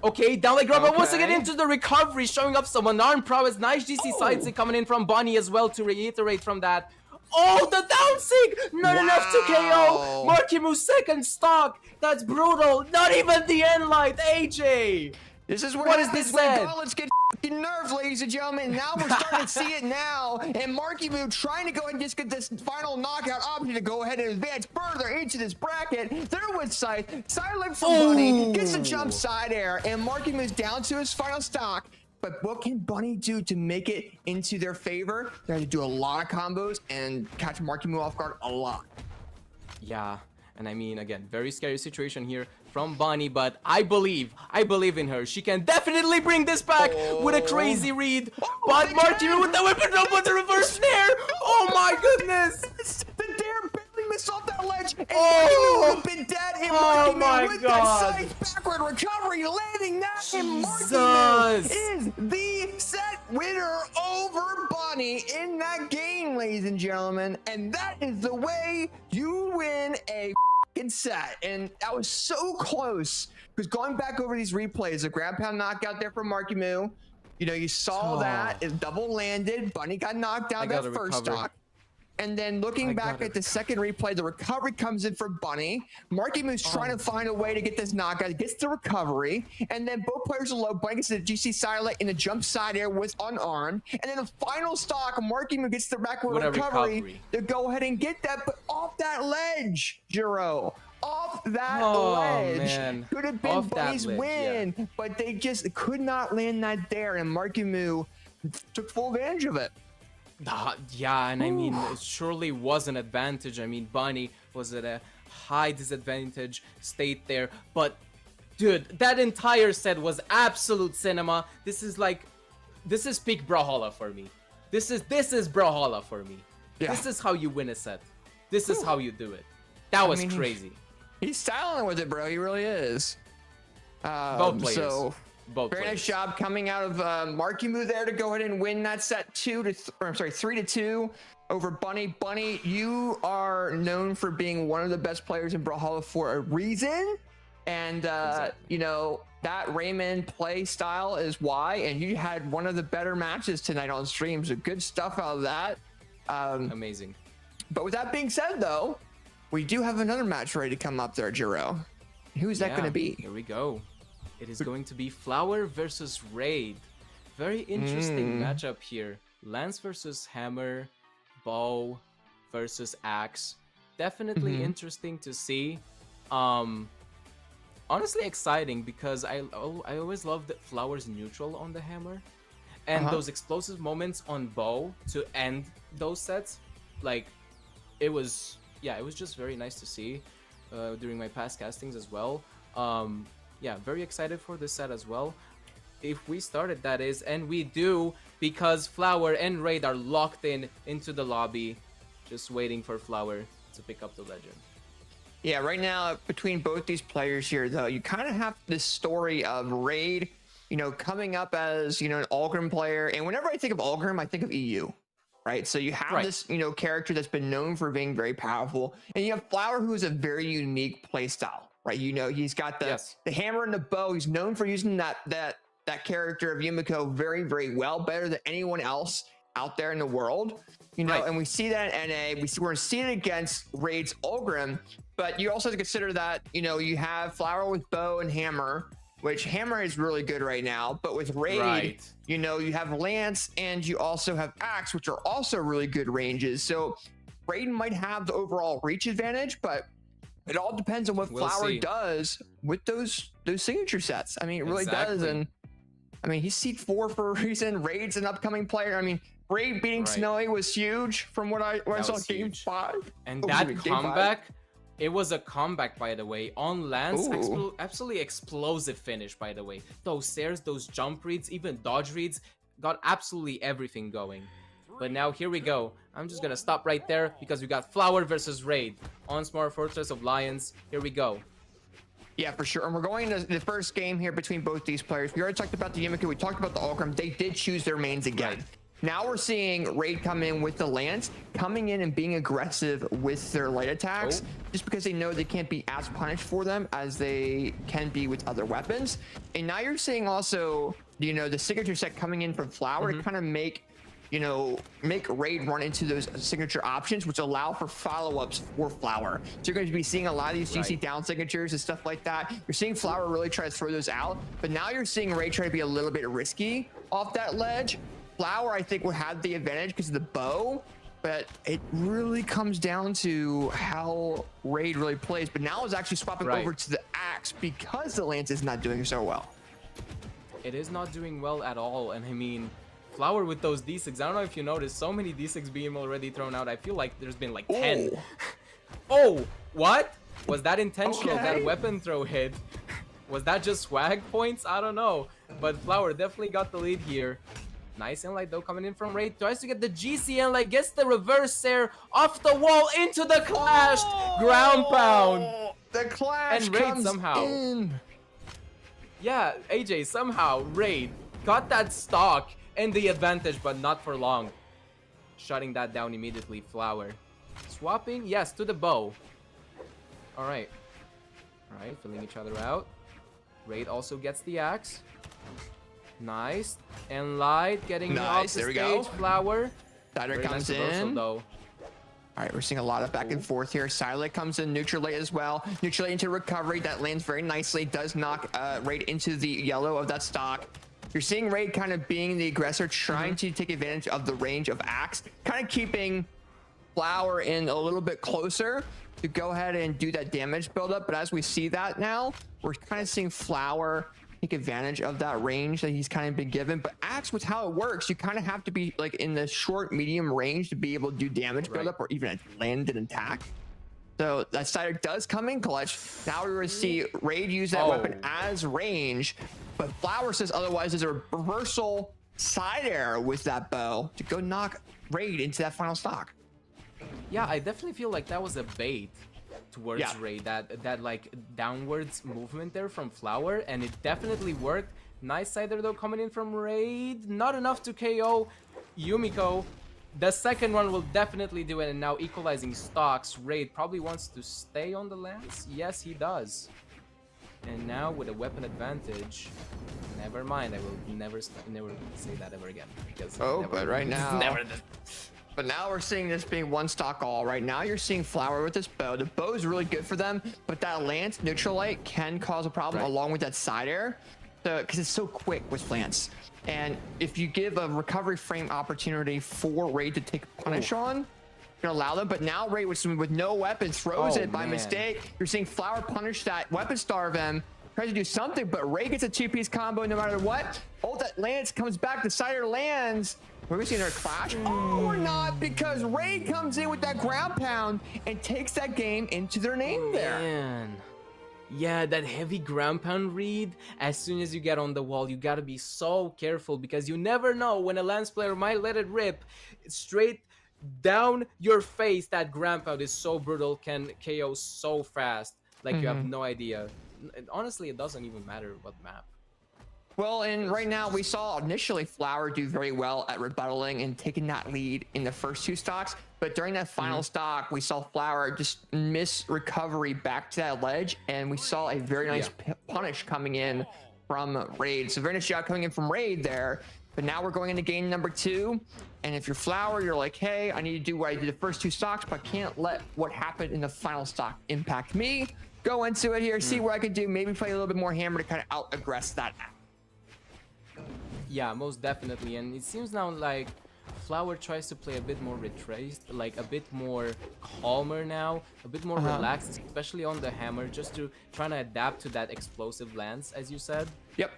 S6: Okay, down like ground pound once again into the recovery, showing up some unarmed prowess. Nice GC sidestick coming in from Bunny as well to reiterate from that. Oh, the down sig! Not enough to KO! Marckiemoo second stock! That's brutal! Not even the end light, AJ!
S1: This is what is this when gauntlets get f***ing nerfed, ladies and gentlemen. Now we're starting to see it now. And Marckiemoo trying to go ahead and just get this final knockout option to go ahead and advance further into this bracket. There with sight. Silent from Bunny. Gets the jump side air. And Marckiemoo's down to his final stock. But what can Bunny do to make it into their favor? They have to do a lot of combos and catch Marckiemoo off guard a lot.
S6: Yeah, and I mean, again, very scary situation here from Bunny, but I believe in her. She can definitely bring this back with a crazy read. But Marckiemoo with the weapon drop with the reverse snare. Oh my goodness!
S1: The dare barely missed off that ledge, and
S6: Oh!
S1: Marckiemoo would have been dead. And
S6: Oh
S1: Marckiemoo
S6: my
S1: with
S6: God.
S1: that side backward recovery, landing that, and
S6: Jesus.
S1: Marckiemoo is the set winner over Bunny in that game, ladies and gentlemen. And that is the way you win a set. And that was so close, because going back over these replays, a grab pound knockout there from Marckiemoo. You know, you saw that it double landed. Bunny got knocked out that first stock. And then looking back at the second replay, the recovery comes in for Bunny. Marckiemoo's trying to find a way to get this knockout, gets the recovery, and then both players are low. Bunny gets the GC silent in the jump side air was unarmed. And then the final stock, Marckiemoo gets the backward recovery to go ahead and get that, but off that ledge, Jiro. Off that ledge.
S6: Man.
S1: Could have been
S6: Off that
S1: Bunny's
S6: ledge,
S1: win, but they just could not land that there, and Marckiemoo took full advantage of it.
S6: Yeah, and I mean, it surely was an advantage. I mean, Bunny was at a high disadvantage state there, but dude, that entire set was absolute cinema. This is peak Brawlhalla for me. This is Brawlhalla for me.
S1: Yeah.
S6: This is how you win a set. This is how you do it. That was crazy.
S1: He's styling with it, bro. He really is.
S6: Both players.
S1: So,
S6: Both
S1: very
S6: players.
S1: nice job coming out of Marckiemoo there to go ahead and win that set 3-2 over Bunny. Bunny, you are known for being one of the best players in Brawlhalla for a reason, and you know that Raymond play style is why. And you had one of the better matches tonight on stream. So good stuff out of that.
S6: Amazing.
S1: But with that being said, though, we do have another match ready to come up there, Jiro. Who's that going to be?
S6: Here we go. It is going to be Flower versus Raid. Very interesting matchup here. Lance versus Hammer, Bow versus Axe. Definitely interesting to see. Honestly exciting, because I always loved Flower's neutral on the Hammer. And those explosive moments on Bow to end those sets, like, it was just very nice to see during my past castings as well. Yeah, very excited for this set as well. If we started, that is, and we do, because Flower and Raid are locked into the lobby, just waiting for Flower to pick up the legend.
S1: Yeah, right now, between both these players here, though, you kind of have this story of Raid, you know, coming up as, you know, an Ulgrim player. And whenever I think of Ulgrim, I think of EU, right? So you have this, you know, character that's been known for being very powerful. And you have Flower, who is a very unique playstyle, right? You know, he's got the hammer and the bow. He's known for using that character of Yumiko very, very well, better than anyone else out there in the world. You know, and we see that in NA. We're going to see it against Raid's Ulgrim. But you also have to consider that, you know, you have Flower with bow and hammer, which hammer is really good right now. But with Raid, you know, you have Lance and you also have Axe, which are also really good ranges. So Raid might have the overall reach advantage, but it all depends on what Flower does with those signature sets. I mean, it really does. And I mean, he's seed 4 for a reason. Raid's an upcoming player. I mean, Raid beating Snowy was huge from what I saw game 5.
S6: And that comeback, it was a comeback, by the way, on Lance. Absolutely explosive finish, by the way. Those stairs, those jump reads, even dodge reads, got absolutely everything going. But now here we go. I'm just gonna stop right there because we got Flower versus Raid on Smart Fortress of Lions. Here we go.
S1: Yeah, for sure. And we're going into the first game here between both these players. We already talked about the Yumiko. We talked about the Ulgrim. They did choose their mains again. Now we're seeing Raid come in with the Lance, coming in and being aggressive with their light attacks, just because they know they can't be as punished for them as they can be with other weapons. And now you're seeing also, you know, the signature set coming in from Flower to kind of make Raid run into those signature options, which allow for follow-ups for Flower. So you're going to be seeing a lot of these GC down signatures and stuff like that. You're seeing Flower really try to throw those out, but now you're seeing Raid try to be a little bit risky off that ledge. Flower, I think, would have the advantage because of the bow, but it really comes down to how Raid really plays. But now is actually swapping over to the Axe because the Lance is not doing so well.
S6: It is not doing well at all, and I mean, Flower with those D6. I don't know if you noticed, so many D6 being already thrown out. I feel like there's been like 10. Oh, what? Was that intentional?
S1: Okay.
S6: That weapon throw hit? Was that just swag points? I don't know. But Flower definitely got the lead here. Nice and light though coming in from Raid. Tries to get the GC and like gets the reverse air off the wall into the clash. Ground pound.
S1: The clash
S6: And Raid
S1: comes
S6: somehow.
S1: in.
S6: Yeah, AJ somehow Raid got that stock and the advantage, but not for long. Shutting that down immediately. Flower swapping, yes, to the bow. All right, filling each other out. Raid also gets the axe. Nice. And Light getting
S1: Nice,
S6: off the
S1: there we
S6: stage.
S1: go.
S6: Flower.
S1: Cider
S6: Very
S1: comes
S6: nice reversal,
S1: in.
S6: though.
S1: All right, we're seeing a lot of back and forth here. Silent comes in, neutral as well. Neutral into recovery. That lands very nicely. Does knock Raid into the yellow of that stock. You're seeing Raid kind of being the aggressor, trying to take advantage of the range of Axe, kind of keeping Flower in a little bit closer to go ahead and do that damage buildup. But as we see that now, we're kind of seeing Flower take advantage of that range that he's kind of been given. But Axe, with how it works, you kind of have to be like in the short, medium range to be able to do damage buildup or even land an attack. So that Cider does come in clutch. Now we're going to see Raid use that weapon as range. But Flower says otherwise there's a reversal side air with that bow to go knock Raid into that final stock.
S6: Yeah, I definitely feel like that was a bait towards
S1: Yeah.
S6: Raid. That like downwards movement there from Flower, and it definitely worked. Nice Cider though coming in from Raid. Not enough to KO Yumiko. The second one will definitely do it, and now equalizing stocks. Raid probably wants to stay on the lance. Yes, he does. And now with a weapon advantage, never mind. I will never say that ever again. Because
S1: But right now,
S6: never.
S1: but now we're seeing this being one stock all. Right now you're seeing Flower with this bow. The bow is really good for them, but that lance neutral light can cause a problem along with that side air, because it's so quick with lance. And if you give a recovery frame opportunity for Raid to take punish on, you're gonna allow them. But now Raid with no weapon throws it by mistake. You're seeing Flower punish that weapon starve him, tries to do something, but Raid gets a two-piece combo no matter what. Oh, that lance comes back, the Cider lands. We're seeing her clash. Oh, we're not, because Raid comes in with that ground pound and takes that game into their name there.
S6: Man. Yeah, that heavy ground pound read. As soon as you get on the wall, you gotta be so careful, because you never know when a lance player might let it rip straight down your face. That ground pound is so brutal, can KO so fast, like you have no idea. Honestly, it doesn't even matter what map.
S1: Well, and right now we saw initially Flower do very well at rebuttaling and taking that lead in the first two stocks, but during that final stock, we saw Flower just miss recovery back to that ledge, and we saw a very nice punish coming in from Raid. So very nice job coming in from Raid there. But now we're going into game number 2, and if you're Flower, you're like, hey, I need to do what I did the first two stocks, but I can't let what happened in the final stock impact me. Go into it here, see what I can do, maybe play a little bit more hammer to kind of out-aggress that app.
S6: Yeah, most definitely. And it seems now like Flower tries to play a bit more retraced, like a bit more calmer now, a bit more relaxed, especially on the hammer, just to try to adapt to that explosive lance, as you said.
S1: Yep.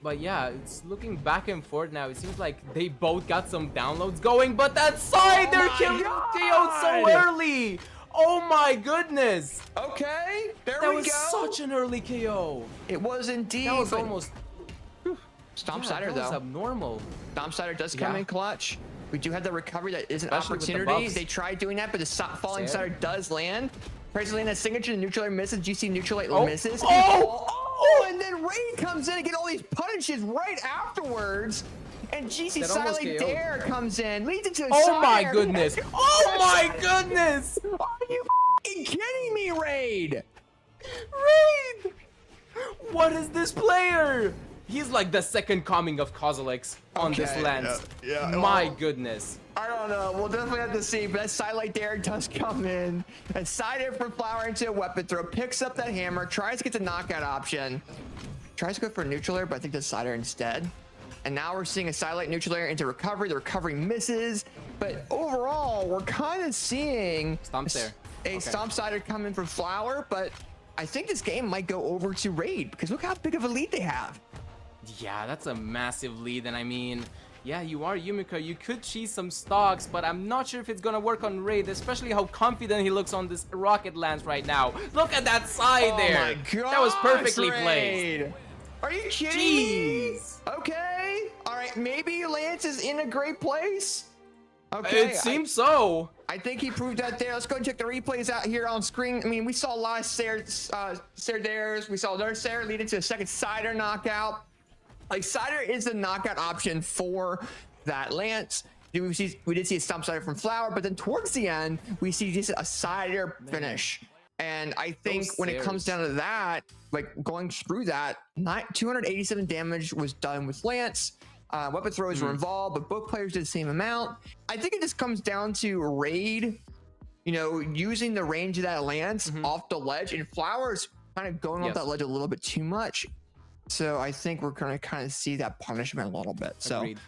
S6: But yeah, it's looking back and forth now. It seems like they both got some downloads going, but that side, they're killing KO'd so early. Oh my goodness.
S1: Okay, there
S6: That
S1: we
S6: was
S1: go.
S6: such an early KO.
S1: It was indeed.
S6: That was
S1: but
S6: almost
S1: Stomp
S6: yeah,
S1: Cider
S6: that was
S1: though.
S6: abnormal.
S1: Stomp Cider does come
S6: Yeah.
S1: in clutch. We do have the recovery that is an
S6: Especially with the
S1: opportunity.
S6: buffs.
S1: They tried doing that, but the falling
S6: Sad.
S1: Cider does land. Tries to land that signature, the neutral air misses. GC neutral air misses.
S6: Oh!
S1: And then Raid comes in and get all these punishes right afterwards. And GC
S6: That almost
S1: Silent
S6: KO'd.
S1: Dare comes in, leads it to a
S6: Oh my
S1: Cider.
S6: goodness. Oh my goodness.
S1: Are you f***ing kidding me, Raid?
S6: Raid! What is this player? He's like the second coming of Kozilek on this
S1: Okay,
S6: lance.
S1: yeah,
S6: My
S1: well-
S6: goodness.
S1: I don't know. We'll definitely have to see. But that Silent Dare does come in. And side air from Flower into a weapon throw. Picks up that hammer. Tries to get the knockout option. Tries to go for a neutral air, but I think that's side air instead. And now we're seeing a Silent neutral air into recovery. The recovery misses. But overall, we're kind of seeing
S6: Stomp there.
S1: a Stomp Cider come in from Flower. But I think this game might go over to Raid because look how big of a lead they have.
S6: Yeah, that's a massive lead, and I mean, yeah, you are Yumiko. You could cheese some stocks, but I'm not sure if it's gonna work on Raid, especially how confident he looks on this rocket lance right now. Look at that side there.
S1: Oh my god,
S6: that was perfectly placed.
S1: Are you kidding me?
S6: Jeez.
S1: Okay. All right. Maybe Lance is in a great place. Okay.
S6: It seems so.
S1: I think he proved that there. Let's go and check the replays out here on screen. I mean, we saw a lot of Sair dares. We saw another Sair lead into a second Cider knockout. Like, Cider is the knockout option for that Lance. We did see a stomp Cider from Flower, but then towards the end, we see just a Cider finish. And I think
S6: Those
S1: when it comes
S6: Sairs.
S1: down to that, like going through that, 287 damage was done with Lance. Weapon throws were involved, but both players did the same amount. I think it just comes down to Raid, you know, using the range of that Lance off the ledge, and Flower's kind of going off that ledge a little bit too much. So I think we're gonna kind of see that punishment a little bit. So,
S6: Agreed.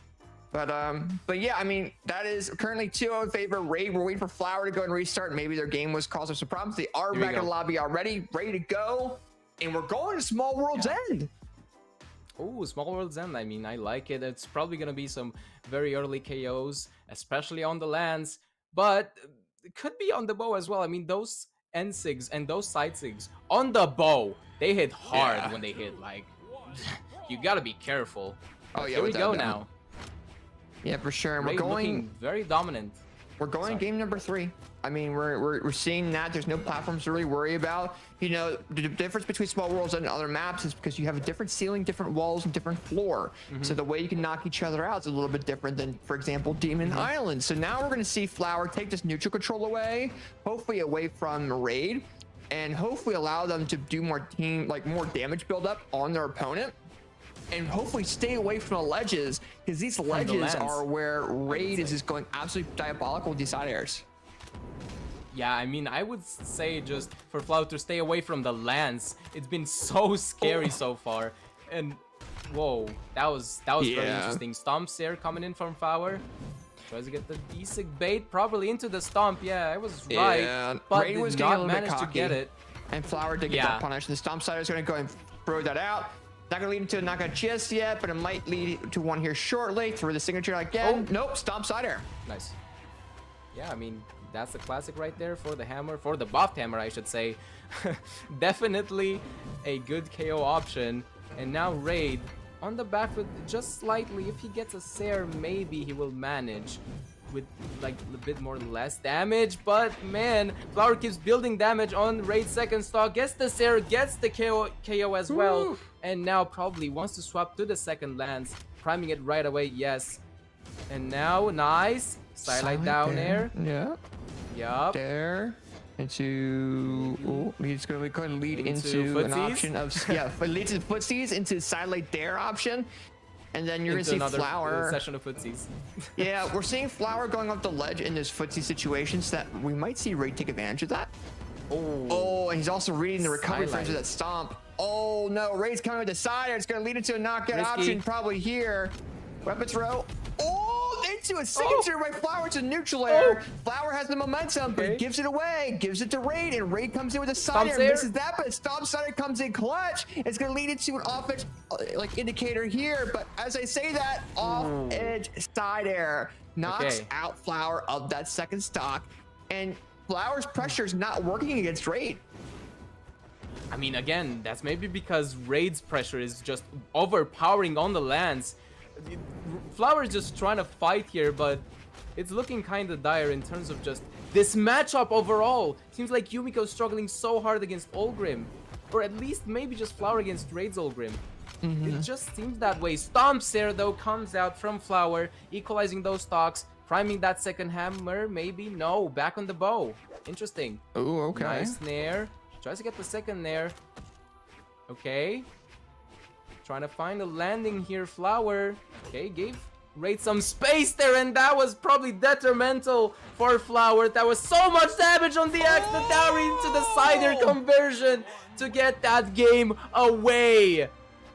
S1: but yeah, I mean, that is currently 2-0 in favor of Raid. We're waiting for Flower to go and restart. Maybe their game was causing some problems. They are
S6: Here we
S1: back in
S6: go.
S1: the lobby already, ready to go, and we're going to Small World's End.
S6: Oh, Small World's End. I mean, I like it. It's probably gonna be some very early KOs, especially on the lands, but it could be on the bow as well. I mean, those end sigs and those side sigs on the bow, they hit hard when they hit. Like, you gotta be careful.
S1: Oh, yeah,
S6: Here we
S1: without
S6: go
S1: a doubt.
S6: now.
S1: Yeah, for sure. And we're
S6: Raid
S1: going.
S6: looking very dominant.
S1: We're going game number 3. I mean, we're seeing that there's no platforms to really worry about. You know, the difference between Small Worlds and other maps is because you have a different ceiling, different walls, and different floor. So the way you can knock each other out is a little bit different than, for example, Demon Island. So now we're going to see Flower take this neutral control away, hopefully away from Raid, and hopefully allow them to do more more damage buildup on their opponent. And hopefully stay away from the ledges, because these ledges
S6: lands,
S1: are where Raid is
S6: say.
S1: just going absolutely diabolical with these side airs.
S6: Yeah, I mean, I would say just for Flower to stay away from the lands. It's been so scary so far. And whoa, that was very
S1: Yeah.
S6: interesting. Stomp Sair coming in from Flower. Tries to get the D-Sig bait properly into the stomp. Yeah, I was right.
S1: Yeah,
S6: But
S1: Raid
S6: did
S1: was getting a
S6: not
S1: little bit
S6: manage to
S1: cocky.
S6: get it.
S1: And Flower did get
S6: Yeah.
S1: that punish. The Stomp Sider is going to go and throw that out. Not going to lead into a knockout just yet, but it might lead to one here shortly. Through the signature again. Nope, Stomp Sider.
S6: Nice. Yeah, I mean, that's the classic right there for the hammer, for the buffed hammer, I should say. Definitely a good KO option. And now Raid on the back foot just slightly. If he gets a Sair, maybe he will manage with like a bit more less damage. But man, Flower keeps building damage on Raid's second stock. Gets the Sair, gets the KO as well. And now probably wants to swap to the second lance. Priming it right away, yes. And now, nice. Silent down air.
S1: Yeah.
S6: Yup.
S1: There. Into. Oh, he's going to go ahead and lead
S6: Into
S1: into an
S6: footsies?
S1: option of. Yeah, lead to footsies into sidelight dare option. And then you're going to
S6: Into
S1: see
S6: another
S1: Flower.
S6: session of footsies.
S1: Yeah, we're seeing Flower going off the ledge in this footsie situations that we might see Raid take advantage of that. Oh, and he's also reading the recovery frames of that stomp. Oh no, Raid's coming with the side. It's going to lead into a knockout
S6: Risky.
S1: option probably here. Weapon throw. Oh, into a signature by Flower to neutral air. Flower has the momentum, but he gives it away, gives it to Raid, and Raid comes in with a side air,
S6: Stomp
S1: misses that, but Stomp Side comes in clutch. It's going to lead into an offense like indicator here, but as I say that, off edge side air knocks out Flower of that second stock, and Flower's pressure is not working against Raid.
S6: I mean, again, that's maybe because Raid's pressure is just overpowering on the lands. Flower is just trying to fight here, but it's looking kind of dire in terms of just this matchup overall. Seems like Yumiko's struggling so hard against Olgrim, or at least maybe just Flower against Raid's Olgrim. It just seems that way. Stomp Sair though comes out from Flower, equalizing those stocks, priming that second hammer. Maybe no, back on the bow. Interesting.
S1: Oh, okay.
S6: Nice nair. Tries to get the second nair. Okay. Trying to find a landing here, Flower. Okay, gave Raid some space there, and that was probably detrimental for Flower. That was so much damage on the Axe, the dowry into the cider conversion to get that game away.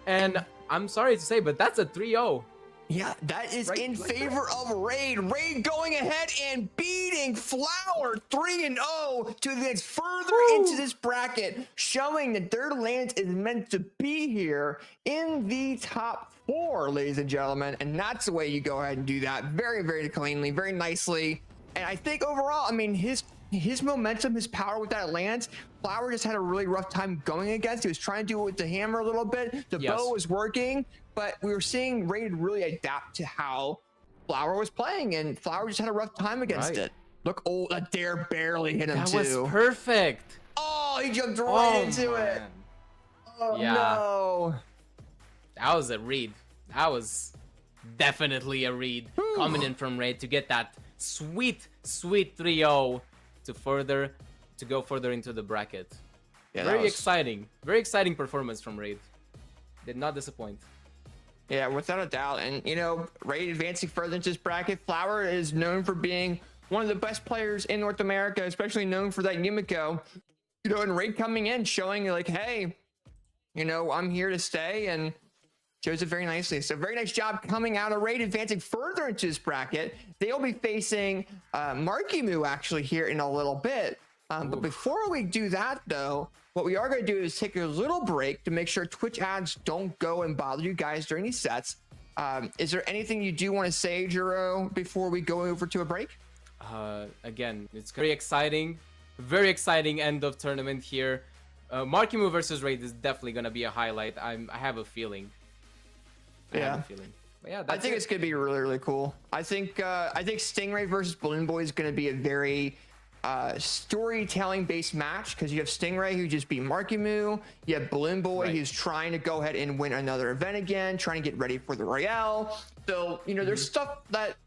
S6: And I'm sorry to say, but that's a 3-0.
S1: Yeah, that is
S6: Right,
S1: in
S6: like
S1: favor of Raid. Raid going ahead and beating Flower 3-0 to advance further into this bracket, showing that their land is meant to be here in the top 4, ladies and gentlemen. And that's the way you go ahead and do that. Very, very cleanly, very nicely. And I think overall, I mean, his momentum, his power with that lance, Flower just had a really rough time going against. He was trying to do it with the hammer a little bit. The bow was working, but we were seeing Raid really adapt to how Flower was playing, and Flower just had a rough time against it. Look, oh, that dare barely hit him
S6: That
S1: too.
S6: was perfect.
S1: Oh, he jumped right into it.
S6: Man.
S1: Oh
S6: Yeah.
S1: no.
S6: That was a read. That was definitely a read coming in from Raid to get that sweet 3-0 to go further into the bracket.
S1: Yeah,
S6: Very exciting performance from Raid. Did not disappoint.
S1: Yeah, without a doubt. And, you know, Raid advancing further into this bracket, Flower is known for being one of the best players in North America, especially known for that Yumiko. You know, and Raid coming in, showing like, hey, you know, I'm here to stay, and shows it very nicely. So very nice job coming out of Raid, advancing further into this bracket. They'll be facing Marckiemoo actually here in a little bit. But before we do that, though, what we are going to do is take a little break to make sure Twitch ads don't go and bother you guys during these sets. Is there anything you do want to say, Juro, before we go over to a break?
S6: Again, it's very exciting end of tournament here. Marckiemoo versus Raid is definitely going to be a highlight. I have a feeling. I have a feeling. But yeah,
S1: I think it's going to be really, really cool. I think Stingray versus BalloonBoy is going to be a very storytelling based match, because you have Stingray who just beat Marckiemoo, you have BalloonBoy who's trying to go ahead and win another event again, trying to get ready for the Royale. So, you know, there's stuff that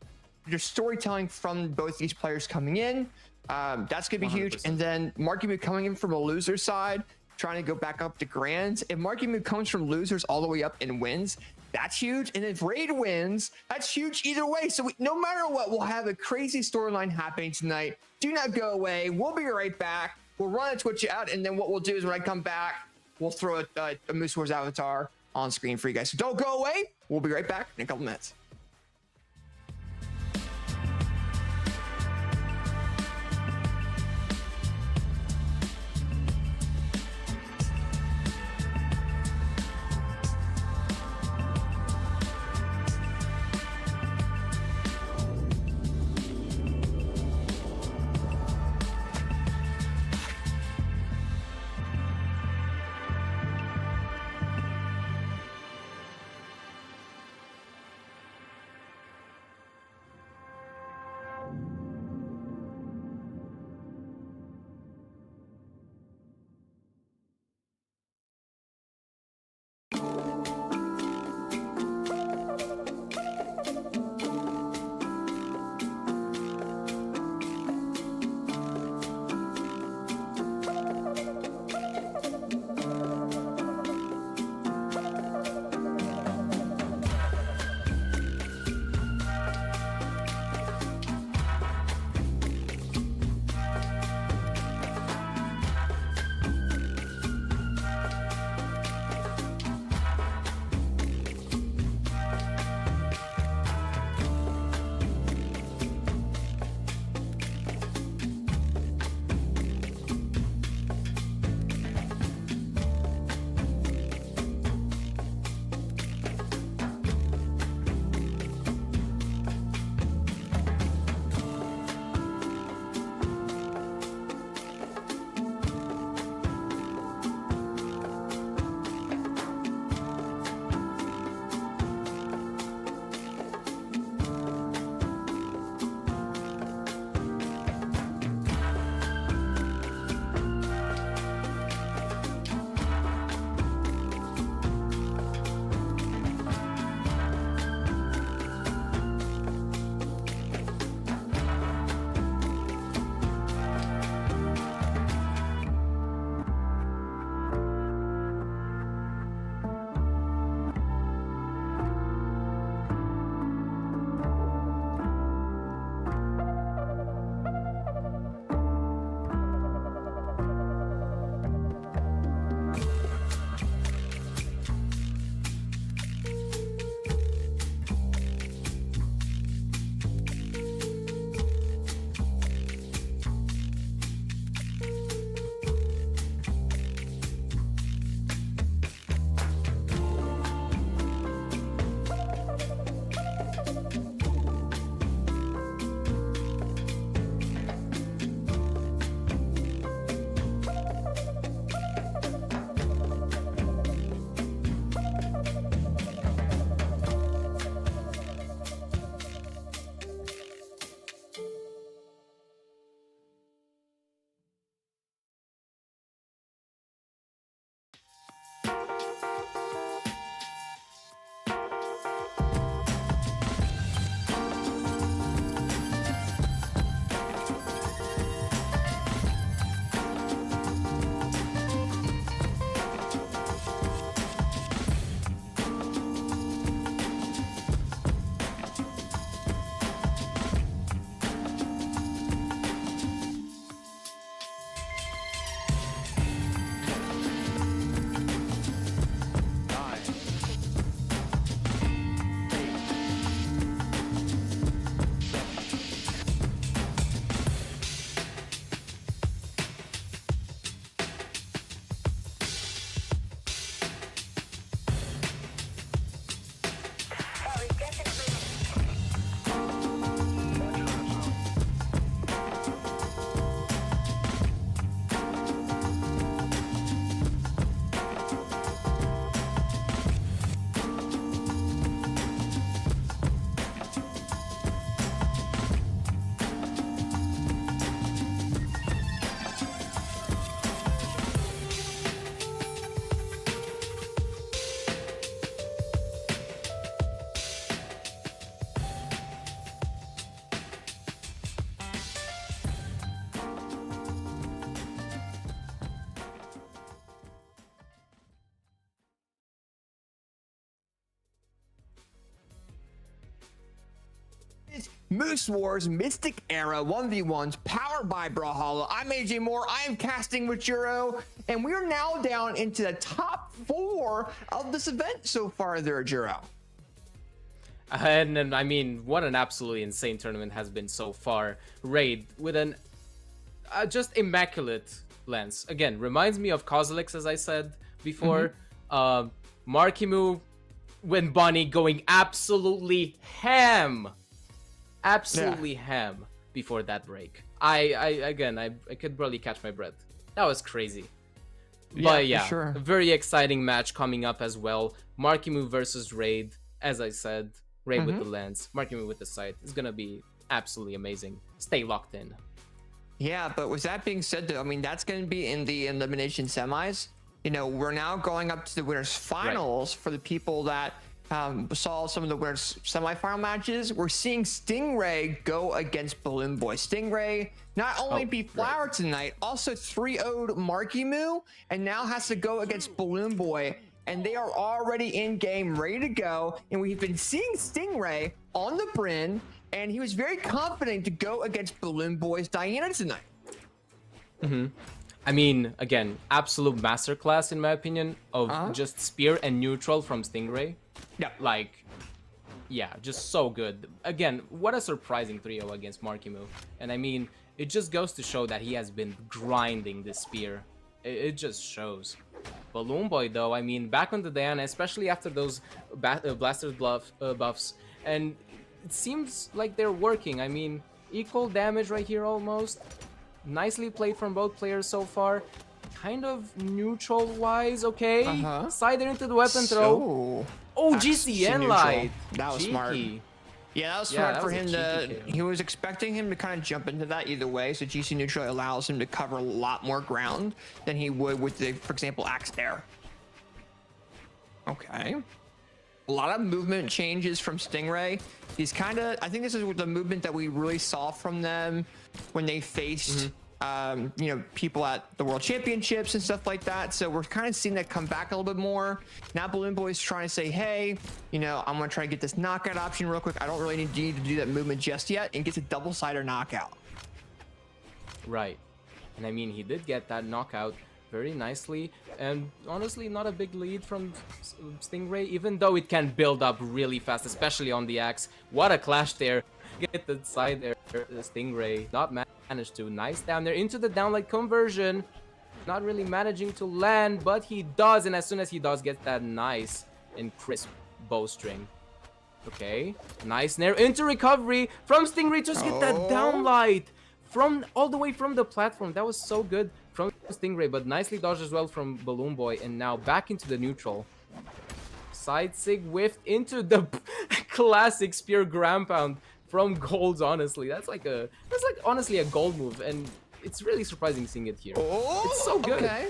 S1: there's storytelling from both these players coming in. That's gonna be 100%. Huge. And then Marckiemoo coming in from a loser side, trying to go back up to grands. If Marckiemoo comes from losers all the way up and wins, that's huge. And if Raid wins, that's huge either way. So no matter what, we'll have a crazy storyline happening tonight. Do not go away. We'll be right back. We'll run a Twitch out, and then what we'll do is when I come back, we'll throw a Moose Wars avatar on screen for you guys. So don't go away. We'll be right back in a couple minutes. Moose Wars Mystic Era 1v1s powered by Brawlhalla. I'm AJ Moore. I am casting with Juro, and we are now down into the top 4 of this event so far there, Juro.
S6: And I mean, what an absolutely insane tournament has been so far. Raid with an just immaculate lens. Again, reminds me of Kozilix, as I said before. Marckiemoo when Bunny going absolutely ham. Absolutely ham before that break. I could barely catch my breath. That was crazy. But yeah,
S1: sure.
S6: A very exciting match coming up as well. Marckiemoo versus Raid, as I said. Raid with the lens, Marckiemoo with the sight. It's gonna be absolutely amazing. Stay locked in.
S1: Yeah, but with that being said, though, I mean, that's going to be in the elimination semis. You know, we're now going up to the winners finals for the people that saw some of the winners semifinal matches. We're seeing Stingray go against BalloonBoy. Stingray not only beat Flower tonight, also 3-0'd Marckiemoo, and now has to go against BalloonBoy. And they are already in game, ready to go. And we've been seeing Stingray on the Bryn, and he was very confident to go against BalloonBoy's Diana tonight.
S6: I mean, again, absolute masterclass in my opinion of just spear and neutral from Stingray.
S1: Yeah.
S6: Like, yeah, just so good. Again, what a surprising 3-0 against Marckiemoo. And I mean, it just goes to show that he has been grinding this spear. It just shows. BalloonBoy, though, I mean, back on the Diana, especially after those Blaster's buffs, and it seems like they're working. I mean, equal damage right here almost. Nicely played from both players so far. Kind of neutral-wise, okay. Sider into the weapon throw. Oh, GCN light.
S1: That was smart. Yeah, that was smart for him to. He was expecting him to kind of jump into that either way. So GC neutral allows him to cover a lot more ground than he would with the, for example, Axe Air. Okay. A lot of movement changes from Stingray. He's kind of. I think this is the movement that we really saw from them when they faced. You know, people at the World Championships and stuff like that. So we're kind of seeing that come back a little bit more. Now BalloonBoy is trying to say, hey, you know, I'm going to try to get this knockout option real quick. I don't really need to do that movement just yet, and gets a double-sider knockout.
S6: Right. And I mean, he did get that knockout very nicely. And honestly, not a big lead from Stingray, even though it can build up really fast, especially on the axe. What a clash there. Get the side there, Stingray. Not managed to. Nice down there into the downlight conversion. Not really managing to land, but he does. And as soon as he does, gets that nice and crisp bowstring. Okay. Nice nair into recovery from Stingray. Just get that downlight from all the way from the platform. That was so good from Stingray, but nicely dodged as well from BalloonBoy. And now back into the neutral. Side sig whiffed into the classic spear ground pound from Golds. Honestly, that's like honestly a gold move, and it's really surprising seeing it here.
S1: Oh,
S6: it's so good.
S1: Okay.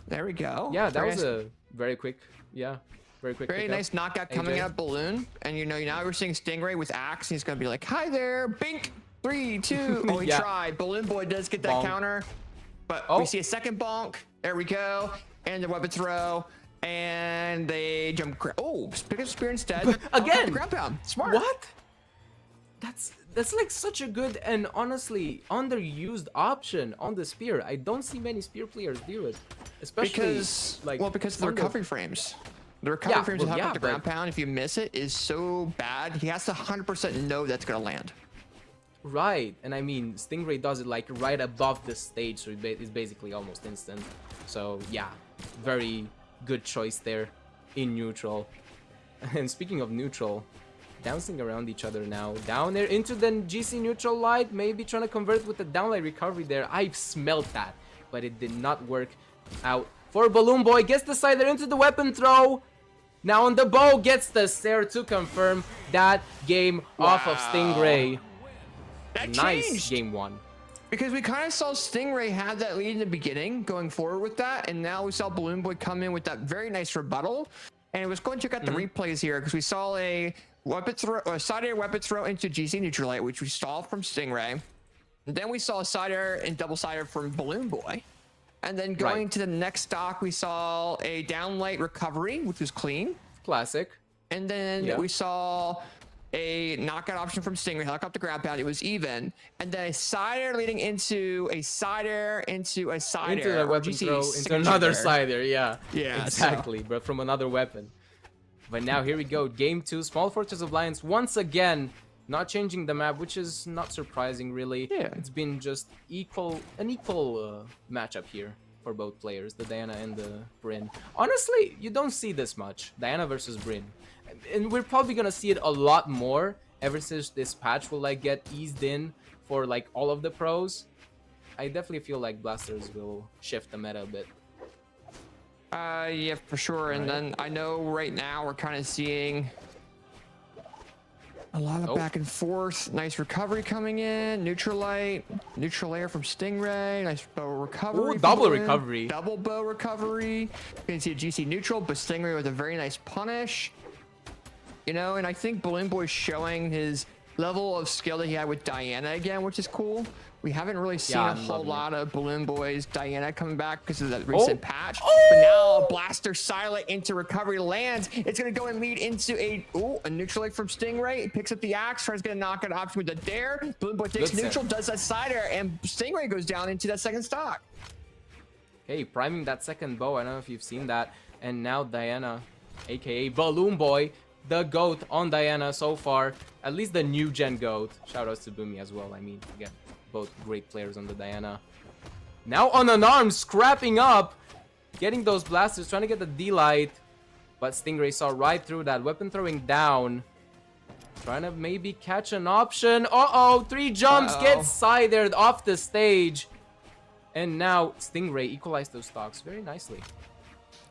S1: There we go.
S6: Yeah, that was a very quick. Yeah, very quick.
S1: Very nice knockout coming out of Balloon, and you know now we're seeing Stingray with axe. And he's gonna be like, "Hi there, Bink." 3, 2. Oh, he tried. BalloonBoy does get that bonk. Counter, but we see a second bonk. There we go, and the weapon throw. And they jump. Oh, pick up spear instead.
S6: Again,
S1: ground pound. Smart.
S6: What? That's like such a good and honestly underused option on the spear. I don't see many spear players do it, especially
S1: because of the recovery frames. The recovery frames to help with the ground pound, if you miss it, is so bad. He has to 100% know that's gonna land.
S6: Right, and I mean Stingray does it like right above the stage, so it's basically almost instant. So yeah, very good choice there in neutral. And speaking of neutral, bouncing around each other now. Down there into the GC neutral light, maybe trying to convert with the downlight recovery there. I've smelled that, but it did not work out for BalloonBoy. Gets the side there into the weapon throw. Now on the bow, gets the Sair to confirm that game off of Stingray.
S1: That
S6: nice
S1: changed.
S6: Game 1.
S1: Because we kind of saw Stingray have that lead in the beginning, going forward with that, and now we saw BalloonBoy come in with that very nice rebuttal. And it was going to check out the replays here because we saw a weapon throw, a side air weapon throw into GC neutral light, which we saw from Stingray. And then we saw a side air and double sider from BalloonBoy. And then going to the next stock, we saw a downlight recovery, which was clean.
S6: Classic.
S1: And then we saw a knockout option from Stingray, helicopter grab pound. It was even, and then a side air leading into a side air into a side
S6: Into
S1: air.
S6: the weapon throw, into another side air. Yeah, exactly, but from another weapon. But now here we go, game 2, Small Fortress of Lions once again, not changing the map, which is not surprising really.
S1: Yeah.
S6: It's been just an equal matchup here for both players, the Diana and the Brynn. Honestly, you don't see this much, Diana versus Brynn. And we're probably gonna see it a lot more ever since this patch will like get eased in for like all of the pros. I definitely feel like Blasters will shift the meta a bit.
S1: Yeah, for sure. And then I know right now we're kind of seeing a lot of back and forth. Nice recovery coming in. Neutral air from Stingray. Nice bow recovery.
S6: Ooh, double recovery.
S1: Double bow recovery. You can see a GC neutral, but Stingray with a very nice punish. You know, and I think BalloonBoy's showing his level of skill that he had with Diana again, which is cool. We haven't really seen a whole lot of BalloonBoy's Diana coming back because of that recent patch. But now a blaster silent into recovery lands. It's going to go and lead into a neutral leg from Stingray. It picks up the axe, tries to get a knockout option with the dare. BalloonBoy takes neutral, does that side air, and Stingray goes down into that second stock.
S6: Hey, priming that second bow. I don't know if you've seen that. And now Diana, aka BalloonBoy, the GOAT on Diana so far. At least the new gen GOAT. Shoutouts to Boomy as well. I mean, again, both great players on the Diana. Now on an arm, scrapping up, getting those blasters, trying to get the D-Light. But Stingray saw right through that, weapon throwing down. Trying to maybe catch an option. Uh-oh, 3 jumps, gets side-aired off the stage. And now Stingray equalized those stocks very nicely.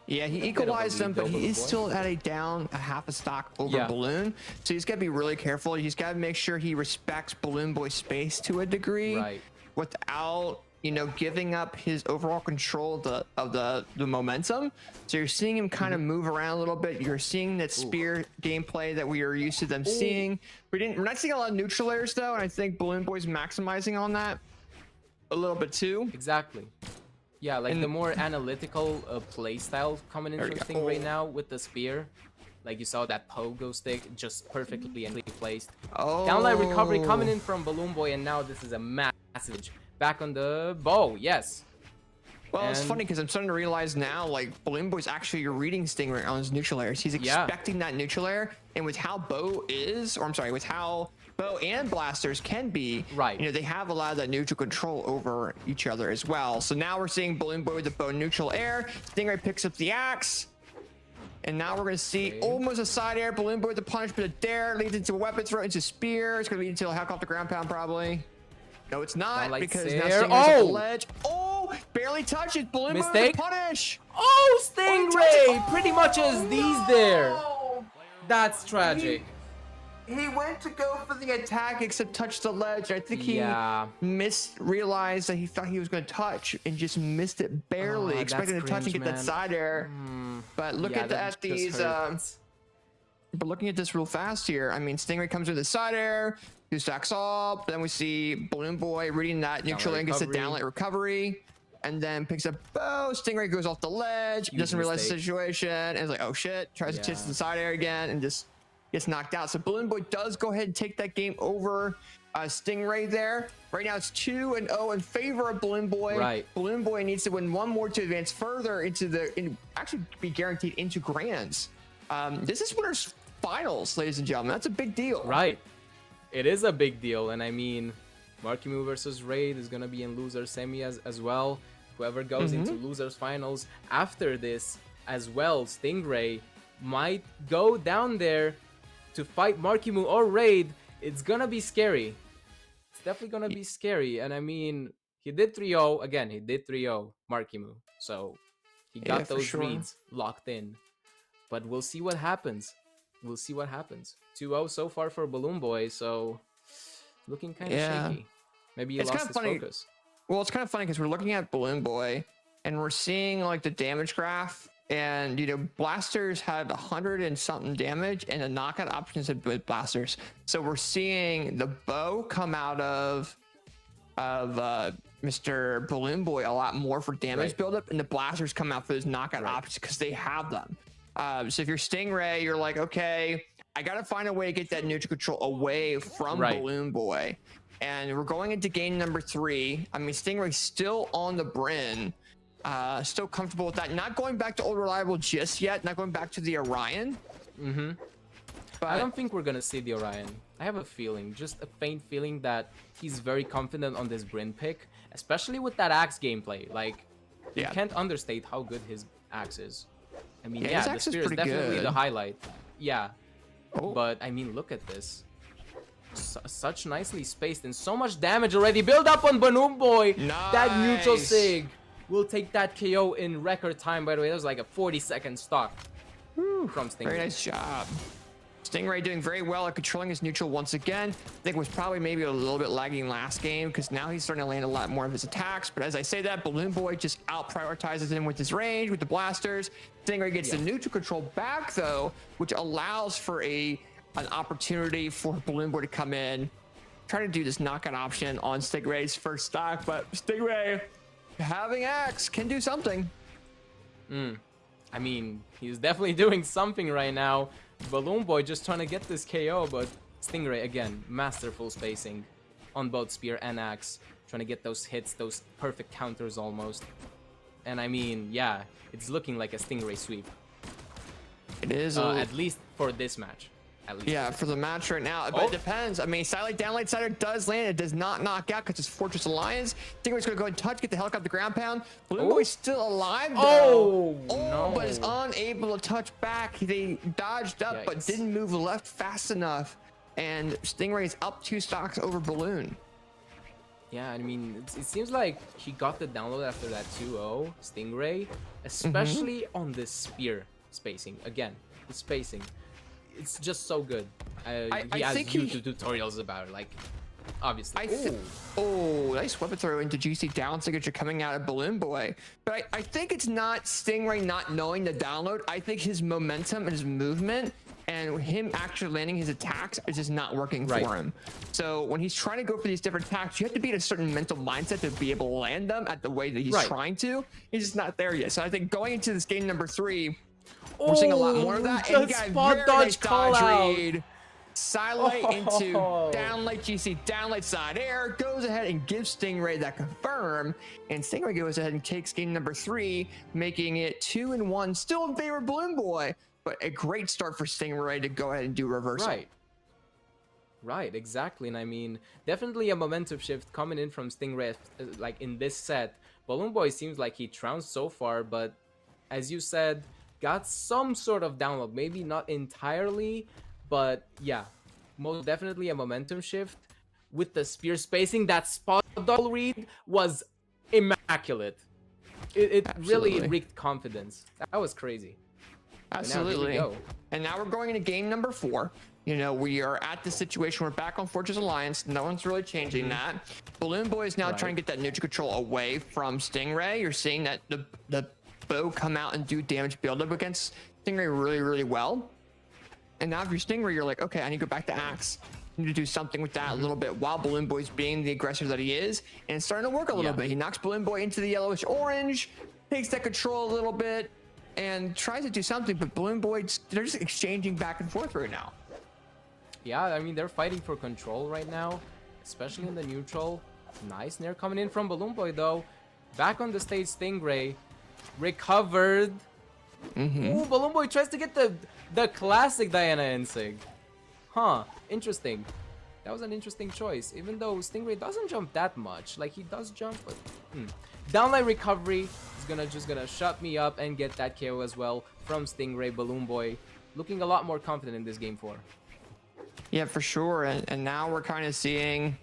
S1: Yeah, he equalized them, but he is still at a half a stock over Balloon. So he's got to be really careful. He's got to make sure he respects BalloonBoy's space to a degree, without, you know, giving up his overall control of the momentum. So you're seeing him kind of move around a little bit. You're seeing that spear gameplay that we are used to them seeing. We're not seeing a lot of neutral airs though, and I think BalloonBoy's maximizing on that a little bit too.
S6: Exactly. Yeah, like the more analytical play style coming in from Stingray now with the spear. Like you saw that pogo stick just perfectly and placed. Downlight recovery coming in from BalloonBoy, and now this is a massive back on the bow. Yes.
S1: Well, it's funny because I'm starting to realize now, like, BalloonBoy's actually reading Stingray on his neutral airs. He's expecting that neutral air, and with how bow is, or I'm sorry, with how bow and blasters can be, you know, they have a lot of that neutral control over each other as well. So now we're seeing BalloonBoy with the bow neutral air. Stingray picks up the axe, and now we're going to see almost a side air. BalloonBoy with the punish, but a dare leads into a weapon throw, into spear. It's going to lead into a helicopter ground pound probably. No, it's not, because now Stingray's at the ledge. Barely touches. BalloonBoy with the punish.
S6: Stingray pretty much as these there. That's tragic.
S1: He went to go for the attack, except touched the ledge. I think he realized that he thought he was going to touch and just missed it barely, expecting to touch and get that side air. But look at these. But looking at this real fast here, I mean, Stingray comes with the side air, 2 stacks up. Then we see BalloonBoy reading that neutral and gets a downlight recovery, and then picks up bow. Stingray goes off the ledge, doesn't realize the situation, and is like, oh shit, tries to chase the side air again, and just gets knocked out. So BalloonBoy does go ahead and take that game over Stingray there. Right now it's 2-0 in favor of BalloonBoy. BalloonBoy needs to win one more to advance further into actually be guaranteed into Grands. This is winners finals, ladies and gentlemen. That's a big deal.
S6: It is a big deal, and I mean, Marckiemoo versus Raid is gonna be in loser semi as well. Whoever goes into losers finals after this as well, Stingray might go down there to fight Marckiemoo or Raid. It's gonna be scary. It's definitely gonna be scary. And I mean, he did 3-0 again. He did 3-0 Marckiemoo, so he got those reads locked in. But we'll see what happens. We'll see what happens. 2-0 so far for BalloonBoy, so looking kind of shaky. Maybe he lost his focus.
S1: Well, it's kind of funny because we're looking at BalloonBoy and we're seeing like the damage graph, and you know, blasters had 100 and something damage, and the knockout options had with blasters. So we're seeing the bow come out of Mr. BalloonBoy a lot more for damage buildup, and the blasters come out for those knockout options because they have them. So if you're Stingray, you're like, okay, I gotta find a way to get that neutral control away from
S6: Right.
S1: BalloonBoy. And we're going into game number 3. I mean, Stingray's still on the Bryn. Still comfortable with that. Not going back to old reliable just yet. Not going back to the Orion.
S6: Mm-hmm.
S1: But
S6: I don't think we're gonna see the Orion. I have a feeling, just a faint feeling that he's very confident on this Bryn pick, especially with that axe gameplay. Like, you
S1: Yeah.
S6: can't understate how good his axe is. I mean,
S1: Yeah,
S6: yeah,
S1: his
S6: the
S1: axe is
S6: spear is
S1: pretty
S6: definitely
S1: good.
S6: the highlight. Yeah,
S1: Oh.
S6: but I mean, look at this. Such nicely spaced and so much damage already. Build up on BalloonBoy. That neutral
S1: Nice.
S6: sig will take that KO in record time. By the way, that was like a 40-second stock from Stingray.
S1: Very nice job. Stingray doing very well at controlling his neutral once again. I think it was probably maybe a little bit lagging last game because now he's starting to land a lot more of his attacks. But as I say that, BalloonBoy just out prioritizes him with his range, with the blasters. Stingray gets the neutral control back though, which allows for an opportunity for BalloonBoy to come in, try to do this knockout option on Stingray's first stock. But Stingray, having axe, can do something.
S6: I mean, he's definitely doing something right now. BalloonBoy just trying to get this KO, but Stingray, again, masterful spacing on both Spear and Axe. Trying to get those hits, those perfect counters almost. And I mean, yeah, it's looking like a Stingray sweep.
S1: It is
S6: At least for this match. At least.
S1: Yeah, for the match right now. But
S6: Oh.
S1: it depends. I mean, Sidelight Downlight Sider does land. It does not knock out because it's Fortress Alliance. Stingray's going to go ahead and touch, get the helicopter ground pound. BalloonBoy's still alive, though.
S6: Oh, no.
S1: But is unable to touch back. They dodged up, but
S6: Yikes.
S1: didn't move left fast enough. And Stingray's up 2 stocks over Balloon.
S6: Yeah, I mean, it seems like he got the download after that 2-0 Stingray, especially on the Spear spacing. Again, the spacing. It's just so good.
S1: I
S6: He has
S1: think he-
S6: YouTube tutorials about it, like, obviously.
S1: Oh, nice weapon throw into GC down signature coming out of BalloonBoy. But I think it's not Stingray not knowing the download. I think his momentum and his movement and him actually landing his attacks is just not working
S6: Right.
S1: for him. So when he's trying to go for these different attacks, you have to be in a certain mental mindset to be able to land them at the way that he's
S6: Right.
S1: trying to. He's just not there yet. So I think going into this game number 3, we're seeing a lot more of that. And he got a
S6: spot
S1: very
S6: dodge
S1: nice
S6: call
S1: dodge
S6: out.
S1: read. Sidelight into
S6: Oh.
S1: downlight GC, downlight side air, goes ahead and gives Stingray that confirm, and Stingray goes ahead and takes game number 3, making it 2-1, still in favor of BalloonBoy, but a great start for Stingray to go ahead and do reversal.
S6: Right, exactly. And I mean, definitely a momentum shift coming in from Stingray, like in this set. BalloonBoy seems like he trounced so far, but as you said, got some sort of download. Maybe not entirely, but yeah, most definitely a momentum shift. With the spear spacing, that spot double read was immaculate. It really
S1: Absolutely.
S6: wreaked confidence. That was crazy. But now, here we
S1: Absolutely.
S6: go.
S1: And now we're going into game number 4. You know, we are at the situation, we're back on Fortress Alliance. No one's really changing that. BalloonBoy is now
S6: Right.
S1: trying to get that neutral control away from Stingray. You're seeing that the bow come out and do damage buildup against Stingray really, really well. And now if you're Stingray, you're like, okay, I need to go back to Axe. I need to do something with that a little bit while BalloonBoy's being the aggressor that he is. And it's starting to work a little
S6: Yeah.
S1: bit. He knocks BalloonBoy into the yellowish orange, takes that control a little bit, and tries to do something, but BalloonBoy, they're just exchanging back and forth right now.
S6: Yeah, I mean, they're fighting for control right now, especially in the neutral. Nice nair coming in from BalloonBoy, though. Back on the stage, Stingray recovered. Ooh, BalloonBoy tries to get the classic Diana Insig. Huh, interesting. That was an interesting choice, even though Stingray doesn't jump that much. Like, he does jump, but... Downlight recovery is just gonna shut me up and get that KO as well from Stingray. BalloonBoy looking a lot more confident in this game 4.
S1: Yeah, for sure. And now we're kind of seeing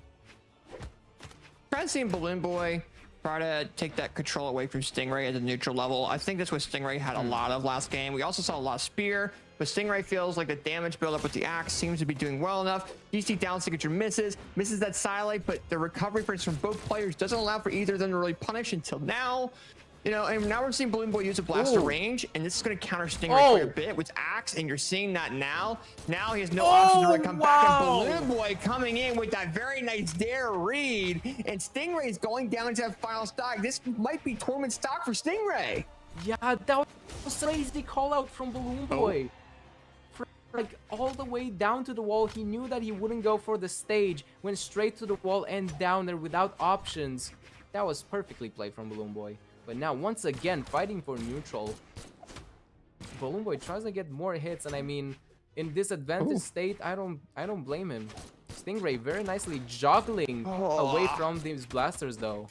S1: BalloonBoy try to take that control away from Stingray at the neutral level. I think that's what Stingray had a lot of last game. We also saw a lot of spear, but Stingray feels like the damage buildup with the axe seems to be doing well enough. DC down signature misses that sidelight, but the recovery frames from both players doesn't allow for either of them to really punish until now. You know, and now we're seeing BalloonBoy use a blaster
S6: Ooh.
S1: range, and this is going to counter Stingray quite a bit with axe, and you're seeing that now. Now he has no option to really come back, and BalloonBoy coming in with that very nice dare read, and Stingray is going down into that final stock. This might be tournament stock for Stingray.
S6: Yeah, that was a crazy call out from BalloonBoy. like all the way down to the wall. He knew that he wouldn't go for the stage, went straight to the wall and down there without options. That was perfectly played from BalloonBoy. But now once again fighting for neutral. BalloonBoy tries to get more hits, and I mean, in this advantage state, I don't blame him. Stingray very nicely juggling away from these blasters though.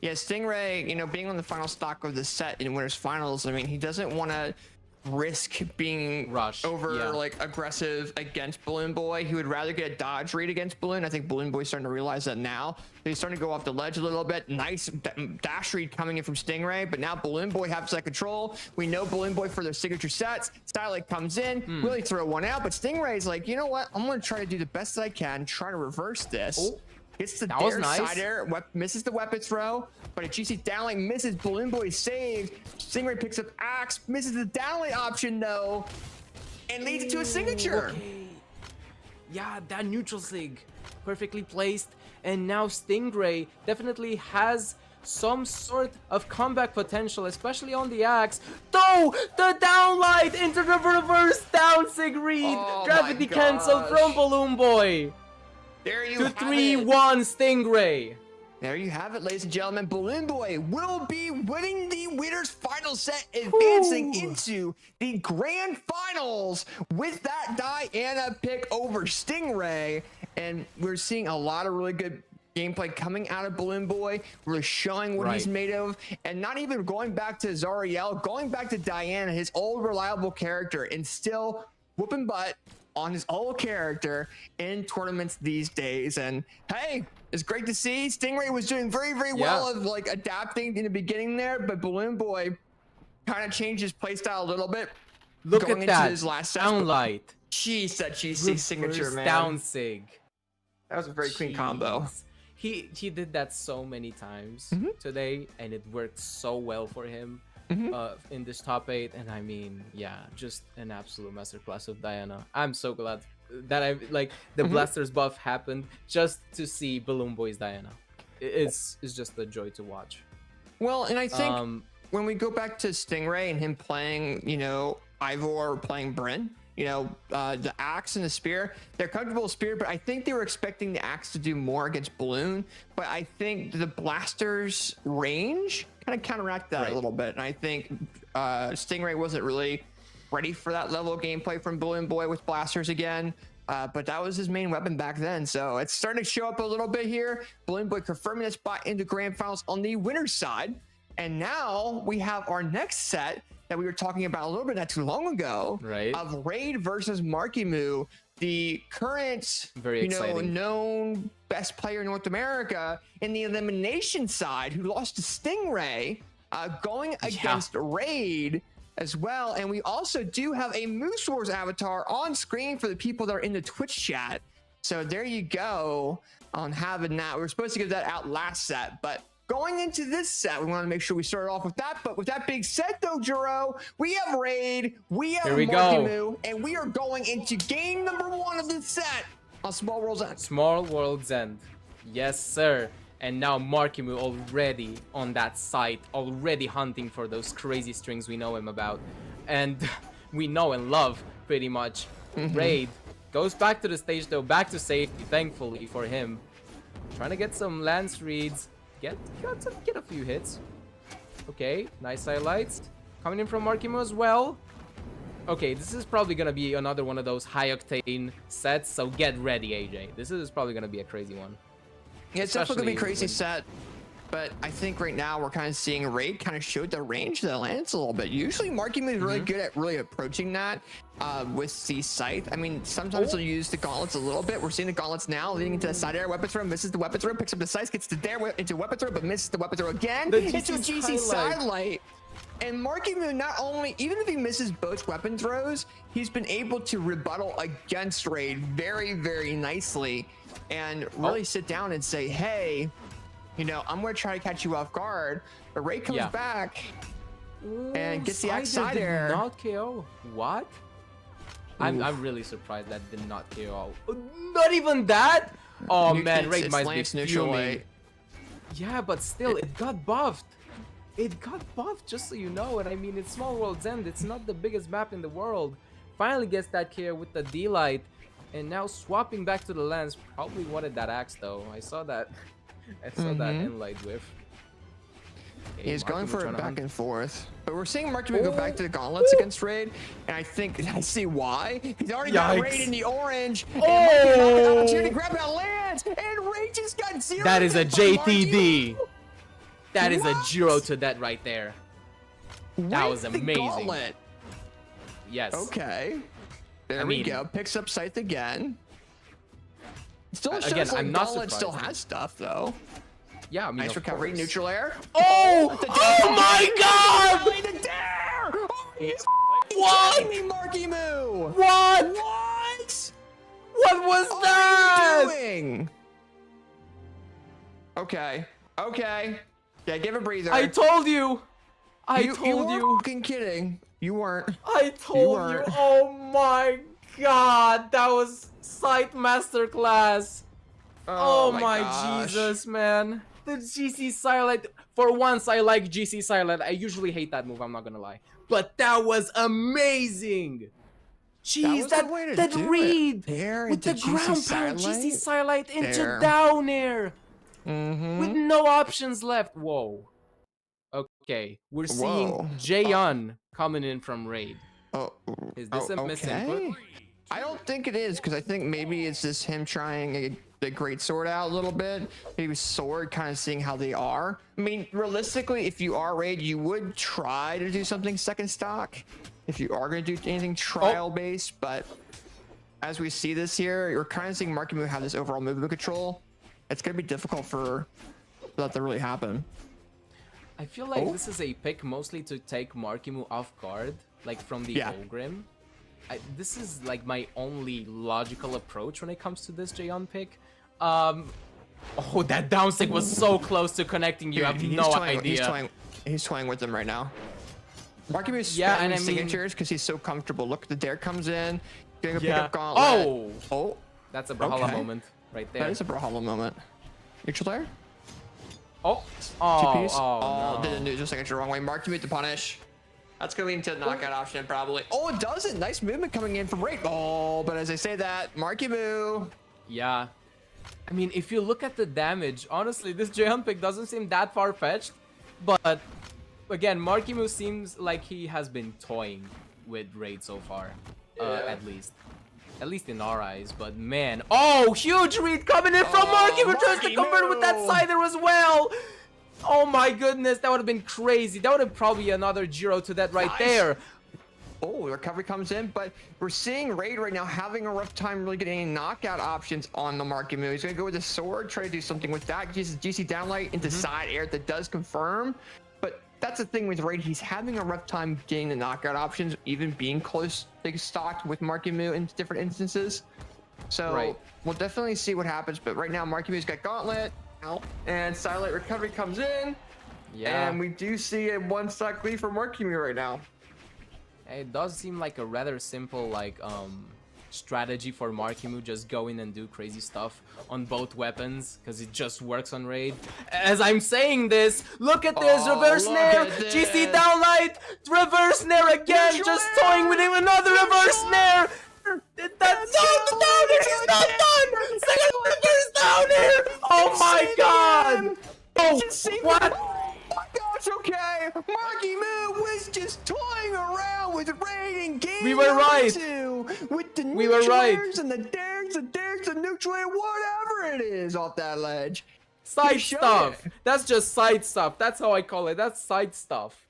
S1: Yeah, Stingray, you know, being on the final stock of the set in Winners Finals, I mean, he doesn't want to risk being like aggressive against BalloonBoy. He would rather get a dodge read against Balloon. I think BalloonBoy's starting to realize that now. So he's starting to go off the ledge a little bit. Nice dash read coming in from Stingray, but now BalloonBoy has that control. We know BalloonBoy for their signature sets. Stylight comes in, really throw one out, but Stingray's like, you know what? I'm going to try to do the best that I can, try to reverse this. Gets the dare side air, misses the weapon throw, but a GC downlight misses. BalloonBoy saved. Stingray picks up axe, misses the downlight option though, and leads it to a signature.
S6: Okay. Yeah, that neutral sig, perfectly placed, and now Stingray definitely has some sort of comeback potential, especially on the axe. Though the downlight into the reverse down sig read, gravity cancel from BalloonBoy.
S1: There you
S6: To
S1: have
S6: 3-1 Stingray.
S1: There you have it, ladies and gentlemen. BalloonBoy will be winning the winners final set, advancing into the grand finals with that Diana pick over Stingray. And we're seeing a lot of really good gameplay coming out of BalloonBoy. We're showing what he's made of, and not even going back to Zariel, going back to Diana, his old reliable character, and still whooping butt on his old character in tournaments these days. And hey, it's great to see. Stingray was doing very, very well of like adapting in the beginning there, but BalloonBoy kind of changed his playstyle a little bit.
S6: Look at that
S1: his last set.
S6: downlight.
S1: Jeez, that GC signature, man.
S6: Down sig.
S1: That was a very clean combo.
S6: He did that so many times today, and it worked so well for him. In this top 8, and I mean, yeah, just an absolute masterclass of Diana. I'm so glad that I like the blasters buff happened just to see BalloonBoy's Diana. It's just a joy to watch.
S1: Well, and I think when we go back to Stingray and him playing, you know, Ivor or playing Bryn, you know, the axe and the spear, they're comfortable with spear, but I think they were expecting the axe to do more against Balloon. But I think the blaster's range kind of counteract that a little bit. And I think Stingray wasn't really ready for that level of gameplay from BalloonBoy with blasters again. But that was his main weapon back then. So it's starting to show up a little bit here. BalloonBoy confirming a spot in the grand finals on the winner's side. And now we have our next set that we were talking about a little bit not too long ago, of Raid versus Marckiemoo, the current, known best player in North America in the elimination side, who lost to Stingray, going against Raid as well. And we also do have a Moose Wars avatar on screen for the people that are in the Twitch chat. So there you go on having that. We were supposed to give that out last set, but going into this set, we want to make sure we start off with that. But with that being said, though, Jero, we have Raid, we have Marckiemoo, and we are going into game number 1 of this set on Small World's End.
S6: Small World's End. Yes, sir. And now Marckiemoo already on that site, already hunting for those crazy strings we know him about. And we know and love, pretty much. Raid goes back to the stage, though, back to safety, thankfully for him. Trying to get some lance reads. Get a few hits. Okay, nice highlights. Coming in from Marckiemoo as well. Okay, this is probably gonna be another one of those high octane sets, so get ready, AJ. This is probably gonna be a crazy one.
S1: Yeah, it's definitely gonna be a crazy set. But I think right now we're kind of seeing Raid kind of showed the range of the lance a little bit. Usually Marckiemoo is really good at really approaching that with the scythe. I mean, sometimes they'll use the gauntlets a little bit. We're seeing the gauntlets now leading into the side air weapon throw, misses the weapon throw, picks up the scythe, gets the dare into weapon throw, but misses the weapon throw again. Into a GC sidelight. And Marckiemoo not only, even if he misses both weapon throws, he's been able to rebuttal against Raid very, very nicely and really sit down and say, hey, you know, I'm going to try to catch you off guard. But Ray comes back and gets the axe side air.
S6: Not KO. What? I'm really surprised that did not KO. Not even that? Oh man, Ray might be fuming. Yeah, but still, it got buffed. It got buffed, just so you know. And I mean, it's Small World's End. It's not the biggest map in the world. Finally gets that KO with the D-Light. And now swapping back to the lens. Probably wanted that axe though. I saw that. I saw that in light whiff. Okay,
S1: He's going
S6: Marckiemoo
S1: for
S6: trying
S1: it
S6: to
S1: back
S6: hunt.
S1: and forth. But we're seeing Marckiemoo go back to the gauntlets against Raid. And I think I see why. He's already got Raid in the orange. And Marckiemoo opportunity to grab that lands. And Raid just got 0.
S6: That is a
S1: from
S6: JTD.
S1: Marckiemoo.
S6: That is a
S1: What?
S6: 0 to that right there. That was
S1: With the
S6: amazing.
S1: gauntlet.
S6: Yes.
S1: Okay. There
S6: I
S1: we
S6: mean-
S1: go. Picks up Scythe again. Still shows
S6: Again,
S1: like
S6: I'm not
S1: Gauntlet still
S6: surprised.
S1: has stuff though.
S6: Yeah, I mean,
S1: Nice
S6: of
S1: recovery,
S6: course.
S1: neutral air.
S6: Oh!
S1: The
S6: Oh my God!
S1: Rally the dare! Oh, are you
S6: What?
S1: kidding me, Marckiemoo?
S6: What?
S1: What?
S6: What was
S1: What
S6: that?
S1: are you doing? Okay. Okay. Yeah, give a breather.
S6: I told you. I told
S1: were
S6: you.
S1: fucking kidding. You weren't.
S6: I told you.
S1: weren't.
S6: Oh my God, that was Sight Masterclass. Oh my
S1: gosh.
S6: Jesus, man. The GC Silent. For once, I like GC Silent. I usually hate that move, I'm not gonna lie. But that was amazing. Jeez,
S1: was the way to
S6: that
S1: do it.
S6: read
S1: There
S6: with the
S1: into GC
S6: ground pound GC
S1: Silent.
S6: Silent into
S1: There.
S6: down air
S1: Mm-hmm.
S6: with no options left. Whoa. Okay, we're seeing
S1: Whoa.
S6: Jaeon coming in from raid.
S1: Oh,
S6: Is this a misinput?
S1: I don't think it is, because I think maybe it's just him trying the great sword out a little bit. Maybe sword, kind of seeing how they are. I mean, realistically, if you are raid, you would try to do something second stock. If you are going to do anything trial based, but as we see this here, you're kind of seeing Marckiemoo have this overall movement control. It's going to be difficult for that to really happen.
S6: I feel like this is a pick mostly to take Marckiemoo off guard, like from the Ogrim. This is like my only logical approach when it comes to this Jaeon pick. Oh, that down stick was so close to connecting. You have no idea.
S1: He's toying with them right now. Marckiemoo
S6: Yeah,
S1: spamming
S6: and I mean-
S1: signatures because he's so comfortable. Look, the dare comes in, getting a pick up gauntlet. Oh,
S6: That's a Brawlhalla
S1: Okay.
S6: moment right there.
S1: that is a Brawlhalla moment. Neutral there?
S6: Oh,
S1: Two piece.
S6: no.
S1: Did the neutral signature the wrong way. Marckiemoo to punish. That's going to lead into the knockout option, probably. Oh, it doesn't. Nice movement coming in from Raid. Oh, but as I say that, Marckiemoo.
S6: Yeah. I mean, if you look at the damage, honestly, this Jaeon pick doesn't seem that far-fetched. But, again, Marckiemoo seems like he has been toying with Raid so far. At least. At least in our eyes, but man. Oh, huge read coming in from Marckiemoo, tries to convert with that Scyther as well. Oh my goodness, that would have been crazy. That would have probably another 0 to that right there.
S1: Oh, the recovery comes in, but we're seeing Raid right now having a rough time really getting any knockout options on the Marckiemoo. He's going to go with the sword, try to do something with that. Uses GC downlight into side air that does confirm. But that's the thing with Raid. He's having a rough time getting the knockout options, even being close, big stocked with Marckiemoo in different instances. So we'll definitely see what happens. But right now, Marckiemoo's got Gauntlet, and Silent Recovery comes in.
S6: Yeah.
S1: And we do see a one stock lead for Marckiemoo right now.
S6: It does seem like a rather simple, like, strategy for Marckiemoo, just go in and do crazy stuff on both weapons, because it just works on Raid. As I'm saying this, look at this, reverse
S1: look
S6: nair,
S1: at this.
S6: GC downlight, reverse nair again,
S1: Neutral
S6: just
S1: air.
S6: toying with him, another reverse nair. That's no, down air, he's not done! Second reverse down air! Oh my god! Oh, what?
S1: Oh my gosh, okay. Marckiemoo was just toying around with Raid and game
S6: We were right.
S1: with the
S6: We were right.
S1: neutralers and the dares, the neutral air, whatever it is off that ledge.
S6: Side
S1: showed
S6: stuff.
S1: it.
S6: That's just side stuff. That's how I call it. That's side stuff.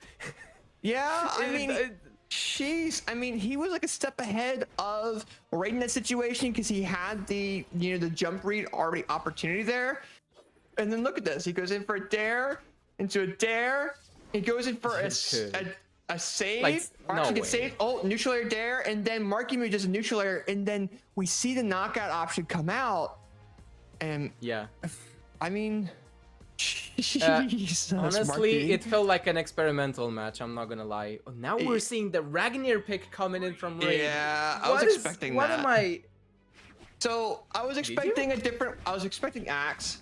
S1: Yeah, I mean, jeez. I mean, he was like a step ahead of Raid in that situation because he had the, the jump read already opportunity there. And then look at this. He goes in for a dare, into a dare. He goes in for a save.
S6: Like,
S1: Or
S6: no
S1: actually
S6: way.
S1: gets saved. Oh, neutral air dare. And then Marckiemoo does a neutral air. And then we see the knockout option come out. And,
S6: Yeah.
S1: I mean, Jesus,
S6: Honestly,
S1: Marcky.
S6: it felt like an experimental match. I'm not gonna lie. Now we're seeing the Ragnar pick coming in from Raid.
S1: Yeah, I was expecting
S6: what
S1: that.
S6: What am I?
S1: So I was expecting I was expecting Axe.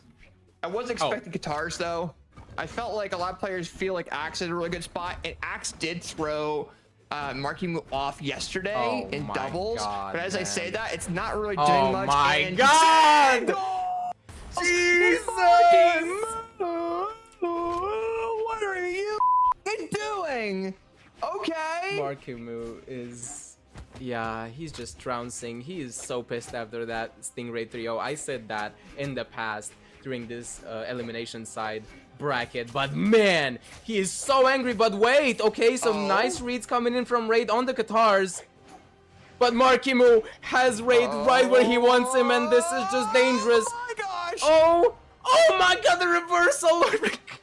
S1: I wasn't expecting guitars though. I felt like a lot of players feel like Axe is a really good spot, and Axe did throw Marckiemoo off yesterday
S6: Oh
S1: in
S6: my
S1: doubles.
S6: God,
S1: but as I say
S6: man.
S1: that, it's not really doing
S6: Oh
S1: much.
S6: my
S1: and
S6: God!
S1: Jesus! What are you doing? Okay.
S6: Marckiemoo is, yeah, he's just trouncing. He is so pissed after that Stingray 3-0. I said that in the past during this elimination side bracket, but man, he is so angry. But wait, okay, some nice reads coming in from Raid on the Qatars. But Marckiemoo has Raid right where he wants him, and this is just dangerous.
S1: Oh my gosh.
S6: Oh my God, the reversal!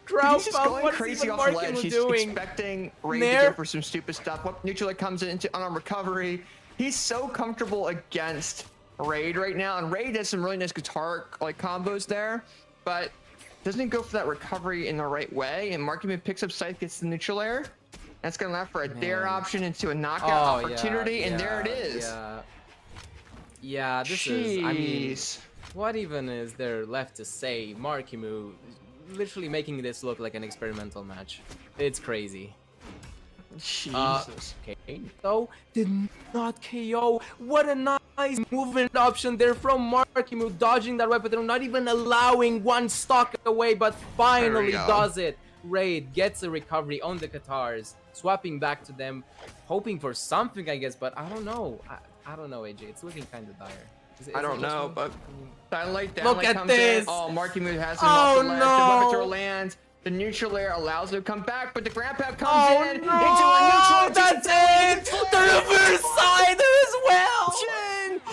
S6: Crowd
S1: He's just
S6: foul.
S1: going
S6: What is
S1: crazy
S6: even
S1: off the ledge.
S6: Marckiemoo
S1: He's
S6: doing?
S1: expecting Raid to
S6: Nair.
S1: go for some stupid stuff. What neutral comes into on recovery. He's so comfortable against Raid right now, and Raid has some really nice guitar like combos there, but doesn't go for that recovery in the right way. And Marckiemoo picks up Scythe, gets the neutral air. That's gonna allow for a dare option into a knockout opportunity, and there it is.
S6: Yeah, this is. I mean,
S1: Jeez.
S6: what even is there left to say? Marckiemoo literally making this look like an experimental match. It's crazy.
S1: Jesus.
S6: Okay, though did not KO. What a nice movement option there from Marckiemoo, dodging that weapon, not even allowing one stock away, but finally
S1: go.
S6: does it. Raid gets a recovery on the Qatars, swapping back to them, hoping for something, I guess, but I don't know. I don't know, AJ. It's looking kind of dire. Is
S1: I
S6: it
S1: don't
S6: just
S1: know,
S6: me?
S1: but Downlight
S6: Look at
S1: comes
S6: this.
S1: in. Oh, Marckiemoo has him
S6: Oh,
S1: off the ledge. The
S6: no.
S1: weapon throw lands. The neutral air allows him to come back, but the grandpa comes
S6: Oh
S1: in
S6: no!
S1: into a neutral.
S6: That's it! The reverse side as well!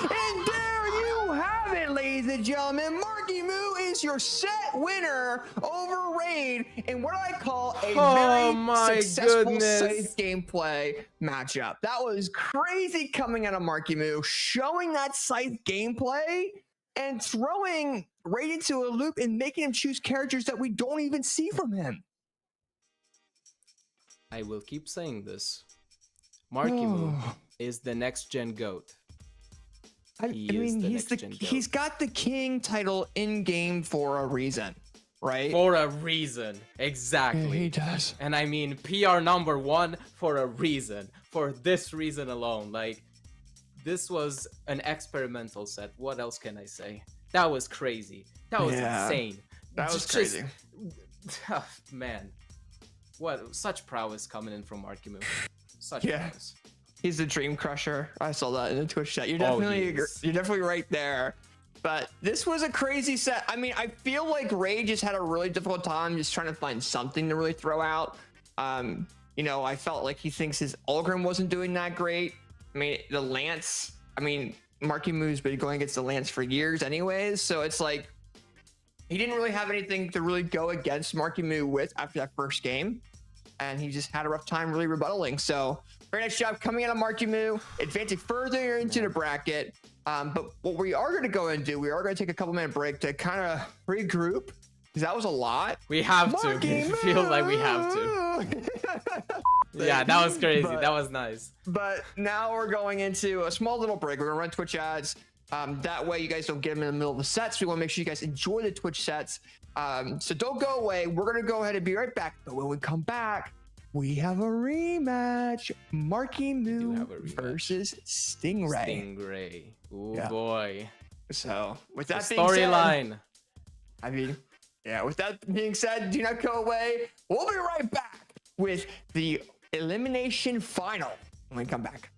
S1: And there you have it, ladies and gentlemen. Marckiemoo is your set winner over Raid in what I call a
S6: Oh
S1: very
S6: my
S1: successful
S6: goodness.
S1: Scythe gameplay matchup. That was crazy coming out of Marckiemoo, showing that Scythe gameplay and throwing Raid into a loop and making him choose characters that we don't even see from him.
S6: I will keep saying this. Marckiemoo is the next gen GOAT. He is the next gen GOAT.
S1: He's got the king title in game for a reason, right?
S6: For a reason. Exactly.
S1: He does.
S6: And I mean PR #1 for a reason. For this reason alone. Like, this was an experimental set. What else can I say? That was crazy. That was insane.
S1: That was crazy.
S6: Man. What such prowess coming in from Marckiemoo. Such
S1: Yeah.
S6: prowess.
S1: He's the dream crusher. I saw that in the Twitch chat. You're
S6: Oh,
S1: definitely
S6: he is.
S1: you're definitely right there. But this was a crazy set. I mean, I feel like Ray just had a really difficult time just trying to find something to really throw out. You know, I felt like he thinks his Ulgrim wasn't doing that great. I mean, the Lance, I mean, Marckiemoo's been going against the Lance for years anyways, so it's like he didn't really have anything to really go against Marckiemoo with after that first game, and he just had a rough time really rebuttaling. So very nice job coming out of Marckiemoo, advancing further into the bracket. But what we are going to go and do, we are going to take a couple-minute break to kind of regroup, because that was a lot.
S6: We have to. It feels like we have to. Yeah, that was crazy. That was nice.
S1: But now we're going into a small little break. We're gonna run Twitch ads. That way you guys don't get them in the middle of the sets. We want to make sure you guys enjoy the Twitch sets. So don't go away. We're gonna go ahead and be right back. But when we come back, we have a rematch. Marckiemoo versus Stingray.
S6: Stingray. Oh
S1: Yeah.
S6: boy.
S1: So with
S6: The
S1: that being said,
S6: storyline.
S1: I mean, yeah, with that being said, do not go away. We'll be right back with the elimination final when we come back.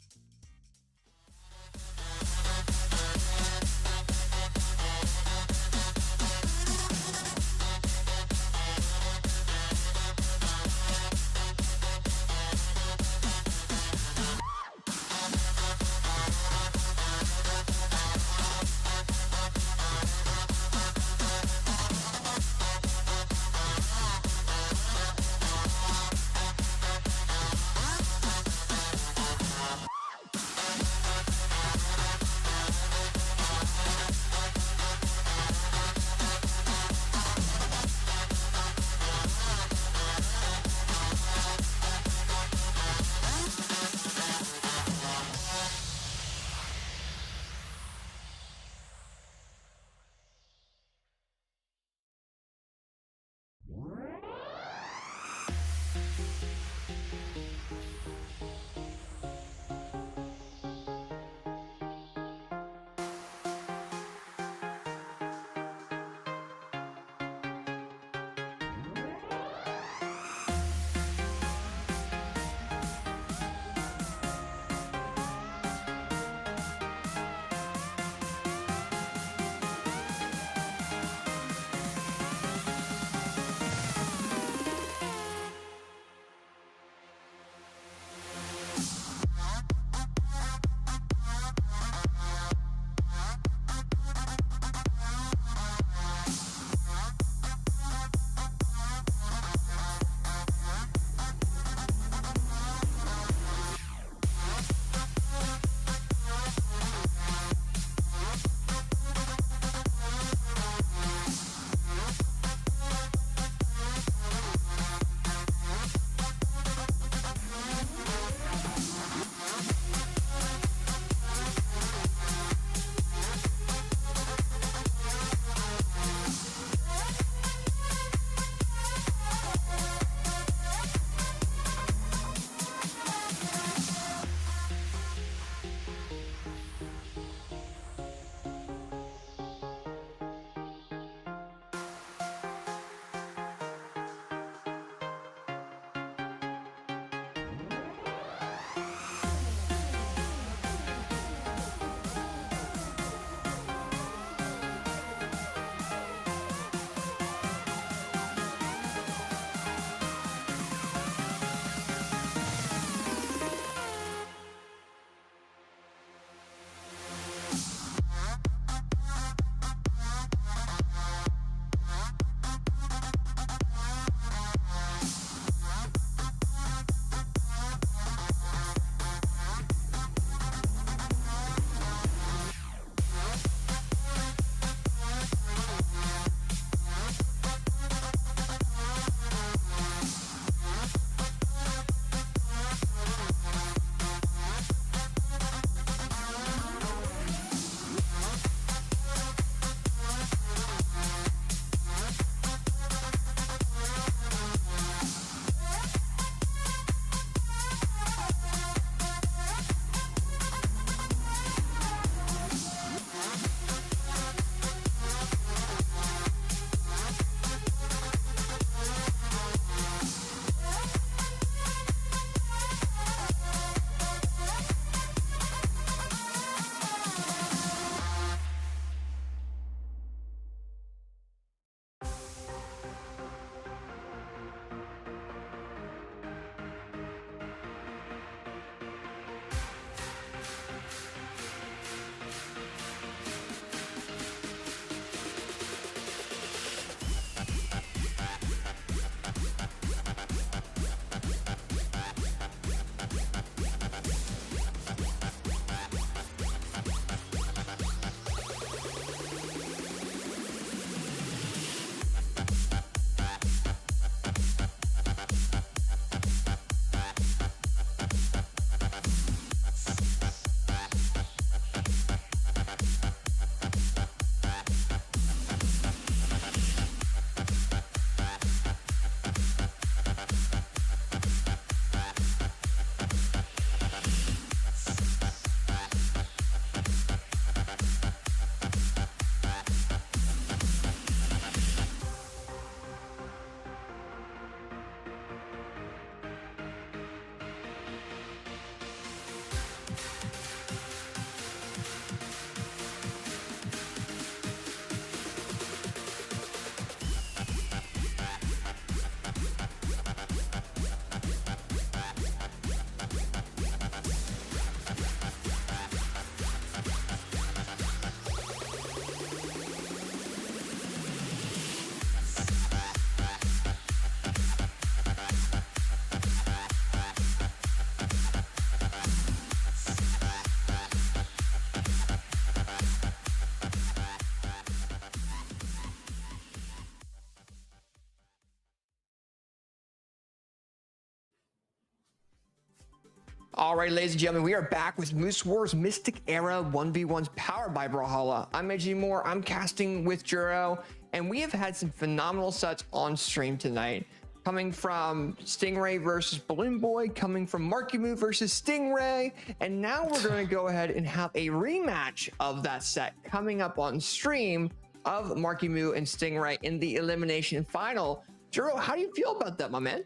S1: All right, ladies and gentlemen, we are back with Moose Wars Mystic Era 1v1s powered by Brawlhalla. I'm Marckiemoo, I'm casting with Juro, and we have had some phenomenal sets on stream tonight. Coming from Stingray versus BalloonBoy, coming from Marckiemoo versus Stingray, and now we're going to go ahead and have a rematch of that set coming up on stream of Marckiemoo and Stingray in the elimination final. Juro, how do you feel about that, my man?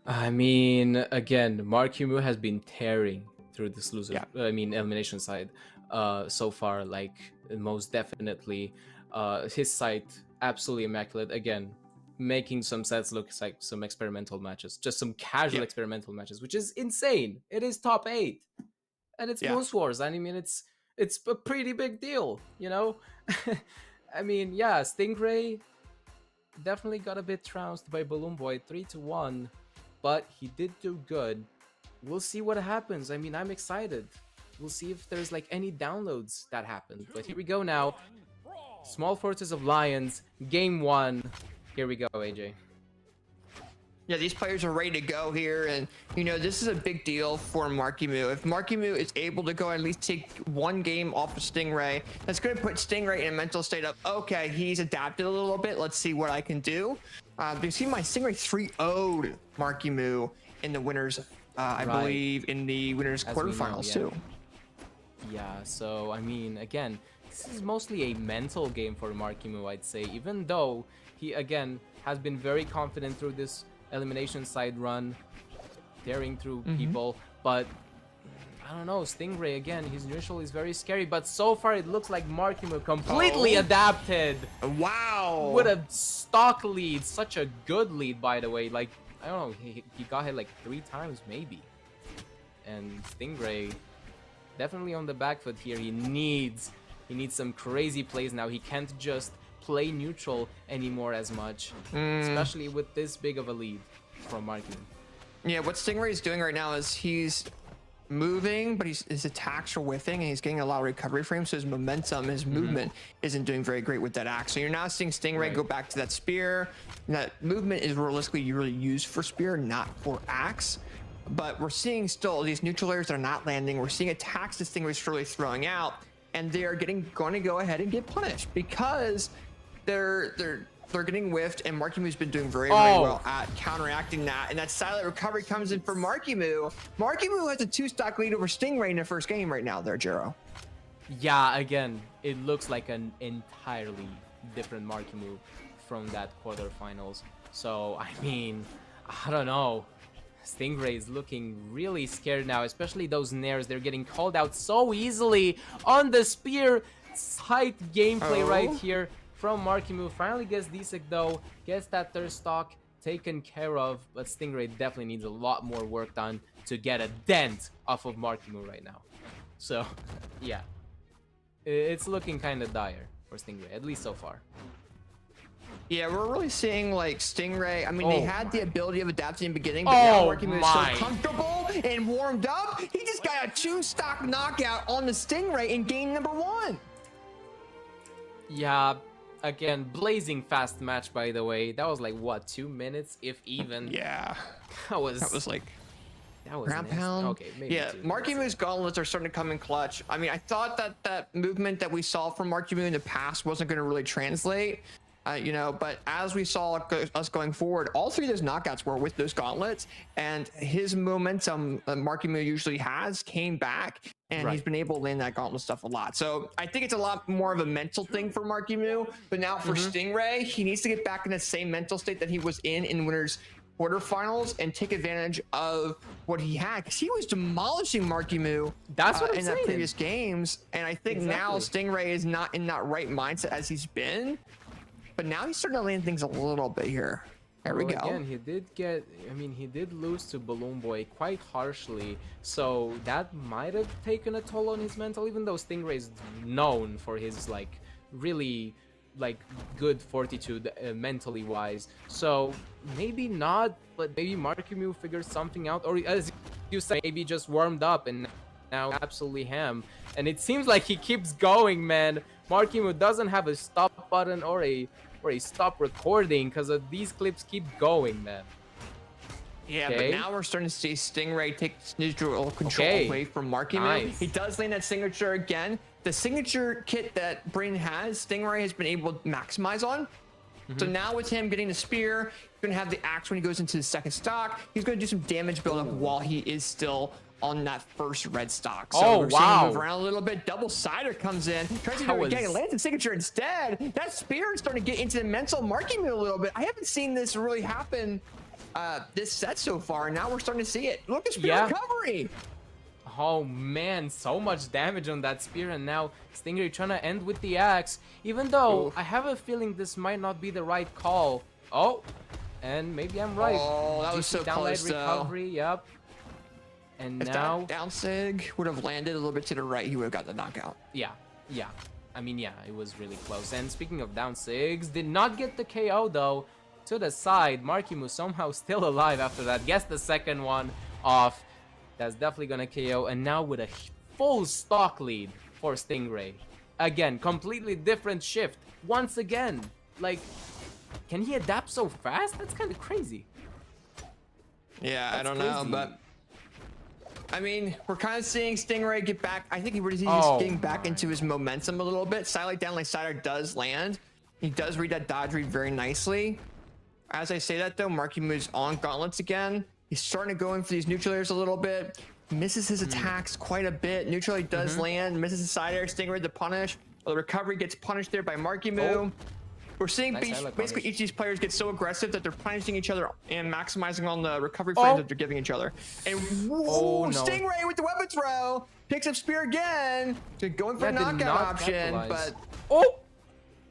S6: I mean, again, Marckiemoo has been tearing through this elimination side so far, like, most definitely. His side, absolutely immaculate. Again, making some sets look like some experimental matches, just some casual experimental matches, which is insane. It is top 8, and it's Moose Wars. I mean, it's a pretty big deal, you know? I mean, yeah, Stingray definitely got a bit trounced by BalloonBoy 3-1. But he did do good. We'll see what happens. I mean, I'm excited. We'll see if there's like any downloads that happen. But here we go now. Small Fortress of Lions, game 1. Here we go, AJ.
S1: Yeah, these players are ready to go here, and you know, this is a big deal for Marckiemoo. If Marckiemoo is able to go and at least take one game off of Stingray, that's going to put Stingray in a mental state of, okay, he's adapted a little bit, let's see what I can do. You see my Stingray 3-0'd Marckiemoo in the winners, I believe in the winners quarterfinals too.
S6: Yeah, so I mean, again, this is mostly a mental game for Marckiemoo, I'd say, even though he, again, has been very confident through this elimination side run, tearing through people, but I don't know, Stingray, again, his neutral is very scary, but so far it looks like Marckiemoo completely adapted.
S1: Wow!
S6: With a stock lead, such a good lead, by the way. Like, I don't know, he got hit like 3 times maybe. And Stingray definitely on the back foot here. He needs some crazy plays now. He can't just play neutral anymore as much, especially with this big of a lead from Marckiemoo.
S1: Yeah, what Stingray is doing right now is he's moving, but his attacks are whiffing, and he's getting a lot of recovery frames, so his momentum, his movement isn't doing very great with that axe. So you're now seeing Stingray go back to that spear. And that movement is realistically really used for spear, not for axe. But we're seeing still these neutral areas that are not landing. We're seeing attacks that Stingray's really throwing out, and they're going to go ahead and get punished because they're getting whiffed, and Marckiemoo been doing very well at counteracting that. And that silent recovery comes in for Marckiemoo. Marckiemoo has a 2-stock lead over Stingray in the first game right now there, Juro.
S6: Yeah, again, it looks like an entirely different Marckiemoo from that quarterfinals. So, I mean, I don't know. Stingray is looking really scared now, especially those nairs. They're getting called out so easily on the spear side gameplay right here from Marckiemoo. Finally gets Desik though, gets that 3rd stock taken care of, but Stingray definitely needs a lot more work done to get a dent off of Marckiemoo right now. So, yeah, it's looking kind of dire for Stingray, at least so far.
S1: Yeah, we're really seeing like Stingray. I mean, they had the ability of adapting in the beginning, but now Marckiemoo is so comfortable and warmed up. He just got a 2-stock knockout on the Stingray in game number 1.
S6: Yeah, again, blazing fast match, by the way. That was like, what, 2 minutes, if even?
S1: Yeah.
S6: That was
S1: like...
S6: That was
S1: ground pound.
S6: Okay, maybe.
S1: Yeah, Marckiemoo's gauntlets are starting to come in clutch. I mean, I thought that movement that we saw from Marckiemoo in the past wasn't going to really translate. You know, but as we saw us going forward, all 3 of those knockouts were with those gauntlets, and his momentum Marckiemoo usually has came back, and he's been able to land that gauntlet stuff a lot. So I think it's a lot more of a mental thing for Marckiemoo, but now for Stingray, he needs to get back in the same mental state that he was in winners quarterfinals and take advantage of what he had, because he was demolishing Marckiemoo in the previous games, and I think now Stingray is not in that right mindset as he's been. But now he's starting to land things a little bit here. There we go.
S6: Again, he did lose to BalloonBoy quite harshly, so that might have taken a toll on his mental, even though Stingray is known for his, like, really, like, good fortitude mentally wise. So maybe not, but maybe Marckiemoo figures something out, or as you say, maybe just warmed up and now absolutely ham. And it seems like he keeps going, man. Marckiemoo doesn't have a stop button or a stop recording, because these clips keep going, man.
S1: Yeah,
S6: Okay.
S1: but now we're starting to see Stingray take neutral control away from Marckiemoo.
S6: Nice.
S1: He does land that signature again. The signature kit that Brain has, Stingray has been able to maximize on. So now with him getting the spear, he's going to have the axe when he goes into the second stock. He's going to do some damage buildup while he is still on that first red stock. So we're seeing him move around a little bit. Double sider comes in, tries to do it again, lands the signature instead. That spear is starting to get into the mental Marckiemoo a little bit. I haven't seen this really happen this set so far, and now we're starting to see it. Look at spear recovery.
S6: Oh man, so much damage on that spear, and now Stingray trying to end with the axe. Even though I have a feeling this might not be the right call. Oh, and maybe I'm right.
S1: Oh, that was so close,
S6: recovery, yep. And
S1: if
S6: now
S1: that down sig would have landed a little bit to the right, he would have got the knockout.
S6: Yeah. I mean, yeah, it was really close. And speaking of down sigs, did not get the KO though. To the side, Marckiemoo somehow still alive after that. Gets the second one off. That's definitely gonna KO. And now with a full stock lead for Stingray. Again, completely different shift. Once again, like, can he adapt so fast? That's kind of crazy.
S1: Yeah,
S6: That's
S1: I don't know,
S6: crazy.
S1: but I mean, we're kind of seeing Stingray get back. I think he's getting back into his momentum a little bit. Silent down like Sider does land. He does read that dodge read very nicely. As I say that though, Marckiemoo's on gauntlets again. He's starting to go in for these neutral airs a little bit. Misses his attacks quite a bit. Neutral air does land. Misses his side air. Stingray to punish. Well, the recovery gets punished there by Marckiemoo. We're seeing basically each of these players get so aggressive that they're punishing each other and maximizing on the recovery frames that they're giving each other. And whoa, Stingray with the weapon throw. Picks up spear again. Going for a knockout option, but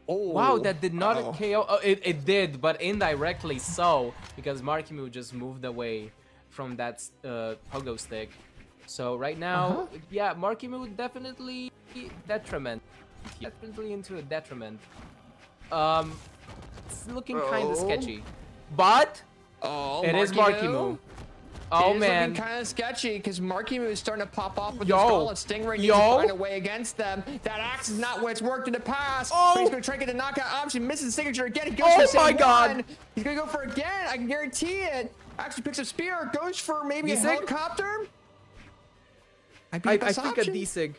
S6: wow, that did not KO. Oh, it did, but indirectly so, because Marckiemoo just moved away from that pogo stick. So right now, yeah, Marckiemoo definitely detriment. Definitely into a detriment. It's looking kind of sketchy, but it is Marckiemoo. Oh man,
S1: looking kind of sketchy because Marckiemoo is starting to pop off with his gauntlet. Stingray needs to find a way against them. That axe is not what's worked in the past. But he's gonna try to get the knockout option. Misses the signature again. He goes for the same one. He's gonna go for it again. I can guarantee it. Actually picks up spear. Goes for maybe a helicopter.
S6: I think a D-Sig,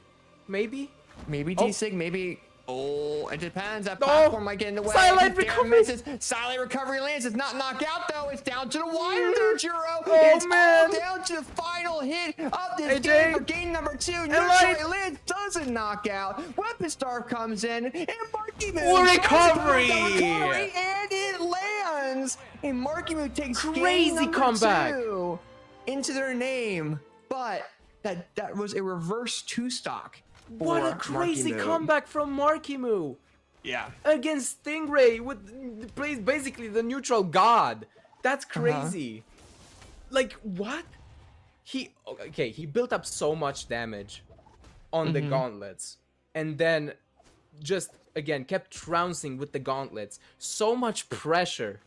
S6: maybe.
S1: Maybe D-Sig, maybe. Oh, it depends. That platform might get in the way.
S6: Silent recovery.
S1: Silent recovery lands. It's not knockout though. It's down to the wire there, Juro.
S6: Oh
S1: it's
S6: man.
S1: all down to the final hit of this game for game number 2. Neutral lands doesn't knock out. Weapon Star comes in and Marckiemoo
S6: recovery.
S1: And it lands. And Marckiemoo takes
S6: crazy
S1: game number
S6: comeback
S1: 2 into their name, but that was a reverse 2-stock.
S6: What a crazy comeback from Marckiemoo.
S1: Yeah.
S6: Against Stingray with plays basically the neutral god. That's crazy. Like what? He built up so much damage on the gauntlets and then just again kept trouncing with the gauntlets. So much pressure.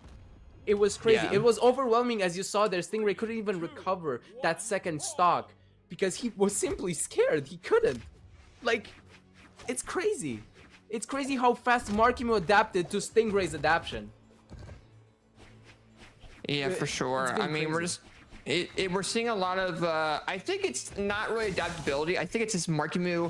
S6: It was crazy.
S1: Yeah.
S6: It was overwhelming as you saw there. Stingray couldn't even recover that second stock because he was simply scared. He couldn't. Like, it's crazy. It's crazy how fast Marckiemoo adapted to Stingray's adaptation.
S1: Yeah, for sure. I mean, we're seeing a lot of. I think it's not really adaptability. I think it's just Marckiemoo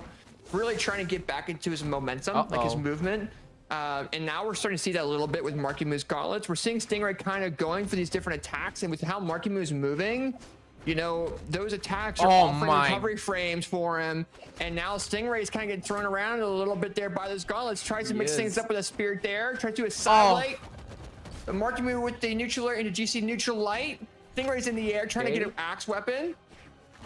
S1: really trying to get back into his momentum, like his movement. And now we're starting to see that a little bit with Marckiemoo's gauntlets. We're seeing Stingray kind of going for these different attacks, and with how Marckiemoo is moving. You know, those attacks are offering recovery frames for him. And now Stingray is kind of getting thrown around a little bit there by those gauntlets. Tries to mix things up with a spear there. Tries to do a side light. But Marckiemoo with the neutral air into GC neutral light. Stingray's in the air trying to get an axe weapon.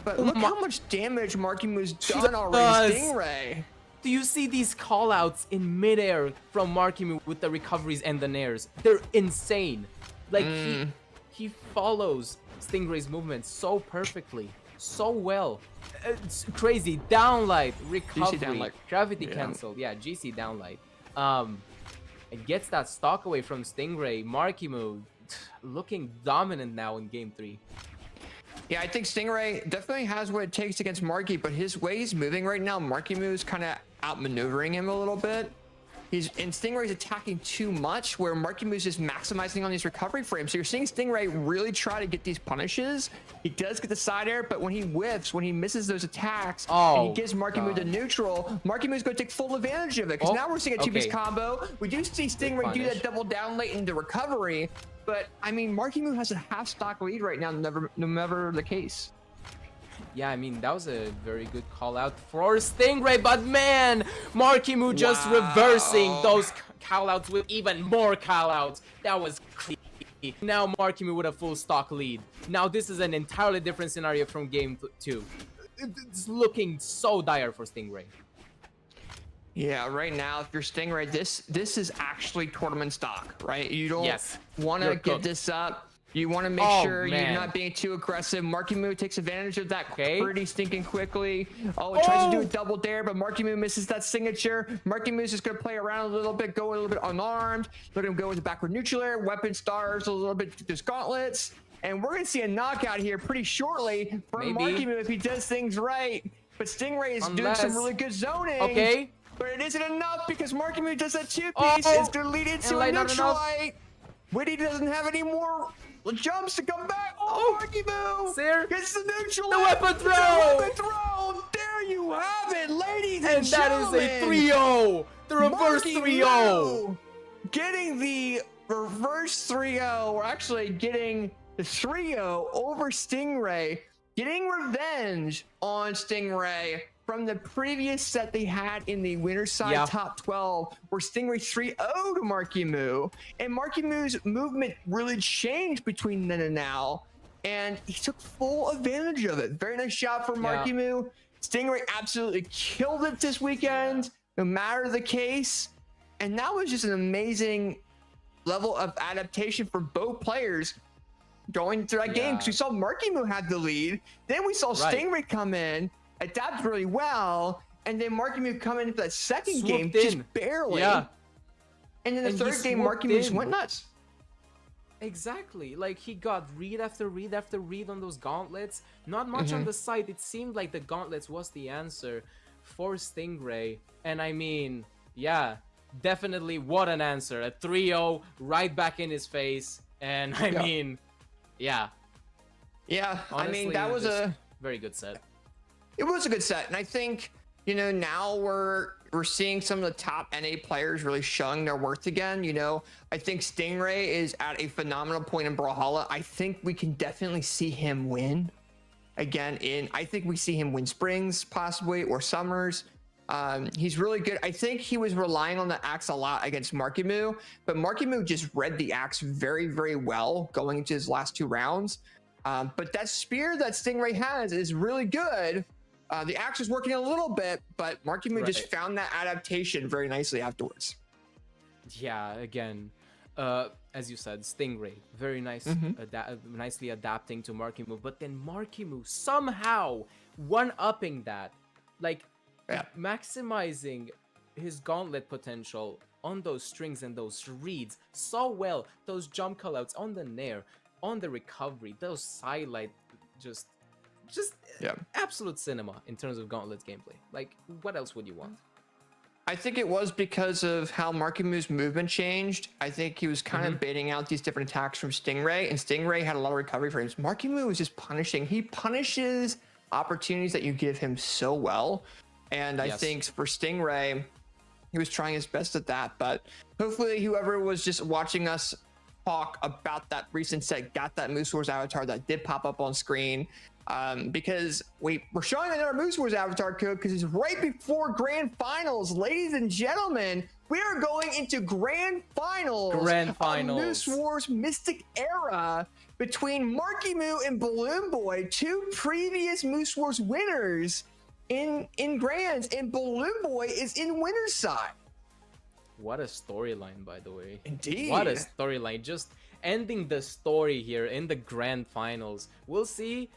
S1: But look how much damage Marckiemoo's done already, Stingray.
S6: Do you see these callouts in midair from Marckiemoo with the recoveries and the nairs? They're insane. Like he follows Stingray's movements so perfectly, so well. It's crazy. Downlight, recovery, downlight. Gravity cancelled. Yeah, GC downlight. It gets that stock away from Stingray. Marckiemoo looking dominant now in game 3.
S1: Yeah, I think Stingray definitely has what it takes against Marky, but his way he's moving right now, Marckiemoo is kind of outmaneuvering him a little bit. and Stingray's attacking too much, where Markiemoo's just maximizing on these recovery frames. So you're seeing Stingray really try to get these punishes. He does get the side air, but when he whiffs, when he misses those attacks, and he gives Markiemoo the neutral, Markiemoo's going to take full advantage of it. Because now we're seeing a two-piece combo. We do see Stingray do that double down late into recovery, but I mean, Markiemoo has a half stock lead right now, no matter the case.
S6: Yeah, I mean, that was a very good call out for Stingray, but man, Markiemoo just reversing those call outs with even more call outs. That was clean. Now Markiemoo with a full stock lead. Now this is an entirely different scenario from game 2. It's looking so dire for Stingray.
S1: Yeah, right now, if you're Stingray, this is actually tournament stock, right? You don't want to get this up. You want to make sure you're not being too aggressive. Markiemoo takes advantage of that pretty stinking quickly. Oh, it tries to do a double dare, but Markiemoo misses that signature. Markiemoo's just going to play around a little bit, go a little bit unarmed. Look at him go with the backward neutral air, weapon stars, a little bit just gauntlets. And we're going to see a knockout here pretty shortly from Markiemoo if he does things right. But Stingray is doing some really good zoning.
S6: Okay.
S1: But it isn't enough because Markiemoo does that two-piece. It's going to lead into a neutral light. Witty doesn't have any more jumps to come back. Markiemoo gets the neutral.
S6: The weapon throw.
S1: The weapon throw. There you have it, ladies and gentlemen.
S6: That is a 3-0. The reverse 3-0.
S1: Getting the reverse 3-0. We're actually getting the 3-0 over Stingray. Getting revenge on Stingray from the previous set they had in the winner's side top 12, where Stingray 3-0 to Markiemoo. And Markiemoo's movement really changed between then and now, and he took full advantage of it. Very nice shot from Markiemoo. Stingray absolutely killed it this weekend, no matter the case. And that was just an amazing level of adaptation for both players going through that game. Because we saw Markiemoo had the lead, then we saw Stingray come in, adapt really well, and then Markiemoo come into that second game just barely. And then the third game, Markiemoo just went nuts.
S6: Exactly. Like, he got read after read after read on those gauntlets. Not much on the side. It seemed like the gauntlets was the answer for Stingray. And I mean, definitely what an answer. A 3-0 right back in his face. And I mean, honestly,
S1: I mean, that was a
S6: very good set.
S1: It was a good set, and I think, you know, now we're seeing some of the top NA players really showing their worth again. You know, I think Stingray is at a phenomenal point in Brawlhalla. I think we can definitely see him win again I think we see him win Springs possibly, or Summers. He's really good. I think he was relying on the axe a lot against Markiemoo, but Markiemoo just read the axe very, very well going into his last 2 rounds. But that spear that Stingray has is really good. The axe is working a little bit, but Markiemoo just found that adaptation very nicely afterwards. Yeah,
S6: again, as you said, Stingray, very nice, nicely adapting to Markiemoo, but then Markiemoo somehow one-upping that, like maximizing his gauntlet potential on those strings and those reads so well, those jump callouts on the nair, on the recovery, those sidelight, just absolute cinema in terms of Gauntlet's gameplay. Like, what else would you want?
S1: I think it was because of how Markiemoo's movement changed. I think he was kind of baiting out these different attacks from Stingray, and Stingray had a lot of recovery frames. Markiemoo was just punishing. He punishes opportunities that you give him so well. And I think for Stingray, he was trying his best at that. But hopefully whoever was just watching us talk about that recent set got that Moose Wars avatar that did pop up on screen. Because we're showing another Moose Wars avatar code because it's right before grand finals. Ladies and gentlemen, we are going into grand finals of Moose Wars Mystic Era between Marckiemoo and BalloonBoy, 2 previous Moose Wars winners in grands, and BalloonBoy is in winner's side.
S6: What a storyline, by the way.
S1: Indeed.
S6: What a storyline. Just ending the story here in the grand finals. We'll see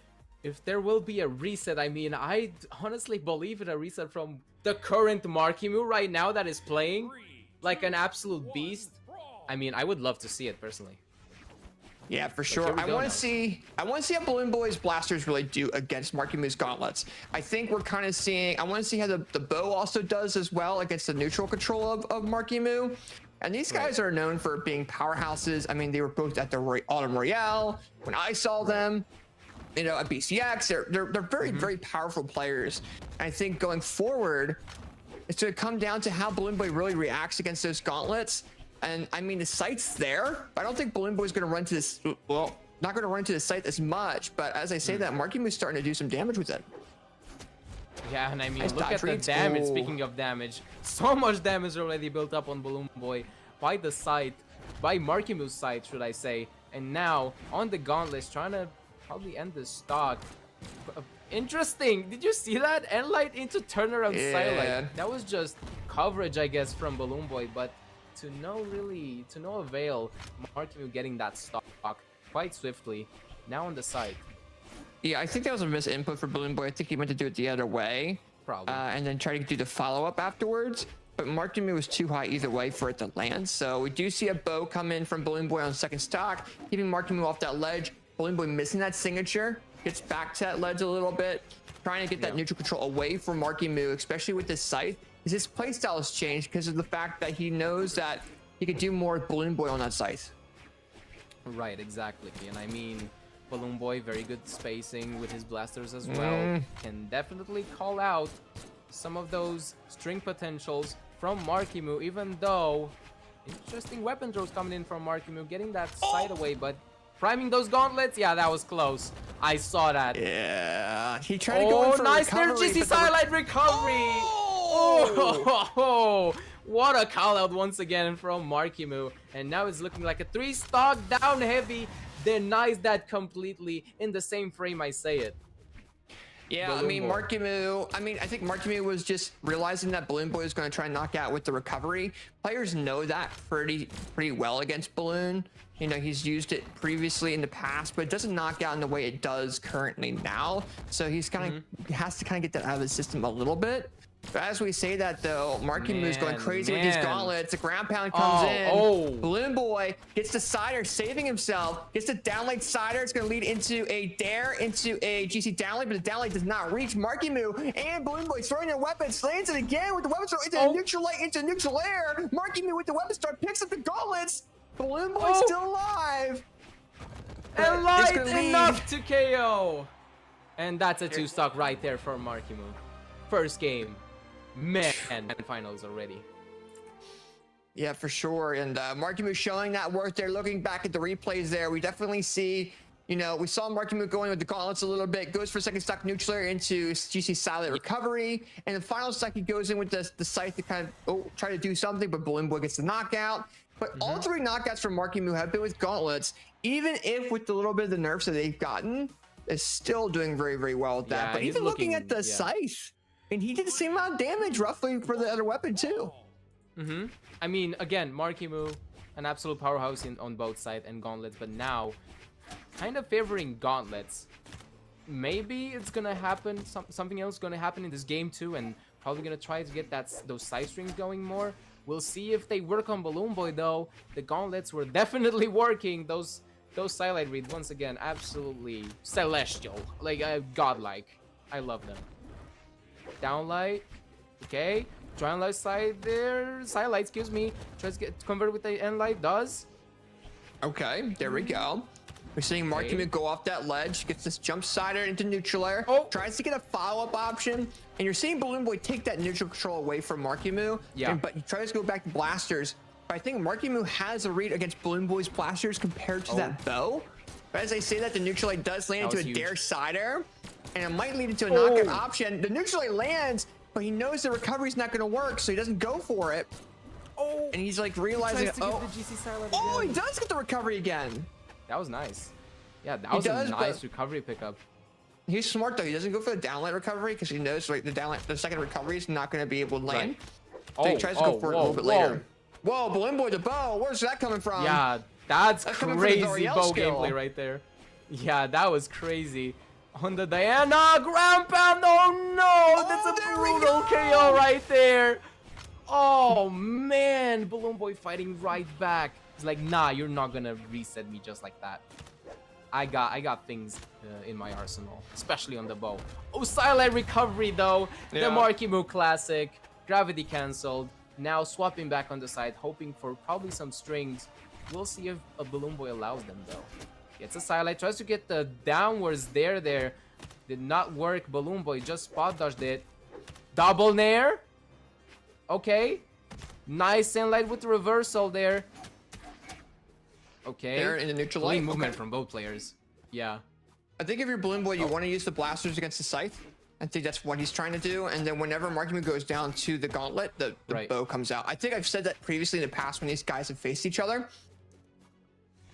S6: if there will be a reset. I mean, I honestly believe in a reset from the current Marckiemoo right now that is playing like an absolute beast. I mean, I would love to see it personally.
S1: Yeah, for
S6: here
S1: sure.
S6: we
S1: I
S6: go
S1: want
S6: now.
S1: to see how BalloonBoy's blasters really do against Marckiemoo's gauntlets. I think we're kind of seeing. I want to see how the bow also does as well against the neutral control of Marckiemoo. And these guys are known for being powerhouses. I mean, they were both at the Autumn Royale when I saw them. You know, at BCX, they're very very powerful players. And I think going forward, it's going to come down to how BalloonBoy really reacts against those gauntlets. And I mean, the site's there. I don't think BalloonBoy's going to run to this. Well, not going to run to the site as much. But as I say that, Marckiemoo's starting to do some damage with it.
S6: Yeah, and I mean,
S1: Nice
S6: look
S1: dodge
S6: at the
S1: reads.
S6: damage.
S1: Ooh.
S6: Speaking of damage, so much damage already built up on BalloonBoy by the site, by Marckiemoo's site, should I say. And now, on the gauntlets, trying to probably end the stock. Interesting. Did you see that? End-light into turnaround Silite. That was just coverage, I guess, from BalloonBoy, but to no avail, Marckiemoo getting that stock quite swiftly. Now on the site.
S1: Yeah, I think that was a misinput for BalloonBoy. I think he meant to do it the other way.
S6: Probably.
S1: And then try to do the follow-up afterwards. But Marckiemoo was too high either way for it to land. So we do see a bow come in from BalloonBoy on second stock, keeping Marckiemoo off that ledge. BalloonBoy missing that signature, gets back to that ledge a little bit, trying to get that neutral control away from Marckiemoo, especially with this scythe. His playstyle has changed because of the fact that he knows that he could do more with BalloonBoy on that scythe.
S6: Right, exactly. And I mean, BalloonBoy, very good spacing with his blasters as well. Can definitely call out some of those string potentials from Marckiemoo, even though interesting weapon throws coming in from Marckiemoo, getting that side away, but priming those gauntlets, yeah, that was close. I saw that.
S1: Yeah, he tried to go in for
S6: nice there,
S1: recovery,
S6: GC
S1: but the
S6: Silite recovery. Oh, what a call out once again from Marckiemoo. And now it's looking like a 3-stock down heavy. Denies that completely in the same frame I say it.
S1: Yeah, I mean, I think Marckiemoo was just realizing that BalloonBoy is going to try and knock out with the recovery. Players know that pretty well against Balloon. You know, he's used it previously in the past, but it doesn't knock out in the way it does currently now. So he's kind of has to kind of get that out of the system a little bit. But as we say that though, Marckiemoo is going crazy with these gauntlets. The ground pound comes in. BalloonBoy gets the sider, saving himself. Gets the downlight sider. It's going to lead into a dare, into a GC downlight, but the downlight does not reach Marckiemoo. And BalloonBoy throwing their weapon, slams it again with the weapon throw into neutral light, into neutral air. Marckiemoo with the weapon start picks up the gauntlets. BalloonBoy still alive.
S6: And light enough to KO. And that's a 2-stock right there for Marckiemoo. First game. Man, and finals already.
S1: Yeah, for sure. And Marckiemoo showing that work there. Looking back at the replays there, we definitely see, you know, we saw Marckiemoo going with the gauntlets a little bit. Goes for second stock neutral air into GC Silite recovery. And the final stock, he goes in with the scythe to kind of try to do something, but BalloonBoy gets the knockout. But all 3 knockouts from Marckiemoo have been with gauntlets, even if with the little bit of the nerfs that they've gotten, is still doing very, very well with that. But even looking at the scythe, and he did the same amount of damage roughly for the other weapon too.
S6: I mean, again, Marckiemoo, an absolute powerhouse on both sides and gauntlets, but now kind of favoring gauntlets. Maybe it's gonna happen, something else gonna happen in this game too, and probably gonna try to get those side strings going more. We'll see if they work on BalloonBoy though. The gauntlets were definitely working. Those Silite reads, once again, absolutely celestial, like godlike. I love them. Downlight, okay. Downlight side there, Silite, excuse me. Tries to get converted with the end light, does.
S1: Okay, there we go. We're seeing Marckiemoo go off that ledge, gets this jump sider into neutral air, tries to get a follow-up option, and you're seeing BalloonBoy take that neutral control away from Marckiemoo.
S6: Yeah.
S1: But he tries to go back to blasters. But I think Marckiemoo has a read against BalloonBoy's blasters compared to that bow. But as I say that, the neutral light does land into a dare sider, and it might lead into a knockout option. The neutral light lands, but he knows the recovery's not going to work, so he doesn't go for it. And he's like realizing,
S6: Tries to get the GC Silite
S1: he
S6: again.
S1: does get the recovery again.
S6: That was nice. Yeah, that was a nice recovery pickup.
S1: He's smart though. He doesn't go for the downlight recovery because he knows like the second recovery is not going to be able to land. So he tries to go for it a little bit later. Whoa, BalloonBoy the bow. Where's that coming from?
S6: Yeah, that's crazy bow
S1: skill.
S6: gameplay right there. Yeah, that was crazy. On the Diana ground pound. Oh no, that's a brutal KO right there. Oh man, BalloonBoy fighting right back. He's like, nah, you're not gonna reset me just like that. I got things in my arsenal, especially on the bow. Oh, silent recovery though.
S1: Yeah.
S6: The Marckiemoo classic. Gravity cancelled. Now swapping back on the side, hoping for probably some strings. We'll see if a BalloonBoy allows them though. Gets a silent, tries to get the downwards there. Did not work. BalloonBoy just spot dodged it. Double nair. Okay. Nice sunlight with the reversal there. Okay.
S1: There in the neutral
S6: Clean
S1: light.
S6: movement
S1: Okay.
S6: from both players. Yeah.
S1: I think if you're BalloonBoy, you want to use the blasters against the scythe. I think that's what he's trying to do. And then whenever Marckiemoo goes down to the gauntlet, the
S6: Right.
S1: bow comes out. I think I've said that previously in the past when these guys have faced each other.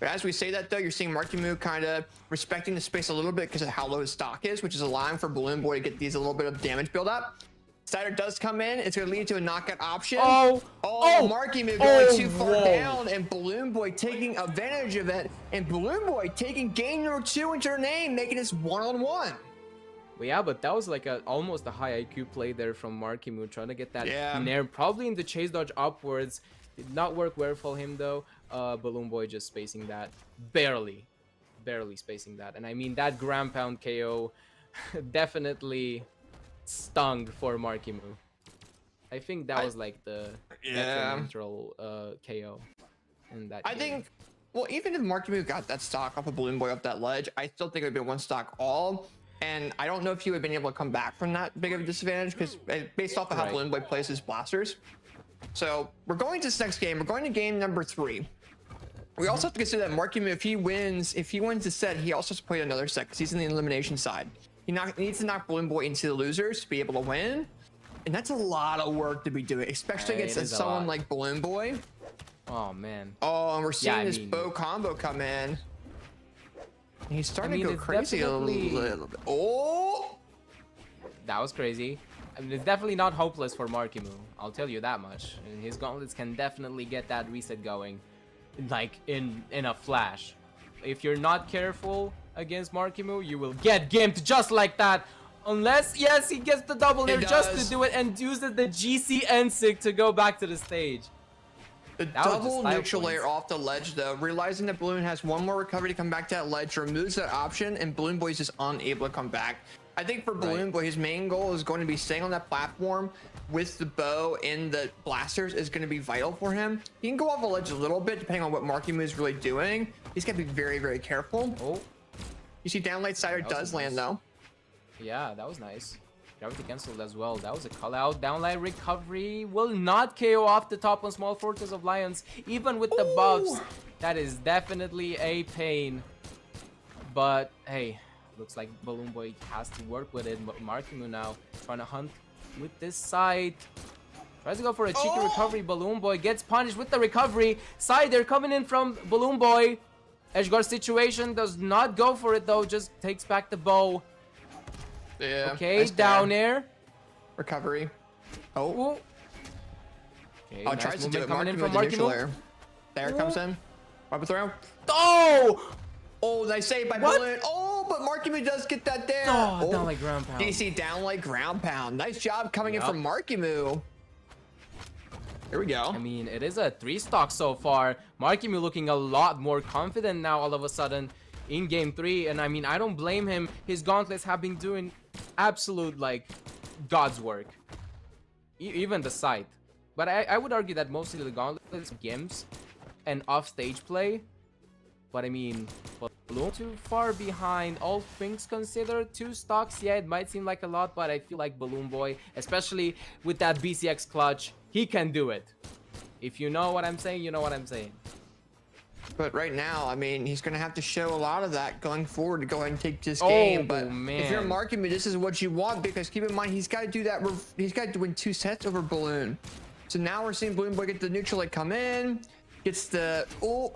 S1: But as we say that though, you're seeing Marckiemoo kind of respecting the space a little bit because of how low his stock is, which is allowing for BalloonBoy to get these a little bit of damage build up. Cider does come in. It's going to lead to a knockout option.
S6: Oh!
S1: Marckiemoo going
S6: Oh,
S1: too far
S6: whoa.
S1: down, and BalloonBoy taking advantage of it, and BalloonBoy taking game number 2 into their name, making this 1-on-1.
S6: Well, yeah, but that was like almost a high IQ play there from Marckiemoo, trying to get that
S1: Yeah.
S6: nair, probably in the chase dodge upwards. Did not work well for him though. BalloonBoy just spacing that, barely spacing that. And I mean that ground pound KO definitely stung for Marckiemoo. I think that was like the detrimental KO in that
S1: I
S6: game.
S1: think, well, even if Marckiemoo got that stock off of BalloonBoy up that ledge, I still think it would have been one stock all. And I don't know if he would have been able to come back from that big of a disadvantage because based off of how
S6: Right.
S1: BalloonBoy plays his blasters. So we're going to this next game. We're going to game number 3. We also have to consider that Marckiemoo, if he wins the set, he also has to play another set because he's in the elimination side. He needs to knock BalloonBoy into the losers to be able to win. And that's a lot of work to be doing, especially
S6: It
S1: against
S6: is a
S1: someone
S6: lot.
S1: like BalloonBoy.
S6: Oh man.
S1: Oh, and we're seeing
S6: I
S1: this
S6: mean-
S1: bow combo come in. He's starting
S6: I mean,
S1: to go
S6: it's
S1: crazy a
S6: definitely-
S1: little bit. Oh!
S6: That was crazy. I mean, it's definitely not hopeless for Marckiemoo. I'll tell you that much. And his gauntlets can definitely get that reset going, like in a flash. If you're not careful against Marckiemoo, you will get gimped just like that. Unless, yes, he gets the double air just
S1: does.
S6: to do it and uses the GCN sig to go back to the stage.
S1: The
S6: That was
S1: double
S6: just 5
S1: neutral layer
S6: points.
S1: off the ledge, though, realizing that Balloon has one more recovery to come back to that ledge, removes that option, and BalloonBoy is just unable to come back. I think for BalloonBoy, his main goal is going to be staying on that platform with the bow and the blasters is going to be vital for him. He can go off the ledge a little bit, depending on what Marckiemoo is really doing. He's got to be very, very careful.
S6: Oh,
S1: You see downlight Cider
S6: That was
S1: does
S6: nice.
S1: land, though.
S6: yeah, that was nice. Gravity cancelled as well. That was a call out. Downlight recovery will not KO off the top on Small Fortress of Lions, even with the buffs. That is definitely a pain. But hey, looks like BalloonBoy has to work with it. Marckiemoo now trying to hunt with this side. Tries to go for a cheeky recovery. BalloonBoy gets punished with the recovery. Side, they're coming in from BalloonBoy. Edgeguard situation does not go for it though. Just takes back the bow.
S1: Yeah.
S6: Okay,
S1: nice
S6: down
S1: there.
S6: air.
S1: Recovery. Oh.
S6: Ooh. Okay,
S1: Oh,
S6: nice
S1: tries to do
S6: movement
S1: it.
S6: coming in
S1: Marckiemoo
S6: from
S1: with the neutral
S6: Marckiemoo.
S1: layer. There it comes in. Weapon throw.
S6: Oh!
S1: Oh, nice save by
S6: What?
S1: Balloon. Oh, but Marckiemoo does get that there.
S6: Oh, down like ground pound.
S1: DC down like ground pound. Nice job coming in
S6: Yup.
S1: from Marckiemoo. Here we go.
S6: I mean, it is a 3 stock so far. Marckiemoo looking a lot more confident now all of a sudden in game 3. And I mean, I don't blame him. His gauntlets have been doing absolute, like, God's work. Even the sight. But I would argue that mostly the gauntlets, gimps, and off-stage play. But I mean, Balloon too far behind, all things considered. 2 stocks, yeah, it might seem like a lot, but I feel like BalloonBoy, especially with that BCX clutch, he can do it. If you know what I'm saying, you know what I'm saying.
S1: But right now, I mean, he's going to have to show a lot of that going forward to go ahead and take this
S6: Oh,
S1: game. But
S6: man.
S1: if you're Marckiemoo, this is what you want because keep in mind, he's got to do that. He's got to win 2 sets over Balloon. So now we're seeing BalloonBoy get the neutral light come in. Gets the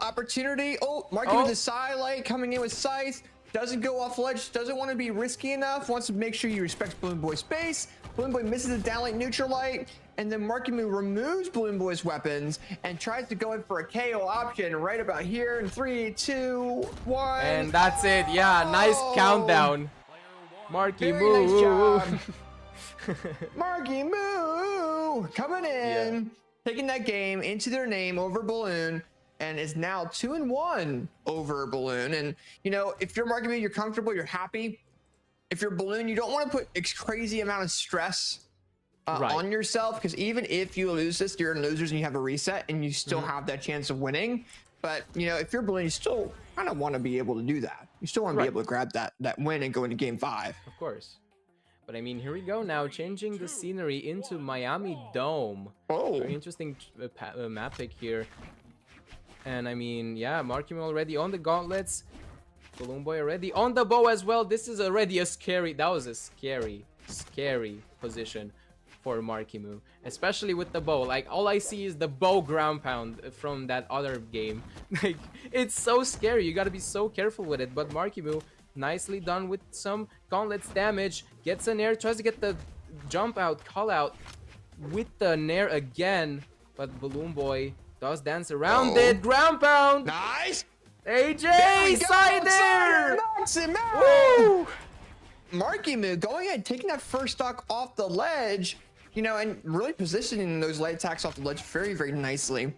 S1: opportunity. Marckiemoo with the side light coming in with Scythe. Doesn't go off ledge. Doesn't want to be risky enough. Wants to make sure you respect BalloonBoy's space. BalloonBoy misses the downlight neutral light. And then Marckiemoo removes BalloonBoy's weapons and tries to go in for a KO option right about here in 3, 2, 1.
S6: And that's it. Yeah, nice countdown. Marckiemoo.
S1: Very nice job. Marckiemoo coming in, taking that game into their name over Balloon. and is now 2-1 over Balloon. And you know, if you're Marckiemoo, you're comfortable, you're happy. If you're Balloon, you don't want to put a crazy amount of stress on yourself, because even if you lose this, you're in losers and you have a reset and you still have that chance of winning. But you know, if you're Balloon, you still kind of want to be able to do that. You still want to be able to grab that win and go into game 5.
S6: Of course. But I mean, here we go now, changing the scenery into Miami Dome. Very interesting map pick here. And I mean, yeah, Marckiemoo already on the gauntlets. BalloonBoy already on the bow as well. This is already a scary, that was a scary position for Marckiemoo, especially with the bow. Like, all I see is the bow ground pound from that other game. Like, it's so scary. You gotta be so careful with it. But Marckiemoo, nicely done with some gauntlets damage. Gets an air, tries to get the jump out, call out with the nair again. But BalloonBoy does dance around it. Ground pound.
S1: Nice.
S6: AJ, side there.
S1: Knocks him out.
S6: Woo!
S1: Marckiemoo going ahead, taking that first stock off the ledge, you know, and really positioning those light attacks off the ledge very, very nicely.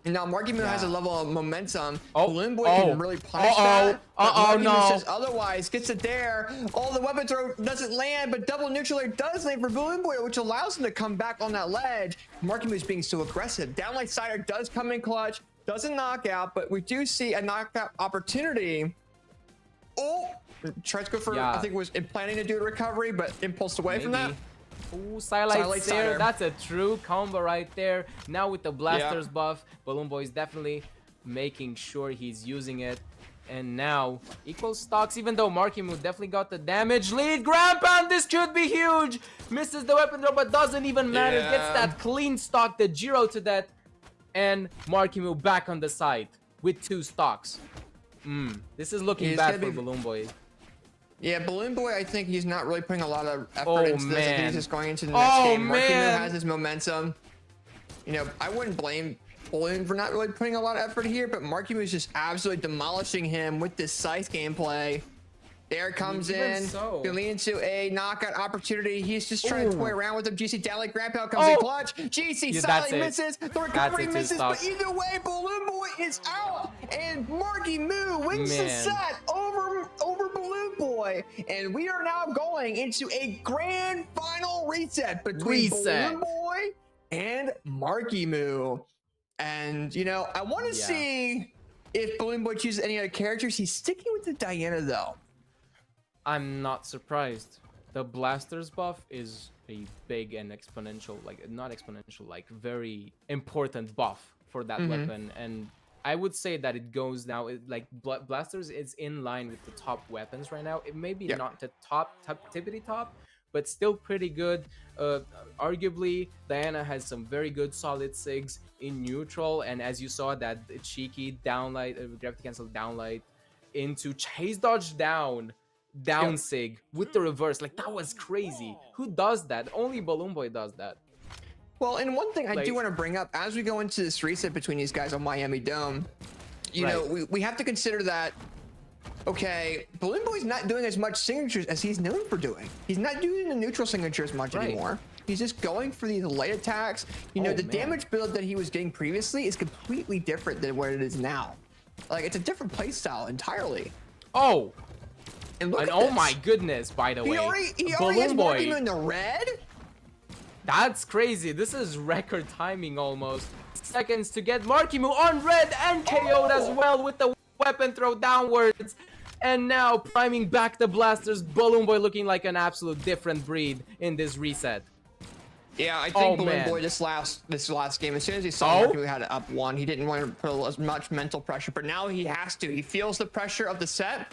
S1: And now Marckiemoo has a level of momentum. BalloonBoy can really punish that. Marckiemoo says otherwise, gets it there. Oh, the weapon throw doesn't land, but double neutral air does land for BalloonBoy, which allows him to come back on that ledge. Marckiemoo is being so aggressive. Downlight sider does come in clutch, doesn't knock out, but we do see a knockout opportunity. Oh, tries to go for, I think it was planning to do a recovery, but impulsed away from that.
S6: Ooh, Silite there. That's a true combo right there. Now with the blasters buff, BalloonBoy is definitely making sure he's using it. And now equal stocks, even though Marckiemoo definitely got the damage lead. Ground pound, this could be huge. Misses the weapon throw, but doesn't even matter. Gets that clean stock, the Giro to that. And Marckiemoo back on the side with 2 stocks. This is looking bad for BalloonBoy.
S1: Yeah, BalloonBoy, I think he's not really putting a lot of effort into this. I think he's just going into the next game. Marckiemoo has his momentum. You know, I wouldn't blame Balloon for not really putting a lot of effort here, but Marckiemoo is just absolutely demolishing him with this Scythe gameplay. There comes in, gonna lead into a knockout opportunity. He's just trying to toy around with him. GC downlight Grand Pound comes in clutch. GC silently misses. The recovery misses, but either way, BalloonBoy is out, and Marckiemoo wins the set over BalloonBoy. And we are now going into a grand final reset between BalloonBoy and Marckiemoo. And you know, I want to see if BalloonBoy chooses any other characters. He's sticking with the Diana though.
S6: I'm not surprised. The blasters buff is a big and exponential, like not exponential, like very important buff for that weapon. And I would say that it goes now, like blasters is in line with the top weapons right now. It may be not the tippity top, but still pretty good. Arguably, Diana has some very good solid sigs in neutral, and as you saw, that cheeky downlight, gravity cancel downlight into chase dodge down sig with the reverse. Like, that was crazy. Who does that? Only BalloonBoy does that.
S1: Well, and one thing I do want to bring up as we go into this reset between these guys on Miami Dome, you know, we have to consider that, okay, BalloonBoy's not doing as much signatures as he's known for doing. He's not doing the neutral signature as much anymore. He's just going for these light attacks. You know, the damage build that he was getting previously is completely different than what it is now. Like, it's a different playstyle entirely. And look at this.
S6: My goodness, by the way,
S1: he already has Marckiemoo in the red?
S6: That's crazy. This is record timing almost. Seconds to get Marckiemoo on red and KO'd as well with the weapon throw downwards. And now priming back the blasters. BalloonBoy looking like an absolute different breed in this reset.
S1: Yeah, I think BalloonBoy this last game, as soon as he saw Marckiemoo had it up 1, he didn't want to put as much mental pressure, but now he has to. He feels the pressure of the set.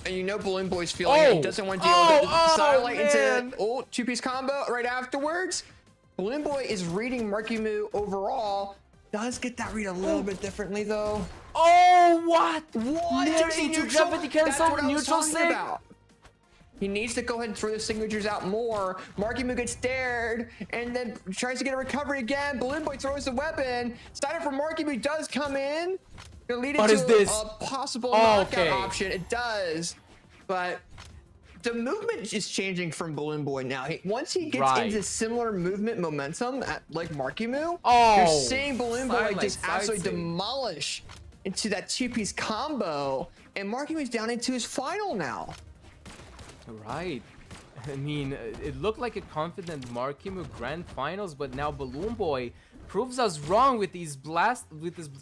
S1: And you know BalloonBoy's feeling it. He doesn't want to deal with the satellite into 2-piece combo right afterwards. BalloonBoy is reading Marckiemoo overall. Does get that read a little bit differently though.
S6: What?
S1: Into
S6: gravity cancel neutral sig.
S1: He needs to go ahead and throw the signatures out more. Marckiemoo gets dared and then tries to get a recovery again. BalloonBoy throws the weapon. Starter for Marckiemoo does come in. Gonna lead into a possible knockout option. It does, but the movement is changing from BalloonBoy now. Once he gets
S6: Right.
S1: into similar movement momentum like Marckiemoo,
S6: Oh,
S1: you're seeing BalloonBoy
S6: Silent
S1: just absolutely
S6: side
S1: demolish into that two-piece combo, and Marckiemoo's down into his final now.
S6: Right. I mean, it looked like a confident Marckiemoo grand finals, but now BalloonBoy proves us wrong with this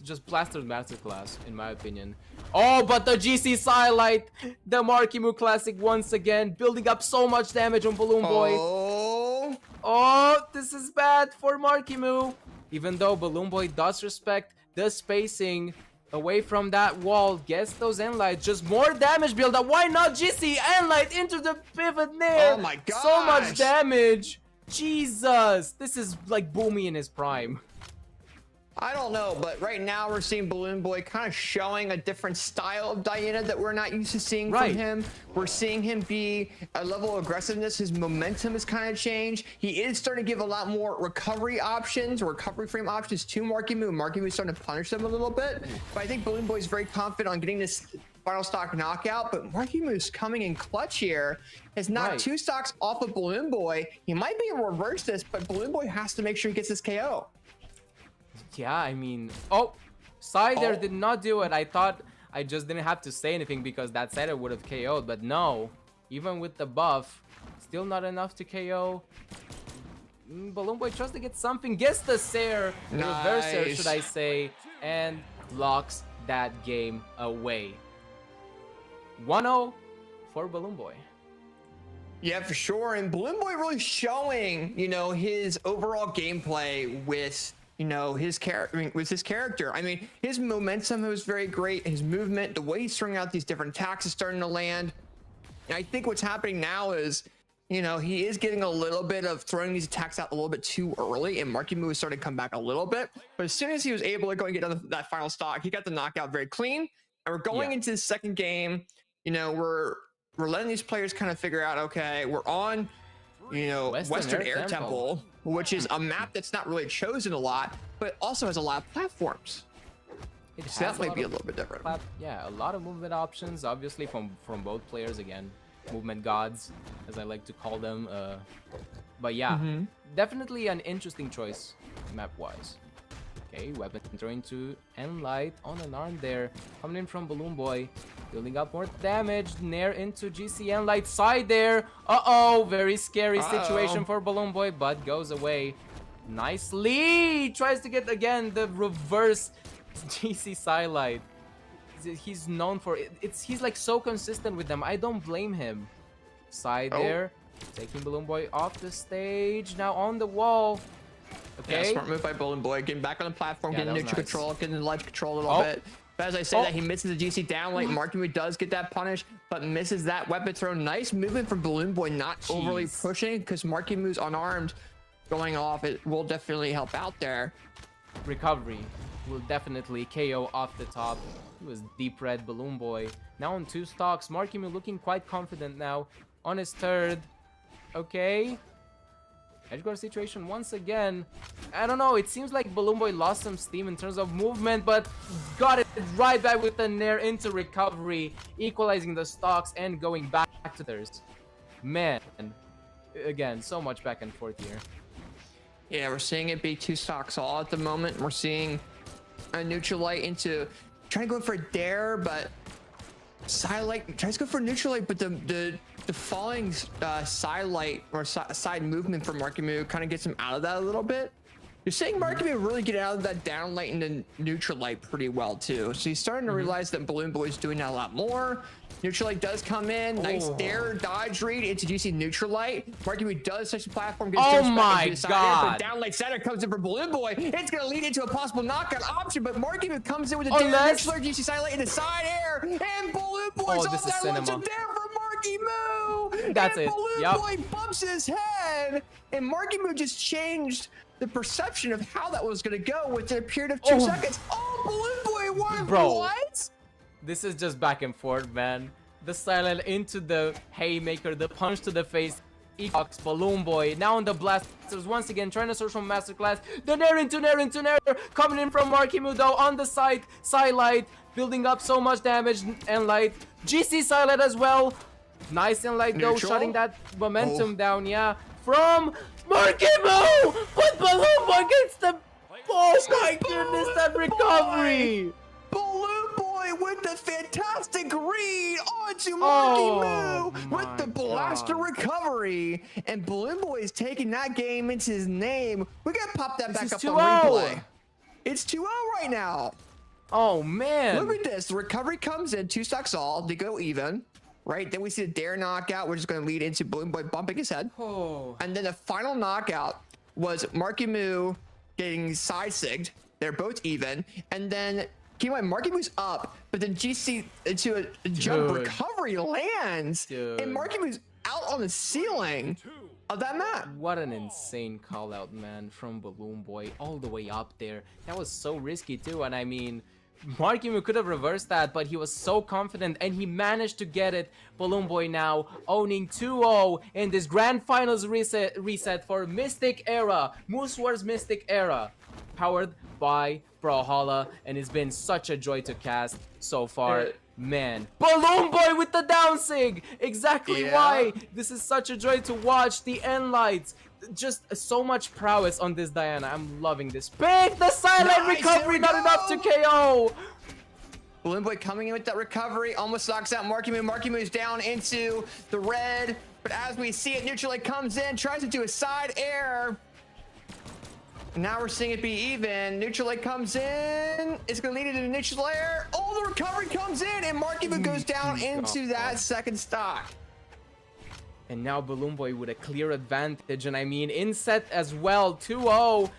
S6: just blaster masterclass, in my opinion. Oh, but the GC Silite, the Marckiemoo classic once again, building up so much damage on BalloonBoy.
S1: Oh,
S6: Oh, this is bad for Marckiemoo. Even though BalloonBoy does respect the spacing away from that wall, gets those Enlights, just more damage build up. Why not GC Enlight into the pivot nair?
S1: Oh my
S6: So much
S1: gosh.
S6: damage. Jesus, this is like Boomy in his prime.
S1: I don't know, but right now we're seeing BalloonBoy kind of showing a different style of Diana that we're not used to seeing
S6: Right.
S1: from him. We're seeing him be a level of aggressiveness. His momentum has kind of changed. He is starting to give a lot more recovery options, recovery frame options to Marckiemoo. Marckiemoo is starting to punish them a little bit. But I think BalloonBoy is very confident on getting this final stock knockout. But Marckiemoo is coming in clutch here. Has knocked
S6: Right.
S1: 2 stocks off of BalloonBoy. He might be able to reverse this, but BalloonBoy has to make sure he gets this KO.
S6: Yeah, I mean, oh, Sai there
S1: Oh.
S6: did not do it. I thought I just didn't have to say anything because that said it would have KO'd, but no. Even with the buff, still not enough to KO. BalloonBoy tries to get something, gets the Sair, the reverser,
S1: Nice.
S6: should I say, and locks that game away. 1-0 for BalloonBoy.
S1: Yeah, for sure. And BalloonBoy really showing, his overall gameplay with, his character. I mean, his momentum was very great. His movement, the way he's throwing out these different attacks is starting to land. And I think what's happening now is, he is getting a little bit of throwing these attacks out a little bit too early, and Marckiemoo is starting to come back a little bit. But as soon as he was able to go and get that final stock, he got the knockout very clean. And we're going into the second game. We're letting these players kind of figure out, okay, we're on, Western Air Temple, which is a map that's not really chosen a lot, but also has a lot of platforms.
S6: It
S1: So that
S6: has
S1: might be a
S6: lot
S1: little bit different.
S6: Yeah, a lot of movement options, obviously from both players again. Movement gods, as I like to call them. But yeah, definitely an interesting choice map-wise. Okay, weapon throwing to Enlight on an arm there. Coming in from BalloonBoy. Building up more damage. Nair into GC Enlight side there. Uh-oh, very scary situation for BalloonBoy, but goes away. Nicely! Tries to get again the reverse GC Silite. He's known for it. He's like so consistent with them. I don't blame him. Side there. Taking BalloonBoy off the stage. Now on the wall.
S1: Yeah,
S6: Okay.
S1: smart move by BalloonBoy, getting back on the platform,
S6: Yeah,
S1: getting
S6: that was
S1: neutral
S6: nice.
S1: control, getting the ledge control a little
S6: Oh.
S1: bit. But as I say that, he misses the GC down late. Marckiemoo does get that punish, but misses that weapon throw. Nice movement from BalloonBoy, not overly
S6: Jeez.
S1: pushing, because Marckiemoo's unarmed going off. It will definitely help out there.
S6: Recovery will definitely KO off the top. He was deep red BalloonBoy. Now on 2 stocks. Marckiemoo looking quite confident now on his third. Okay. Edgeguard situation once again. I don't know, it seems like BalloonBoy lost some steam in terms of movement, but got it right back with the Nair into recovery, equalizing the stocks and going back to theirs. Man, again, so much back and forth here.
S1: Yeah, we're seeing it be 2 stocks all at the moment. We're seeing a Neutralite into trying to go for a dare, but Silite tries to go for a Neutralite, but the falling Silite or side movement from Marckiemoo kind of gets him out of that a little bit. You're seeing Marckiemoo really get out of that down light into neutral light pretty well too. So he's starting to realize that BalloonBoy's doing that a lot more. Neutral light does come in, nice dare dodge read into GC neutral light. Marckiemoo does touch the platform, gets jumps back into the side air, but down light center comes in for BalloonBoy. It's gonna lead into a possible knockout option, but Marckiemoo comes in with a dare,
S6: Unless-
S1: neutral GC side light into side air, and BalloonBoy's
S6: Oh, this
S1: off
S6: is
S1: that launch
S6: cinema.
S1: a dare for Marckiemoo.
S6: That's
S1: and
S6: it.
S1: BalloonBoy bumps his head, and Marckiemoo just changed the perception of how that was going to go within a period of 2 seconds. Oh, BalloonBoy won.
S6: Bro.
S1: What?
S6: This is just back and forth, man. The silent into the haymaker, the punch to the face. Ecox, BalloonBoy, now on the blasters once again, trying to search from masterclass. The Nair into Nair, coming in from Marckiemoo though on the side, Silite, building up so much damage and light. GC Silite as well. Nice and light though,
S1: Neutral?
S6: shutting that momentum
S1: Oh.
S6: down, yeah. From Marckiemoo! But BalloonBoy gets the... Oh my goodness, that recovery!
S1: BalloonBoy with the fantastic read onto
S6: Oh
S1: Marckiemoo with
S6: my
S1: the blaster
S6: God.
S1: recovery. And BalloonBoy is taking that game into his name. We gotta pop that
S6: This
S1: back
S6: is
S1: up
S6: 2-0.
S1: on replay. It's 2-0 right now.
S6: Oh man.
S1: Look at this. The recovery comes in, 2 stocks all. They go even, right? Then we see the dare knockout, which is going to lead into BalloonBoy bumping his head.
S6: Oh.
S1: And then the final knockout was Marckiemoo getting side sigged. They're both even. And then keep in mind, Markiemoo's up, but then GC into a jump
S6: Dude.
S1: recovery lands.
S6: Dude.
S1: And Markiemoo's out on the ceiling of that map.
S6: What an insane call out, man, from BalloonBoy all the way up there. That was so risky too, and I mean, Marckiemoo could have reversed that, but he was so confident and he managed to get it. BalloonBoy now owning 2-0 in this grand finals reset for Mystic Era, Moose Wars Mystic Era, powered by Brawlhalla, and it's been such a joy to cast so far. Man, BalloonBoy with the down sig! Exactly
S1: Yeah.
S6: why this is such a joy to watch. The end lights, just so much prowess on this Diana. I'm loving this. Pick the silent
S1: Nice,
S6: recovery,
S1: there we
S6: not enough to
S1: go.
S6: KO.
S1: BalloonBoy coming in with that recovery, almost knocks out Marckiemoo. Markiemoo's down into the red, but as we see it, Neutral Leg comes in, tries to do a side air. Now we're seeing it be even. Neutral Leg comes in. It's going to lead it into neutral air. Oh, the recovery comes in, and Marckiemoo goes down into that second stock.
S6: And now BalloonBoy with a clear advantage, and I mean in set as well. 2-0.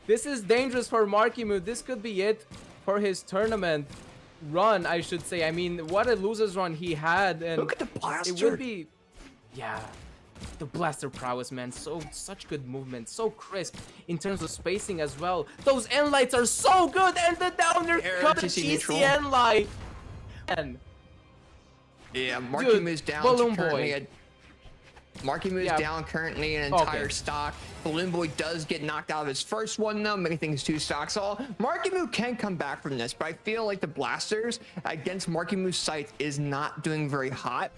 S6: This is dangerous for Marckiemoo. This could be it for his tournament run, I should say. I mean, what a loser's run he had, and
S1: Look at the blaster.
S6: it would be, yeah, the blaster prowess, man. Such good movement, so crisp in terms of spacing as well. Those end lights are so good, and the downer
S1: Air
S6: cut the
S1: TC neutral.
S6: GCN light. And
S1: Yeah, Markiemoo's down
S6: BalloonBoy.
S1: currently. Markiemoo's
S6: Yeah.
S1: down currently an
S6: Okay.
S1: entire stock. BalloonBoy does get knocked out of his first one though, making things 2 stocks all. Markiemoo can come back from this, but I feel like the blasters against Markiemoo's sights is not doing very hot.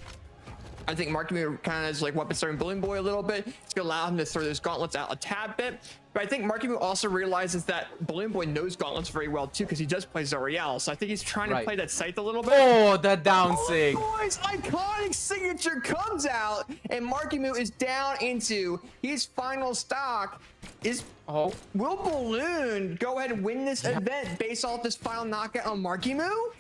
S1: I think Markiemoo kind of is like weapon starting BalloonBoy a little bit. It's gonna allow him to throw those gauntlets out a tad bit. But I think Markiemoo also realizes that BalloonBoy knows gauntlets very well too, because he does play Zoriel. So I think he's trying to
S6: Right.
S1: play that scythe a little bit.
S6: oh, the down sig.
S1: Boys, iconic signature comes out, and Markiemoo is down into his final stock.
S6: Oh,
S1: Will Balloon go ahead and win this event based off this final knockout on Markiemoo?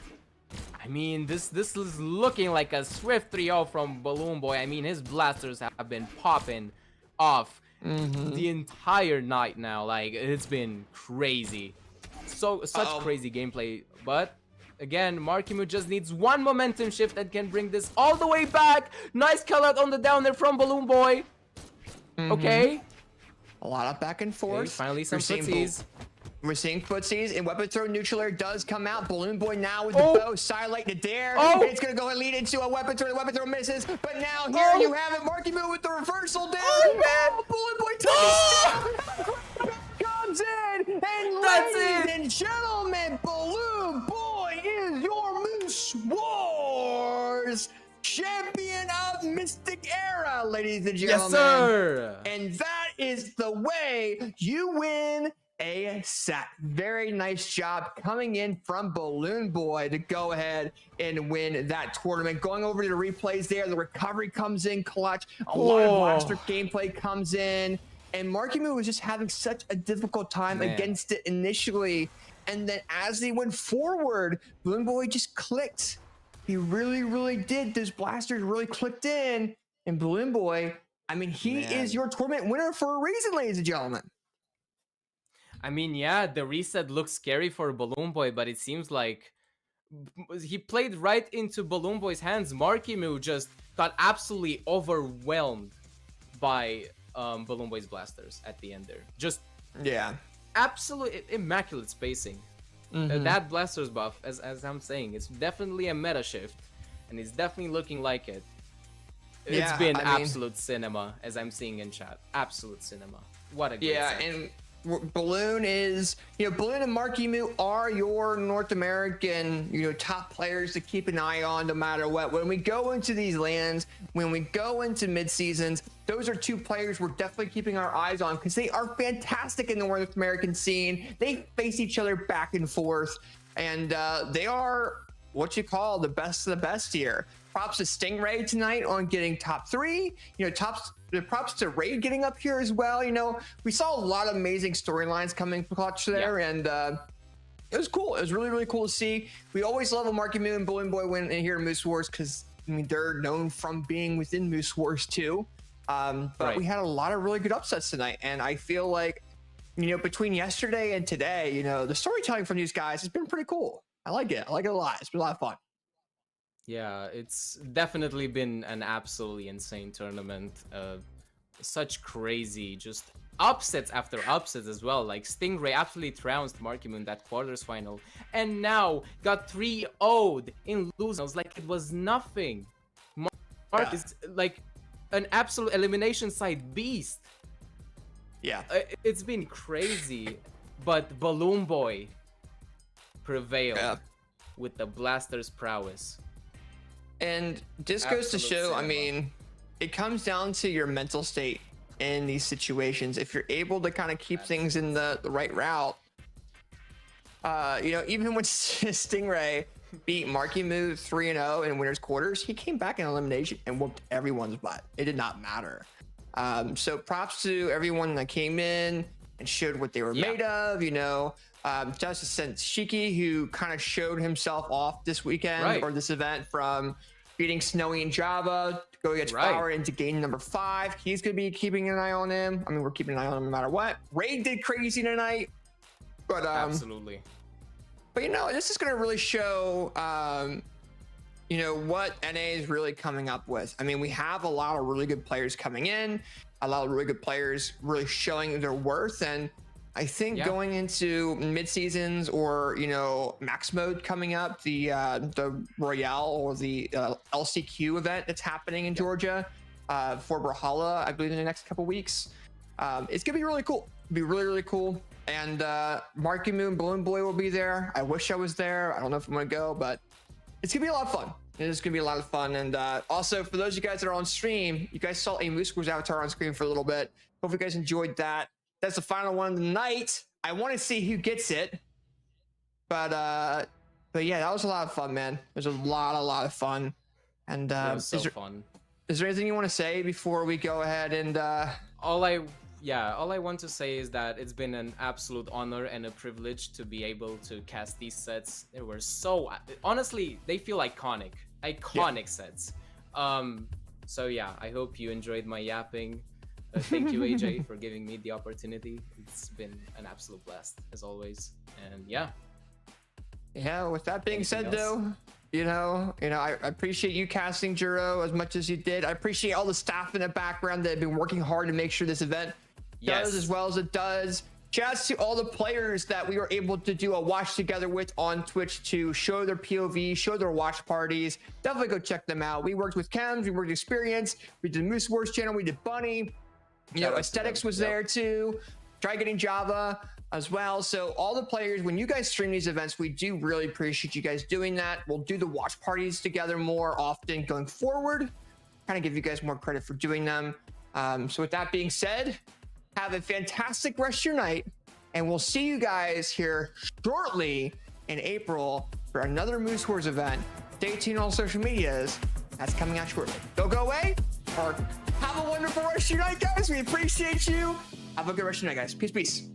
S6: I mean, this is looking like a swift 3-0 from BalloonBoy. I mean, his blasters have been popping off the entire night now. Like, it's been crazy. Such crazy gameplay. But again, Markiemoo just needs one momentum shift that can bring this all the way back. Nice call out on the down there from BalloonBoy. Okay.
S1: A lot of back and
S6: Okay,
S1: forth.
S6: finally some
S1: We're seeing
S6: footsies.
S1: We're seeing footsies, and weapon throw neutral air does come out. BalloonBoy now with the
S6: Oh.
S1: bow, silent the dare.
S6: Oh.
S1: It's gonna go and lead into a weapon throw. The weapon throw misses, but now here
S6: Oh.
S1: you have it. Markiemoo with the reversal down.
S6: Oh, man.
S1: BalloonBoy comes in, and
S6: That's
S1: ladies
S6: it.
S1: and gentlemen, BalloonBoy is your Moose Wars champion of Mystic Era, ladies and gentlemen.
S6: Yes, sir.
S1: And that is the way you win a set. Very nice job coming in from BalloonBoy to go ahead and win that tournament. Going over to the replays there, the recovery comes in clutch. A lot of blaster gameplay comes in. And Markiemoo was just having such a difficult time
S6: Man.
S1: against it initially. And then as they went forward, BalloonBoy just clicked. He really, really did. Those blasters really clicked in. And BalloonBoy, I mean, he
S6: Man.
S1: is your tournament winner for a reason, ladies and gentlemen.
S6: I mean, yeah, the reset looks scary for BalloonBoy, but it seems like he played right into BalloonBoy's hands. Markiemoo just got absolutely overwhelmed by BalloonBoy's blasters at the end there. Just
S1: Yeah.
S6: absolute immaculate spacing. That blasters buff, as I'm saying, it's definitely a meta shift, and it's definitely looking like it. It's
S1: Yeah,
S6: been
S1: I mean-
S6: absolute cinema, as I'm seeing in chat. Absolute cinema. What a great
S1: Yeah,
S6: set.
S1: and Balloon is, Balloon and Marckiemoo are your North American, top players to keep an eye on no matter what. When we go into these lands, when we go into mid seasons, those are two players we're definitely keeping our eyes on because they are fantastic in the North American scene. They face each other back and forth, and they are what you call the best of the best here. Props to Stingray tonight on getting top 3. Props to Raid getting up here as well. We saw a lot of amazing storylines coming from clutch there, and it was cool. It was really, really cool to see. We always love a Marckiemoo and BalloonBoy win in here in Moose Wars because they're known from being within Moose Wars too. But we had a lot of really good upsets tonight, and I feel like between yesterday and today, the storytelling from these guys has been pretty cool. I like it. I like it a lot. It's been a lot of fun.
S6: Yeah, it's definitely been an absolutely insane tournament. Such crazy, just upsets after upsets as well. Like Stingray absolutely trounced Marckiemoo in that quarters final, and now got 3-0'd in losers like it was nothing. Mark is like an absolute elimination side beast.
S1: Yeah,
S6: it's been crazy, but BalloonBoy prevailed with the Blaster's prowess.
S1: And this goes to show, it comes down to your mental state in these situations. If you're able to kind of keep things in the right route, even when Stingray beat Marckiemoo 3-0 in winners quarters, he came back in elimination and whooped everyone's butt. It did not matter. So props to everyone that came in and showed what they were made of. Just SentShiki, who kind of showed himself off this weekend or this event from beating Snowy and Java to go against Flower into game number 5. He's going to be keeping an eye on him. We're keeping an eye on him no matter what. Raid did crazy tonight, but
S6: absolutely.
S1: But this is going to really show what NA is really coming up with. We have a lot of really good players coming in, a lot of really good players really showing their worth, and I think going into mid seasons or max mode coming up, the Royale or the LCQ event that's happening in Georgia for Brawlhalla, I believe in the next couple weeks, it's gonna be really cool. It'll be really, really cool. And Marckiemoo and BalloonBoy will be there. I wish I was there. I don't know if I'm gonna go, but it's gonna be a lot of fun. It is gonna be a lot of fun. And also for those of you guys that are on stream, you guys saw a Moose Wars avatar on screen for a little bit. Hope you guys enjoyed that. That's the final one of the night. I want to see who gets it. But yeah, that was a lot of fun, man. It was a lot of fun. And
S6: it was so fun.
S1: Is there anything you want to say before we go ahead and
S6: all I want to say is that it's been an absolute honor and a privilege to be able to cast these sets. They were so honestly, they feel iconic sets. So yeah, I hope you enjoyed my yapping. Thank you, AJ, for giving me the opportunity. It's been an absolute blast as always. And yeah,
S1: with that being said, though, I appreciate you casting Juro as much as you did. I appreciate all the staff in the background that have been working hard to make sure this event does as well as it does. Shouts to all the players that we were able to do a watch together with on Twitch to show their POV, show their watch parties. Definitely go check them out. We worked with Chems, we worked with Experience, we did Moose Wars channel, we did Bunny. Aesthetics was there too. Try getting Java as well. So all the players, when you guys stream these events, we do really appreciate you guys doing that. We'll do the watch parties together more often going forward. Kind of give you guys more credit for doing them. So with that being said, have a fantastic rest of your night, and we'll see you guys here shortly in April for another Moose Wars event. Stay tuned on social medias. That's coming out shortly. Don't go away, or have a wonderful rest of your night, guys. We appreciate you. Have a good rest of your night, guys. Peace.